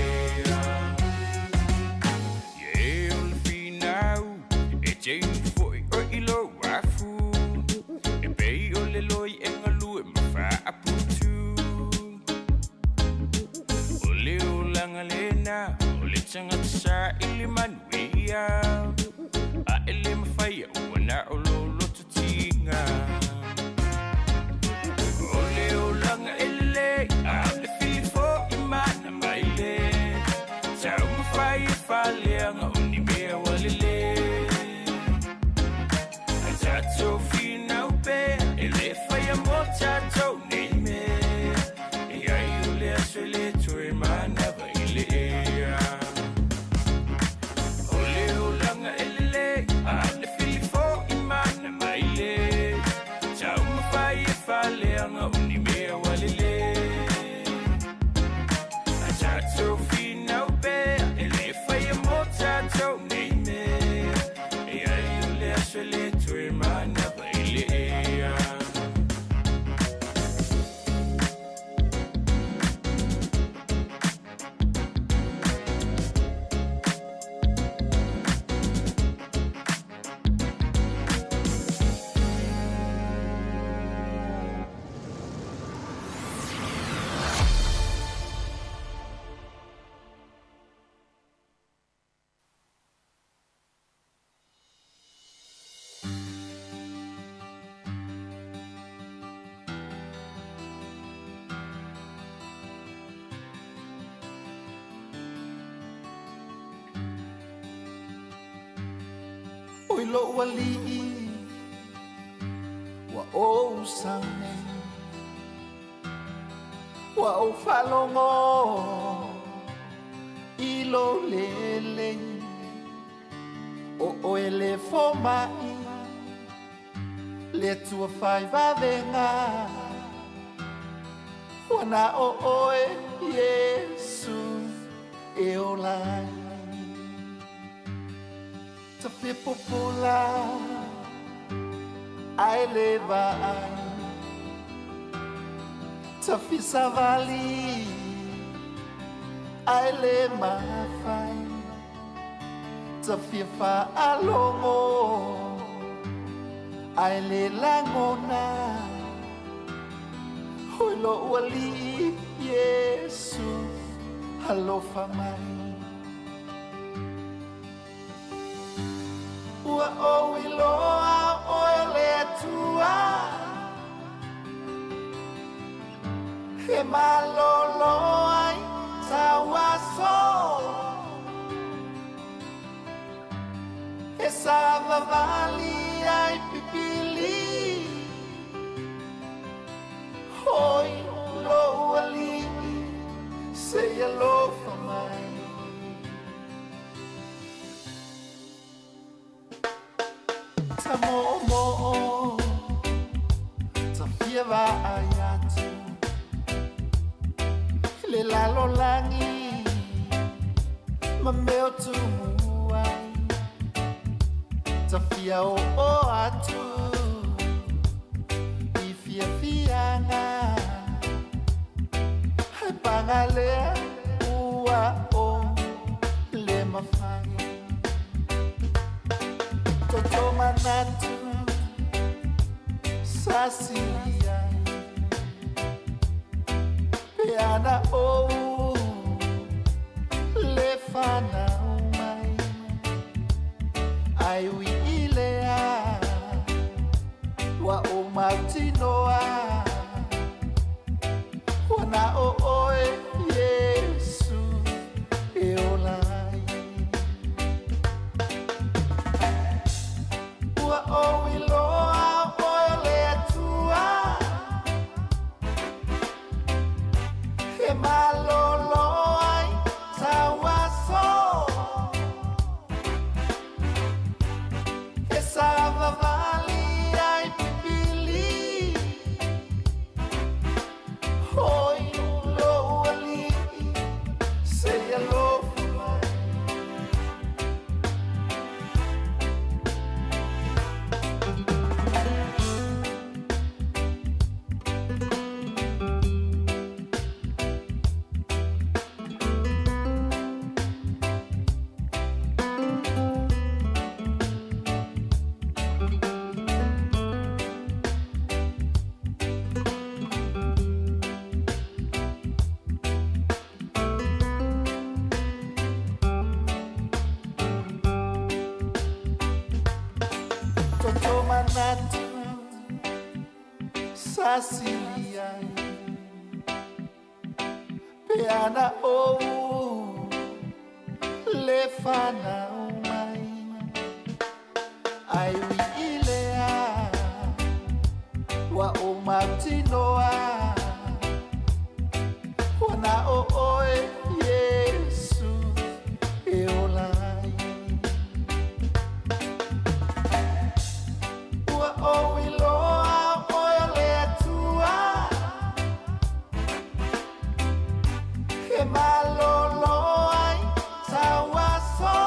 e o le finau e teini foi o ilo wafu e pei o le loi e ngalu e mawha aputu o le o langa lena o le tangata sa ili manuia a ele mawhaia wana o lo loto tinga o le o langa ele a le fili fo i mana mai le tau mawhaia whale anga uni mea walile a jato fina upe e le whaia mo jato nei mea e ai o le aso le tue mana vai le o le o langa ele a le fili fo i mana mai le tau mawhai e whale anga uni mea walile a jato fina upe e le whaia mo jato nei mea e ai o le aso le tue mana vai le Oi lo wali wa o sane wa o falongo ilo lele o ele fomai le tua fai va venga wana o oe Yesu e olai ta fi popola ai leva ai ta fi savali ai le mafai ta fi fa alongo ai le langona hoi lo wali Yesu halofa mai ua o iloa o le tua he malolo ai tawaso he savavali ai pipili hoi lo ali say hello for mai tamo mo tafieva ayatu le lalo langi mameo tu muai tafia o atu ifia fianga hai pangale ua o le mafangi toto manatu sasilia peana o le fana mai ai wi ilea wa o martinoa wana o oe Yesu e olai wa o iloa o le tua he malolo ai tawaso he savavali ai pipili hoi lo ali say hello for mai toto manatu sasilia peana o le fana mai ai wi ilea wa o martinoa wana o oe Yesu e olai ua o iloa o le tua he malolo ai tawaso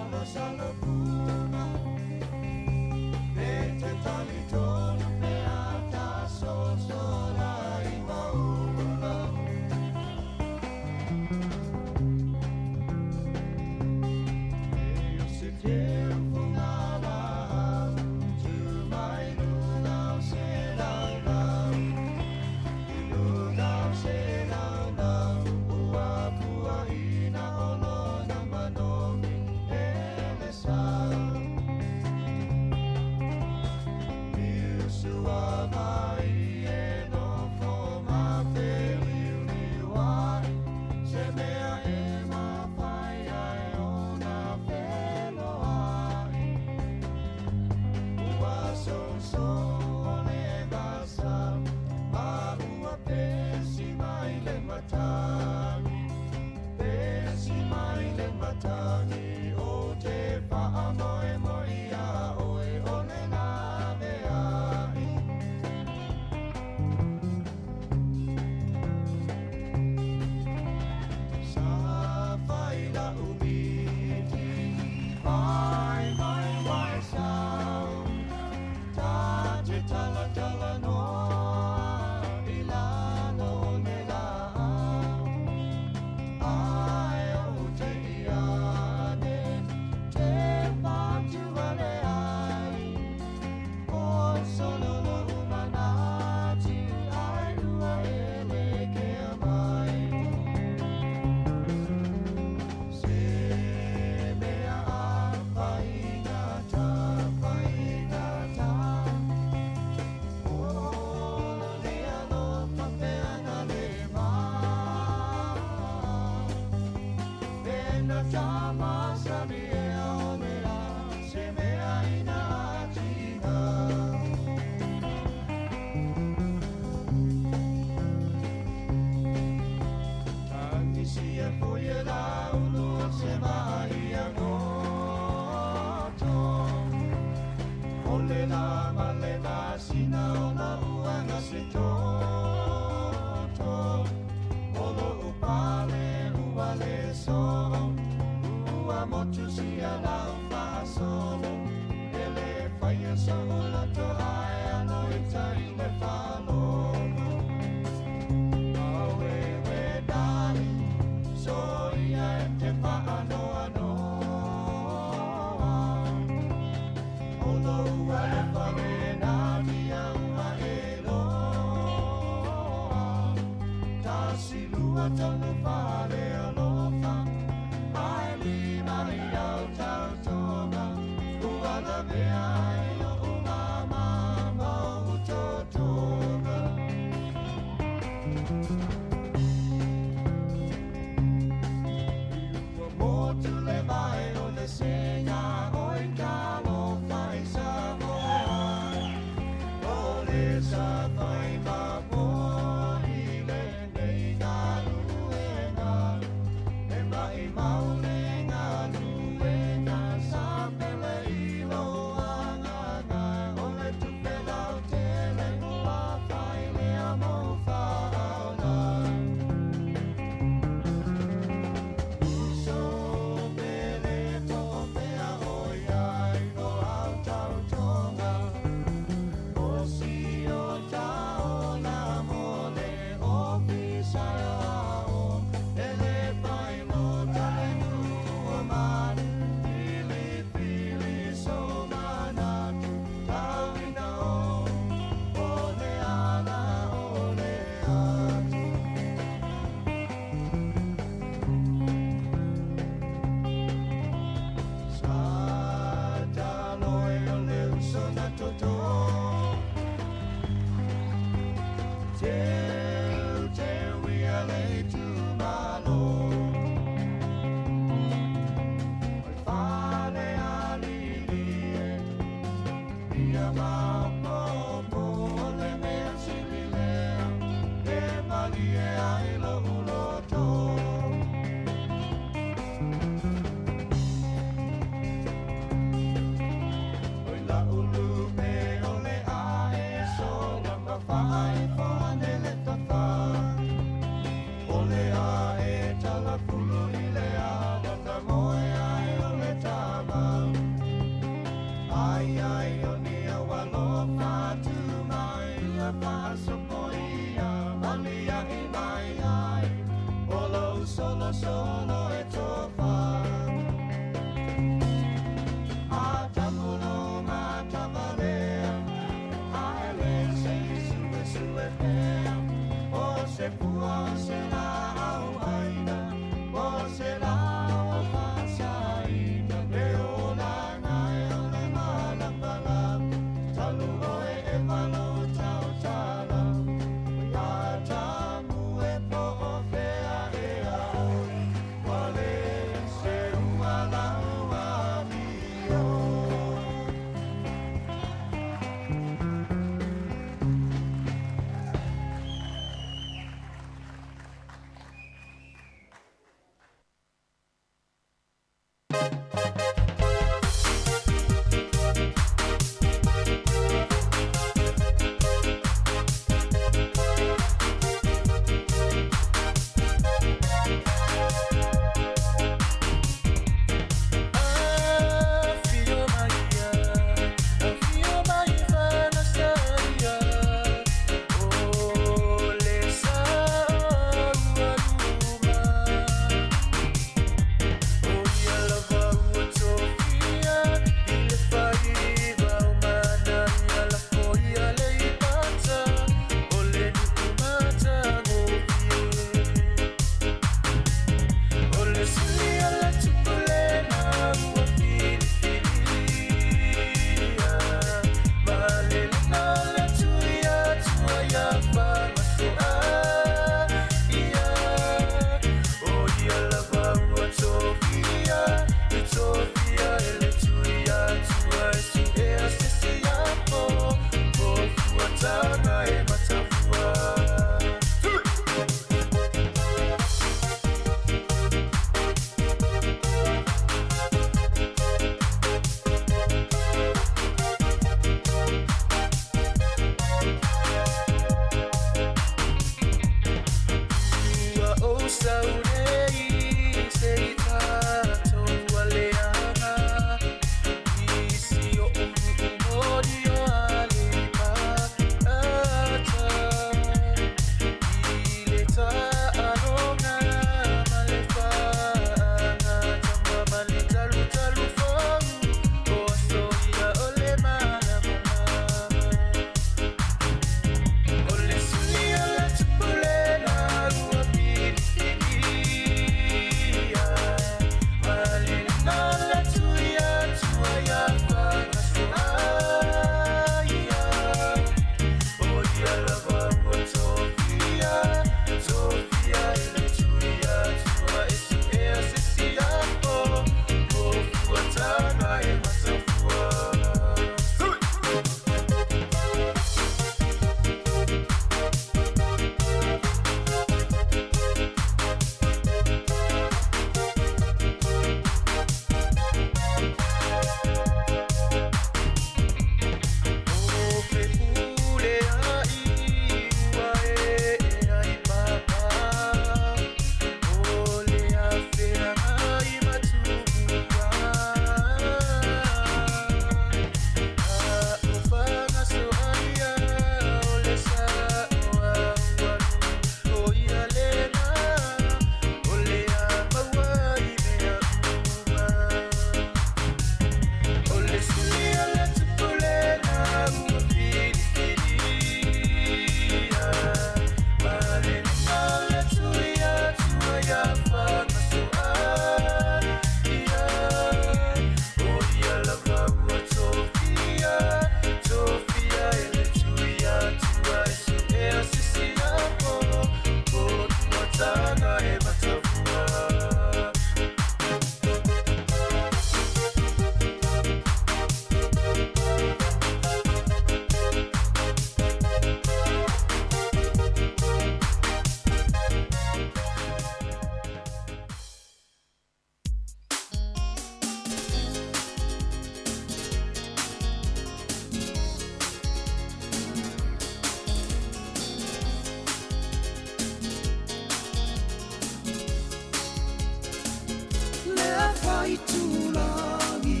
whai tūrangi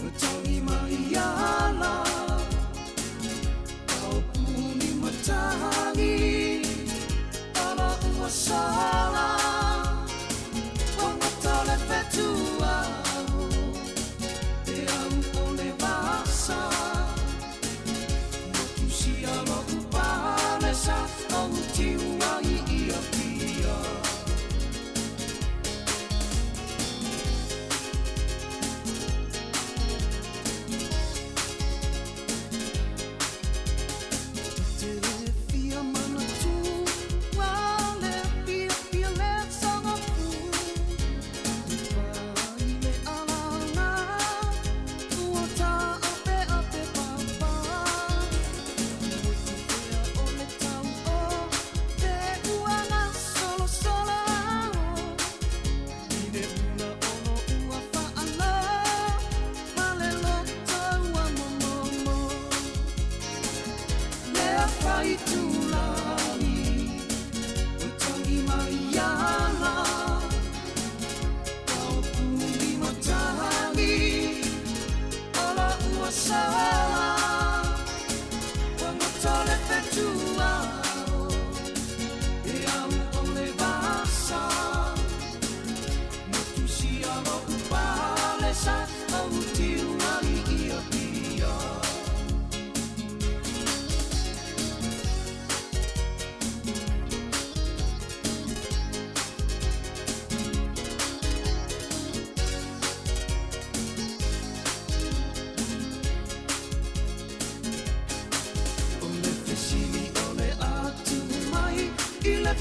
o tangi mai ala Kau puni matangi ala ua sala Wanga tole petua Te au o le vasa Motu si ala upale sa Au tiua I ia pia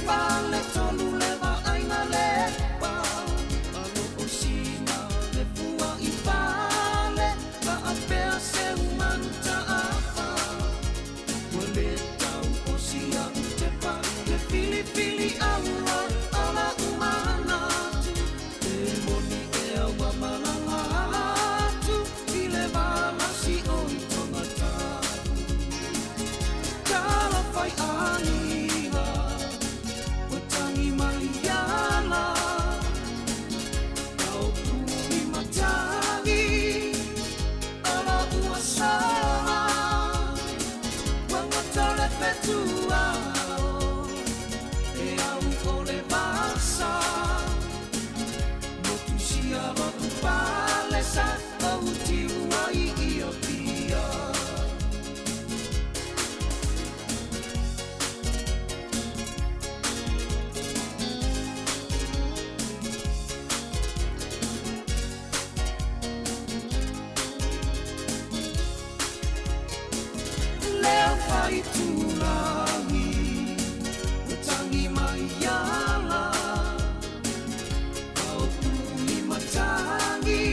Pale tolu leva aina lepa Alo o sina le fua I pale Ka apea se umanu ta apa Wale tau o sia te pa Le fili fili aua ala umana Te moni e awa malala tu I le vala si o I tongata Kala fai anina Tangi Mariana Kau puni matangi Ala ua sala Wanga tole petua E au o le vasa Motu si ala upale sa Au tiua I ia pia Whai tūrangi o tangi mai ala Kau puni matangi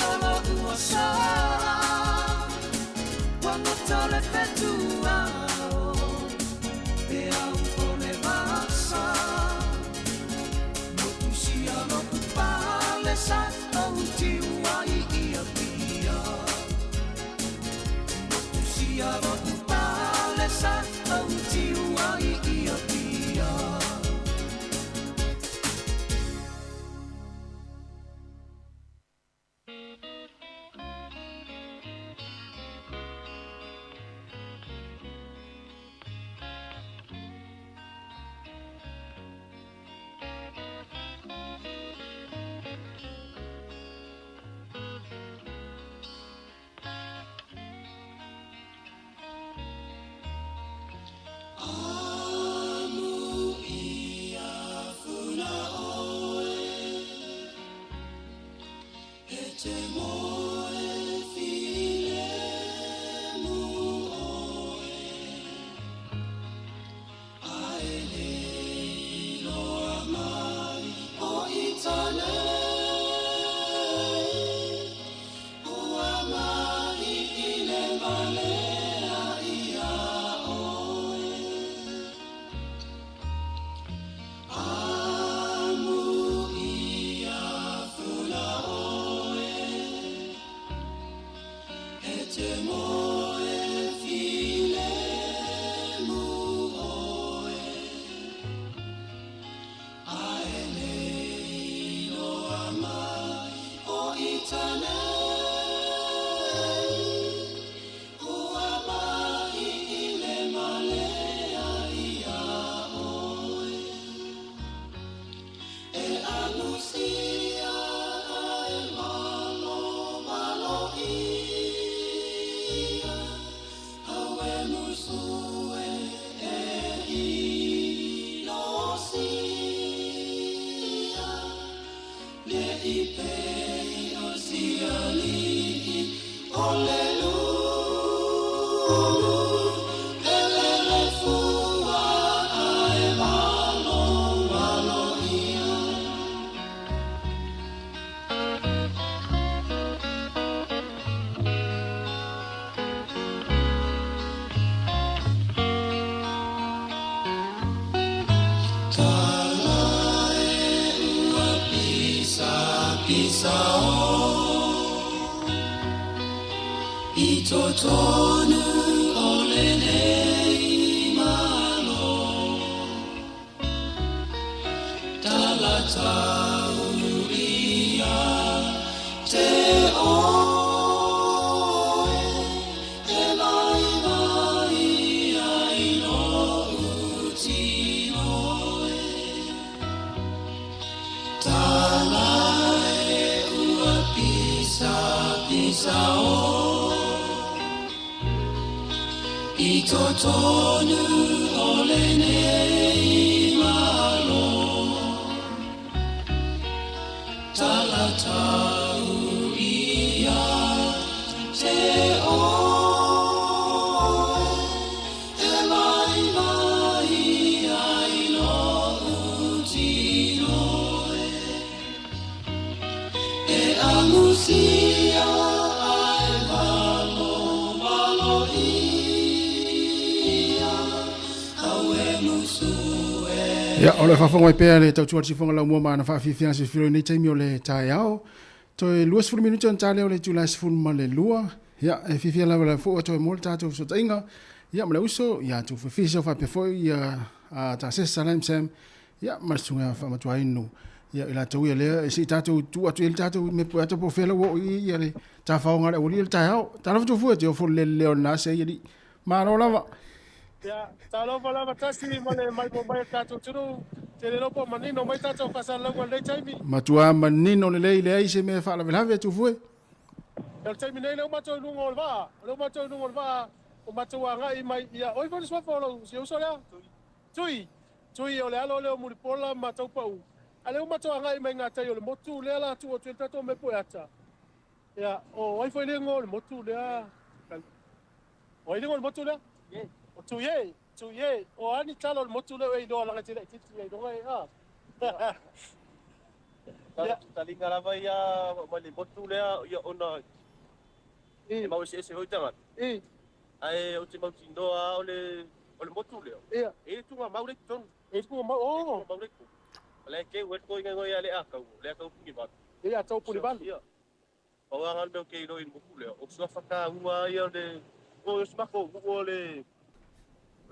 ala ua sala Wanga tole petua e au o le vasa Motu si ala upale sa au tiua I ia pia Ava upale sa au tiua I ia pia Tonu ole nei malo Tala tau ia te oe Te lai mai ai no uti oe Tala e ua pisa pisa oe I tonu ole nei malo Tala tau ia te oe E mai mai ai no uti noe E amusia ai malo malo Ya, ole whawhonga i pēr le tautua si whonga lau mua maana whawhiwhia si whiro nei taimi o le tae ao. Toi luas furu minuto an tāleo le July sifuru ma le lua. Ya, e whiwhia lau le fua toi mōle tātou so tainga. Ya, ma le uso, ya, tu whiwhisa o whapewhoi, ya, ta sesa laim sam. Ya, ma sunga whamatua inu. Ya, ila tau ia lea, e si tātou tu atu ili tātou me pui ata po whela wo i, ya le, tā whaonga le uli ili tae ao. Tā rafa tu fua te o furu le leo nase, ya di, maro lava. Ya, talo pala matasi male mai mo mai tato turu te le lopo manino mai tato pasa lawa le taimi. Matua manino le le ai se me fala velave tu fue. El taimi nei le mato lungo va, le mato lungo va, o mato nga mai ia oi ko swa folo si uso la. Tui o le alo le muri pola mato pau. Ale o mato nga mai nga tai o le motu le ala tu o tu tato me poata. Ya, o oi foi le ngol motu le a. Oi le ngol motu le. Tu ye, o ani talo motu le e do la tira titi e do e a. Tali ngala vai a mali motu le ya ona. E mau se hoitanga. Ai o te mau tindo a ole motu le. E tu mau le ton. E tu mau o mau le. Le ke wet ko ngai ngai ale a ka. Le ka pu ni ba. E a tau pu ni ba. O ngal do ke do in motu le. O sua faka ua ia de o smako o le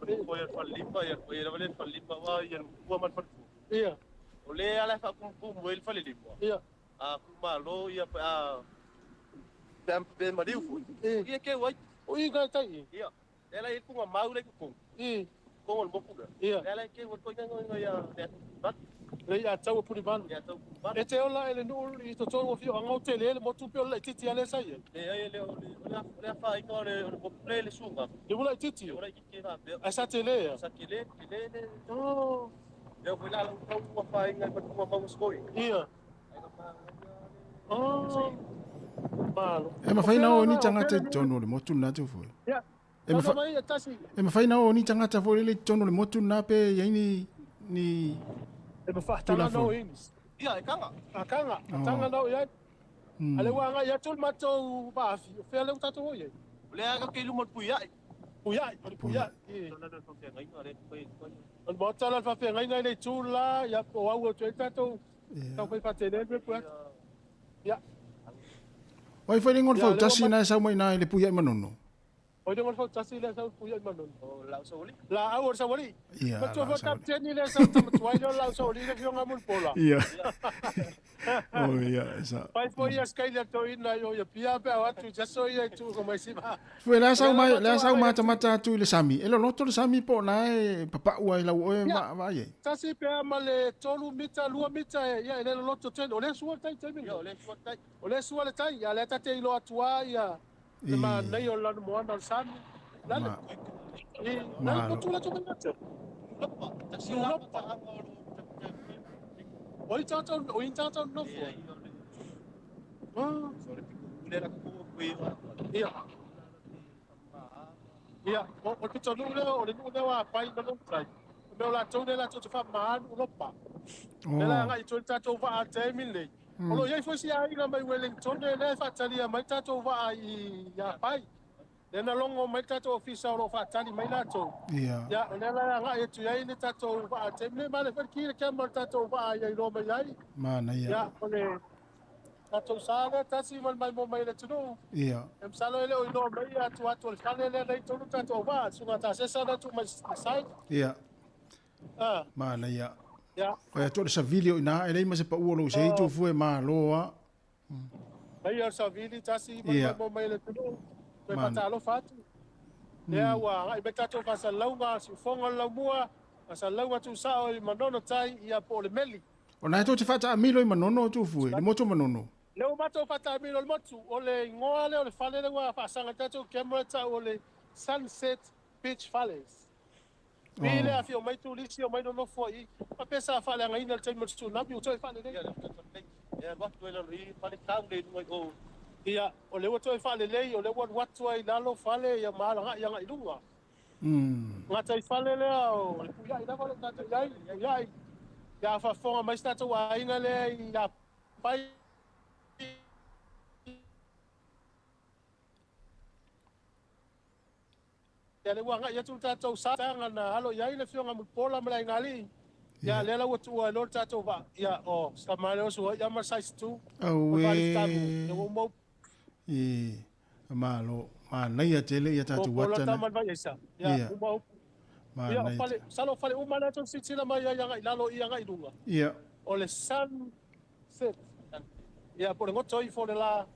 ko ia fallipa ia ko ia vale fallipa wa ia ko man fa ia o le ala fa ku mo il fallipa ia a ku malo ia a pe mariu fu ia ke wa o ia ga tai ia ela il ku ma le ku ko mo boku ia ela ke wa ko nga ia bat le ia tau pu ni ban ia tau e te ola ele no i to tonu fi anga o te le motu pe ola titi ale sai le le fa i ko le play le sunga le ola titi ola ki va a sa te le oh eu fui lá o pai ngai pa ku ma skoi ia oh malo E ma faina o ni tangata tonu le motu na tu foi. ia E ma faina o ni tangata foi le tonu le motu na pe yaini ni e ma fa tala no inis. Ia, e kanga. A kanga. A tanga no ia. Ale wanga ia tul matou ba fi. Fe ale tato o ia. Le aga ke lu mo puia. Puia. On mo tala fa fe ngai ngai le tula ia o au to tato. Tau pe pa tene pe puia. Ia. Oi foi ngol fo tasi na sa mo ina le puia manono. Oi ngol fo tasi le sa puia manono. O la soli. La au sa wali. Ia. Ma to fa kapteni le sa tuai la soli le fionga mul pola. Ia. Oh ia, esa. Pai foi as kaila to ina yo ia pia pe atu jaso ia tu ko mai sima. Foi la sa mata mata tu le sami. Elo loto le sami po na e papa ua ila o ma va ye. Tasi pe male tolu mita lua mita ia ele loto ten ole suo tai tai. Ole suo tai. Ole suo le tai ia le tate ilo atua ia. Le ma nei o la mo ana sami. La. Na ko tu la tu mata. Tasi la pa. Oi tata no fo. So le pule la ku ku ia. Ia, o te tonu o le nu wa pai na no trai. Me la tonu la tu fa ma u lo pa. Le la nga I tu tatou va te mile. O lo ye fo si ai na mai Wellington le fa tali mai tatou va I ya pai. Le na longo mai tatou ofisa o fa tali mai la to. Ia. Ya, le la nga tu ai le tatou va te mile ma le fa ki le ke mo tatou va ai ro mai ai. Mana ia. Ya, o le tatou sala tasi mal mai mo mai le tunu. Ia. Em salo ele o ino mai atu atu le kale le nei tonu tatou va sunga ta se sana tu mai sai. Ia. Ah. Mana ia. Ya. Ko to sa video ina ele ma se pa uolo se tu fu ma loa. Mai ar sa vili tasi Ia. mo mai le tunu. Pe Man. patalo fatu. Ya wa ai betato fa sa launga si fonga la mua. Sa launga tu sa o manono tai ia po le meli. Ona to te fata milo I manono tu fu le moto manono. Leo mato fata milo motu o le ngoa le o le fale le wa fa sanga tato camera ta o le Sunset Beach Falls. Vile a fio mai tu lisi o mai no foi. Pa pesa fale nga ina te motu na bi to fale le. Ya wa tu le ri fale tang le no o. Ia o le to fale le o le wa tu ai lalo fale ya mala nga ya nga ilunga. Nga tai fale le o le puya ina fale tato ya ya fa fonga mai tato wa ina le ya pai ya le wanga ya tu tatou sanga na halo ya ile fionga mupola mala ngali ya le la watu wa lo tatou va ya o samale so ya ma size 2 Awe. mo Malo. Mana ia tele ia tatu wata wata. na man va isa ya mo ya Mana. fale salo fale umana to sitila mai ya ngai lalo ia ngai dunga Ia. o le Sunset ya por ngoto I fo la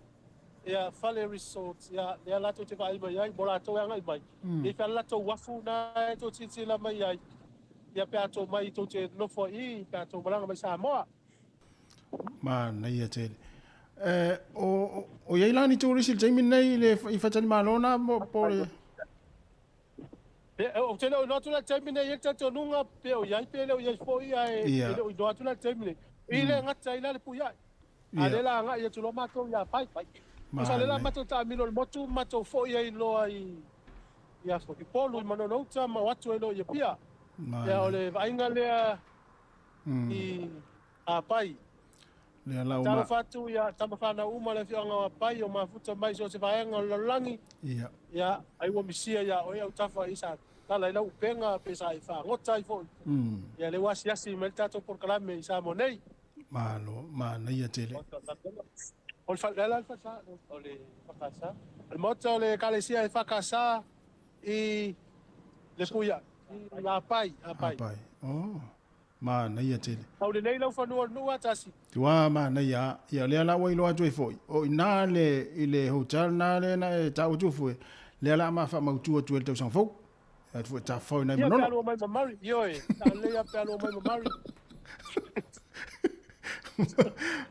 ya fale resort ya le la to te vai mai bola to ya ngai mai I fa la to wafu na to sitila mai ya pe ato mai to te no fo I pe ato balanga mai sa mo Mana ia tele. O ia lani tu risil Jamie nei le I fatani malona mo por o te no tu la termine ye tato nunga pe o ya pe le o ya fo ia e o do tu la termine I le ngata ila le puya ale la nga ye tu lo mato ya pai sa le la mato ta mino motu mato fo ia I lo ai ya fo ki polu mano no ta ma watu elo ye pia ya ole vainga le I a pai le la tama uma. fatu ya tama fana uma le fionga pai o mafuta mai so se vaenga lo langi Ia. ya ai wo misia ya o ya utafa isa tala ila upenga pesa I fa ngota I fo ya le wasi yasi meltato por kalame isa monei Malo. Mana ia tele. o fa la fa sa o le fakasa el moto le kalesia I fakasa I le puya la pai Pai. Oh. Mana ia tele. au le nei lo fa no atasi Tua mana ia le la wai lo atu foi. O ina le ile hotel na le na tau tu foi. Le la ma fa mau tu tu el tau sang fo. Et foi ta foi na ya no. palo mai mamari yo e le ya palo mai mamari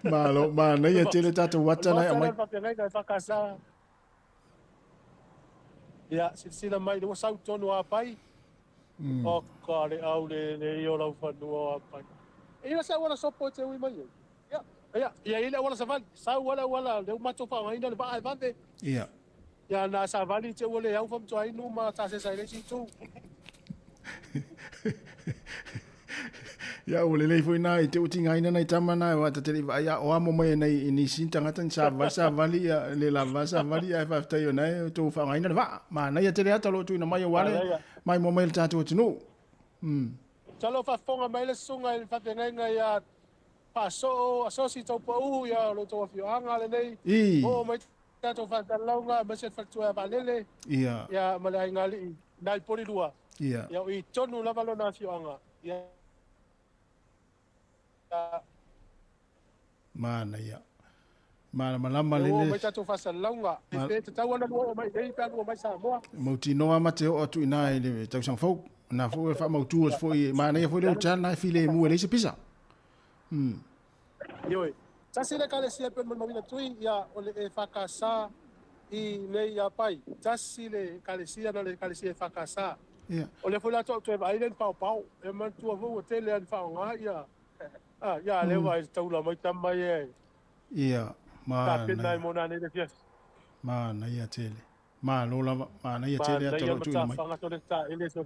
Malo mana ia tele tatu wata na mai. Fakasa ya sila mai do sau tonu apai o kare au le yo la fa no apai ina sa wala sopo te wi mai ya ile wala sa vali sa wala le mato fa ainda le ba vande Ia. ya na sa vali te wala ya fam to ai no ma ta se sa ile si tu Ya o le lei foi nai te uti ngai nai tama nai wa te vai o amo mai nei ni sinta ngata sa vali ya le la va sa vali ya fa tai nai to fa ngai na va ma nai te ata lo tu na mai wale mai mo mai tatu tu no talo fa fonga mai le sunga il fa tenga ya paso asosi to po ya lo to fi anga le nei o mai tato fa talonga ma se fa tu va lele ia ya malai ngali nai poli lua ia ya I tonu lava lo na fi anga ya mana ia mana malama o lele mai tato fa salonga e te tawana lo mai dei pa lo mai sa mo mo tino ama te o tu ina ile tau sang fo na fo fa mo tu fo mana ia fo le tana file mu le se pisa Yoi. Tasi le kale sia pe mo mina tui ya o le fakasa I nei ya pai. Tasi le kale sia na le kale sia fakasa. ia O le fula to te vai len pau e man tu vo te le an fa nga ya. Ah ya le vai tau la mai tam mai e. ia Ka pena mo na ne le fias. Ma na ia tele. Ma lo lava, ma na ia tele ata lo tui mai. Fanga tole ta ele so.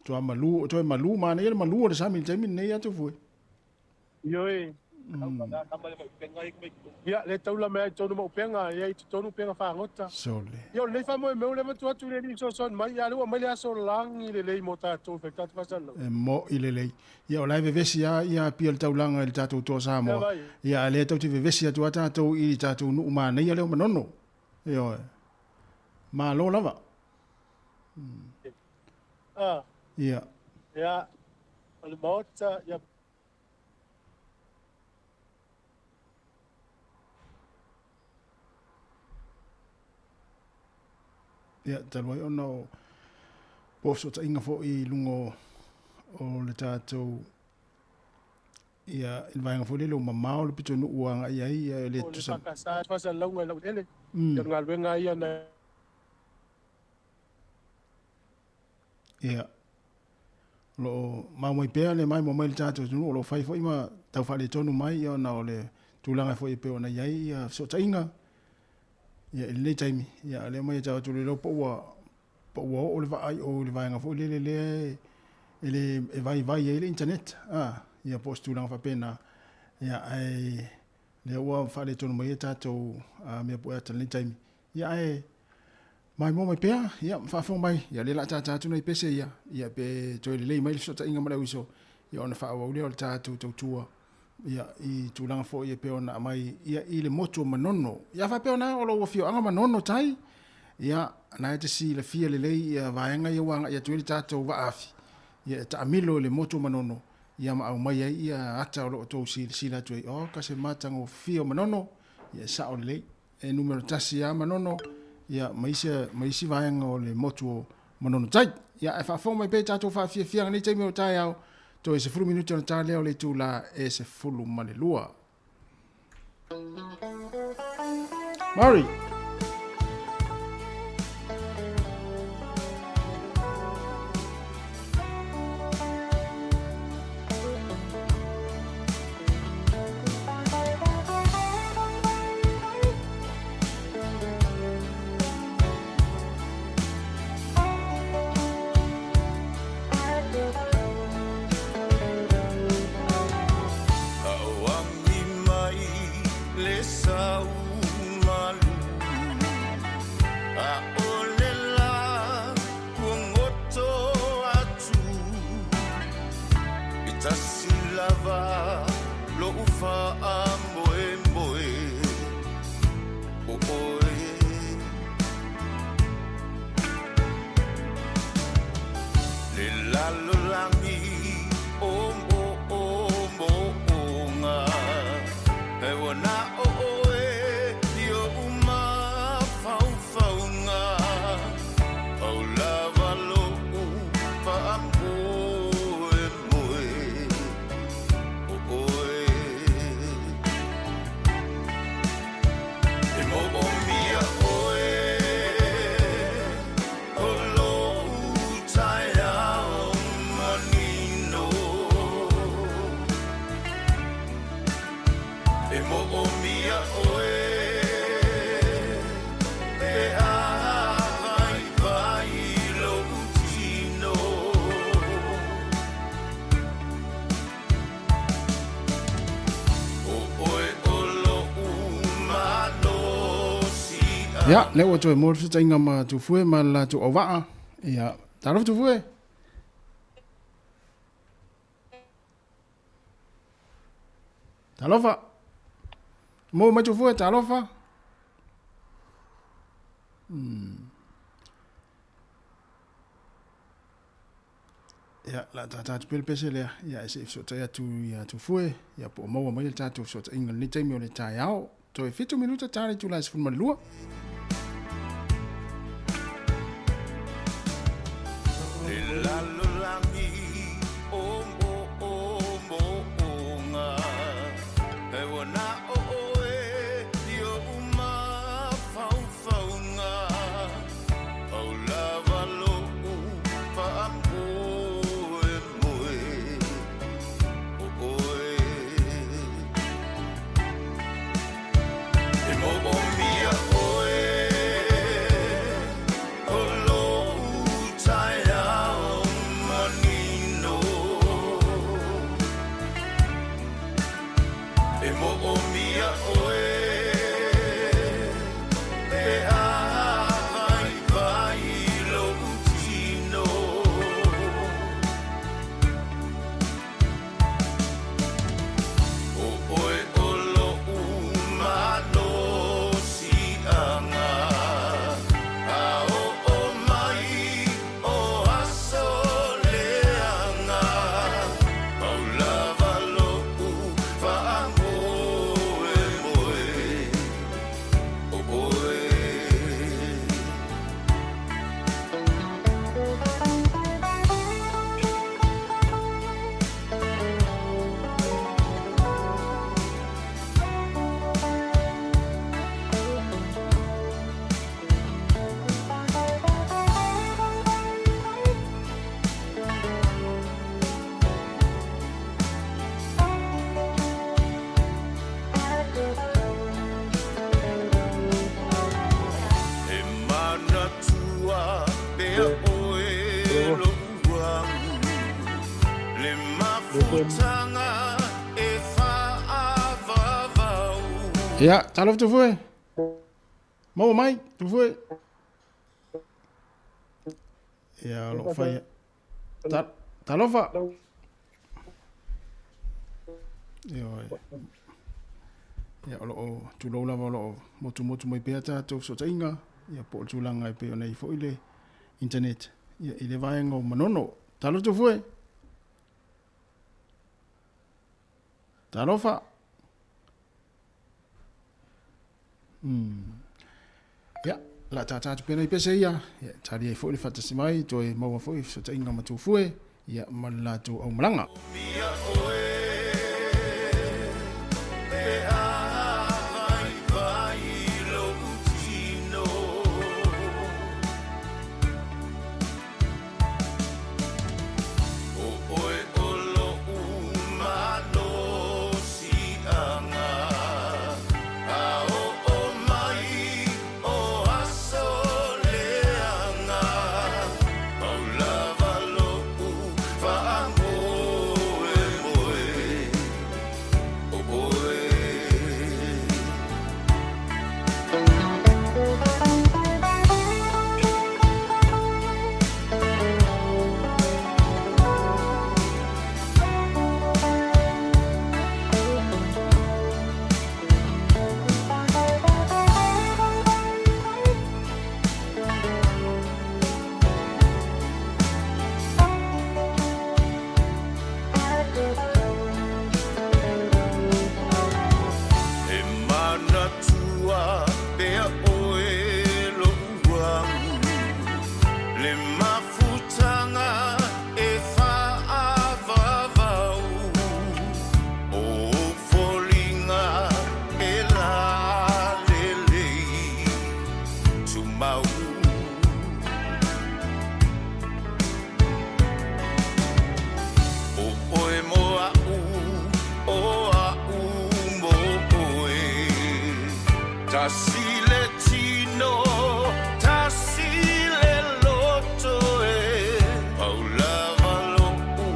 Tua malu, ma na ia malu o le sami temi nei atu fue. Yoi. Ia le taula mai tonu mo penga, ia tonu penga fa ngota. Sole. Yo le fa mo le matu atu le so son mai ia lu mai aso langi le mo ta to fe tat fasalo. Mo ile le. Ia la vevesi ia pia le taulanga le tatu to sa mo. Ia le tau te vevesi atu ata to i tatu nu ma na ia le manono. Yo. Ma lo lava. Ia. Ia. Al mota ia ia talwai ona o poso ta inga fo i lungo o le tātou ia il vainga fo le lo mamao le pito nu uanga ia le tu sa fasa longa lo ele ia ngal wenga ia na ia lo mai pea le mai mo mai le tātou nu lo fai fo ima tau fa le tonu mai ia na o le tulanga fo i pe ona ia so ta inga ia le taimi ia le mai tau tu le po o le vai o le vai nga fo le vai le internet ia postu lang fa pena ia ai le wa fa le tonu mai tatu me po ata le taimi ia ai mai mo mai pea ia fa fo mai ia le la tatu nei pese ia pe to le mai so ta inga mai so ia ona fa o le tatu tua ia i tulanga fo ia pe ona mai ia i le moto manono ia fa pe ona o lo fio anga manono tai ia na te si le fia le lei ia vaenga ia wanga ia tuili tatou va afi ia ta amilo le moto manono ia ma au mai ia ata o lo to si la tui o ka se matango fio manono ia sa o le e numero tasi ia manono ia maisi vaenga o le moto manono tai ia fa fo mai pe tatou fa fia ni te mi o tai au to e se fulu minuti ona tā leo le tū la e se fulu male lua. Mari. Ja, le o to mo fta inga ma tu fue ma la tu ova. Ja, daarof tu fue. Talofa. Mo ma tu fue talofa. Ja, la ta tu pel pese le. Ja, se so ta tu fue. Ja, po mo ma ta tu so ta inga ni te mi le ta yao. To e fitu minuta tare tu la sfun ma lua. E mo o mia oe o lo tai ao manino E mo o mia oe e a vai lo utino O oe o lo umano si anga A o mai o aso leanga Au lava lo u whaangoe moe O oe E mana tua pea oe lo uangu Le mafutanga e whaavavau Ia, talof tu fue. Mau mai, tu fue. Ia, lo fai. Talofa. Ia, ia, lo tu lo lava lo motu mai pea tātou so tainga. Ia, po tu langa e peo nei fo ile internet. Ia, ile vaenga o manono. Talof tu fue. Talofa. Ja, la tata tu pena ipese ia. Ja, tari e fo le fata simai, toi maua fo so tainga matu fue. Ia, mala tu au malanga. Mia oe e a vai lo utino O oe o lo umano si anga A o mai o aso leanga Au lava lo u whaangoe moe O oe E mana tua pea oe lo uangu Le mafutanga e whaavavau O folinga e la lelei Tu mau O oe moa o a mo oe Tasile tino, tasile loto e Paulava lo u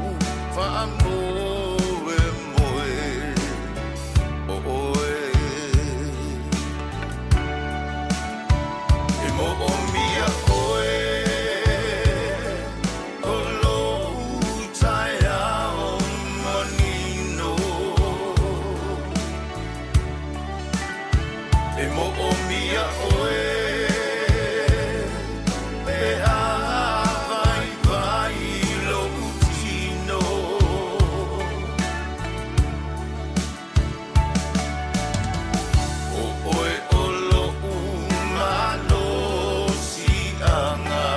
whaangoe moe O oe E mo o mia oe O lo tai ao manino E mo o mia oe E a vai lo utino O oe o lo umano si anga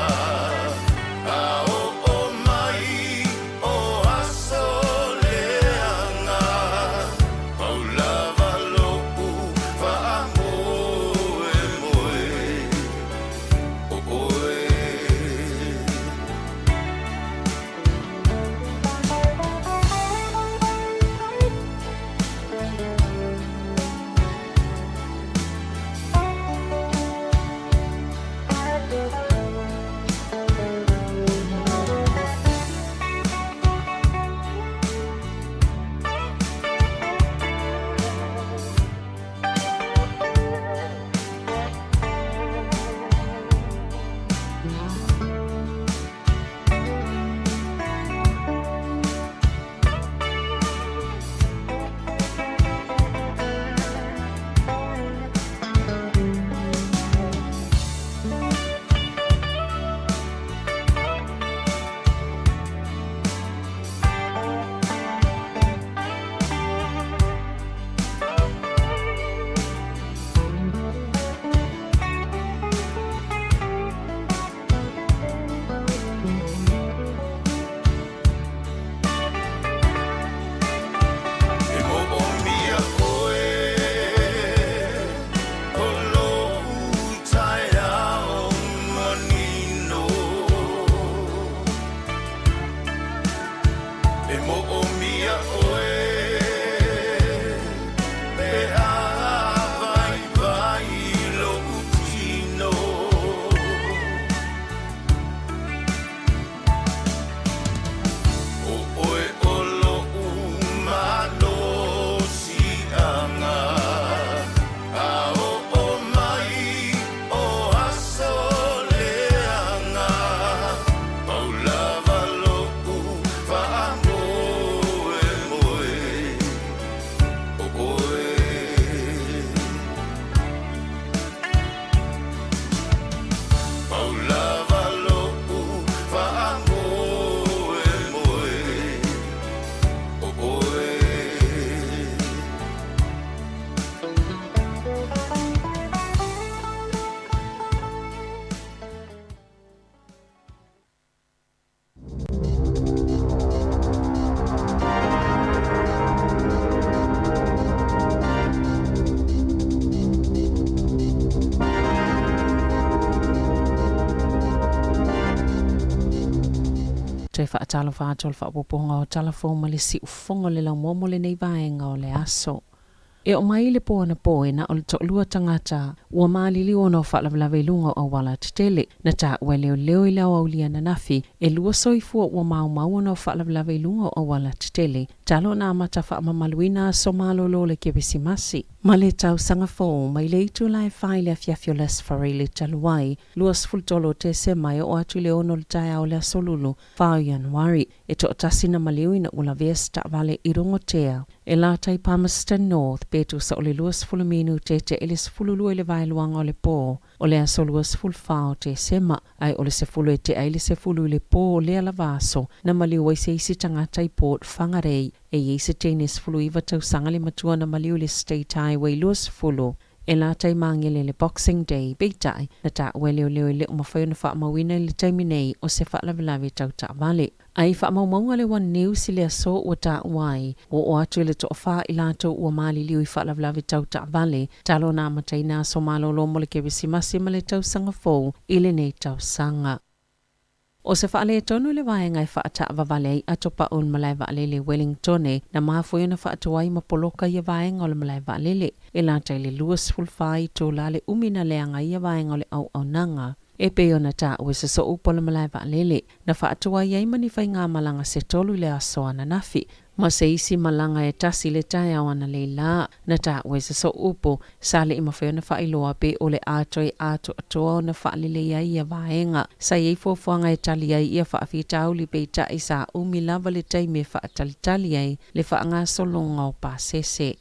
A o mai o aso leanga Paulava lo u whaangoe moe te whaatalo whaatol whaapoponga o talafoma le si ufonga le lau momo le nei vaenga o le aso. E o mai le pōna pōena o le to'lua tangata ua mālili ona o whaalawalawe lunga o wala titele na tā ua leo leo I lau au lia na nafi e lua soifua ua mau ona o whaalawalawe lunga o wala titele talo na amata whaamamaluina so malolo le kewesi masi. Ma le tau sanga fō mai le itu lai whaile a fiafio les whare le taluai luas fultolo te se mai o atu le ono le tae au le asolulu whao Januari e to tasina maliuina ula vesta vale I rongotea. E la tai Palmerston North petu sa o le luas fuluminu te elis fululu e le vailuanga o le pō o le aso luas fulfao te sema ai o le se fulu e te aile se fulu le pō le ala vaso na maliu ai se isi tangata I port whangarei e isi tenis fulu iwa tau sanga le matua na maliu le State Highway luas fulu. E la tai mangele le Boxing Day beitai na ta leo le umawhai na wha mawina le taimi nei o se wha lawe tau ta vale. Ai wha maunga le wan new si le aso o ta wai o atu le to wha I lato ua mali liu I wha lawe tau ta vale talo na matai na so malo lomo le kewisi masi ma le tau sanga fōu I le nei tau sanga. O se whaale tonu le waenga I whaata wawale I atopa o malai wale le Wellingtone na maafoi na whaatuai mapoloka I waenga o le malai wale e lantai le luas fulfai to la le umina leanga I waenga o le au nanga. E pe ona ta ue se so upo le malai wale na whaatuai ai manifai ngā malanga se tolu le aso ana nafi. Ma se isi malanga e tasi le tae au ana le la na ta ue se so upo sa le imawhai na whailoa pe o le atoi ato atoa o na whaalile ia vaenga. Sa iei fuafuanga e tali ai ia whaafitau li pe ta isa umi lava le taime whaatalitali ai le whaanga solonga o pasese.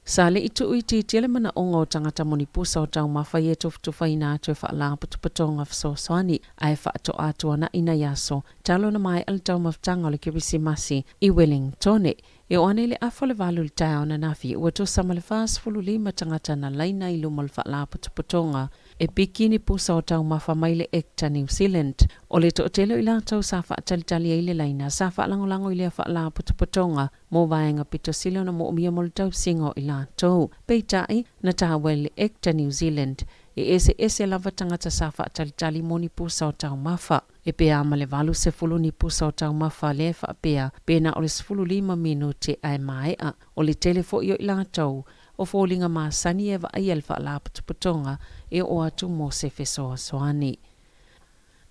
Sa le itu uiti tele mana ongo tangata moni pusa o tau mawhai e tofutufa ina atu e whaala putupatonga fsoswani ai whaato atua na ina yaso talo na mai al tau maftanga o le kewisi masi I Wellingtone. E o ane le afo le valu le tae ona nafi ua to sama le fas fulu lima tangata na laina I luma le whaala putupatonga e bikini pusa o tau mafa mai le ekta New Zealand. O le tootelo I la tau sa whaatalitali ai le laina sa whaalangolango I le whaala putupatonga mo vaenga pito silo na mo umia mo le tau singo I la tau. Peitai na tawe le ekta New Zealand e ese lava tangata sa whaatalitali mo ni pusa o tau mafa. E pea ama le valu se fulu ni pusa o tau mafa le wha pea pena o le sefulu 5 minute ai maea o le telefo I o I la tau o fōlinga maasani e wa ai alfa la putuputonga e o atu mo se fesoa soani.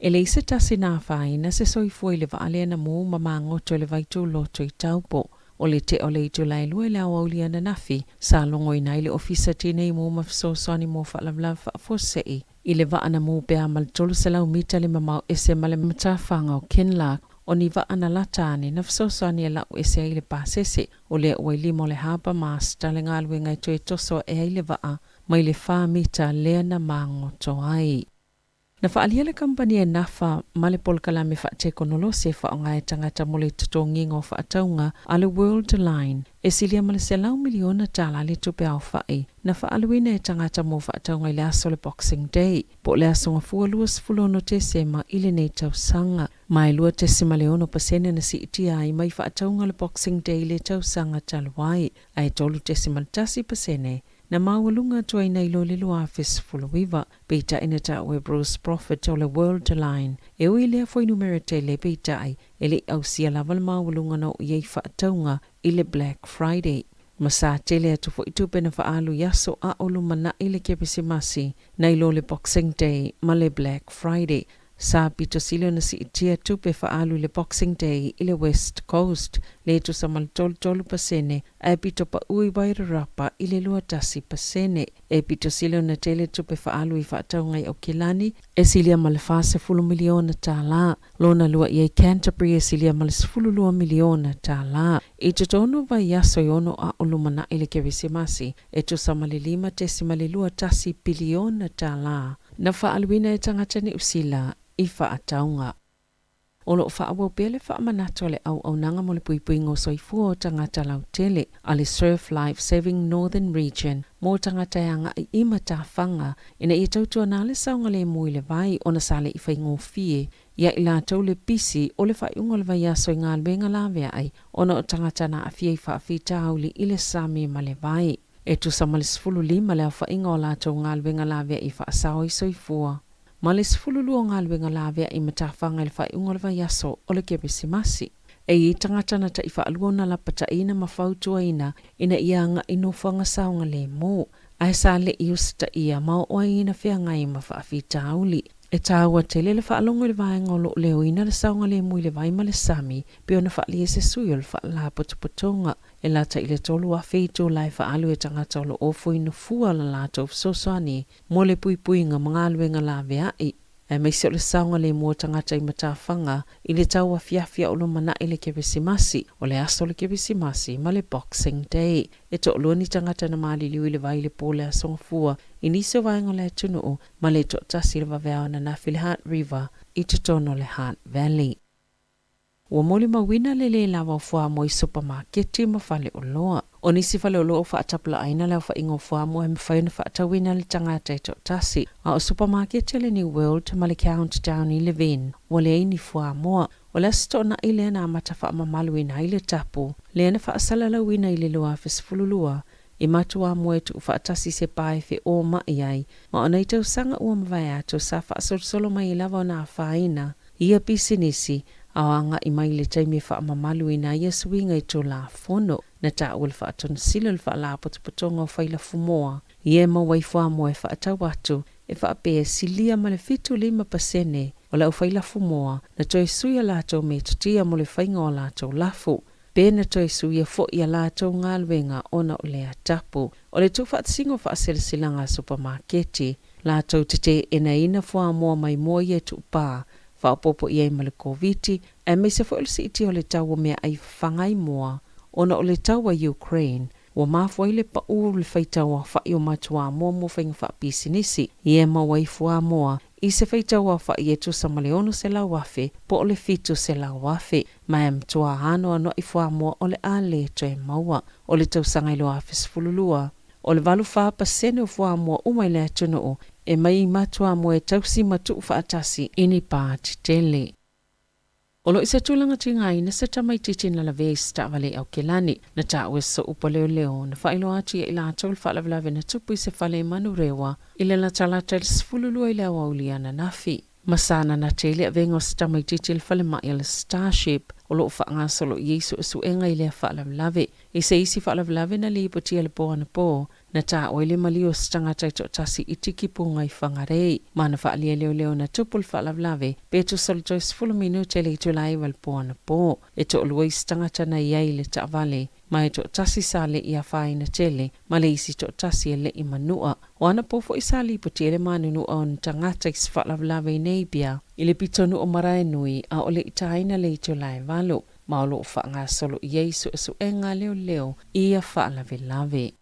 E le ise tasi nā whaina se soifua I le vaale na mō mamangoto le vaitu loto I taupo. O le te o le itu lai lue le awaulia na nafi sa longo I nai le ofisa tine I mō mafso soani mō whaalavlav whaafosei. I le vaana mō pea maltolu se lau mita le mamau ese male matawhanga o Kinlark o ni vaana latane na fsosani e lau ese ai le pasese o le ua limo le haba master le ngalwe ngai tue toso e ai le vaa mai le wha mita lea na mangoto ai. Na whaalia le kampani e nafa male polkalame whaateko nolo se whaonga e tangata mole tutongingo whaataunga a le World Line e silia male se lau miliona tala le tupe au whae na whaaluina e tangata mo whaataunga I le aso le Boxing Day po le aso ngafua luas fulono te sema I le nei tau sanga mai lua te sema leono pasene na si itia ai mai whaataunga le Boxing Day le tau sanga taluai ai tolu te sema tasi pasene na mawalunga tua ina ilo le lua afis fuluiva peita ina ta ue Bruce Prophet o le World Line e ui lea foi numerate le peita ai e le au sia lava le mawalunga na iei whaataunga I le Black Friday. Masa tele atu fo itupe na whaalu yaso a olu mana I le kepisi masi na ilo le Boxing Day ma le Black Friday. Sa pito silo na si itia tupe whaalu le Boxing Day I le West Coast le tu sa maltolu pasene e pito pa ui waira rapa I le lua tasi pasene e pito silo na tele tupe whaalu I whaataungai o Kilani e silia malefase fulu miliona ta la lona lua I Canterbury e silia malefulu lua miliona ta la I tutono vai yaso yono a olumana I le kewisi masi e tu sa malilima te si malilua tasi biliona ta la na whaaluina e tangata ni usila I whaataunga. O lo whaawau pele whaamanato le au nanga mo le puipui ngō soifua o tangata lau tele a le Surf Life Saving Northern Region mō tangata anga I ima tā whanga ina I tautua nā le saunga le mui le vai o na sale I whai ngō fie ia I la tau le pisi o le whaiunga le vai aso I ngā luenga lawea ai o na o tangata na a fie I whaafita auli I le sami ma le vai. E tu sa male sfulu lima le a whainga o la tau ngā luenga lawea I whaasao I soifua. ma le sifululua ngā luenga lawea I matawhanga le whai unga le vai aso o le Keresimasi. I tangata na ta I whaaluona la pata ina mawhautua ina ia nga ino whanga saunga le mō. Ai sa le I usita ia mao oai ina whea ngai ma whaafita auli. E tāua te le whaalongo le vai ngolo leo ina le saunga le mui le vai ma le sami pe ona whaali e se sui o le whaala potopotonga. E lata I le tolu a feito lai whaalu e tangata o lo ofo ina fua la lata of sosoani mo le pui nga mga luenga la veai. E meisi o le saunga le mua tangata I matawhanga I le tau a fiafia o lo mana I le Keresimasi o le aso le Keresimasi ma le Boxing Day. E to lo ni tangata na mali liu I le vai le pole a songfua I niso vaenga le tunu ma le to tasi le vavea na nafi le Heart River I te tono le Heart Valley. Ua moli mawina le lawa o fua mo I supermarketi ma fale o loa. O nisi fale o loa o whaatapula aina leo wha ingo fua mo e mwhaina whaatawina le tangata I tasi. A o supermarketi le New World ma le Countdown 11. Wa le aini fua moa. O le asto na I le na matafa mamaluina I le tapu. Le ana whaasalalawina I le loa fesfululua. I matua mo e tu whaatasi se pae fe o mai ai. Ma o nei tau sanga ua mawai ato sa whaasolsolo mai I lava o na whaina. Ia pisinisi. Awanga I mai le taimi whaamamalu ina ia suinga I tō la fono na ta ul whaatona silo le whaala potopotonga o whaila fumoa. Ie mawai whaamoe whaatau atu e whaapea silia ma le fitu 5% o lau whaila fumoa na toi suia lātou me tutia mo le whainga o lātou lafu. Pēna toi suia fo ia lātou ngā luenga ona o le atapu. O le tū whaatsingo whaaseresilanga supermarketi lātou tete ina whaamoa mai moa ia tu pā. Whaapopo iai ma le COVID, e me se whaolisi iti o le tau o mea ai whangai moa, ona o le tau a Ukraine, wa mawhai le pa uru le whaitau a whai o matua moa mo whainga whaapisinisi, I e mawai fua moa, I se whaitau a whai e tu samaleono se lau wafe, po o le fitu se lau wafe, ma e mtua hano ano I fua moa o le ale to e maua, o le tau sangailo a fesfululua. O le valu whaapasene o fua moa umai le atono o, e mai matua mo e tausi matu whaatasi ini pāti tele. O lo isa tūlanga tingai na sa tamai titin la vei sta vale au kelani na ta ue so upa leo na whailo ati e ila atol whaalavlave na tupu I se whale manu rewa ila la talata fululua I le awaulia na nafi. Masana na tele a vengo sa tamai titil whale mai ala Starship o lo whaanga solo Yesu su enga I le whaalavlave. I se isi whaalavlave na lipo tia le poa na po. Na tā oile malio stangata I tasi I tiki punga I whangarei. Mana whaalia leo na tupul whaalavlave, petu solitois 10 minute le tu lai wal poa na po. E to luai stangata na iai le ta vale, ma e to tasi sale I a whai na tele, ma le isi to tasi e le I manua. O ana pofo I sali po tele manunu on tangata I whaalavlave neibia, I le pitonu o marae nui a ole I taina le tu lai valo, ma o lo whaanga solo Yesu su enga leo I a whaalavlave.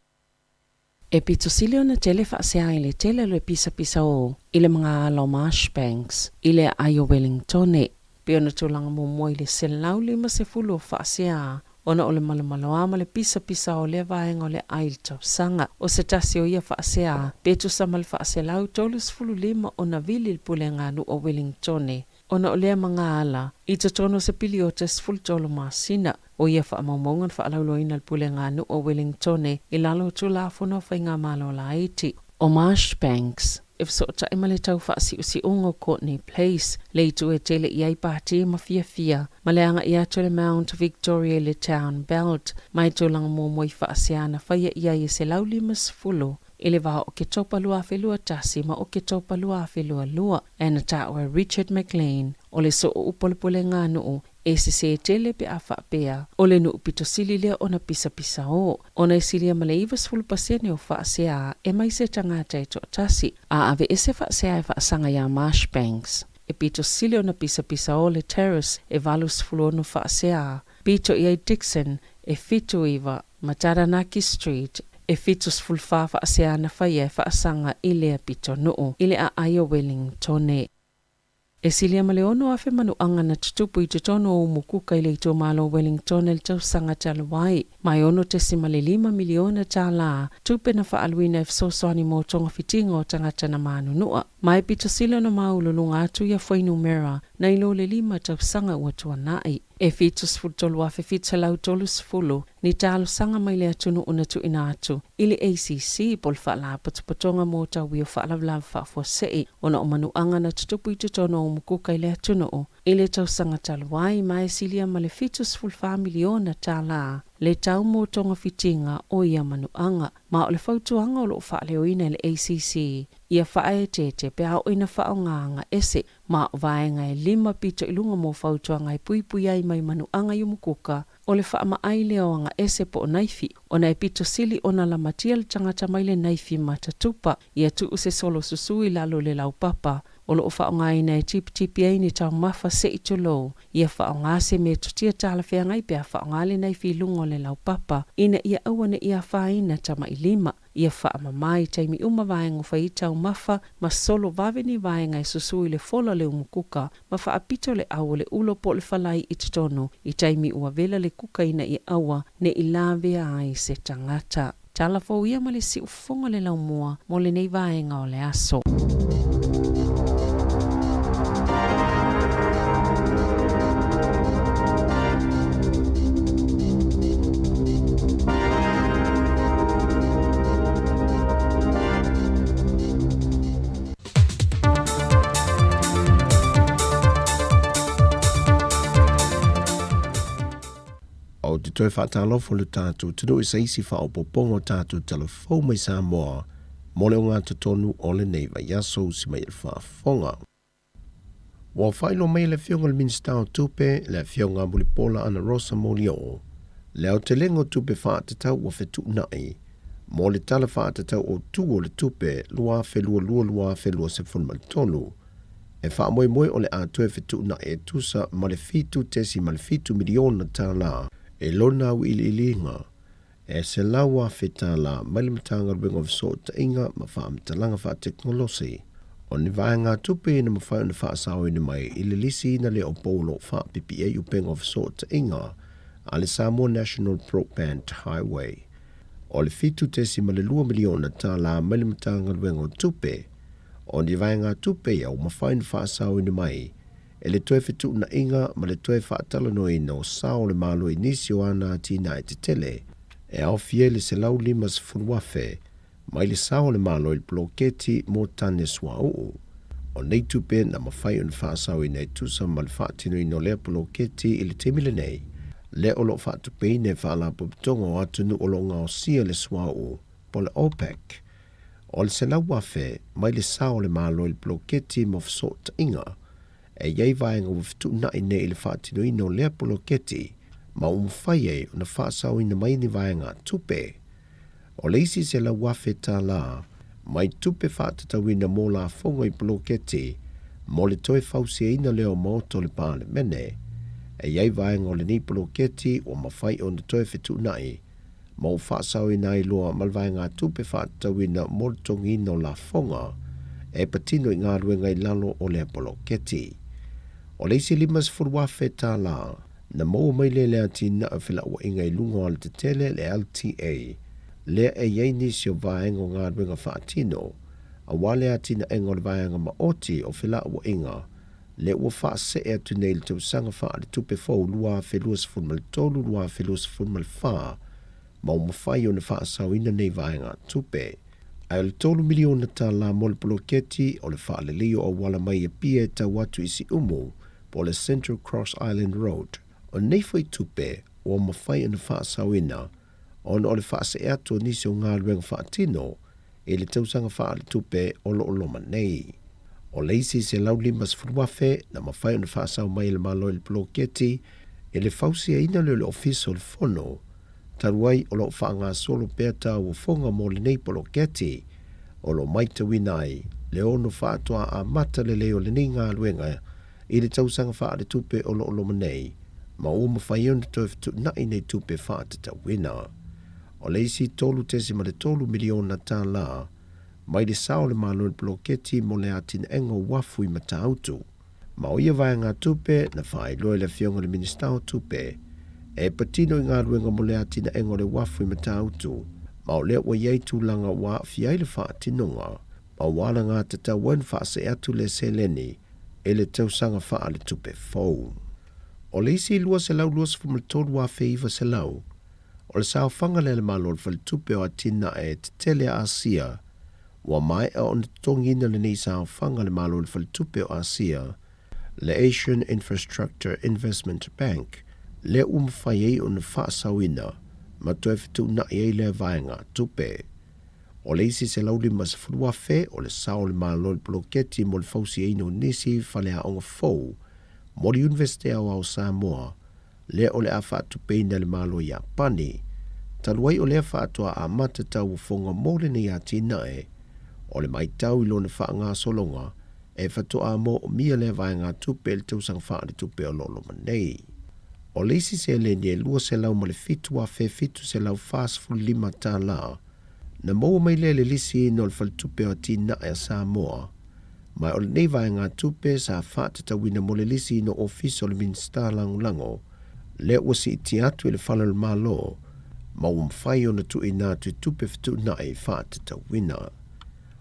E pitosilio na tele whaasea I le tele le pisa o I le mga alo Marshbanks, I le aio Wellingtone. Pio na tūlanga mo I le selau 50 whaasea, ona o le malamaloa ma le pisa o le vaenga o le ail tau sanga. O se tasi o ia whaasea, petu sama le whaasea lau 35 o na vili le pule ngānu o Wellingtone. Ona o lea mga ala, I te tono se pili o te sfultolo masina. O ia whaamaumongan whaalauloina le pule ngānu o Wellingtone I lalo tu la whono whainga malo la iti. O Marshbanks, if so ta ima le tau whaasi usi ungo Courtney Place, le tu e tele iai pāti ma fia, ma le anga ia to le Mount Victoria le Town Belt, mai to langa moi whaasiana whaia iai se lau 50. I le wā o ke topa lua whelua tasi ma o ke topa lua whelua lua. E na tāua Richard McLean, o le so o upolopole ngā nuu, e se tele pe a whaapea, o le nuu pito sili lea o na pisa o. O na isilia ma le iwas fulpasene o whaasea, e mai se tangata e to tasi, a ave ese whaasea e whaasanga ia Marshbanks. E pito sili o na pisa o le Terrace, e valus fulono whaasea. Pito ia Dixon, e fitu iwa, Mataranaki Street, e fitus fulfafa aseana whaia e whaasanga I lea pito nuu, I le a aio Wellingtone. E silia maleono afe manu anga na tutupu I te tono o mukuka I le ito malo Wellingtone le tausanga talawai. Mai ono te simale 5 miliona tala, tupe na whaaluina e fsosoani mo tonga fitinga o tangata na manunua. Mai pito sila na maululunga atu ia whainu mera, na ilo le 5 tausanga ua tuanai. E fitu sfutolu wa fefita lau tolu sfulu ni talo sanga mai le atunu una tu ina atu. Ili ACC pol whaala patupatonga mo tau wio whaala wala whaafua sei. Ona o manuanga na tutupu i tutono o mukuka ile atunu o. Ile tau sanga taluai mai silia ma le fitu sfulu miliona tala. Le tau mo tonga fitinga o ia manuanga. Ma o le fautuanga o lo whaale o ina le ACC. Ia whae tete pe au ina whaonganga ese. Ma o vaenga e 5 pito ilunga mo fautuanga e pui ai mai manuanga yu mukuka. O le whaama aile o anga ese po o naifi. O na e pito sili o na la matia le tangata mai le naifi matatupa. Ia tu use solo susui lalo le lau papa. O lo whaonga ina e tipi ai ni tau mafa se itolo. Ia whaonga se me tutia tala whea ngai pia whaonga le naifi lungo le lau papa. Ina ia awane ia whaina tama i 5. Ia whaama mai taimi vaenga whai tau mafa ma solo vaveni vaenga i susui le fola le umukuka. Ma whaapito le awa le ulo po le whalai i tutono. I taimi ua vela le kuka ina i awa ne i lavea ai se tangata. Tala fo ia ma le si ufonga le lau mua mo le nei vaenga o le aso. O te toi whātālofo le tātou tunu i saisi whaopopongo tātou telefou mai Samoa, mo leo ngā tutonu o le neiva yaso si mai il whaafonga. Wa whailo mai le fionga le minsta o tupe, le fionga mulipola ana Rosa Molio, leo te lengo tupe whaatatau wa whetu nai, mo le tala whaatatau o tuo le tupe, lua whelua se funmaltonu, e whaamoe o le atoe whetu nai e tusa ma le fitu tesi ma le fitu miliona tāla, e lona au ililinga, e se lawa whetala mai le matanga Ring of Sword ta inga ma whaamtalanga wha teknolosi. O ni vaenga tupe na mawhai na whaasao ina mai ililisi na le o polo wha PPA u Ring of Sword ta inga a le Samoa National Broadband Highway. O le fitu tesi ma le 2 miliona ta la mai le matanga Ring of tupe, o ni vaenga tupe au mawhai na whaasao ina mai e le toe fitu na inga ma le toe whaatala no ina o sao le malo inisi o ana tina e te tele, e au fie le se lau 5 funuafe, mai le sao le malo il bloketi mo tane swa uu. O nei tupe na mawhai un whaasau ina e tusa ma le whaatino ino lea bloketi i le temile nei, le olo whaatupe ine whaala pupitongo atunu o longa o sia le swa uu, po le OPEC. O le se lau wafe, mai le sao le malo il bloketi mo fsota inga, e iei vaenga waftu na ine ili whaatino ino lea poloketi, ma umwhai e una whaasau ina mai ni vaenga tupe. O leisi se la wafe ta la, mai tupe whaatatau ina mō la fonga i poloketi, mo le toe whausia ina leo maoto le pāle mene, e iei vaenga o le ni poloketi o mawhai o na toe whetu nai, ma u whaasau ina i loa malvaenga tupe whaatatau ina mō le tongi ino la fonga, e patino i ngā ruenga i lalo o le poloketi. O leisi 5 furuafe tā la, na mau mai le lea tina a whila ua inga i lunga o le te tele le LTA, lea e iei nisi o vaenga o ngā ruenga whaatino, a wale a tina enga o le vaenga ma oti o whila ua inga, le ua whaase e atu nei le tau sanga wha le tupe fau lua whelua sifun tolu lua whelua sifun wha, ma o mawhai o na whaasau ina nei vaenga tupe. Ai le 3 miliona tā la mo le poloketi o le wha le leo o wala mai e pia ta watu isi umu, po le Central Cross Island Road. O nei fai tupe o mawhai ana whaasau ina, on o le whaase e ato nisi o ngā ruenga whaatino, e le tausanga wha le tupe o lo loma nei. O leisi se lau 5 furuafe na mawhai ana whaasau mai le malo le poloketi, e le fausia ina le office o le fono, taruai o lo whaanga solo pēta o fonga mo le nei poloketi, o lo maita winai, le ono whaatua a mata le leo le nei ngā ruenga, i le tausanga wha le tupe o lo loma nei, ma o mawhai ona toi fitu nai nei tupe whaatata wina. O leisi tolu tesi ma le 3 miliona tā la, mai le sao le malo le poloketi mo le atin engo wafu i matautu. Ma o ia vai ngā tupe na whai loe le fionga le minista o tupe, e patino i ngā ruenga mo le atina engo le wafu i matautu, ma o lea wa iei tūlanga wa fiai le whaatinonga, ma wala ngā tata wan whaase atu le seleni, e le tausanga faa le tupe fau. O le isi lua se lau lua sifuma tolu a feiva se lau, o le sao fanga le malo le fale tupe o atina e te tele Asia, wa mai a on tongina le nei sao fanga le malo le fale tupe o Asia, le Asian Infrastructure Investment Bank, le umwhai ei o na faa sawina, ma toe fitu na i le vaenga tupe. O le isi se lau lima se furua fe o le sao le malo le bloketi mo le fausi eino nisi fale a onga fau, mo le Universite au Samoa, le o le a whaatu peina le malo i Apani, taluai o le a whaatua a matatau ufonga mo le nei a tinae, o le maitau ilo na wha ngā solonga, e whatua mo o mia le vai ngā tupe le tausang wha le tupe o lolo manei. O le isi se le nie lua se lau ma le fitu a fe fitu se lau fast full lima tā la, na mo mai le lisi no le fal tupe o tinae a Samoa, mai o le nei vai ngā tupe sa whaatatawina mo le lisi no ofiso le minsta lango, le wasi iti atu le whala le malo, ma umwhai o na tu ina tu tupe fitu nai whaatatawina.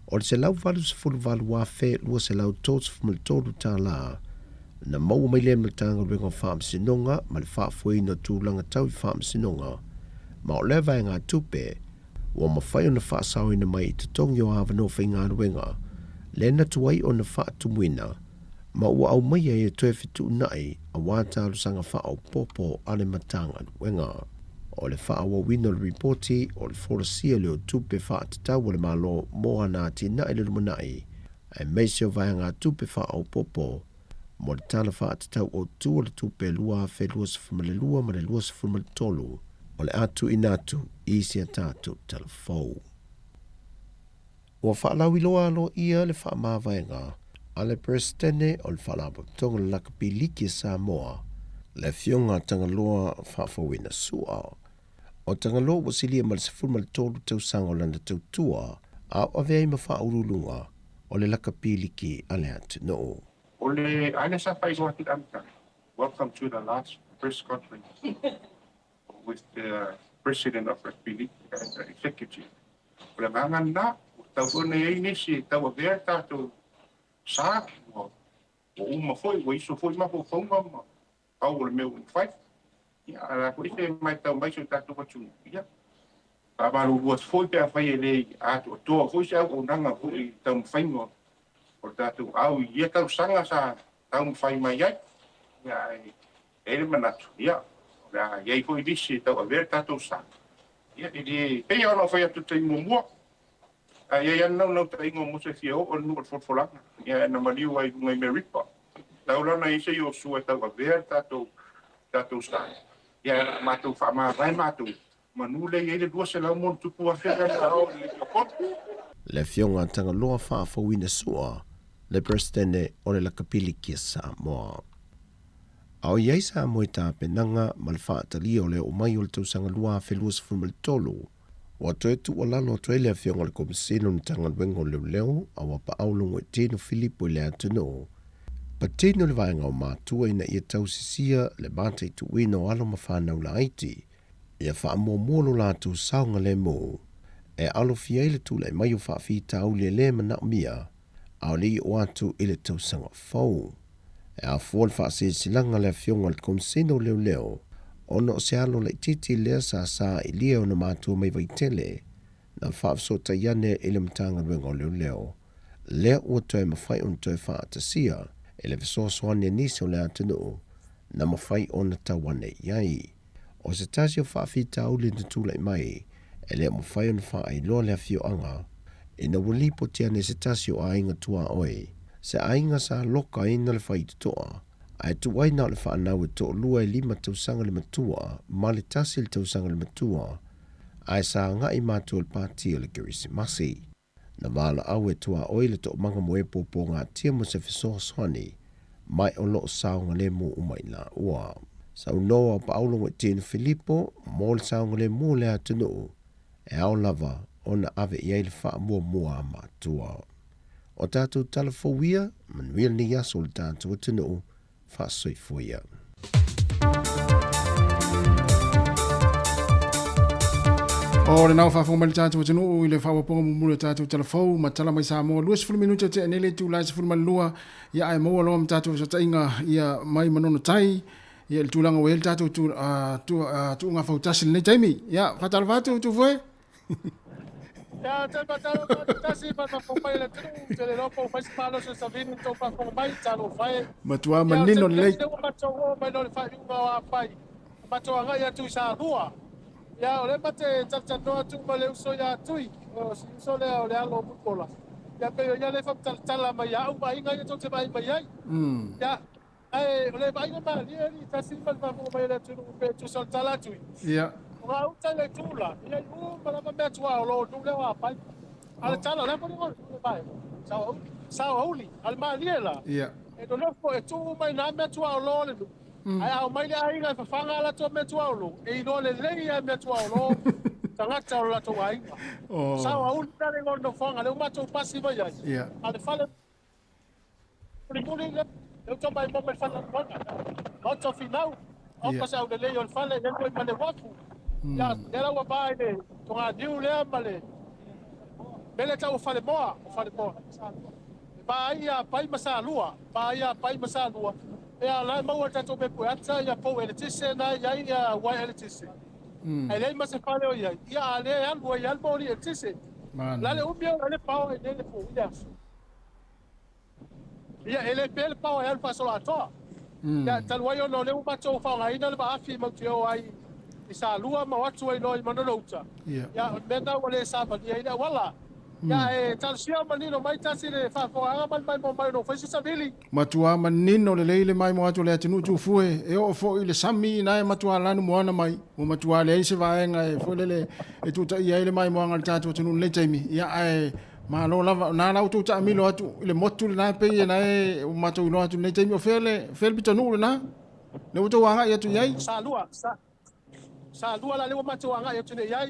O le se lau valu se fulu valu wafe lua se lau tots fumal toru tā la, na mau mai le mletanga rengo whaam sinonga, ma le whaafui no tūlanga tau i whaam sinonga, ma o le vai ngā tupe, wa mawhai o na whaasau ina mai te tongi o awano whai ngā ruenga, le na tuai o na whaatumuina, ma ua au mai e toe fitu nai a wātalu sanga whaau popo ale matanga ruenga. O le whaawa wino le reporti o le whorasia leo tupe whaatatau o le malo moa nā tina i le rumanai, e meisio vai ngā tupe whaau popo, mo le tala whaatatau o tu o le tupe lua fe lua sifuma le lua ma le lua sifuma le tolu, o le atu inatu isi a tātu talafou. Ua whaalau iloa alo ia le whaamāwaenga, a le presidente o le whaalapatonga le lakapiliki Samoa, le fionga tangaloa whaafawina sua. O tangaloa wasilia ma le sifuma le tolu tausanga o lana tautua, a avei ma whaurulunga o le lakapiliki a le atu no. O le aina sa whai wati amta. Welcome to the last press conference with the president of Rapili and the executive. O le manga na, tau one ei nisi, tau avea tātou sā, o uma foi, o iso foi mapo whaunga ma, au o le meu whai. Ia, ala ko ite mai tau mai so tātou wachungu. Ia, a maru uat foi pia whai e lei ato, toa foi se au o nanga foi tau mwhaingoa. O tātou au ia tau sanga sa tau mwhai mai ai. Ia, ere manatu. Ia, iei foi disi tau avea tātou sā. Ia, pei ana whai atu te ingo mua. Ia nau te ingo mo se fia o nua whotwholanga. Ia, na mariu ai ngai me ripa. Tau lana i se i o sua tau avea tātou sā. Ia, mātou whaama rai mātou. Manule i ele dua se lau mon tupu a whia au le kokotu. Le fionga tanga loa whaafawina sua, le presidente o le lakapiliki a Samoa. Au iei Samoa i tā penanga ma le whaatali o le o mai o le tausanga lua whelua sifuma le tolu. Wa toe tu o lalo toe le fionga le komisino ni tanga luengo leo leo, a wapa aulungu e tino Filipo le atuno. Pa tino le vaenga o mātua ina ia tausisia le mātai tu wino alo ma whanau la aiti, ia whaamua molo lātu saunga le mo. E alo fia ile tula e mai o whaafi tau le mana mia, au li o atu ile tausanga fau. E a fuol whaase silanga le fionga le komisino leo leo, ono se alo le titi lea sa i lia o na mātua mai vaitele, na whaafsota iane ile mtanga ruenga leo leo. Lea ua toe mawhai on toe whaatasia, ele visoaswane nisi o le atanu, na mawhai o na tawane iai. O se tasi o whaafi tau le natula i mai, ele mo fai on fa ai lo le fio anga ina wali po tia ne se tasi o ainga tua oi se ainga sa loka ina le fai toa ai tu wai na le fa na we to lua lima tu sanga le matua ma le tasi le tu sanga le matua ai sa nga i matu le pati le Kirisimasi na mala awe tua oi le to manga mo e popo nga tia mo se fiso swani mai o lo saunga le mo umai la ua sa unoa pa aulungu e tino Filipo mo le saunga le mo le atunu e au lava ona ave iei le wha mua matua. O tātou talafowia, manuia ni yaso le tātou atinu, wha soifoia. O le nau whawhonga mali tātou tanu i le whawaponga mumura tātou telefou ma tala mai Samoa. 20 minuta te anele tu lai se fulman lua ia ai maua loa tātou sa tainga ia mai manono tai ia le tūlanga o el tātou tu ngā whautasi le taimi. Ia, whatala whātou tu fwe? Ya, te patalo tasi pa whawhai le tunu te le lopo whaisi palo se savini tō whawhai tālo whai. Matua manino le lei. Ia, te matua mai no le whai unga wa whai. Matua ngai atu sa rua. Ya, ole mate tatanoa tu ma le uso ya tui. O si uso le o le alo mukola. Ya pe ya le fa tala mai ya u mai ngai to te mai mai ai. Ya. Ai ole mai ma ni tasi ma mai le tu pe tu sol tala tui. Ya. Nga u tala tula. Ya u ma ma me tu alo tu le wa pai. Ala tala le poni le pai. Sao uli. Al ma liela. Ya. E do no fo e tu mai na me tu alo le. Ai au mai ai ga fa fanga la to me tu alo. E no le le ia me tu alo. Tangata o la to ai. Sa o un tale no fanga le uma to pasi vai ai. Yeah. Ale fale. Primuli le eu to mai mo me fala fanga. O to final. O pasa o le o fale le ko mane wafu. Ya, era o bai le to nga diu le male. Bele ta o fale moa, o fale moa. Pai a pai masalua, pai a pai masalua. E ala mau ta to be ko ata ya po ele tise na ya ya wa ele tise. Ele mas fale o ya. Ya ale ya lo ya mo ri tise. La le ubio ele pau ele po ya. Ya ele pel pau ele paso la to. Ya tal wa yo no le u pato fa la ina le ba afi mo tio ai. Isa lua ma watu ai no i manota. Ya mena wale sa ba ya ina wala. Ya tal sia manino mai tasi le fa fo anga mai mai no fa sisa vili. Matua manino le leile mai mo atu le atinu tu fue e o fo ile sami na matua lanu moana mai o matua le se vaenga e fo le e tu ta ia ile mai mo anga tatu tunu le taimi ia ai ma lo lava na na tu ta mi lo atu ile motu na pe na e o matua no atu le taimi o fele bitanu na le uto wanga ia tu ia sa lua la le matua nga ia tu ne ia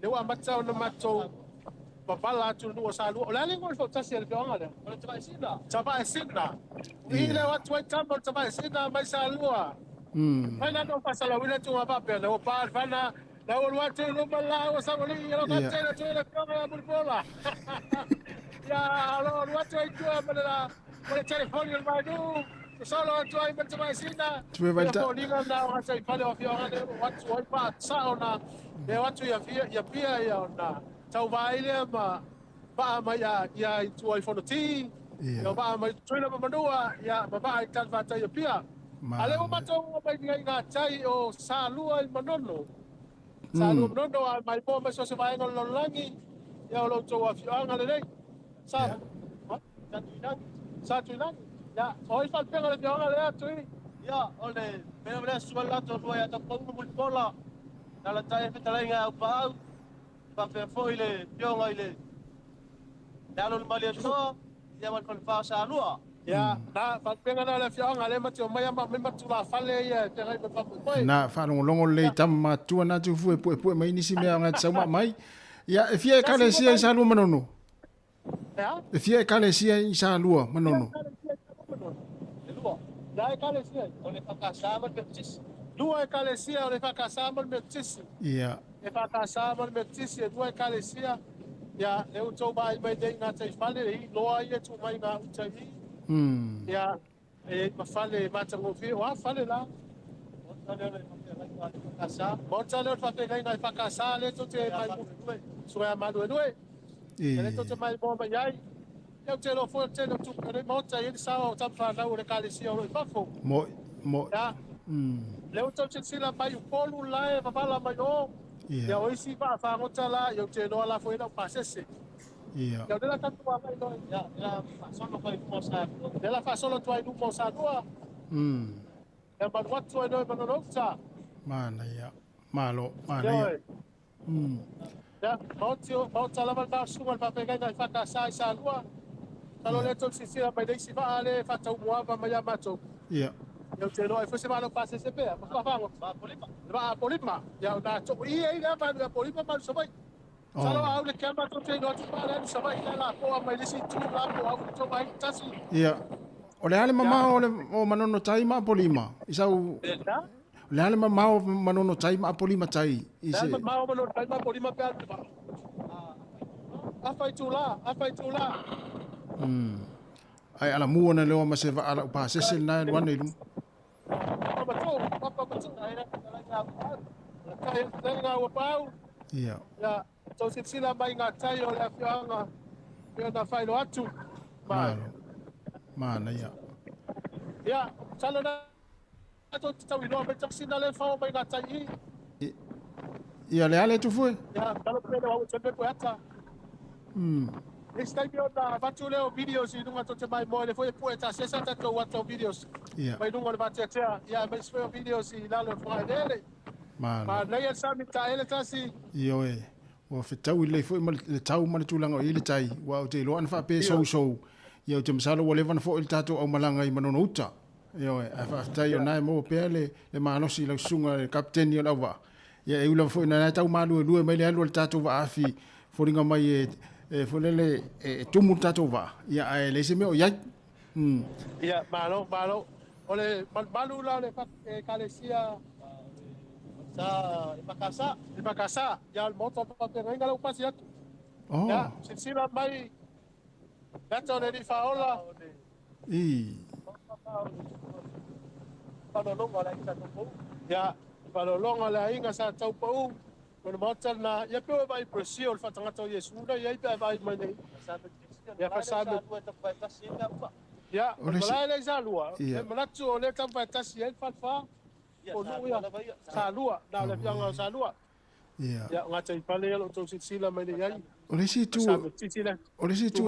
le wa matua no matua Papala tu no salu. Ola le ngol fota se le peonga le. Ola tava sina. Tava sina. Ile watu wa tambo tava sina mai salua. Mana no pasa la wina tu wa pe no pa fana. La watu no mala o saboli yo ka tele tu le peonga burbola. Ya alo watu tu mala. Ola telefoni el mai du. Solo tu ai per tava sina. Tu vai ta. Ni na wa sai pale o peonga le watu wa pa saona. Le watu ya pia ya ona. Tau vai le ma ba ma ya tu ai fono ti ya ba ma tuina ma manua ya ba ai tal va tai pia ale o mato ba ngai nga tai o salua i manono salu manono mai po ma so se vai ngol langi ya lo to wa fianga le nei sa tu na ya oi fa pega le fianga le tu ya ole me su la to ya ta po mo pola la tai fe tai nga pa pe foi le piong ai le dalon malia to ya man kon fa sa lua ya na fa penga na le fiong ale ma tio mai ma me tu la fale ya te rai pa poi na fa longo le tam tu na tu fu pu mai ni si me nga sa mai ya e fie ka le sia sa lu manono ya e fie ka le sia sa lu manono dai ka le sia ole fa ka sa ma petis dua ka le sia ole fa ka sa ma petis ya e fa ka sa ma metisi e dua kalesia ya e o tau mai mai dei na tai fale i loa ia tu mai na utai ya e ma fale ma tango fi wa fale la Mota le fa pe ngai fa ka sa le to te mai mu so ya ma do le to te mai bo mai ai eu te lo fo te no tu re mota i sa o tam fa na o le kalesia o fa fo mo ya le o to te sila mai u polu la e fa la mai o ya oi si pa fa ngota la yo te no la foi no pasese ya de la tanto wa mai no ya la fa solo fa mo sa de la fa solo tu ai du mo sa doa ya ba wat tu no ba no sa mana ya malo mana ya ya mo la ba su ma pa pe ga fa ka sa doa salo le to si sila ba dei si va ale fa tau mo va ma ya mato ya eu te no foi se va no pase se pe ma fa va polima ya da to i da va polima ma so vai salo au le kama to te no tu pa le so vai la ko ma le si tu la ko au to vai tasi ya ole ale mama ole o manono tai ma polima isau Le ale mau manono tai ma poli matai. Ise. Le mau manono tai ma poli ma pea. Afai tula. Ai ala mua na leo ma se va ala pa se na wana ilum. Ia. Ya, so sila mai ngā tai o le awhianga. Pea na whaino atu. Mana ia. Ia, tala na ato tau inoa me taksina le whao mai ngā tai i. Ia le ale tu fue? Ia, tala pene wau tepe koe ata. Next time yo na watu leo videos i nunga to te mai moe le fue pue ta sesa tato watu videos. Ia. Mai nunga le batea. Ia, mai speo videos i lalo whae lele. Ma nei e sami ta ele tasi. Io e. Wa fetau le fo le tau ma tu langa ile tai. Wa o te lo an fa pe so. Ia te masalo wa le van fo il tato o malanga i manono uta. Io e fa tai o nai mo pe le manosi la sunga le kapten yo lawa. Ia e ula fo na tau malu lu mai le alu le tato va afi fo ringa mai e fo le tumu tato va. Ia e le se me o ia. Ia malo. Ole malu la le kalesia sa ipakasa ya el moto pa venga lo pasi atu. Ya, sila mai gato le di faola. Palolonga la inga tau. Ya, palolonga la inga sa tau pau. Kono motel na ya pe vai presio fa tangata Yesu na ya pe vai mai nei. Ya pasado ya, la le zalua. E malatu le tampa tasi el fa. Salua, na le pianga salua. Ya ngata I pale lo to sila mai nei ai. Ole si tu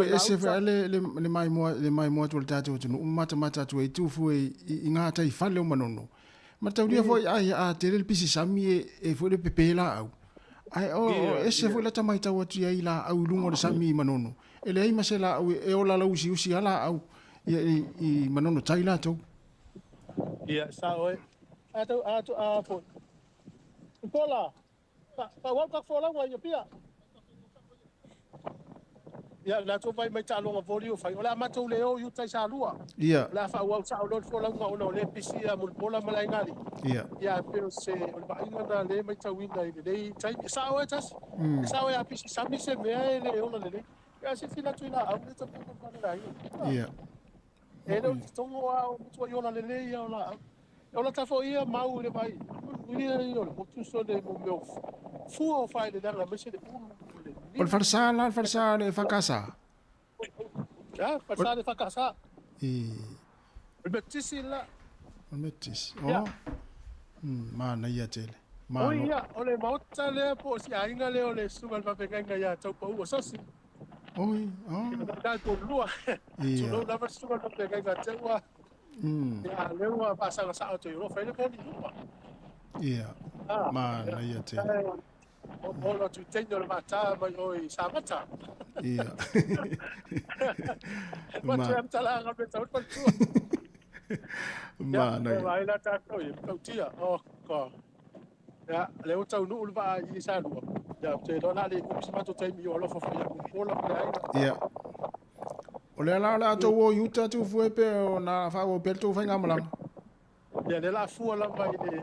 e se fa le mai mo tu tato tu mata tu e tu fu I ngata I fale o manono. Mata ulia foi ai a te le pisi sami e foi le pepela au. Ai e se foi la tamai tau atu ai la au lungo de sami manono. Ele ai masela au e ola la usi ala au I manono tai la tu. Ia sa oi. Ato po. Pola. Pa wa ka fola wa pia. Ya la to vai mai talo nga volio fai. Ola matou leo yu tai sa lua. Ia. La fa wa sa lo fola nga ona le pisi a mul pola malai ngali. Ia. Ya pero se o ba inga na le mai tau winga I le tai sa oi tas. Sa oi a pisi sa mi se me le ona le. Ya se fila tu ina a le to ko na Ia. Ele tongo a o yo na le ya ola. Ola ta fo ia mau le vai. Ia yo mo tu so de mo meu. Fu o fai de danga me se de Ol farsala e fakasa. Ya, farsala e fakasa. El betisi la. El betis. Oh. Mana ia tele. Mana. Ia, ole mauta le po si ainga le ole sugal pa pekenga ya tau pa u sosi. Oi, Dal por lua. Tu no na sugal pa pekenga tewa. Ya, le wa pasa sa auto yo fa le poni lua. Ia. Mana ia tele. Ola tu tenho le mata mai oi sa mata. Ia. Ma tu am tala nga beto pa tu. Mana. Ya, vai la ta ko i tia. Oh, ko. Ya, le o tau nu ba I sa lu. Ya, te do na le ku ma tu tai mi o lo fo ya ku ola pa ia. Ole la to wo yuta tu fu pe o na fa wo pel tu fa ngamalang. Ya, le la fu la mai le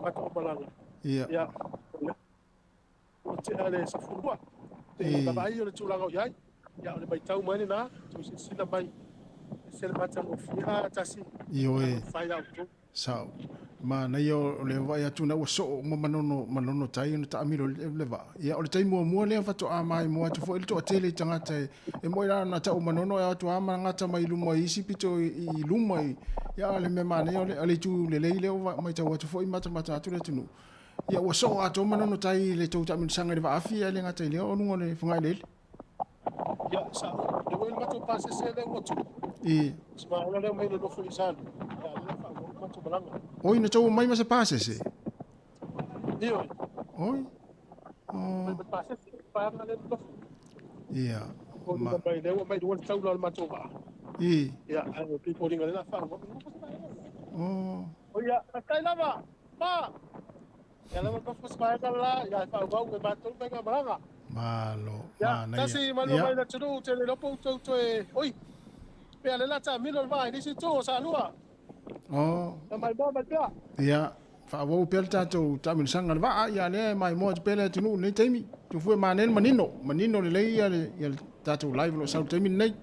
ma to balang. Ia. Ya. O te ale sa furua. Te kabai o le tūlanga o iai. Ia o le mai tau mani nā. Tu si sina mai. Se le mata o fia tasi. Io e. Fai au tu. Sao. Ma na yo le vai atu na so mo manono tai no ta amiro le va. Ia o le tai mo le fa to ama mo atu fo il to tele tangata e mo ira na ta o manono e atu ama ngata mai lumo isi pito I lumo ia le me mane o le tu le mai ta atu fo I mata atu le tunu. Ia o so ato manono tai le tau ta min sanga le va afia le ngata le o nungo le funga le. Ia sa le wel mato pase se le motu. Sma ona le mai no fu isan. Ia le fa mato balanga. Oi na tau mai masa pase se. Io. Oi. Oh. Pase pa na le no. Ia. Ma mai le mai do tau la mato ba. Ia ai people ringa le na fa. Oh. Oia, kai lava. Ma. Ya la mo fos mai kala ya fa wa we batul pe ka balanga. Malo. Ya, kasi malo mai na tulu te le lopo to e. Oi. Pe ale la ta milo vai ni si to sa lua. Oh. Na mai ba ba. Ya. wau pele tātou tamilisanga le waa ia le mai moa te pele tunu nei teimi. Tu fue maneno manino le lei ia le tātou live lo sau teimi nei.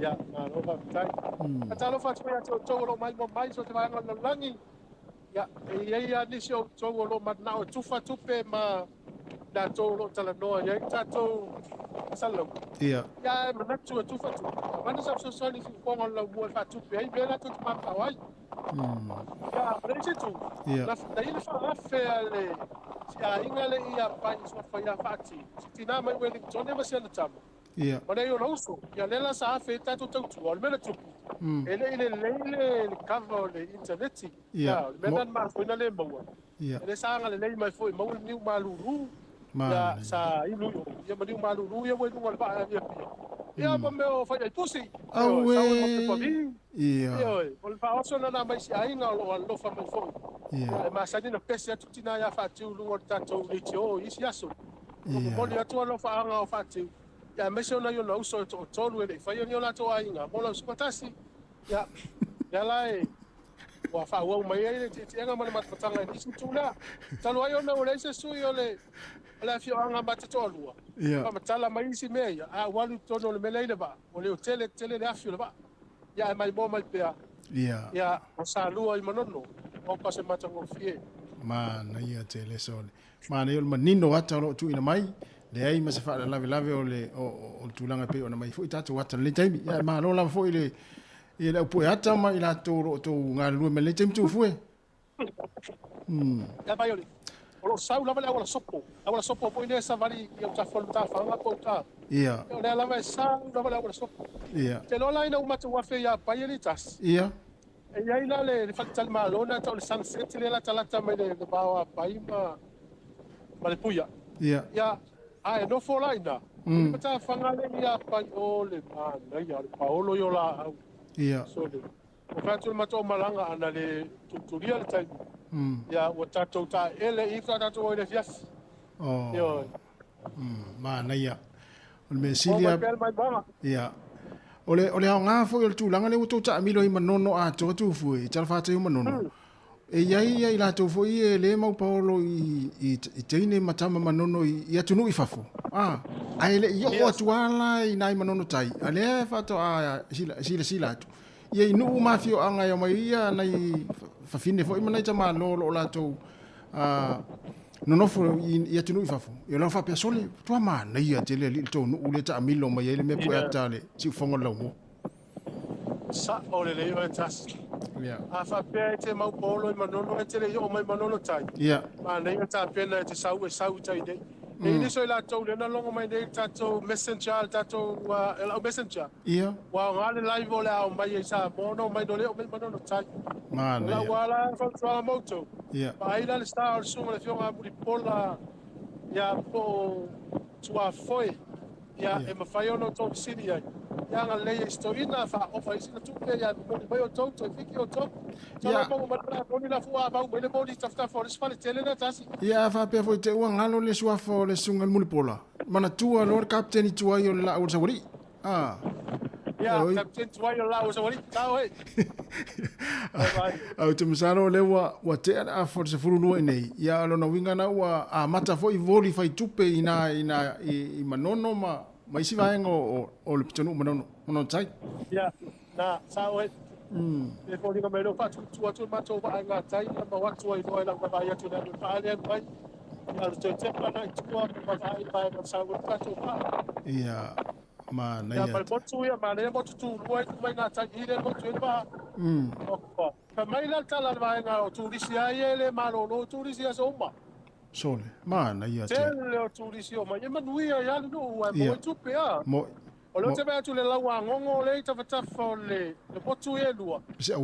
Ya, na lo va tai. Atalo fa tsoya tso lo mai so te vai ngala langi. Ya, ia ni sio tso lo matna o tufa tupe ma da tso lo tala no ia tato salo. Ia. Ya, ma tu tufa tu. Mana sa so so ni ko ngala bu fa tupe ai bela tu ma kawai. Ya, prese tu. La dai fa afe ale. Ya, ingale ia pa so fa ya fati. Tina mai weli tone ma sia na tamo. Ia. Mana yo lauso, ya lela sa afe ta tu tu al mena tu. Ele le kava le internet. Ya, mena ma foi na le maua. Ia. Ele sa ngale le mai foi mau ni maluru. Ya sa ilu ya mani maluru ya we ngol ba ya. Ya pa me fa ya pusi. Ia. Ia, ol fa oso na mai si ai ngalo lo fa mai foi. Ia. Ma sa ni na pesa tu tina ya fa tu lu ta tu ni tio isi aso. Mo ni atu lo fa nga fa tu. Ya mesho na yo no so to tolu ele fa yo ni la to ai nga mo lo spatasi ya lai wa fa wa mai ele ti nga ma ma patanga ni su tula talo ayo na ole se su yo le ala fi anga ba to lua ya ma tala mai si me ya a walu to no le mele ba o le tele le afio ba ya mai bo mai pe ya o sa lua I manono o pa se matango fie ma na ia tele sole ma na yo manino ata lo tu ina mai le ai ma se fa la lave o le o tulanga pe ona mai foi tatu wata le taimi ya ma lo la foi le ile po ata ma ila to nga lu me le taimi tu foi ya ba yo le o sau la vale agora sopo po ine sa vali yo ta fol ta fa nga po ta ia o le la vai sa la vale agora sopo ia te lo la ina uma tu wa fe ya pa ye tas ia e ya ila le fa tal ma lo na to le sunset le la talata me le ba wa pa ma le puya ia ya ai no folaina pata fangale ia pa o le mana ia le paolo yo la ia so le o fatu mato malanga ana le tutorial tai ia o tato ta ele I fa tato le fias yo ma na ia o me silia ia ole nga fo yo tu langa le to ta mi lo I manono a to tu fu I tal fa te manono e ia la to fo I le mau paolo I teine matama manono I atunu I fafo ai le yo o tuala I nai manono tai ale fa to sila tu ia inu mafio anga yo mai ia nai fa fine fo I manai tama lo la to no fo I atunu I fafo yo la fa pesole to ma na ia tele li to no ule ta milo mai le me pu atale si fongo lo mo sa ole le yo tas a fa pe te mau polo I manono te le yo mai manono tai ma nei ta pena te sau tai dei ni so la to le na longo mai dei tato messenger tato el messenger wa ngale live ole au mai sa bono mai dole mai manono tai ma la wala fa moto ba ila le star su le fionga muri pola ya po tua foi ya e ma fai ono to city ya nga le storina fa o fa isi tu ya mo mai o to fiki o to ya mo ma tra ko ni la fu ba mo le boli tafta for spale tele na tasi ya fa pe foi te ua ngalo le sua fo le sunga muli pola mana tua lord captain tua yo la o sawari ya captain tua yo la o sawari ta oi au te masano le wa te a for se furu no nei ya lo na winga na wa a mata foi voli fai tupe ina I manono ma isi vaenga o le pitonu manono tai ya na sa oi e fo ni me lo fa tu mato va nga tai ma wa tu ai no la va ya tu na pa le mai ya te pa na tu ma vai ma sa wa tu pa ya ma na ya pa botu ya ma le botu tu ruai mai na tai ile botu ba pa mai la tala va nga o tu risi ai ele ma lo tu risi so ma sole ma na ia te le o tu risi o ma ye manuia ya no wa mo tu pe a o lo te va tu le la wa ngongo le ta fa fo le botu e lua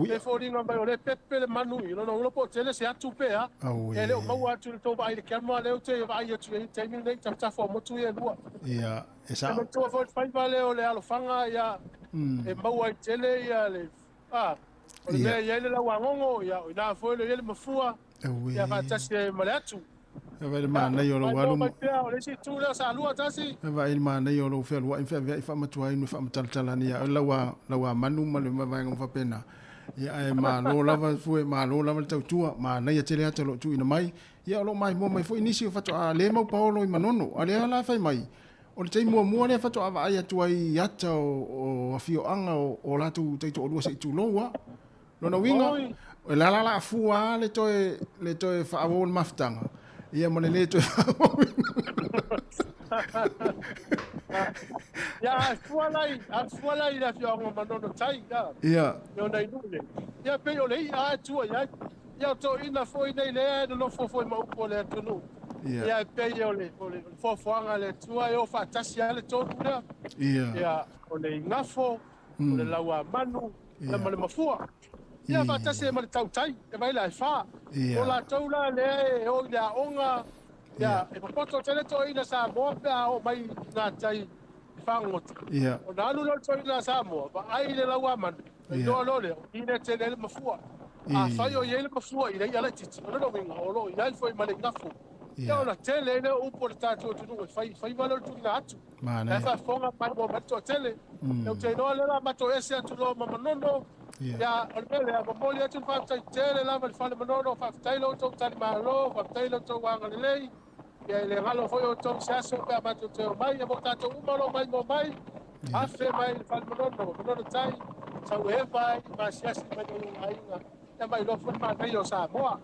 le fo ringa mai o le pepe le manu no lo po tele se atu pe a ele o ma wa tu to ba ile kelma le o te va ia tu e te mi le ta fo mo tu e lua ia esa e tu fo fai va le o le alo fanga ya e ma wa tele ya le o le ya le la wa ngongo ya na fo le mafua ya fa tasi malatu vai ma na yo lo walu le si tu la sa lua tasi vai ma na yo lo fe lo fa matua inu fa mataltala ni la wa manu ma le ma vai ngfa pena Ia e malo lava fue malo lava tau tua ma nei te le atelo tu ina mai. Ia lo mai mo mai foi inisi fatu a le mau paolo I manono. Ale ala fai mai. O le tei mua le fatu ava ai atu ai ata o afio anga o latu tei to olua se tu loa. Lona winga. O la fua le toe fa avol maftanga. Ia mo le toe Ya, fualai la fio anga manono tai ka. Ia. Yo nei nule. Ia pe o le a tua ia. Ia to ina foi nei le no foi ma upo le tunu. Ia pe o le foanga le tua e o fatasi ale to ina. Ia o le ngafo, o le laua manu, le male mafua. Ia fatasi ma le tautai, e vai la fa. O la taula le o ia onga. Ia e poto tele to ina sa mo pe o mai na tai fangot. O na lu lo to ina sa mo, ba ai le laua manu. No le ina tele le mafua. A fai o yele mafua ina ia le titi. No winga o lo ia foi ma le ngafo. Ia ona tele ne upo le tatu tu no fai valor tu na atu. E fa fonga pa mo mato tele. Eu te no le la mato ese atu lo mama nono. Ia o le a mo le atu fa tele la fa le nono fa tailo to tani malo fa tailo to wanga le lei. Ia le ngalo foi o to saso pe mato te mai e mo tato umalo mai mo mai. Afe mai fa le nono tai. Sa we vai ma siasi mai ainga. E mai lo foi ma nei o sa moa.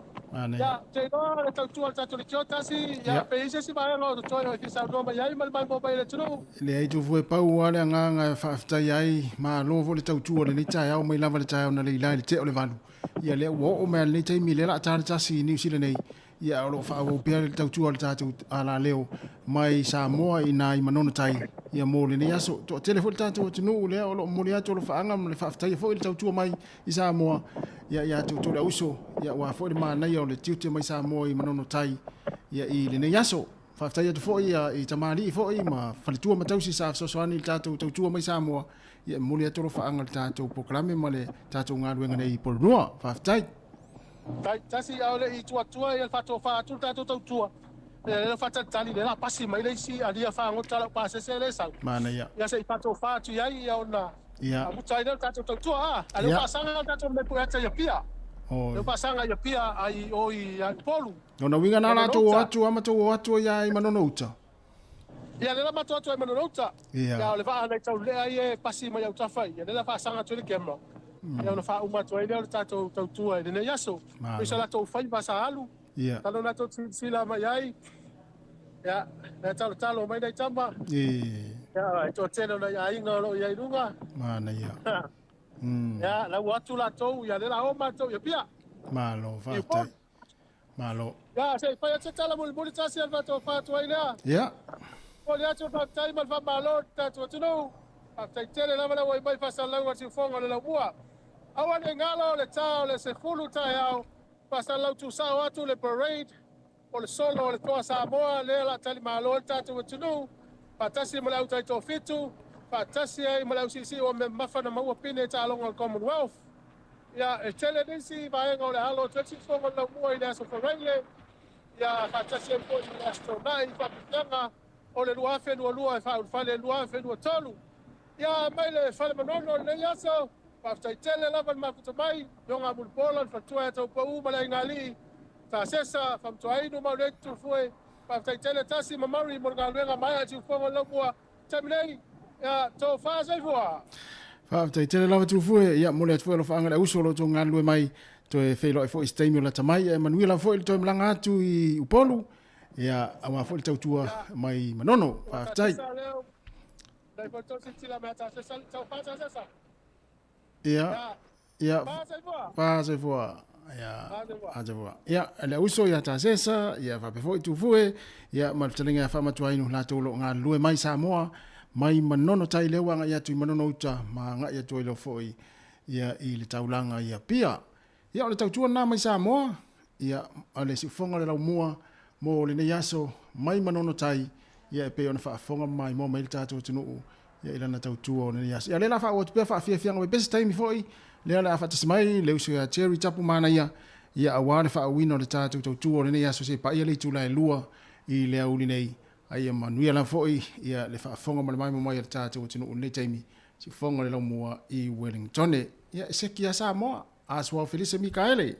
Ya, te no le tautua tatu le kiota si, ya pe ise si vai ngo to yo ki sa no mai ai mal mo bai le tuno. Le ai tu foi pau ale nga fa ftai ai ma lo vo le tautua le tai au mai lava le tai na le lai te o le valu. Ia le wo o me le tai mi le la ta si ni si le nei. Ia o fa o pe le tautua le tatu ala leo mai sa moa ina I manono tai. Ia mo le nei aso to telefon tatu tunu le o mo le atu le fa anga le fa ftai fo le tautua mai I sa moa. Ia tu le uso ia wa fo le mana ia o le tiute mai sa mo I manono tai ia I le nei aso fa ftai atu fo ia I tamali fo I ma fa le tua matausi sa so soani tatu tautua mai sa moa ia mo le atu fa anga tatu proklame ma le tatu ngaluenga nei pornoa fa ftai tasi au le I tua ia fa to fa tu tatu tautua le fa tali le la pasi mai le si alia fa ngota la pa se le sa mana ia se fa to fa tu ia ona ia amu tai le tatu tautua ale fa sanga tatu me pu ata ia pia le fa sanga ia pia ai o I polu no winga na la to atu ama to atu ia I manono uta ia le ma to atu I manono uta ia le fa na tau le ai pasi mai au tafa ia le fa sanga tu le kemro ia na fa uma to ile le tatu tautua ile ne yaso pesa la to fa ba sa alu ia talo na to sila mai ai ia na talo mai dai tamba ia to telo na ia ngalo ia lunga mana ia ya la watu la to ya le la o ma to ya pia malo fa malo ya se fa ya tala mo mo tasi al to fa to ina ya o le atu fa tai mal fa malo ta to no fa tai tele la mala wai fa sa la wa si fonga le la bua awan ngalo le tao le se fulu ta ya fa sa la tu sa watu le parade o le solo le to sa boa le la tali malo ta to no fa tasi mo la utai to fitu Fatasi ai malau sisi o me mafana mau pine ta along Commonwealth. Ya e tele disi vai ngole halo tsi fo ngol mo ina so faile. Ya fatasi po ni astronai fa pitanga o le luafe lua fa le luafe lu tolu. Ya maile fa le manono le yaso. Fa tele lava ma kuto mai yonga bul polan fa tua to po mala ngali. Ta sesa fa to ai no ma le tu foi. Fa tele tasi mamari mo ngalwenga mai ati fo ngol mo tamlei. Ya to fa sai voa fa tai tele lava tu fue ia mo le tu lo fa anga uso lo to ngalue mai to e felo fo istemi la tamai e manuela fo il to mlanga atu I upolu ia ama fo il tautua mai manono fa tai dai po to si la meta se sal to fa sa ia fa sai voa ia le uso ia ta sesa ia fa pe fo tu fue ia ma telinga fa matua inu la to lo ngalue mai sa moa mai manono tai le wanga ia tu manono uta ma nga ia tu ile foi ia I le taulanga ia pia ia le tautua na mai sa moa ia ale si fonga le mua mo le ne yaso mai manono tai ia pe ona fa fonga mai mo mai tatu tunu ia ila na tautua ne yaso ia le la fa o pe fa fia fia ngo best time foi le la fa tsmai le uso ya cherry tapu mana ia awale fa wino le tatu tautua ne yaso se pa ia le tu la lua I le uli nei ai Manuela foi ia le fa fonga mai mai le tatu tunu ne taimi si fonga le mua I Wellington ia e seki a Samoa, a Joao Felise Mikaele.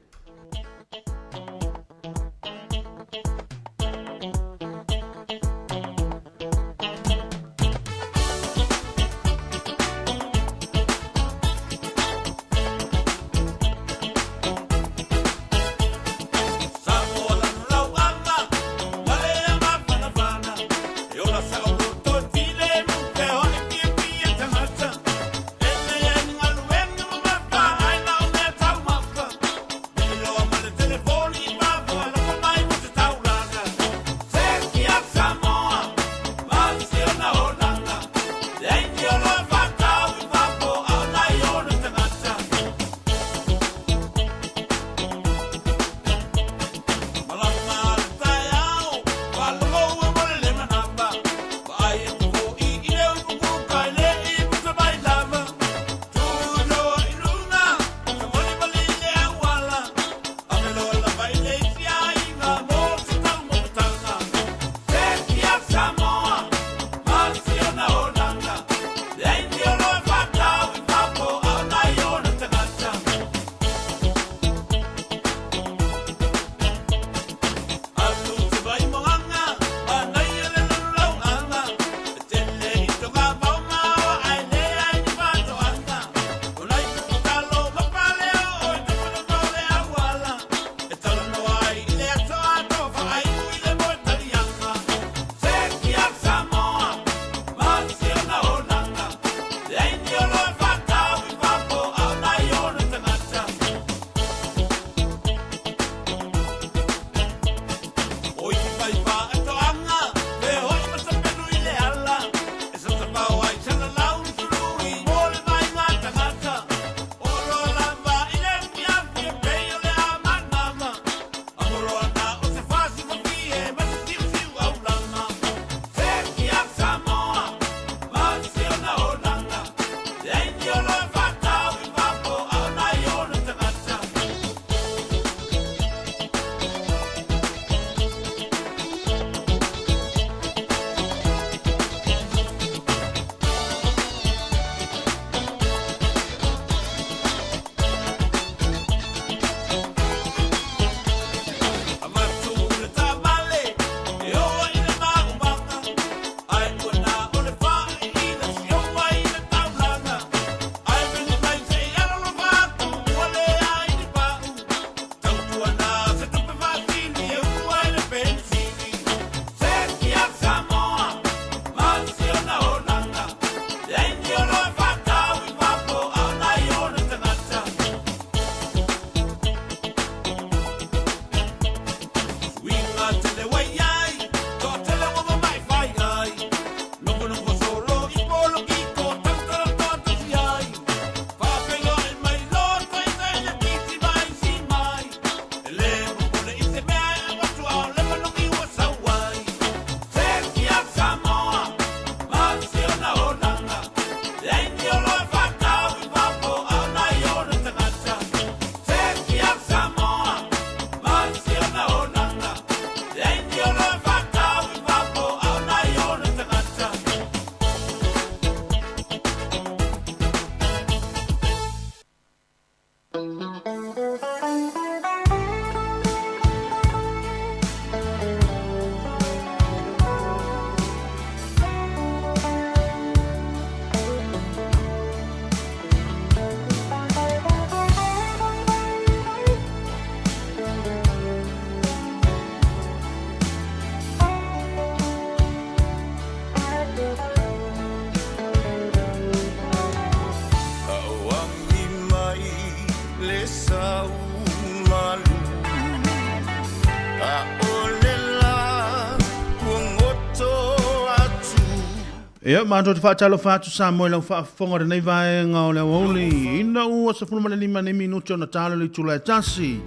Ia mato te whaatalo whaatu sa moe lau whaafonga re nei vae ngao leo holi. Ina ua sa funuma le 5 minuti ona talo le tula e tasi.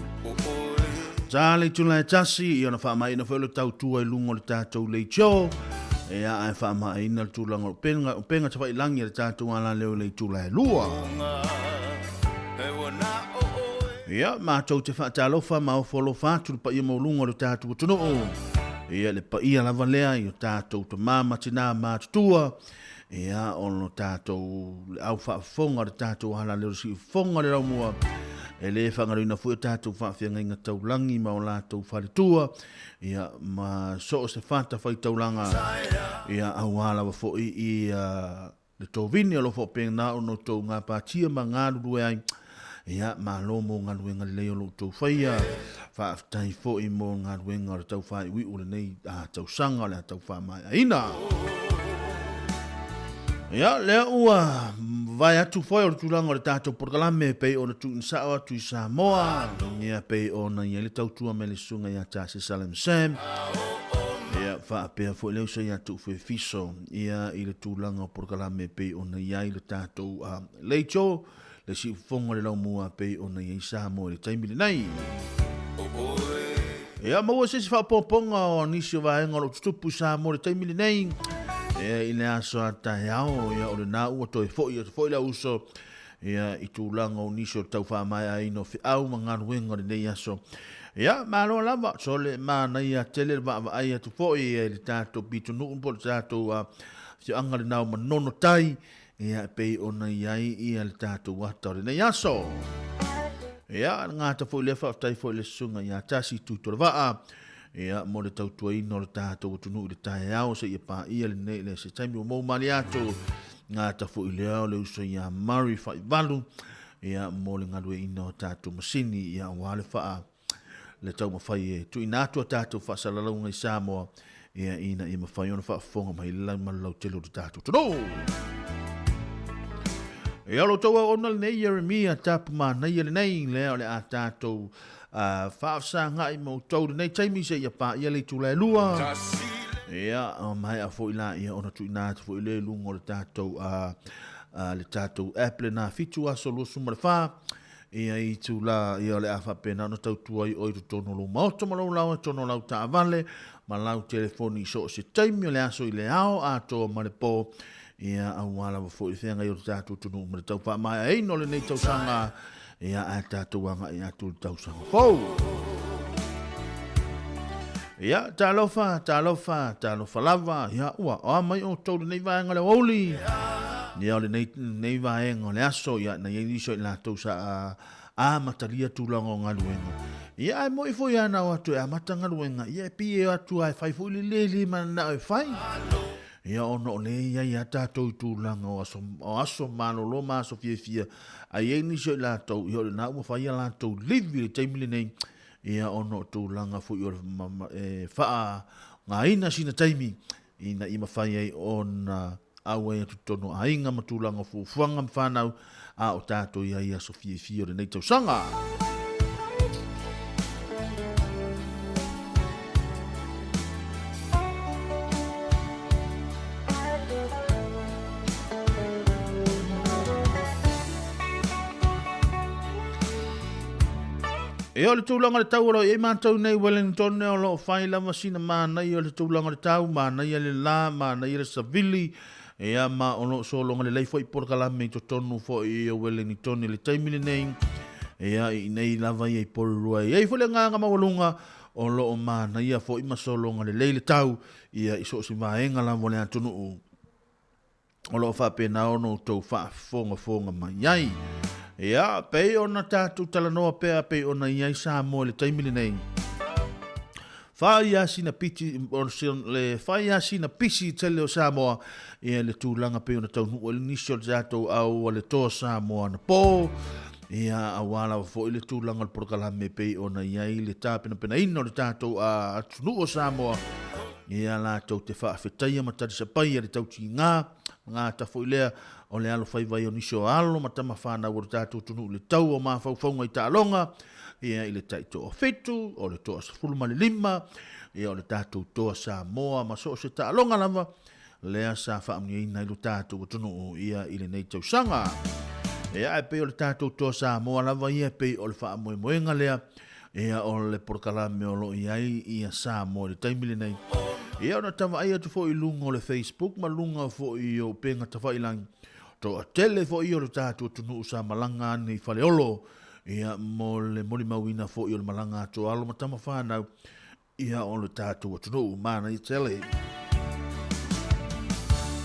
Tale tula e tasi, i ona whaama ina whaelo tau tua i lungo le tātou le tio. Ia ai whaama ina le tula ngau penga te whailangi le tātou ala leo le tula e lua. Ia mato te whaatalo whaama o wholo whaatu le pa ia maulungo le tātou tuno. Ia le pa ia lava lea i o tātou te māma tina mātutua. Ia ono tātou au whaafonga le tātou hala leo si fonga le raumua. E le whangaruina fui tātou whaafia ngai ngā taulangi ma o lātou wharitua. Ia ma so se whanta whai taulanga. Ia au hala wa fōi i le tōvini alo fō pēngā ono tō ngā pātia ma ngā ruru ai. Ia ma lomo ngā ruenga leo lo tō whaia. Whaaftai fōi mo ngā ruenga o tau whai ui ule nei tau sanga le tau wha mai aina. Ia lea ua vai atu foi o tulanga o le tātou porkalame pei o na tu insao atu i Samoa. Ia pei o na ia le tautua me le sunga ia tāse Salem Sam. Ia whaapea foi leo sa ia tu fwe fiso. Ia i le tulanga o porkalame pei o na ia i le tātou leito. Le si ufonga le lau mua pei o na ia i Samoa le taimile nei. Ia maua sesi whaapoponga o nisi o vaenga o tutupu Samoa le taimile nei. Ia i le aso a tae ao, ia o le nā ua toi foi la uso, ia i tūlanga o niso tau whaamai a ino whi au ma ngā ruenga le nei aso. Ia, māloa lava, so le māna ia tele wa ai atu foi, ia le tātou pito nuumpo le tātou whio anga le nao manono tai, ia pei o na iai ia le tātou wata o le nei aso. Ia, ngāta foi le whaatai foi le sunga, ia tasi tūtora waa, ia mo le tautua ino le tātou tunu i le tae au se ia pā ia le nei le se taimi o mou mali atu ngā tafu i le au le uso ia mari whai valu ia mo le ngalue ino tātou masini ia wale wha le tau mawhai e tu inatua tātou wha salaunga i Samoa ia ina i mawhai ona wha fonga mai lau malau telo le tātou tunu ia lo taua ona le nei Jeremia tapu ma nei le nei lea le a tātou whaafsa ngai mo tau nei taimi se ia pa ia le tula e lua. Ia mai a fo ila ia ona tu ina fo ile lungo le tātou le tātou apple na fitu aso lo suma le wha. Ia i tula ia le awha pena ona tau tua i oiru tono lo maoto ma lau lau tono lau ta avale ma lau telefoni so se taimi le aso i le ao a toa ma le po. Ia au wala wa fo i whenga i o tātou tunu ma le tau wha mai a eino le nei tau sanga. Ia a tātou anga i atu le tau sanga fau. Ia tālofa lava. Ia ua o mai o tau le nei vaenga le wauli. Ia o le nei vaenga le aso. Ia na iei niso i la tau sa a mataria tūlanga o ngaluenga. Ia ai mo i fo i ana o atu e a mata ngaluenga. Ia pi e atu ai fai fo i lili mana o e fai. Ia ono le ia tātou tūlanga o aso malolo ma aso fia. Ai e ni se la tau i ole na ua whaia la tau livi le taimile nei. Ia ono tūlanga fu i ole whaa ngā ina sina taimi. Ina ima whaia i ona au e atu tono a inga ma tūlanga fu fuanga mwhanau a o tātou ia aso fia ole nei tau sanga. E o le tūlanga le tau alo e mātou nei Wellington e o lo whai lama sina mānai o le tūlanga le tau, mānai le la, mānai le savili, e a mā o lo solonga le leifo i porkalame i to tonu fo i o Wellington le taimile nei, e a i nei lava i porurua i ei fole nganga mawalunga o lo o mānai a fo i masolonga le leile tau, ia i so si vaenga la mole atunu u. O lo whapena ono tau whaafonga mai ai. Ia, pei ona tātou talanoa pea pei ona iai Samoa le taimile nei. Whai asina pisi tele o Samoa ia le tūlanga pei ona tau nua le nisio le tātou au le toa Samoa na pō. Ia awala wa fo i le tūlanga le porkalame pei ona iai le tāpena pena ino le tātou a tunu o Samoa. Ia la tau te whaafetaia matari sa pai le tau ti ngā tafo i lea o le alo whai vai o nisio alo matama whāna o le tātou tunu le tau o mawhauwhaunga i tālonga ia i le taito o whetu o le toa sa fulma le lima ia o le tātou toa Samoa ma so se tālonga lava lea sa whaamni ina i le tātou o tunu ia i le nei tau sanga ia e pei o le tātou toa Samoa lava ia pei o le whaamoe moenga lea ia o le porkalame o lo iai ia Samoa le taimile nei ia ona tama ai atu fo i lunga o le Facebook ma lunga fo i o penga tawhailangi to a tele fo i o le tātou tunu sa malanga ni whaleolo ia mo le mori mawina fo i o le malanga to alo matama whanau ia o le tātou tunu mana i tele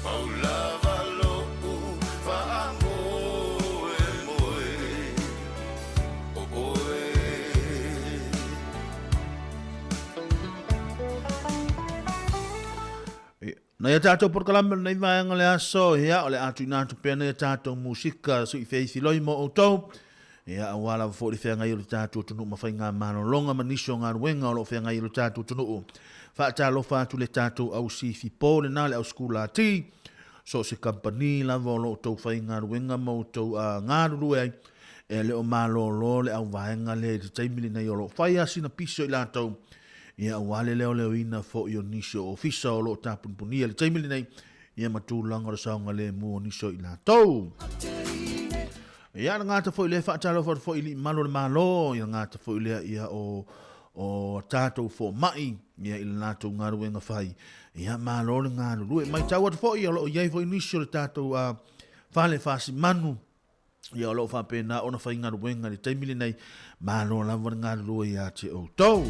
Oh love, Na ia tātou porkalame nei vaenga le aso, ia o le atu inatu pēna ia tātou musika su i feithi loi mo o tau. Ia awala fo le whenga i le tātou tunu mawhai ngā mano longa maniso ngā ruenga o lo whenga i le tātou tunu. Whaata lo whātu le tātou au sifi pō le nā le au skula ti. So se kampani la vo lo tau whai ngā ruenga mo tau ngā rurue ai. E le o malo lo le au vaenga le te taimili nei o lo whai asina piso i lātou. Ia awale leo leo ina fo i o niso o fisa o lo tāpunpunia le taimili nei. Ia matūlanga ra saunga le mua niso i lātou. Ia ngata fo i le whaatalo fo i li malo le malo. Ia ngata fo i le ia o tātou fo mai. Ia i le lātou ngā ruenga whai. Ia malo le ngā rurue. Mai tau atu fo i o lo iei fo i niso le tātou whale whasi manu. Ia o lo whapena ona whai ngā ruenga le taimili nei. Malo lava ngā rurue ia te o tau.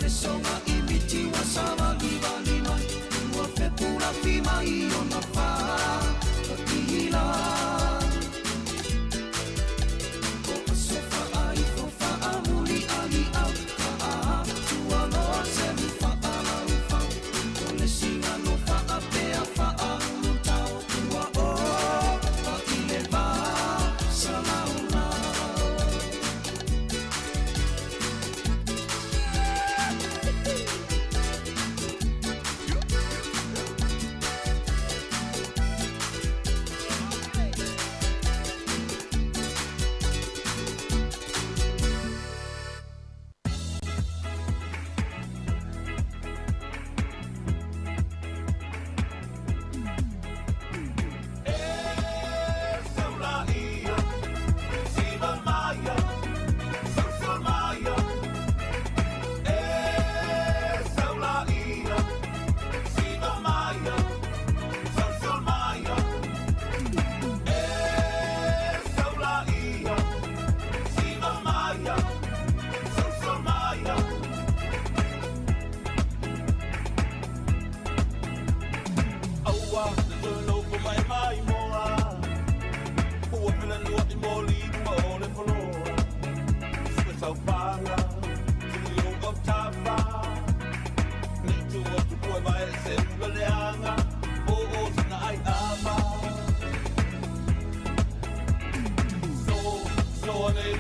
So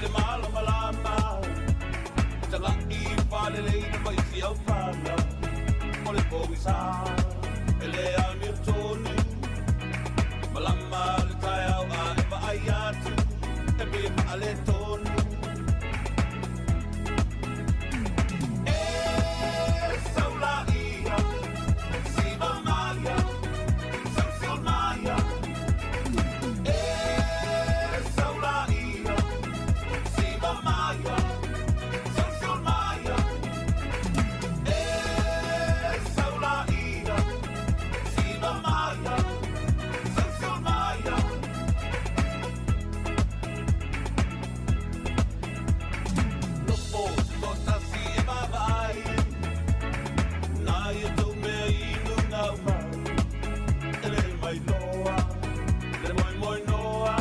le mala malama tala I pale le I mai si au fana ole povisa ele amir toni malama le tai au a e va aiatu e be ale toni e saula ia si va maya sa maya e saula ia si va maya sa maya e saula ia si va maya sa maya no po tota si va vai na ia tu me I na mai ele mai loa le moi noa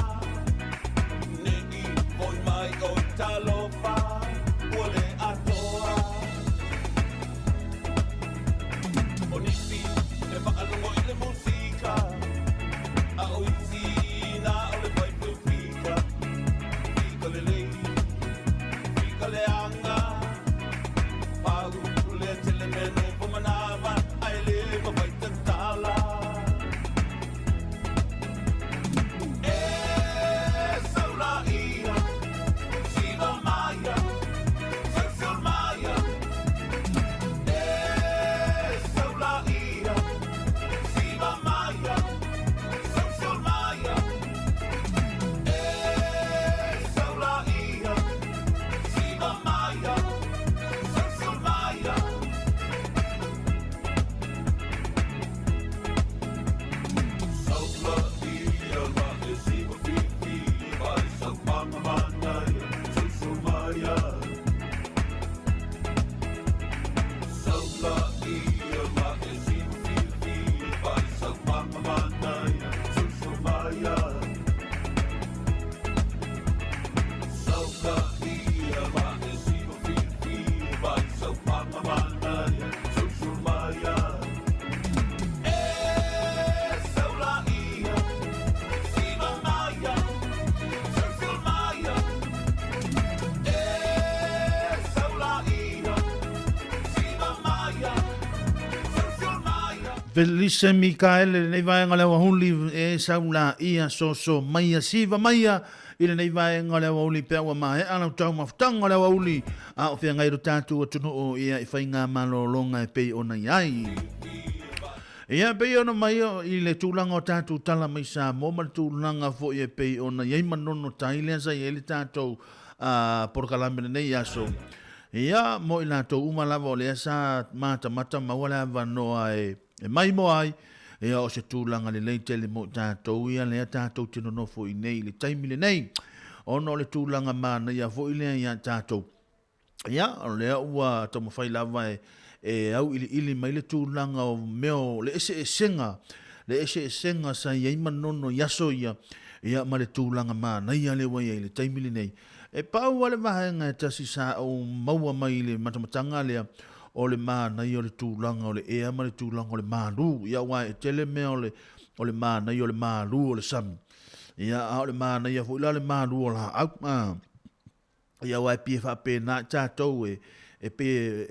ne I moi mai o talofa ole atoa onifi le whaalongo I le musika a oisi na ole vai pika pika le lei pika le anga pau le tele meno pomanava ai le vai tantala e saula ia si va maya sa maya e saula ia si va maya sa maya e saula ia si va maya sa maya saula ia va si va fifi va sa mama sa maya saula ia va si va fifi va sa mama sa maya saula ia va si va fifi va sa mama sa maya e saula ia si va maya sa maya e saula ia si va maya sa maya Felise Mikaele nei vai ngale wa huli e saula ia so maia siva maia ile nei vai ngale wa huli pe wa mai ana tau maftanga le wa huli a o fia ngai ro tatu o tunu o ia I fainga malolonga e pe ona iai ia pe ona mai I le tulanga o tatu tala mai sa mo mal tulanga fo ia pe ona iai manono taile sa ia le tatu a por kalambe nei aso ia mo ila to umalava o le sa mata mawala vanoa e mai mo ai e o se tūlanga le lei tele mo tātou ia le tātou tino nofo I nei le taimi le nei ono le tūlanga mana ia fo I lea ia tātou ia o lea ua tomo whai lava e au ili mai le tūlanga o meo le ese e senga sa ia ima nono yaso ia ma le tūlanga mana ia le wai le taimi le nei e pau wale mahenga e tasi sa o maua mai le matamatanga lea o le mana I o le tūlanga o le ea ma le tūlanga o le maru ia wai e tele mea o le mana I o le maru o le sami ia o le mana ia fuila le maru o la au ia wai pie wha pe na tātou e pe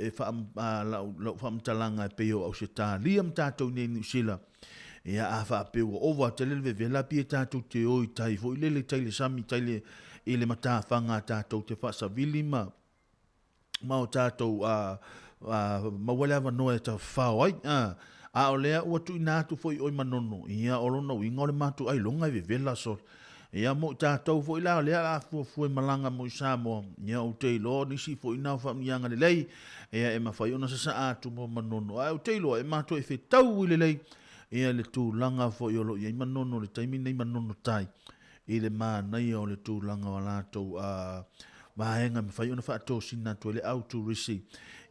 e wha mtalanga e pe o au se tā liam tātou nei New Zealand ia a wha pe o ova tele le vela pie tātou te oi tai fuile le tai le sami tai le I le mata whanga tātou te whasavili ma o tātou mawale awa noa e ta whao ai a o lea ua tu inatu foi oi manono ia o lona winga o le matu ai longa I vela so ia mo tātou foi la o lea la fue malanga mo I Samoa ia o te ilo nisi foi nao whaamianga le lei ia e mawhai ona sa atu mo manono a o te ilo e matu e whetau I le lei ia le tūlanga foi o lo ia I manono le taimi nei manono tai I le mānai o le tūlanga o lātou vahenga me whai ona whaato sina tu le auto risi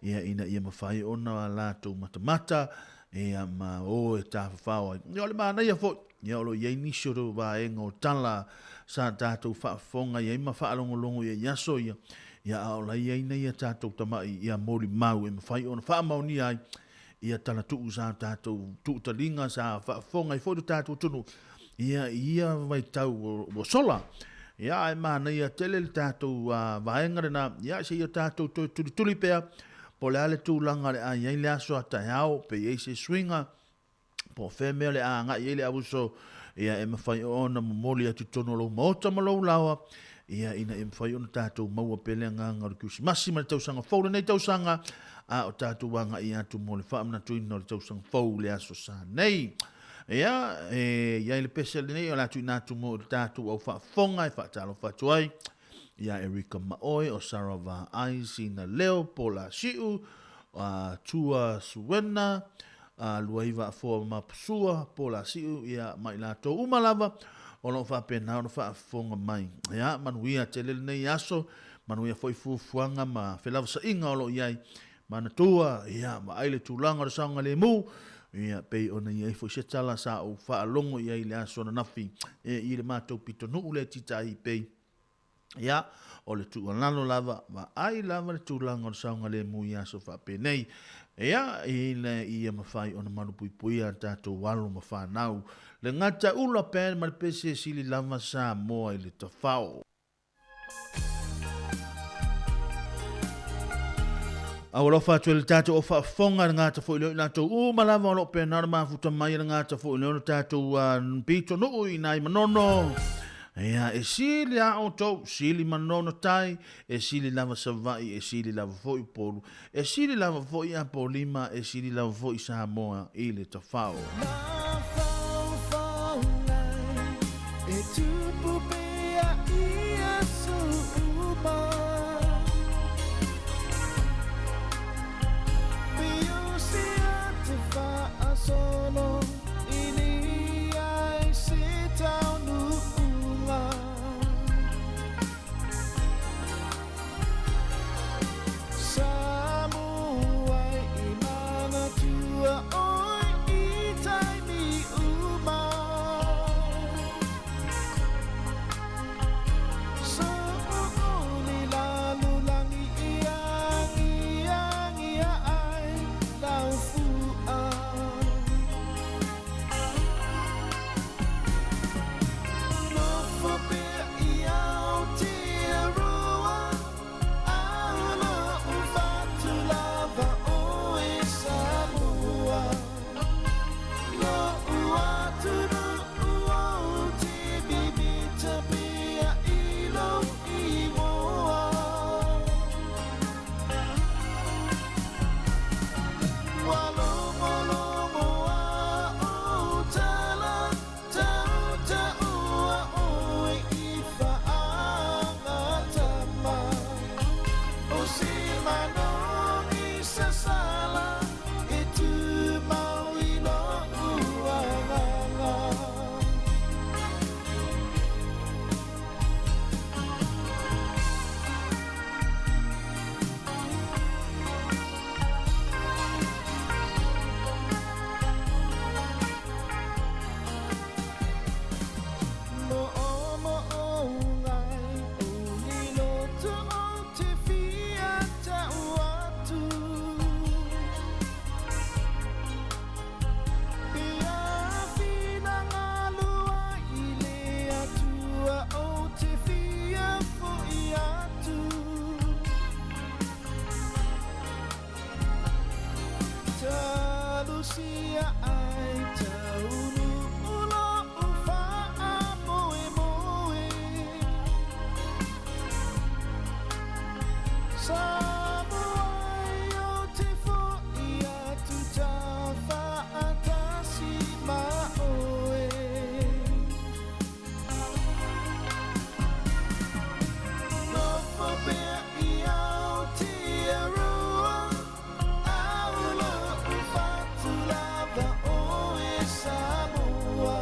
ia ina ia ma whai ona lātou matamata ia ma o e tāwhawhau ia o le mānai a fo ia o lo iei nisoro vahenga o tala sa tātou whaafonga ia ima whaalongolongo ia yaso ia o la iei nei ia tātou tamai ia mori mau e ma whai ona whaamauni ai ia tala tuu sa tātou tuu talinga sa whaafonga I fo tātou tunu ia vai tau o sola Ia e mana ia tele le tātou vaenga rena, ia se ia tātou tuli pea, po le ale tūlanga le a iei le aso a tai au, pe iei se swinga, po whemea le a nga iei le abuso, ia e mawhai ona momoli atu tono lo maota malou lawa, ia ina e mawhai ona tātou maua pele nganga rukusi. Masi ma le tausanga fau, nei tausanga, a o tātou wanga i atu mo le whaamna tuina o le tausanga fau le aso sa nei. Ia, ia le pese le nei, o la tu natu mo tātou au whaafonga, e whaatalo whaatuai. Ia Erika Maoi o Sarava Aisi na leo po la siu, Tua Suwena, Luaiva Foa Mapusua po la siu, ia mai la tō umalava, o lo whaapena o lo whaafonga mai. Ia, manuia te lele nei aso, manuia foi fufuanga ma whelava sa inga o lo iai, mana tua, ia, ma aile tūlanga o saunga le mu, ia pei ona ia foi se tala sa o fa longo ia ile aso na nafi i le matou pito no ule titai pei ia o le tu lalo lava ma ai lava le tu lango saunga le mu ia so fa pe nei ia ile ia mafai ona manu pui pui a tato walu mafa nau le ngata ula pe ma pese sili lava sa mo ile tafao Awalo fatu le tato o whaafonga ngata fo ileo nato u malava alo pe nara mafuta mai ngata fo ileo tato pito no ui nai manono. Ea e sili a o tau, sili manono tai, e sili lava savai, e sili lava fo i polu, e sili lava fo i apolima, e sili lava fo i Samoa i le tafao. E tupu pea ia suuma Solo ini ai sitau nukunga Samuai imana tua oi itai mi uma So'uli lalu langi iang ia ai lau fu'a Lucia ai taunu ulo ufa moe moe Samuai o te fo ia tu tafa atasi maoe No fo bea ia o te arua Samoa,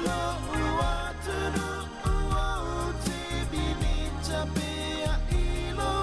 lo uatu no uau te bimita pea ilo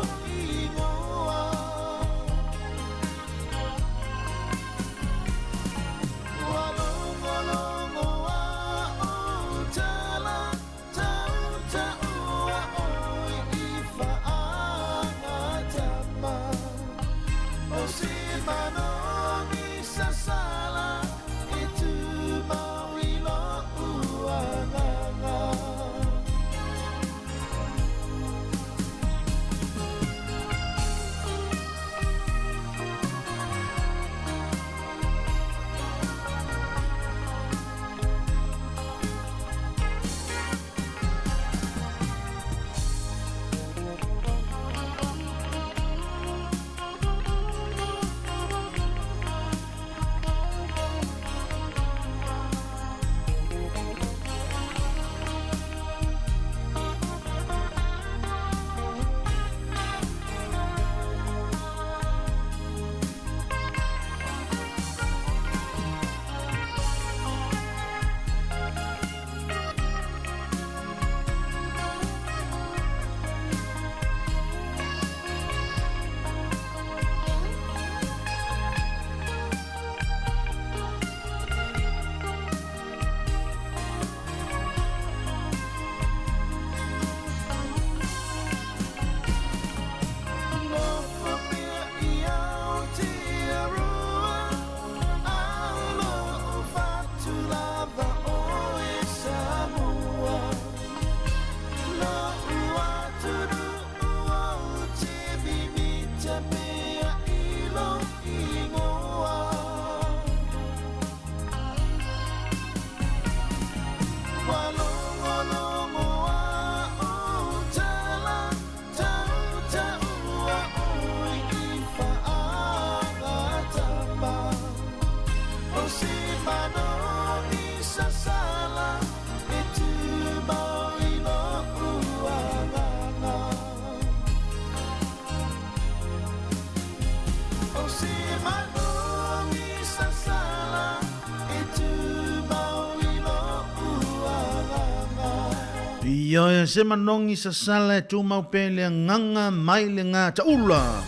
Ia e se manongi sa sala e tu mau pele nganga mai le ngā ta ula.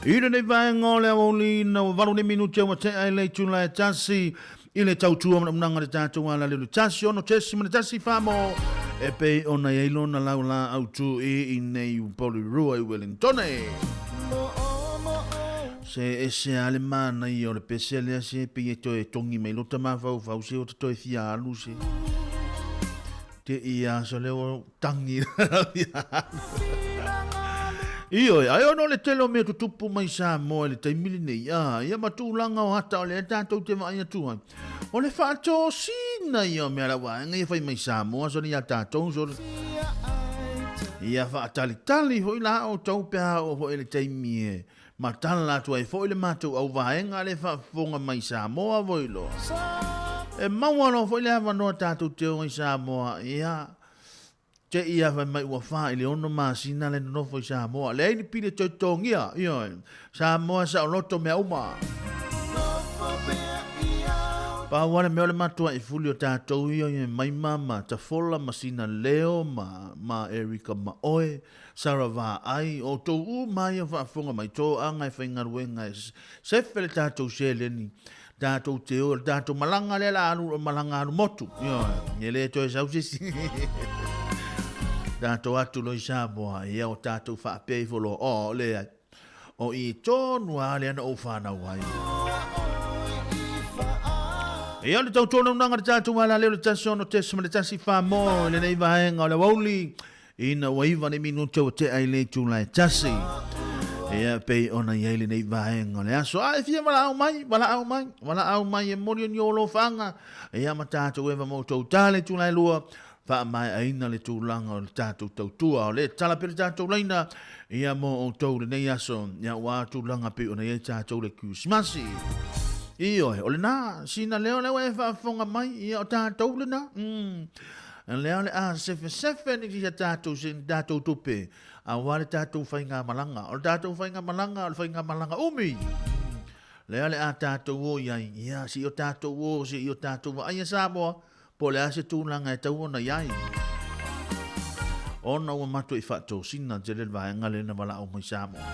Ina nei vai ngole o li na walu ne minuti o te ai le tula e tasi. Ile tau tua mnanga le tātou ala le tasi ono tesi mana tasi whamo. E pei ona eilo na lau la au tu e nei upoli rua i Wellingtone. Se se ale mana i o le pese le se pe e toi tongi mai lota ma fau fau se o te toi fia alu se. Te ia so le o tangi. Io ai ono le telo me tu tupu mai sa mo le te mili nei ia matulanga o hata o le tatou te mai atu ai. O le fato sina io me ala wa ngai fai mai sa mo so ni tatou so. Ia fa tali ho ila o tau pe o ho le te mie. Matala tu ai fo le matu au vaenga le fa fonga mai sa mo a voilo. E mauano fo le ava no tatou te o sa mo ia. Te ia vai mai ua wha ili ono maasina le no fo sa mo. Le ni pile toi tongia ia. Sa mo sa loto me uma. Pa wana me ole matua i fulio tatou ia mai mama ta fola masina leo ma Erika ma oe. Sarava ai o to u mai fa fonga mai to anga e whainga ruenga se fele tatou se leni tatou te o tatou malanga le la anu malanga anu motu ia le to e sausisi tatou atu lo isa boa ia o tatou fa pe folo o le o i tonu ale ana o fana wai ia le tatou tonu nanga tatou ala le tasono tesma le tasi fa mo le nei vaenga o le wauli ina waiva ne minuto o te ai le tula e tasi. Ea pei ona iele nei vaenga le aso. Ai fia wala au mai e mori ni olo fanga. Ea matatu eva mo tau tale tula e lua. Wha mai aina le tūlanga o le tātou tautua. O le tala pere tātou leina. Ea mo o tau le nei aso. Ia wā tūlanga pe ona iei tātou le kusmasi. Io o le nā. Sina leo lewa e whaafonga mai. Ia o tātou le nā. Leo le sefe ni ki tātou sin tātou tupe. A wale tātou whainga malanga. O tātou whainga malanga, o whainga malanga umi. Leo le tātou o iai. Ia, si o tātou o, si o tātou o. Aia Samoa, po le ase tūlanga e tau ona iai. Ona ua matu i whātou sina, te le vaenga le na wala o mai Samoa.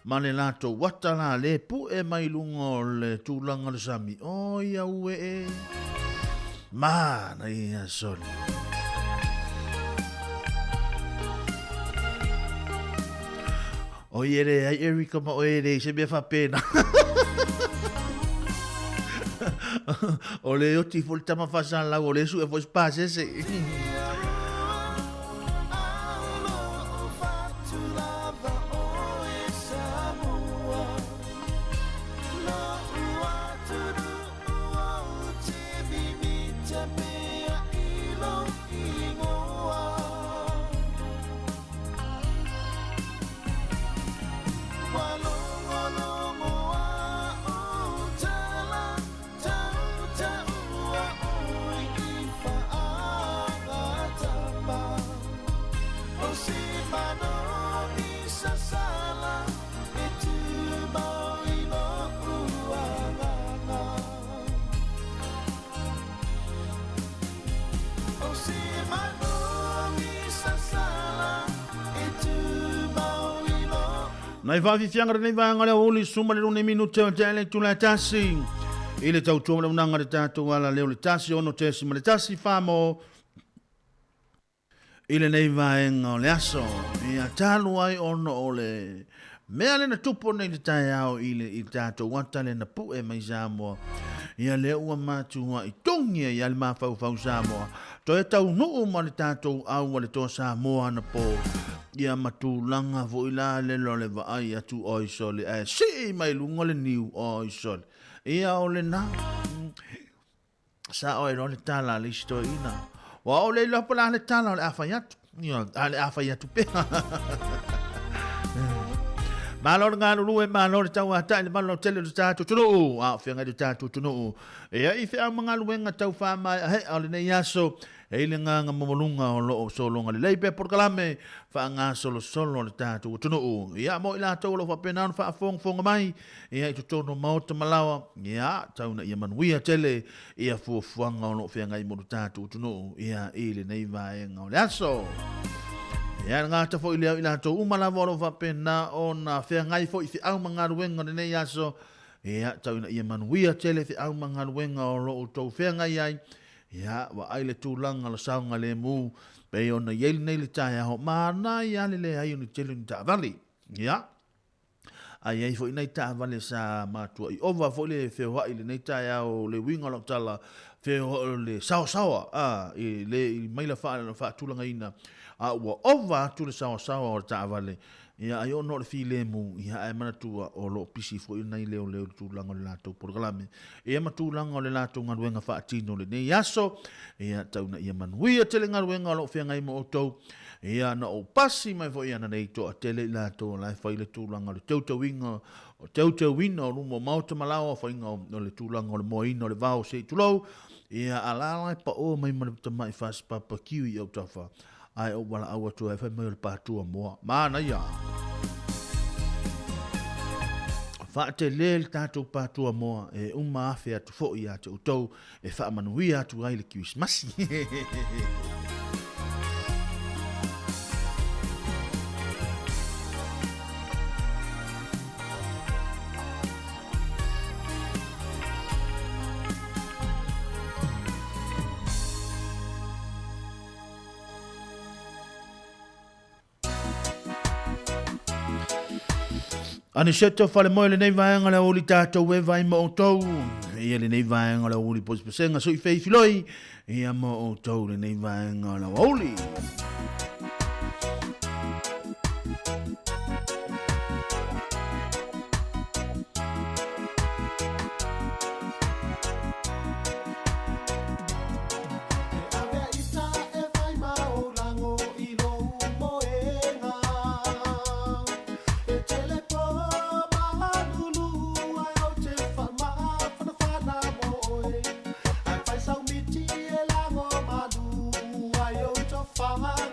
Ma le lato wata la le pu e mai lunga o le tūlanga le sami. O ia ue e. Ma, na ia soli. O iere ai Erika ma o ere se me fa pena. O le o ti fol tama fa san la o le su e fo spase se. Nai vavi fianga nei vanga le oli suma le une minute o tele tu la tasi. Ile tau tu le unanga le tatu ala le tasi ono tesi ma le tasi famo. Ile nei vaenga le aso. Ia talu ai ono ole. Mea le na tupo nei le tai au ile i tatu wata le na pu e mai Samoa. Ia le ua matua i tongia i alma fau Samoa. To e tau nuu ma le tatu au le to Samoa na po. Ia matulanga vo ila le lo le vai atu oi sole e si mai lunga le niu oi sole ia o le na sa oi lo le tala le stoina wa o le lo pala le tala le afayat ia ale afayatu pe Malo ngā nuru e malo le tau hata le malo tele le tātu tunu. A whianga le tātu tunu. E ai whia mga luenga tau whamai a he au le nei aso. E le ngā mamolunga o loo solonga le leipe porkalame. Wha ngā solo le tātu tunu. Ia mo i la tau lo whapenanu wha fonga mai. Ia i tutono maota malawa. Ia tau na ia manuia tele. Ia fuafuanga o loo whianga i mo le tātu tunu. Ia i le nei vaenga o le aso. Ia ngā ta fo i leo i la tau umala voro whapena o na whea ngai fo i whi au mga ruenga ne nei aso. Ia tau na ia manuia tele whi au mga ruenga o loo tau whea ngai ai. Ia wa aile tūlanga la saunga le mū. Pei o na yeli nei le tae aho. Mā nā i ale le ai o ni tele ni ta vali. Ia. Ai ai fo i nei ta vali sa mātua i ova fo i le whea hoa i le nei tae aho le winga lok tala. Whea hoa le sawa. I le maila wha tūlanga ina. A ua ova tu le sawa o ta vale. Ia ai ono le file mu ia ai mana tua o lo pisi fo ina i leo tu langa le lato porgalame. Ia ma tu langa le lato ngaruenga fa atino le ne yaso. Ia tauna ia manuia tele ngaruenga lo fia ngai mo o tau. Ia na o pasi mai fo ia na nei to a tele lato lai fa ile tu langa le tautawinga o tautawina o lumo mauta malawa fa inga o le tu langa o le moina o le vao se tulau. Ia alala pa o mai mana tamai fas papa kiwi au tafa. Ai o wala awa tu e whai mai le pātua moa. Mana ia. Wha te le tātou pātua moa e umma awhi atu fo i atu utou e wha manuhi atu ai le Christmasi. Ani seto fale moe le nei vaenga le uli tātou e vai mo o tau. Ia le nei vaenga le uli pospesenga so i fei filoi. Ia mo o tau le nei vaenga le uli. Far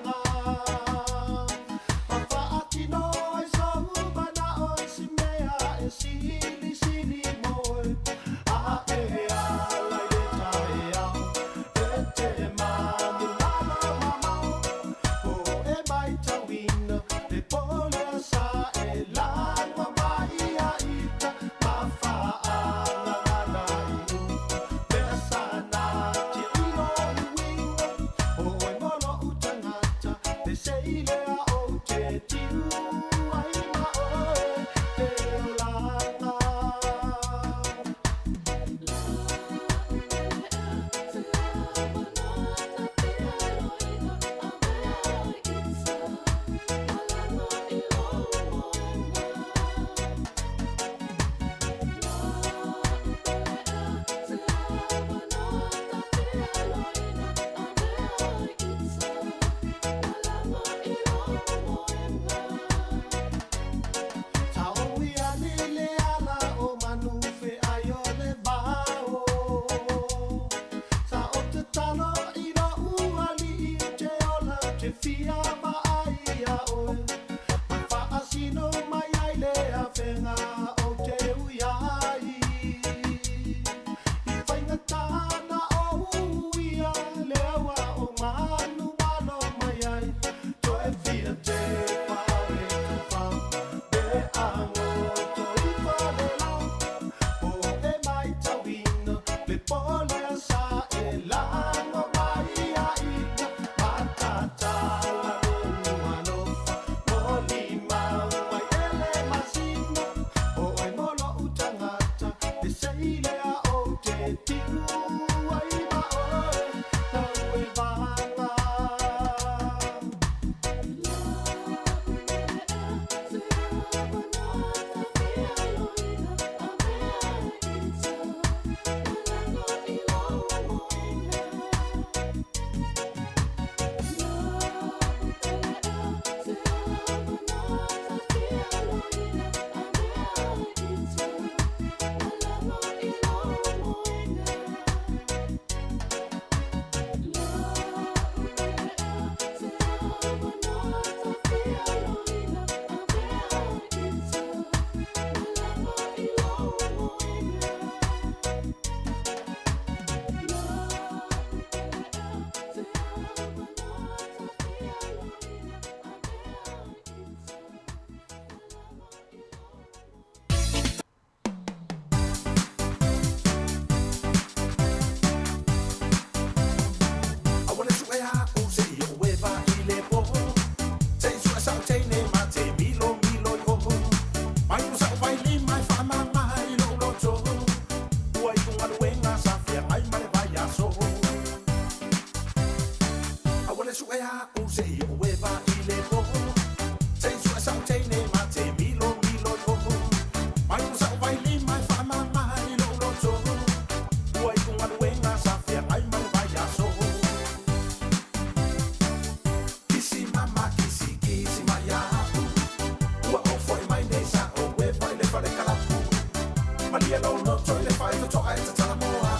Maria lo no toi le fai to ai ta tala moa.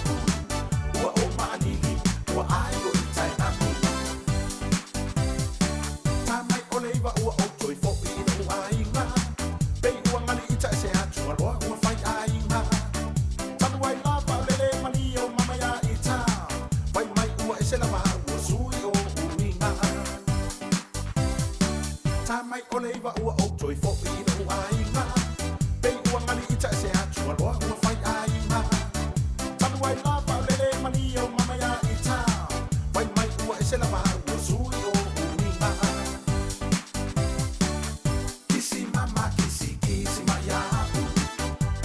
Ua o maanili, ua ai o i tai anu. Ta mai o leiva ua o toi fo i na ua inga. Pei ua ngali i tai se atu aloa ua fai ainga. Tanu ai lava lele mani o mama ya i ta. Vai mai ua e se lava ua sui o uinga. Ta mai o leiva ua o toi fo i na ua inga. Pei ua ngali i tai se atu aloa ua fai ainga. Tanu ai lava lele mani o mama ya i ta. Vai mai ua e se lava ua sui o uinga. Kisi mama kisi kisi maya.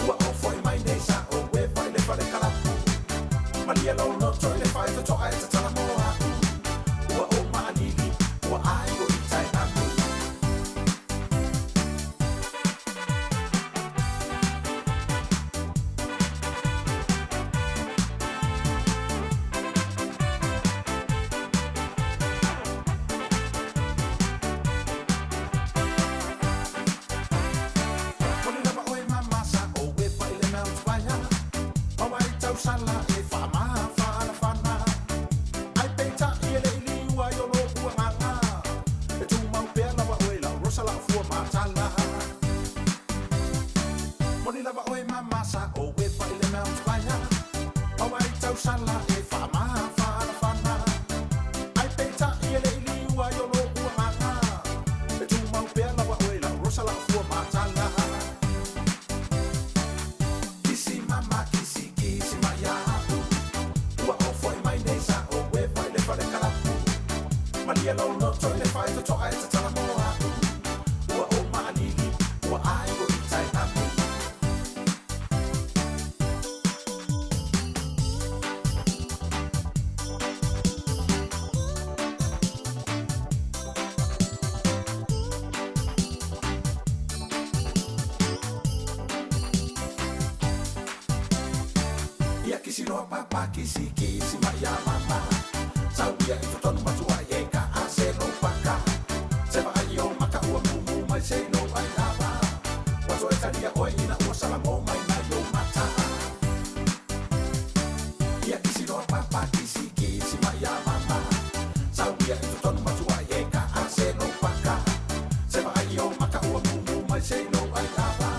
Ua o foi mai nei sa o we vai le fale kalapu. Maria lo no toi le fai to ai ta tala moa. Ua o maanili, ua ai o i tai anu. Moni lava oe mama sa o we vai le mount fire. Maua i tau sala e wha maa whana whana. Ai peita i ele ili ua i ono ua nganga. E tu mau pea lava oe la rosa la fua matala. Moni lava oe mama sa o we vai le mount fire. Maua i tau sala e wha maa whana whana. Ai peita i ele ili ua i ono ua nganga. E tu mau pea lava oe la rosa la fua matala. Kisi mama kisi kisi maya. Ua o foi mai nei sa o we vai le fale kalapu. Maria lo no toi le fai to ai ta tala moa. Ua o maanili, ua ai o i tai anu. Ia kisi loa papa kisi kisi maya mama. Saudia i to tonu matua e ka a se no paka. Se va ai o maka ua mumu mai se no ai lava. Wato e taria oe ina ua salamo mai mai o mata. Ia kisi loa papa kisi kisi maya mama. Saudia i to tonu matua e ka a se no paka. Se va ai o maka ua mumu mai se no ai lava.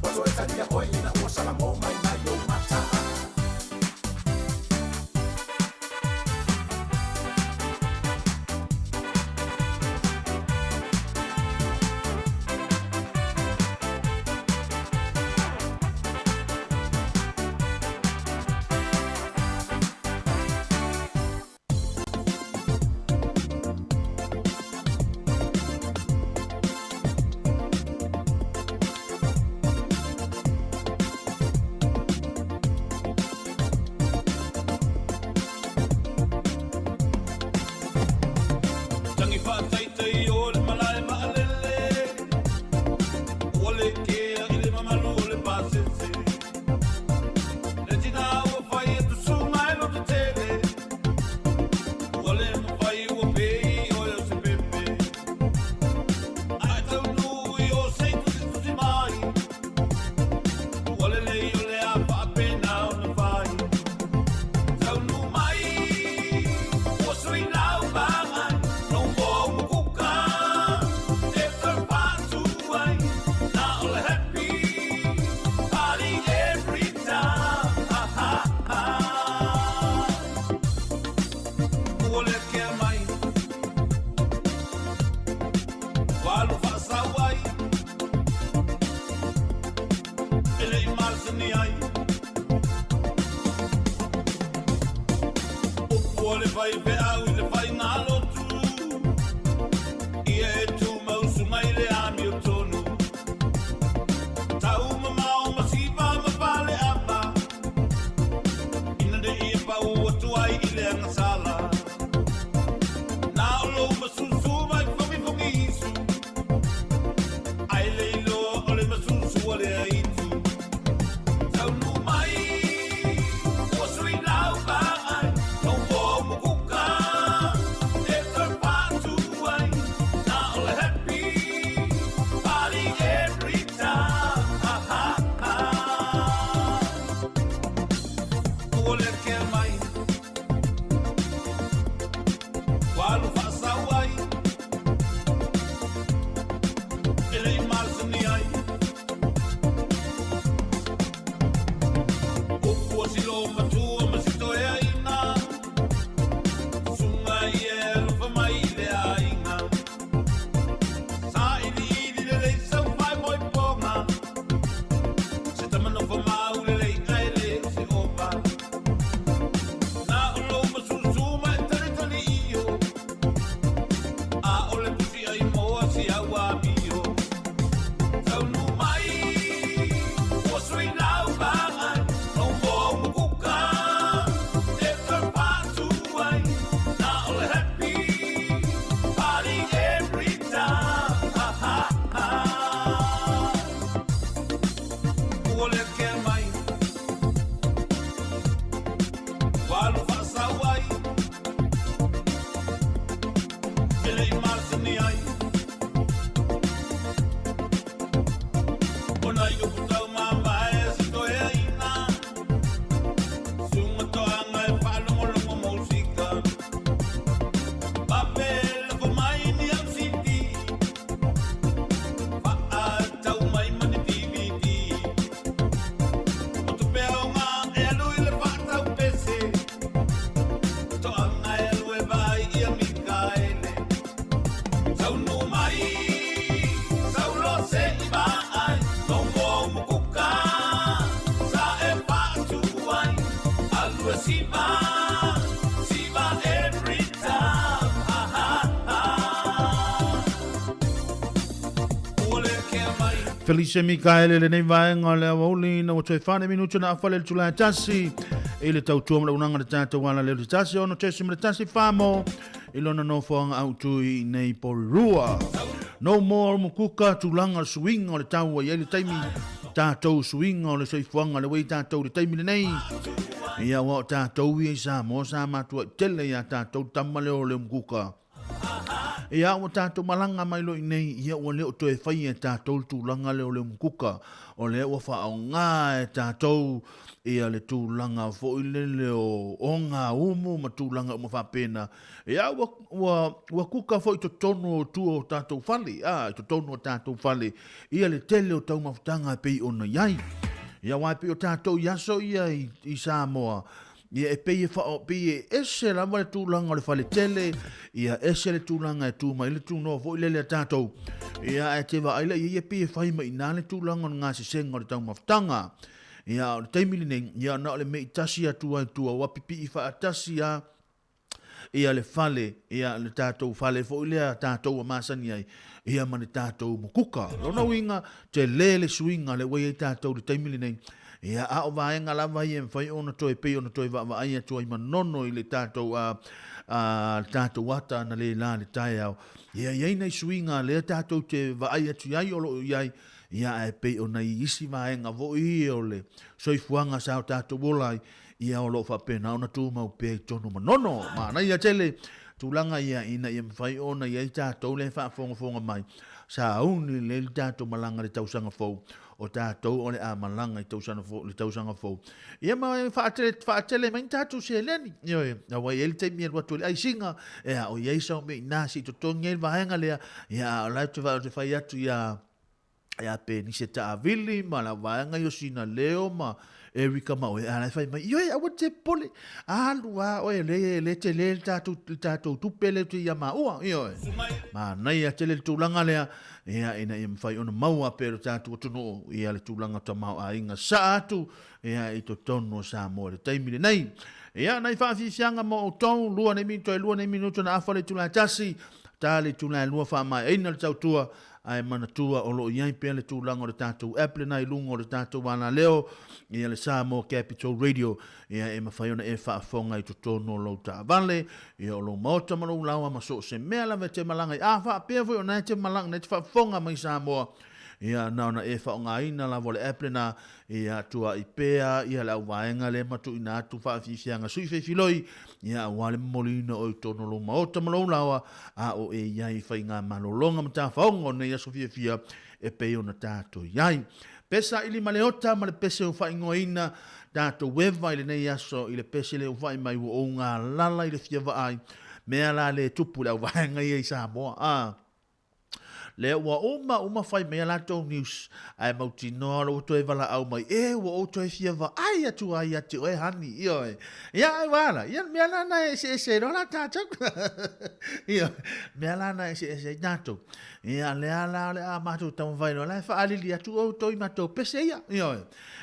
Wato e taria oe ina ua salamo mai mai o mata. Tangi whātaitai o le malae maalele. O le kea i le mamalu o le pāsese. Le tina ua whai e tu suma e lo te tele. O le mawhai ua pei o e o se pepe. Ai tau nui o sei tusi mai. O le lei o le a whaapena o na whai. Tau nu mai, o sui lau bangai. No more mukuka, e tau pātu ai. Na ole happy, party every time. Ha ha ha. Ole ke mai, walu whasau ai. Ele I marsani ai. Upu ole vai pe au I le vai ngā lotu. Ia e tu mausu mai le ami o tonu. Tau mamau masiva ma vale apa. Ina de ia pau atu ai I le angasala. Na olo masusu mai whamiwhangi isu. Ai leilo ole masusu ole aitu. Tau nu mai, o sui lau bangai. No more mukuka. Felice Mikaele le nei vaenga le awauli na watoi whane minuto na awhale le tula tasi e le tau tuama le unanga le tātou wala le tasi ono tesi me le tasi whamo i lona no whaanga autui nei porirua. No more mukuka tulanga swing o le tau wa le taimi tātou swing o le soifuanga le wei tātou le taimi le nei. Ia wa tātou i sa mo sa matua tele ia tātou tamale o le mukuka. Ia o tātou malanga mai lo nei ia o leo to e whai e tātou tūlanga leo le mkuka o leo o wha o ngā e tātou ia le tūlanga fo i le leo o ngā umu ma tūlanga o mawhapena ia wa kuka fo i to tono o tu o tātou whali i to tono o tātou whali ia le tele o tau mawhtanga pei o na iai ia waipi o tātou yaso ia i Samoa ia e pei e whao pei e ese lama le tūlanga le whale tele, ia ese le tūlanga e tūma i le tūnoa fo i lele a tātou. Ia e te wa aila ia pei e whaima i nā le tūlanga ngā si senga le tau mawhtanga. Ia o le taimili nei, ia na o le mei tasi atua i tua wapipi i wha atasi a ia le whale, ia le tātou whale fo i lea tātou a māsani ai, ia mani tātou mukuka. Rona winga, te lele suinga le wei e tātou le taimili nei, ia a o vaenga lava i e mwhai ona toi pei ona toi wa aia tua i manono i le tātou tātou wata na le la le tai au. Ia iei nei suinga le tātou te wa aia tu iai olo iai ia e pei ona i isi vaenga vo i o le soifuanga sa o tātou wolai ia o lo whapena ona tū mau pei tono manono. Mana ia tele tūlanga ia ina i mwhai ona iei tātou le whaafonga mai sa uni le tātou malanga le tausanga fau. O tātou o le a malanga i le tausanga fau. Ia mai whaatele mai tātou se leni. Ioe, a wai ele te mia watu le aisinga. Ea o iei sao me nasi to tongi ele vahenga lea. Ia o lai te whai atu ia pe ni se ta avili ma la vahenga yo sina leo ma Erika ma oe ala fai mai. Ioe, awa te pole. Alua oe le te le tātou tupele tu ia maua. Ioe. Ma nei a tele tūlanga lea. Ia ina i mwhai ona maua pero tātou atono ia le tūlanga ta mau a inga sa atu ia i to tono sa mo le taimile nei. Ia nei whaafifianga mo o tau lua nei minuto na awhale tula tasi tā le tula lua wha mai eina le tautua ai mana tua o lo iai pia le tūlanga o le tātou Apple nai lunga o le tātou wana leo ia le Samoa Capital Radio ia e mawhai ona e whaafonga i to tono lo ta vale ia o lo maota maro lawa maso se mea la te malanga a wha pia voi o nai te malanga nei te whaafonga mai Samoa ia naona e whaonga ina la vole Apple na ia tua i pea ia la waenga le matu ina atu whaafifianga sui whewhiloi ia wale molina o i tono lo maota maro lawa a o e iai whainga malolonga mata whaonga o nei aso fia e peo na tātou iai. Pesa ili maleota ma le pese o whaingoa ina tātou wewa ili nei aso ili pese le o whai mai o ngā lala ili fia vaai mea la le tupu le waenga i Samoa le ua uma fai mea latou news ai mautinoa lo to e vala au mai ua o to e fia va ai atu ai atu e hani io ia ai wala ia mea lana e se no la tatou ia mea lana e se natou ia le ala matou tamo vai no la fa ali atu o to i matou pese ia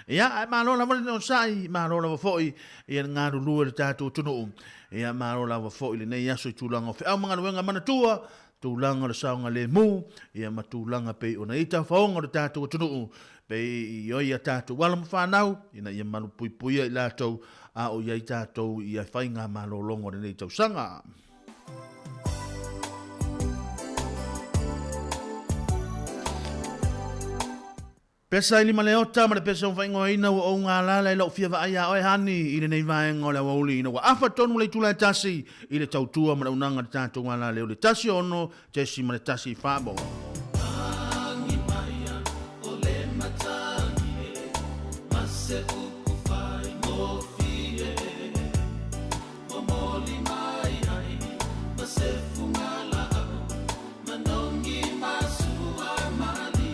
ai malo la mo sai malo la foi ia ngaru lu le tatou tunu ia malo la foi le nei aso tulanga fe au manga wenga mana tua tulanga le saunga le mu ia matulanga pe ona ita faonga le tatou tunu pe io ia tatou wala mfanau ina ia manu pui ia latou a o ia tatou ia fainga malolongo le nei tau sanga Pesa ili maleota ma le pesa o faingo ina o nga la la lo fia va ia o hani ile nei va ngo le woli ina wa afa tonu le tula tasi ile tautua ma unanga tatu ngala le tasi ono tesi ma le tasi fabo Angi maya o le matangi mase uku fai mo fie o moli mai ai mase fungala manongi masua mali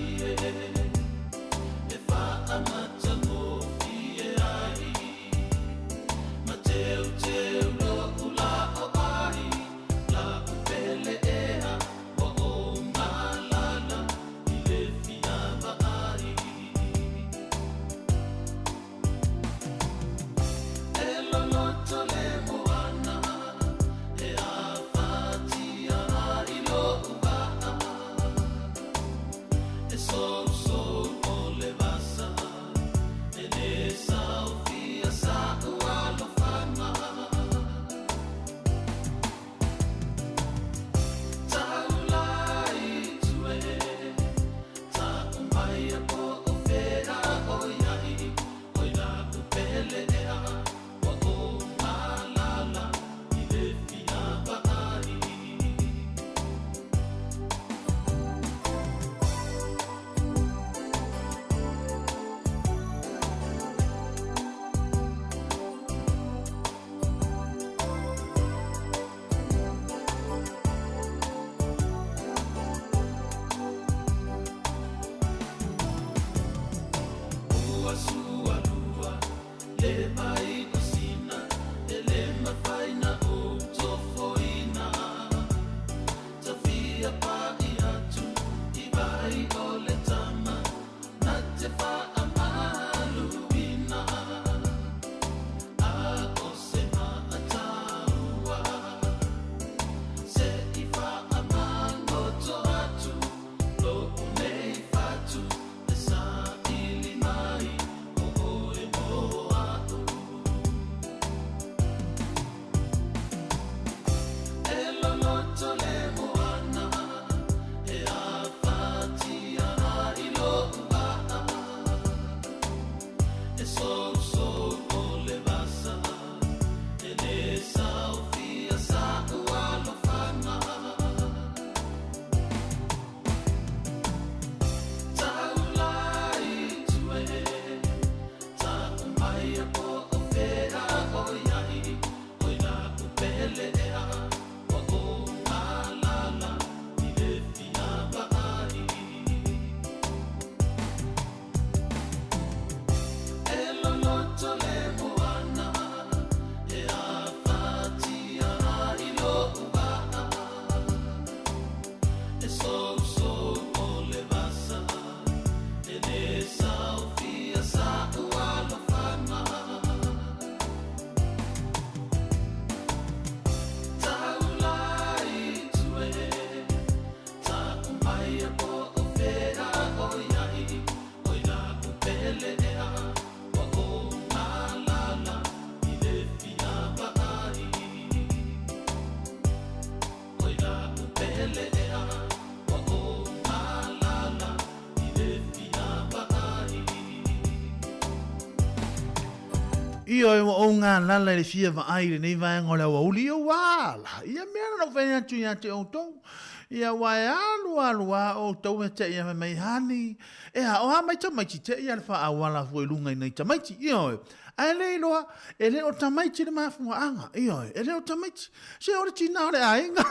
Io e o ngā lala le fia va ai le nei vai ngole wa uli o wala. Ia mea no fai atu ia te o tau. ia wai alu o tau e te ia mai hani. E ha o ha mai tamaiti te ia le wha awala fo lunga i nei tamaiti. Ia ai le loa, e le o tamaiti le mafunga anga. Ia e le o tamaiti. Se o le tina o le ainga.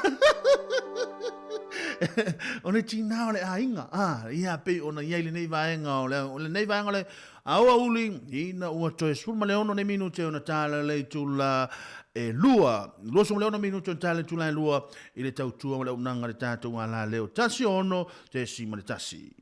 O le tina o le ainga. Ia pe ona ia le nei vaenga o le nei vaenga le aua uli ina ua toe sulma le ono ne minute ona tala le tula e lua. Lua sum le ono minute ona tala le tula e lua i le tautua le unanga le tātou ala leo. Tasi ono te sima le tasi.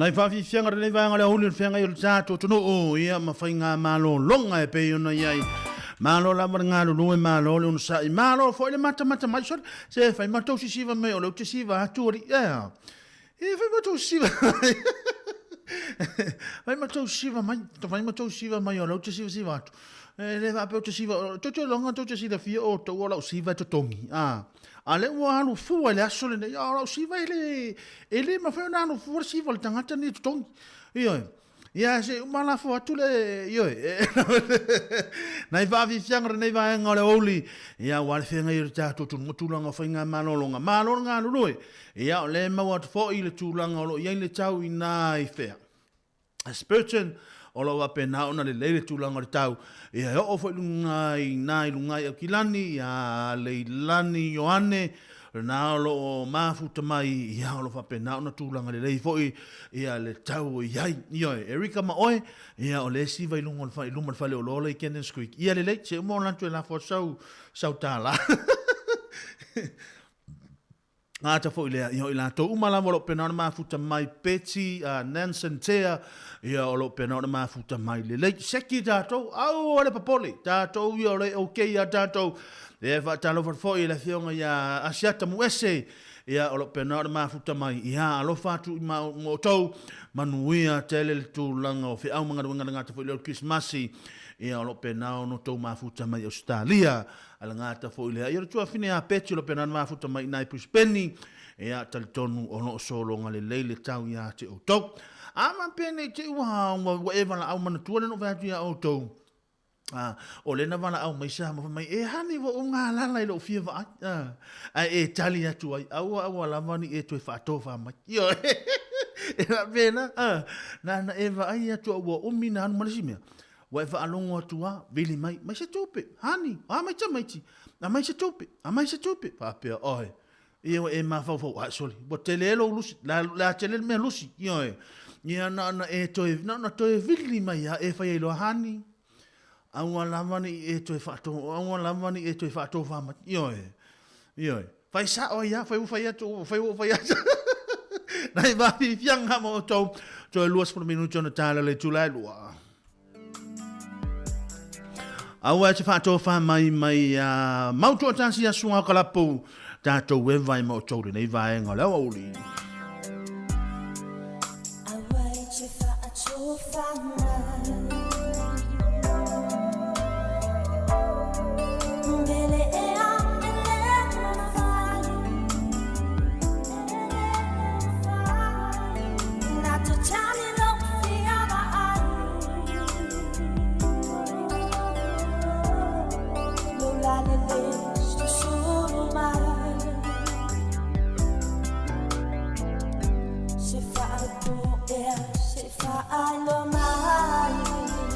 Nai fafi fianga nei vanga le hulu fianga yo tato tono o ia mafainga malo longa e pe ona iai. Malo la maranga no e malo le unsa i malo fo le mata mai so se fai mato si siva me o le te siva aturi ia. E fai mato siva. Fai mato siva mai, to fai mato siva mai o le te siva atu. Le va pe te siva to longa to te siva fia o to ola siva to tongi. Ale ua alu fua le aso le nei, ala siva ele ma fai na alu fua siva le tangata ni tongi. Ia se umala fua tu le, nai vavi fianga nei vaenga le oli, ia wale fianga i rita to tulanga whainga malolonga luloi, ia le maua fo i le tulanga lo, ia le tau i nai fea. A Spurgeon, o lo ape na ona le leile tūlanga le tau. Ia o fo lungai au kilani, ia le lani Ioane, na lo mafuta mai, ia o lo ape na ona tūlanga le lei fo ia le tau iai. Ia Erika Maoe, ia o le siva i lunga le fale o lola i Kenden Squeak. Ia le lei, se umo lantu e la fo sau tāla. ngā ta fo ilea i la tō umala walo pena ona mafuta mai Betsy Nansen Tea ia o lo pena ona mafuta mai le lei seki tātou au ole papole tātou ia ole okay ia tātou e fa talo fo i le fionga ia asiata muese ia o lo pena ona mafuta mai ia alo fatu i mo tau manuia tele le tūlanga o whiau mga ngata fo i le Christmasi ia o lo pena ono tau mafuta mai Australia ala ngata fo i le ia tua fine a Betsy lo pena ona mafuta mai nai Brisbane ia talitonu ono solo ngale leile tau ia te o tau ama pene te wa whatever la au mana tua no vatu ia o tau o lena wana au mai sa mai e hani wa unga lala ilo fia va e tali atu ai au la vani e tu fa tofa mai yo e la pena na eva ai atu wa umina anu malisia wa fa alongo atua vili mai se tope hani mai tamaiti mai se tope pa pe oi e ma fa fa soli botelelo lusi la tele me lusi yo ia na e to na to vili mai e fa ilo hani au lamani e to fa to fa ma yo fa sa o ya fa nai va fi fianga mo to luas por minuto na tala le tula lua au e fa to fa mai mauto tansi a sunga kala po ta to we vai mo to nei vai ngola oli I love my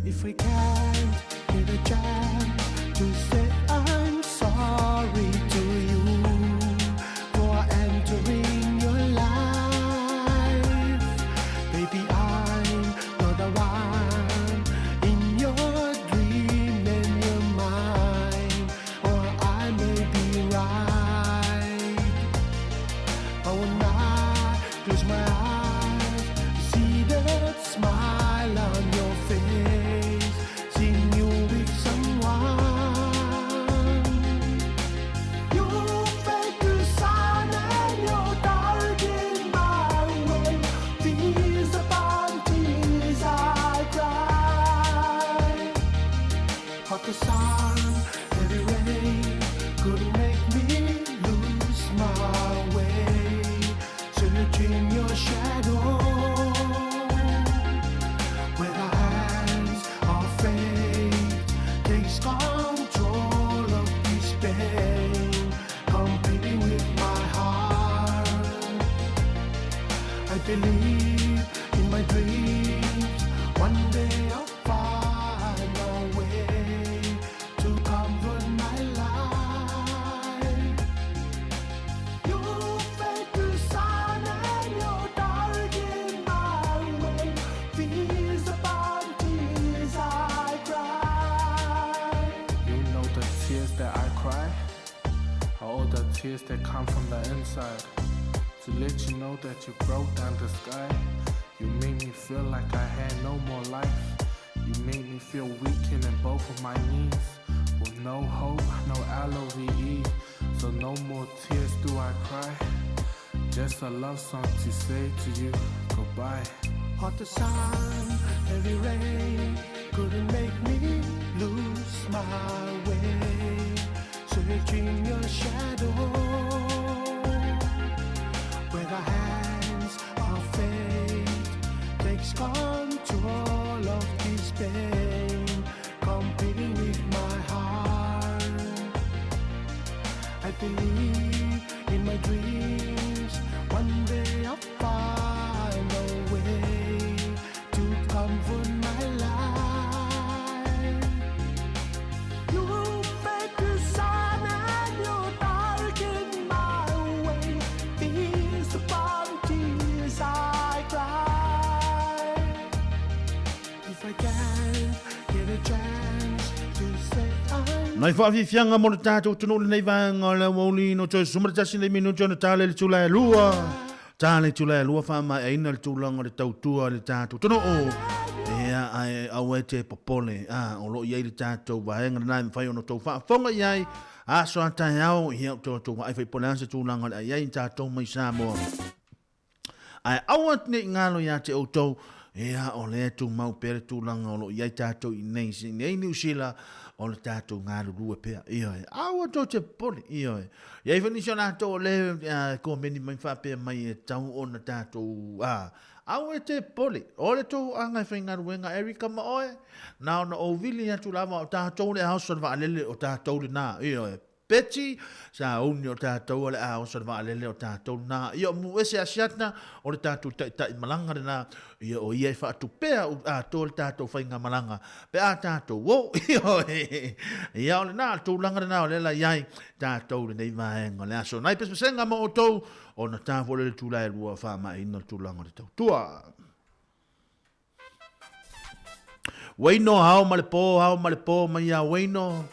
If I can't get a chance to say I'm sorry to you for entering your life, baby, I'm not the one in your dream and your mind, or I may be right, but when I close my eyes, see that smile on your face, seeing you with someone. You fake the sun and you're dark in my way. These are bounties I cry. Hot the sun, heavy rain couldn't make me lose my way. Searching your shadow, where the hands of fate takes control of this pain, competing with my heart. I believe in my dreams, one day I'll find a way to comfort my life. You fake the sun and you're dark in my way. These are bounties I cry. You know the tears that I cry, all the tears that come from the inside. To let you know that you broke down the sky. You made me feel like I had no more life. You made me feel weakened in both of my knees. With no hope, no LOVE. So no more tears do I cry. Just a love song to say to you goodbye. Hot the sun, heavy rain couldn't make me lose my way. Searching your shadow, where the hands of fate takes control of this pain, competing with my heart. I believe in my dreams, one day I'll find a way to comfort my life. You fake the sun and you're dark in my way. These are bounties I cry. If I can't get a chance to say I'm Nai whaafifianga mo le tātou tunu le nei vanga o le mauli no tō sumara tasi le minu tōna tāle le tūla e lua. Tāle tūla e lua whaama e ina le tūlanga le tautua le tātou tunu o. Ea ai au e te popole. O lo iei le tātou wahenga nai mwhai ono tō whaafonga iai. A so a tae au hi au tō whaai whaipole ansa tūlanga le iei tātou mai Samoa. Ai au atne ngalo ia te autou. Ea o le tu mau pere tūlanga o lo iei tātou i nei si nei New Zealand. O le tātou ngā rurua pēr. Ioi, aua tō te pole. Ioi. Iei whanisio nā tō le ko meni mai whapea mai e tau o na tātou. Aua te pole. O le tō angai whainga ruenga Erika Maoe. Nā o na o vili atu lava o tātou le hausa wa alele o tātou le nā. Ioi. peti sa uni o tātou ale a o sa va lele o tātou na ia mu ese asiatna o le tātou tai malanga na ia o ia fa tu pe a to le tātou fainga malanga pe a tātou wo ia o le na tu langa na o le la iai tātou le nei vaenga le aso nai pes senga mo o tou o na tāfo le tula e lua fa mai no tu langa le tau tua Waino hao male po mai a waino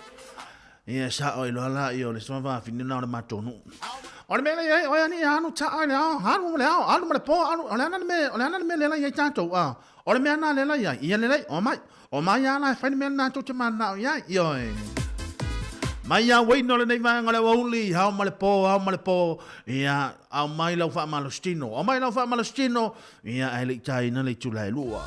ia sa o ilola i o le sova finina o le matonu o le mele ai o ani anu ta ai le anu male po anu o le ana me le la ia tanto o le me ana le la ia le o mai ana fa ni me na to te mana ia io mai a waino le nei vanga le wuli hao male po ia au mai lau fa malostino ia ai le tai na le tula lua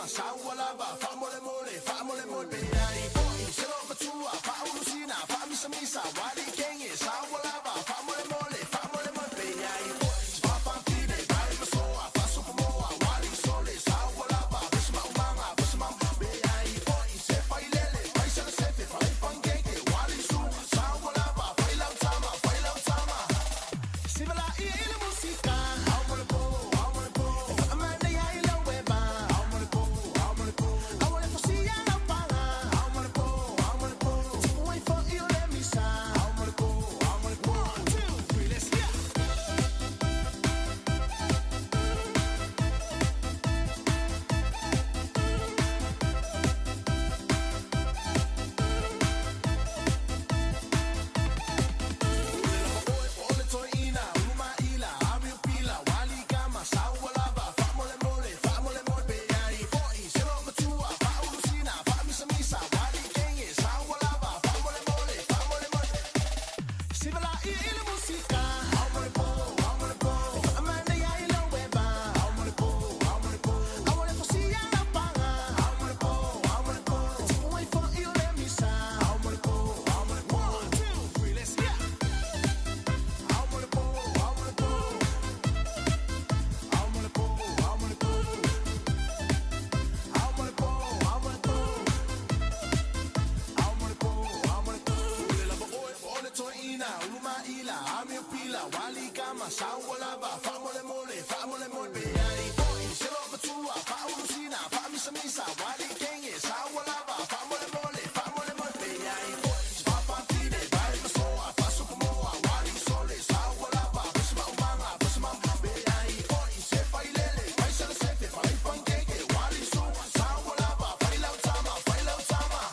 Sawalaba, famole mole, be ai, boy, se lo matua, fa ulusina, fa misa, wali kenge, sawalaba, famole mole, be ai, boy, fa pantine, vai masoa, fa sumoa, wali sole, sawalaba, bisma umanga, be ai, boy, se fai lele, fai sala sefe, fai pancake, wali su, sawalaba, fai lautama,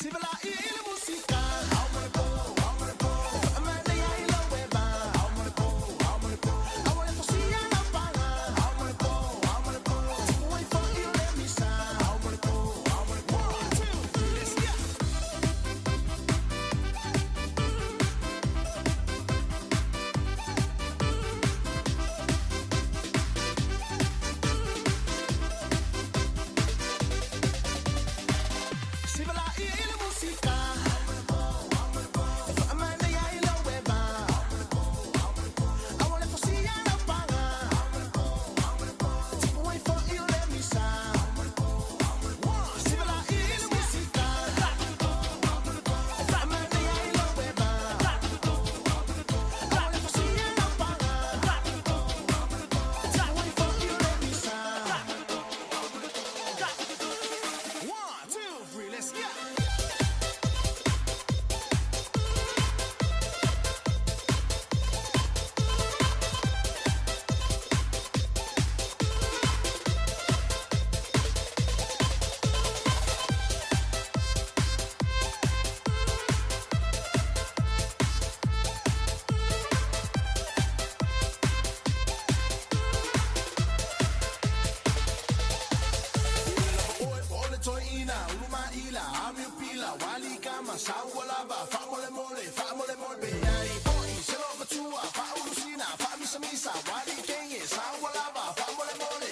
sibala ile musica, amole po, amane ai la weba, Sawalaba, famole mole,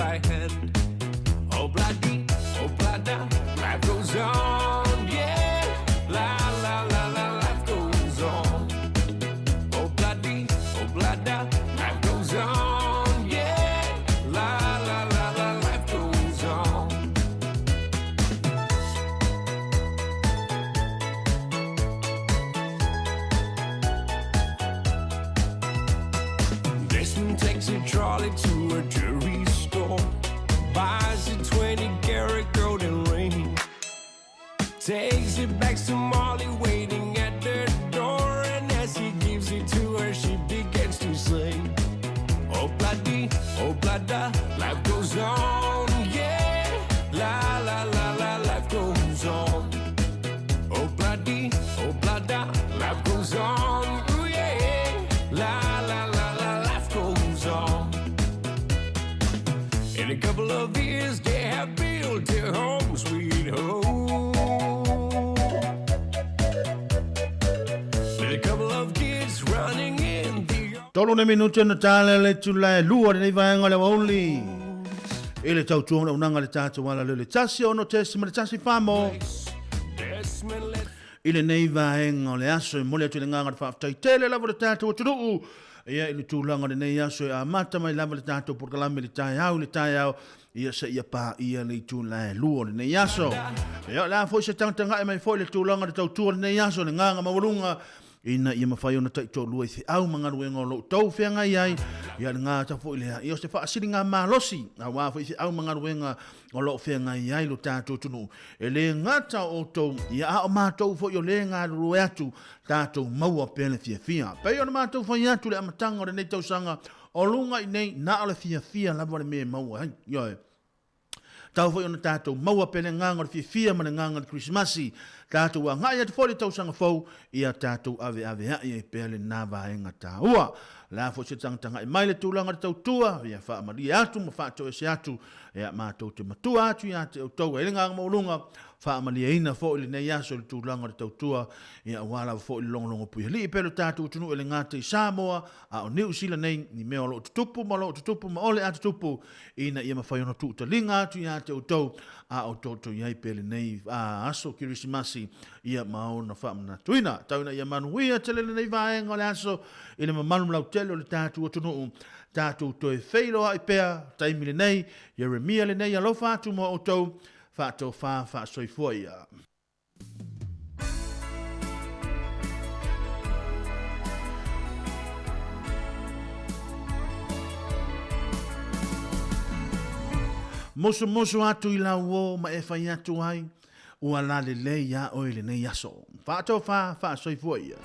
right hand. Oh, bloody, oh, blada, life goes on, yeah. La, la, la, la, life goes on. Oh, bloody, oh, blada, life goes on, yeah. La, la, la, la, life goes on. Desmond takes a trolley to a jewelry store, buys a 20-karat golden ring, takes it back to Molly waiting at the door, and as he gives it to her, she begins to sing. Oh, bloody, oh, blada, life goes on, yeah. La, la, la, la, life goes on. Oh, bloody, oh, blada, life goes on, ooh, yeah. La, la, la, la, life goes on. In a couple of years, they have built their home, sweet home. With a couple of kids running in the Tolu ne minuto na tala le tula lua nei vaenga le wauli. Ele tau tuona unanga le tatu wala le tasi ono tesi ma le tasi famo. Ile nei vaenga le aso mo le tule nganga fa tai tele la le tatu tulu. Ia ile tulanga le nei aso a mata mai lava le tatu por kalame le tai au le tai au. Ia se ia pa ia le tula lua le nei aso. Ia la fo se tanga mai fo le tulanga le tau tuona nei aso le nganga mawalunga. Ina ia mawhai ona tai tō lua i au mga ruenga o lo tau whianga iai ia ngā ta fo ilea i o se whaasiri ngā mālosi a wāwha i au mga ruenga o lo whianga iai lo tātou tunu e le ngata o tau ia a o mātou fo i o le ngā rue atu tātou maua pēle fia fia pei ona mātou whai atu le amatanga o le nei tausanga o lunga i nei na o le fia fia lawa le me maua hai ioi tau fo i ona tātou maua pēle nganga o le fia fia ma le nganga o Christmasi tātou a ngai atu fōle tausanga fau ia tātou ave hai e pēle nā vaenga tā ua. La fo se tanga e mai le tūlanga le tautua, ia wha amari atu, ma wha atoe se atu, ia mātou te matua atu, ia te utau e lenga maulunga, wha amari e ina fo ili nei aso le tūlanga le tautua, ia wala fo ili longolongo pui hali, e pēle tātou tunu e le ngāte i Samoa, a o New Zealand nei, ni mea o lo tutupu, ma ole atu tupu, ina ia mawhaiono tu utalinga atu, ia te utau, a o toto iai pēle nei, a aso kirisimasi, ia maona wha amana tuina, tauna ia manuia telele nei vaenga le aso, ina mamanu lau tele o le tātou atunu, tātou toe whailo ai pēr, taimile nei, Jeremia le nei alofa atu mo o tau, whātou wha soifua ia. Moso atu i lau o ma e whai atu ai, ua la le le ia o le nei aso. Whātou wha soifua ia.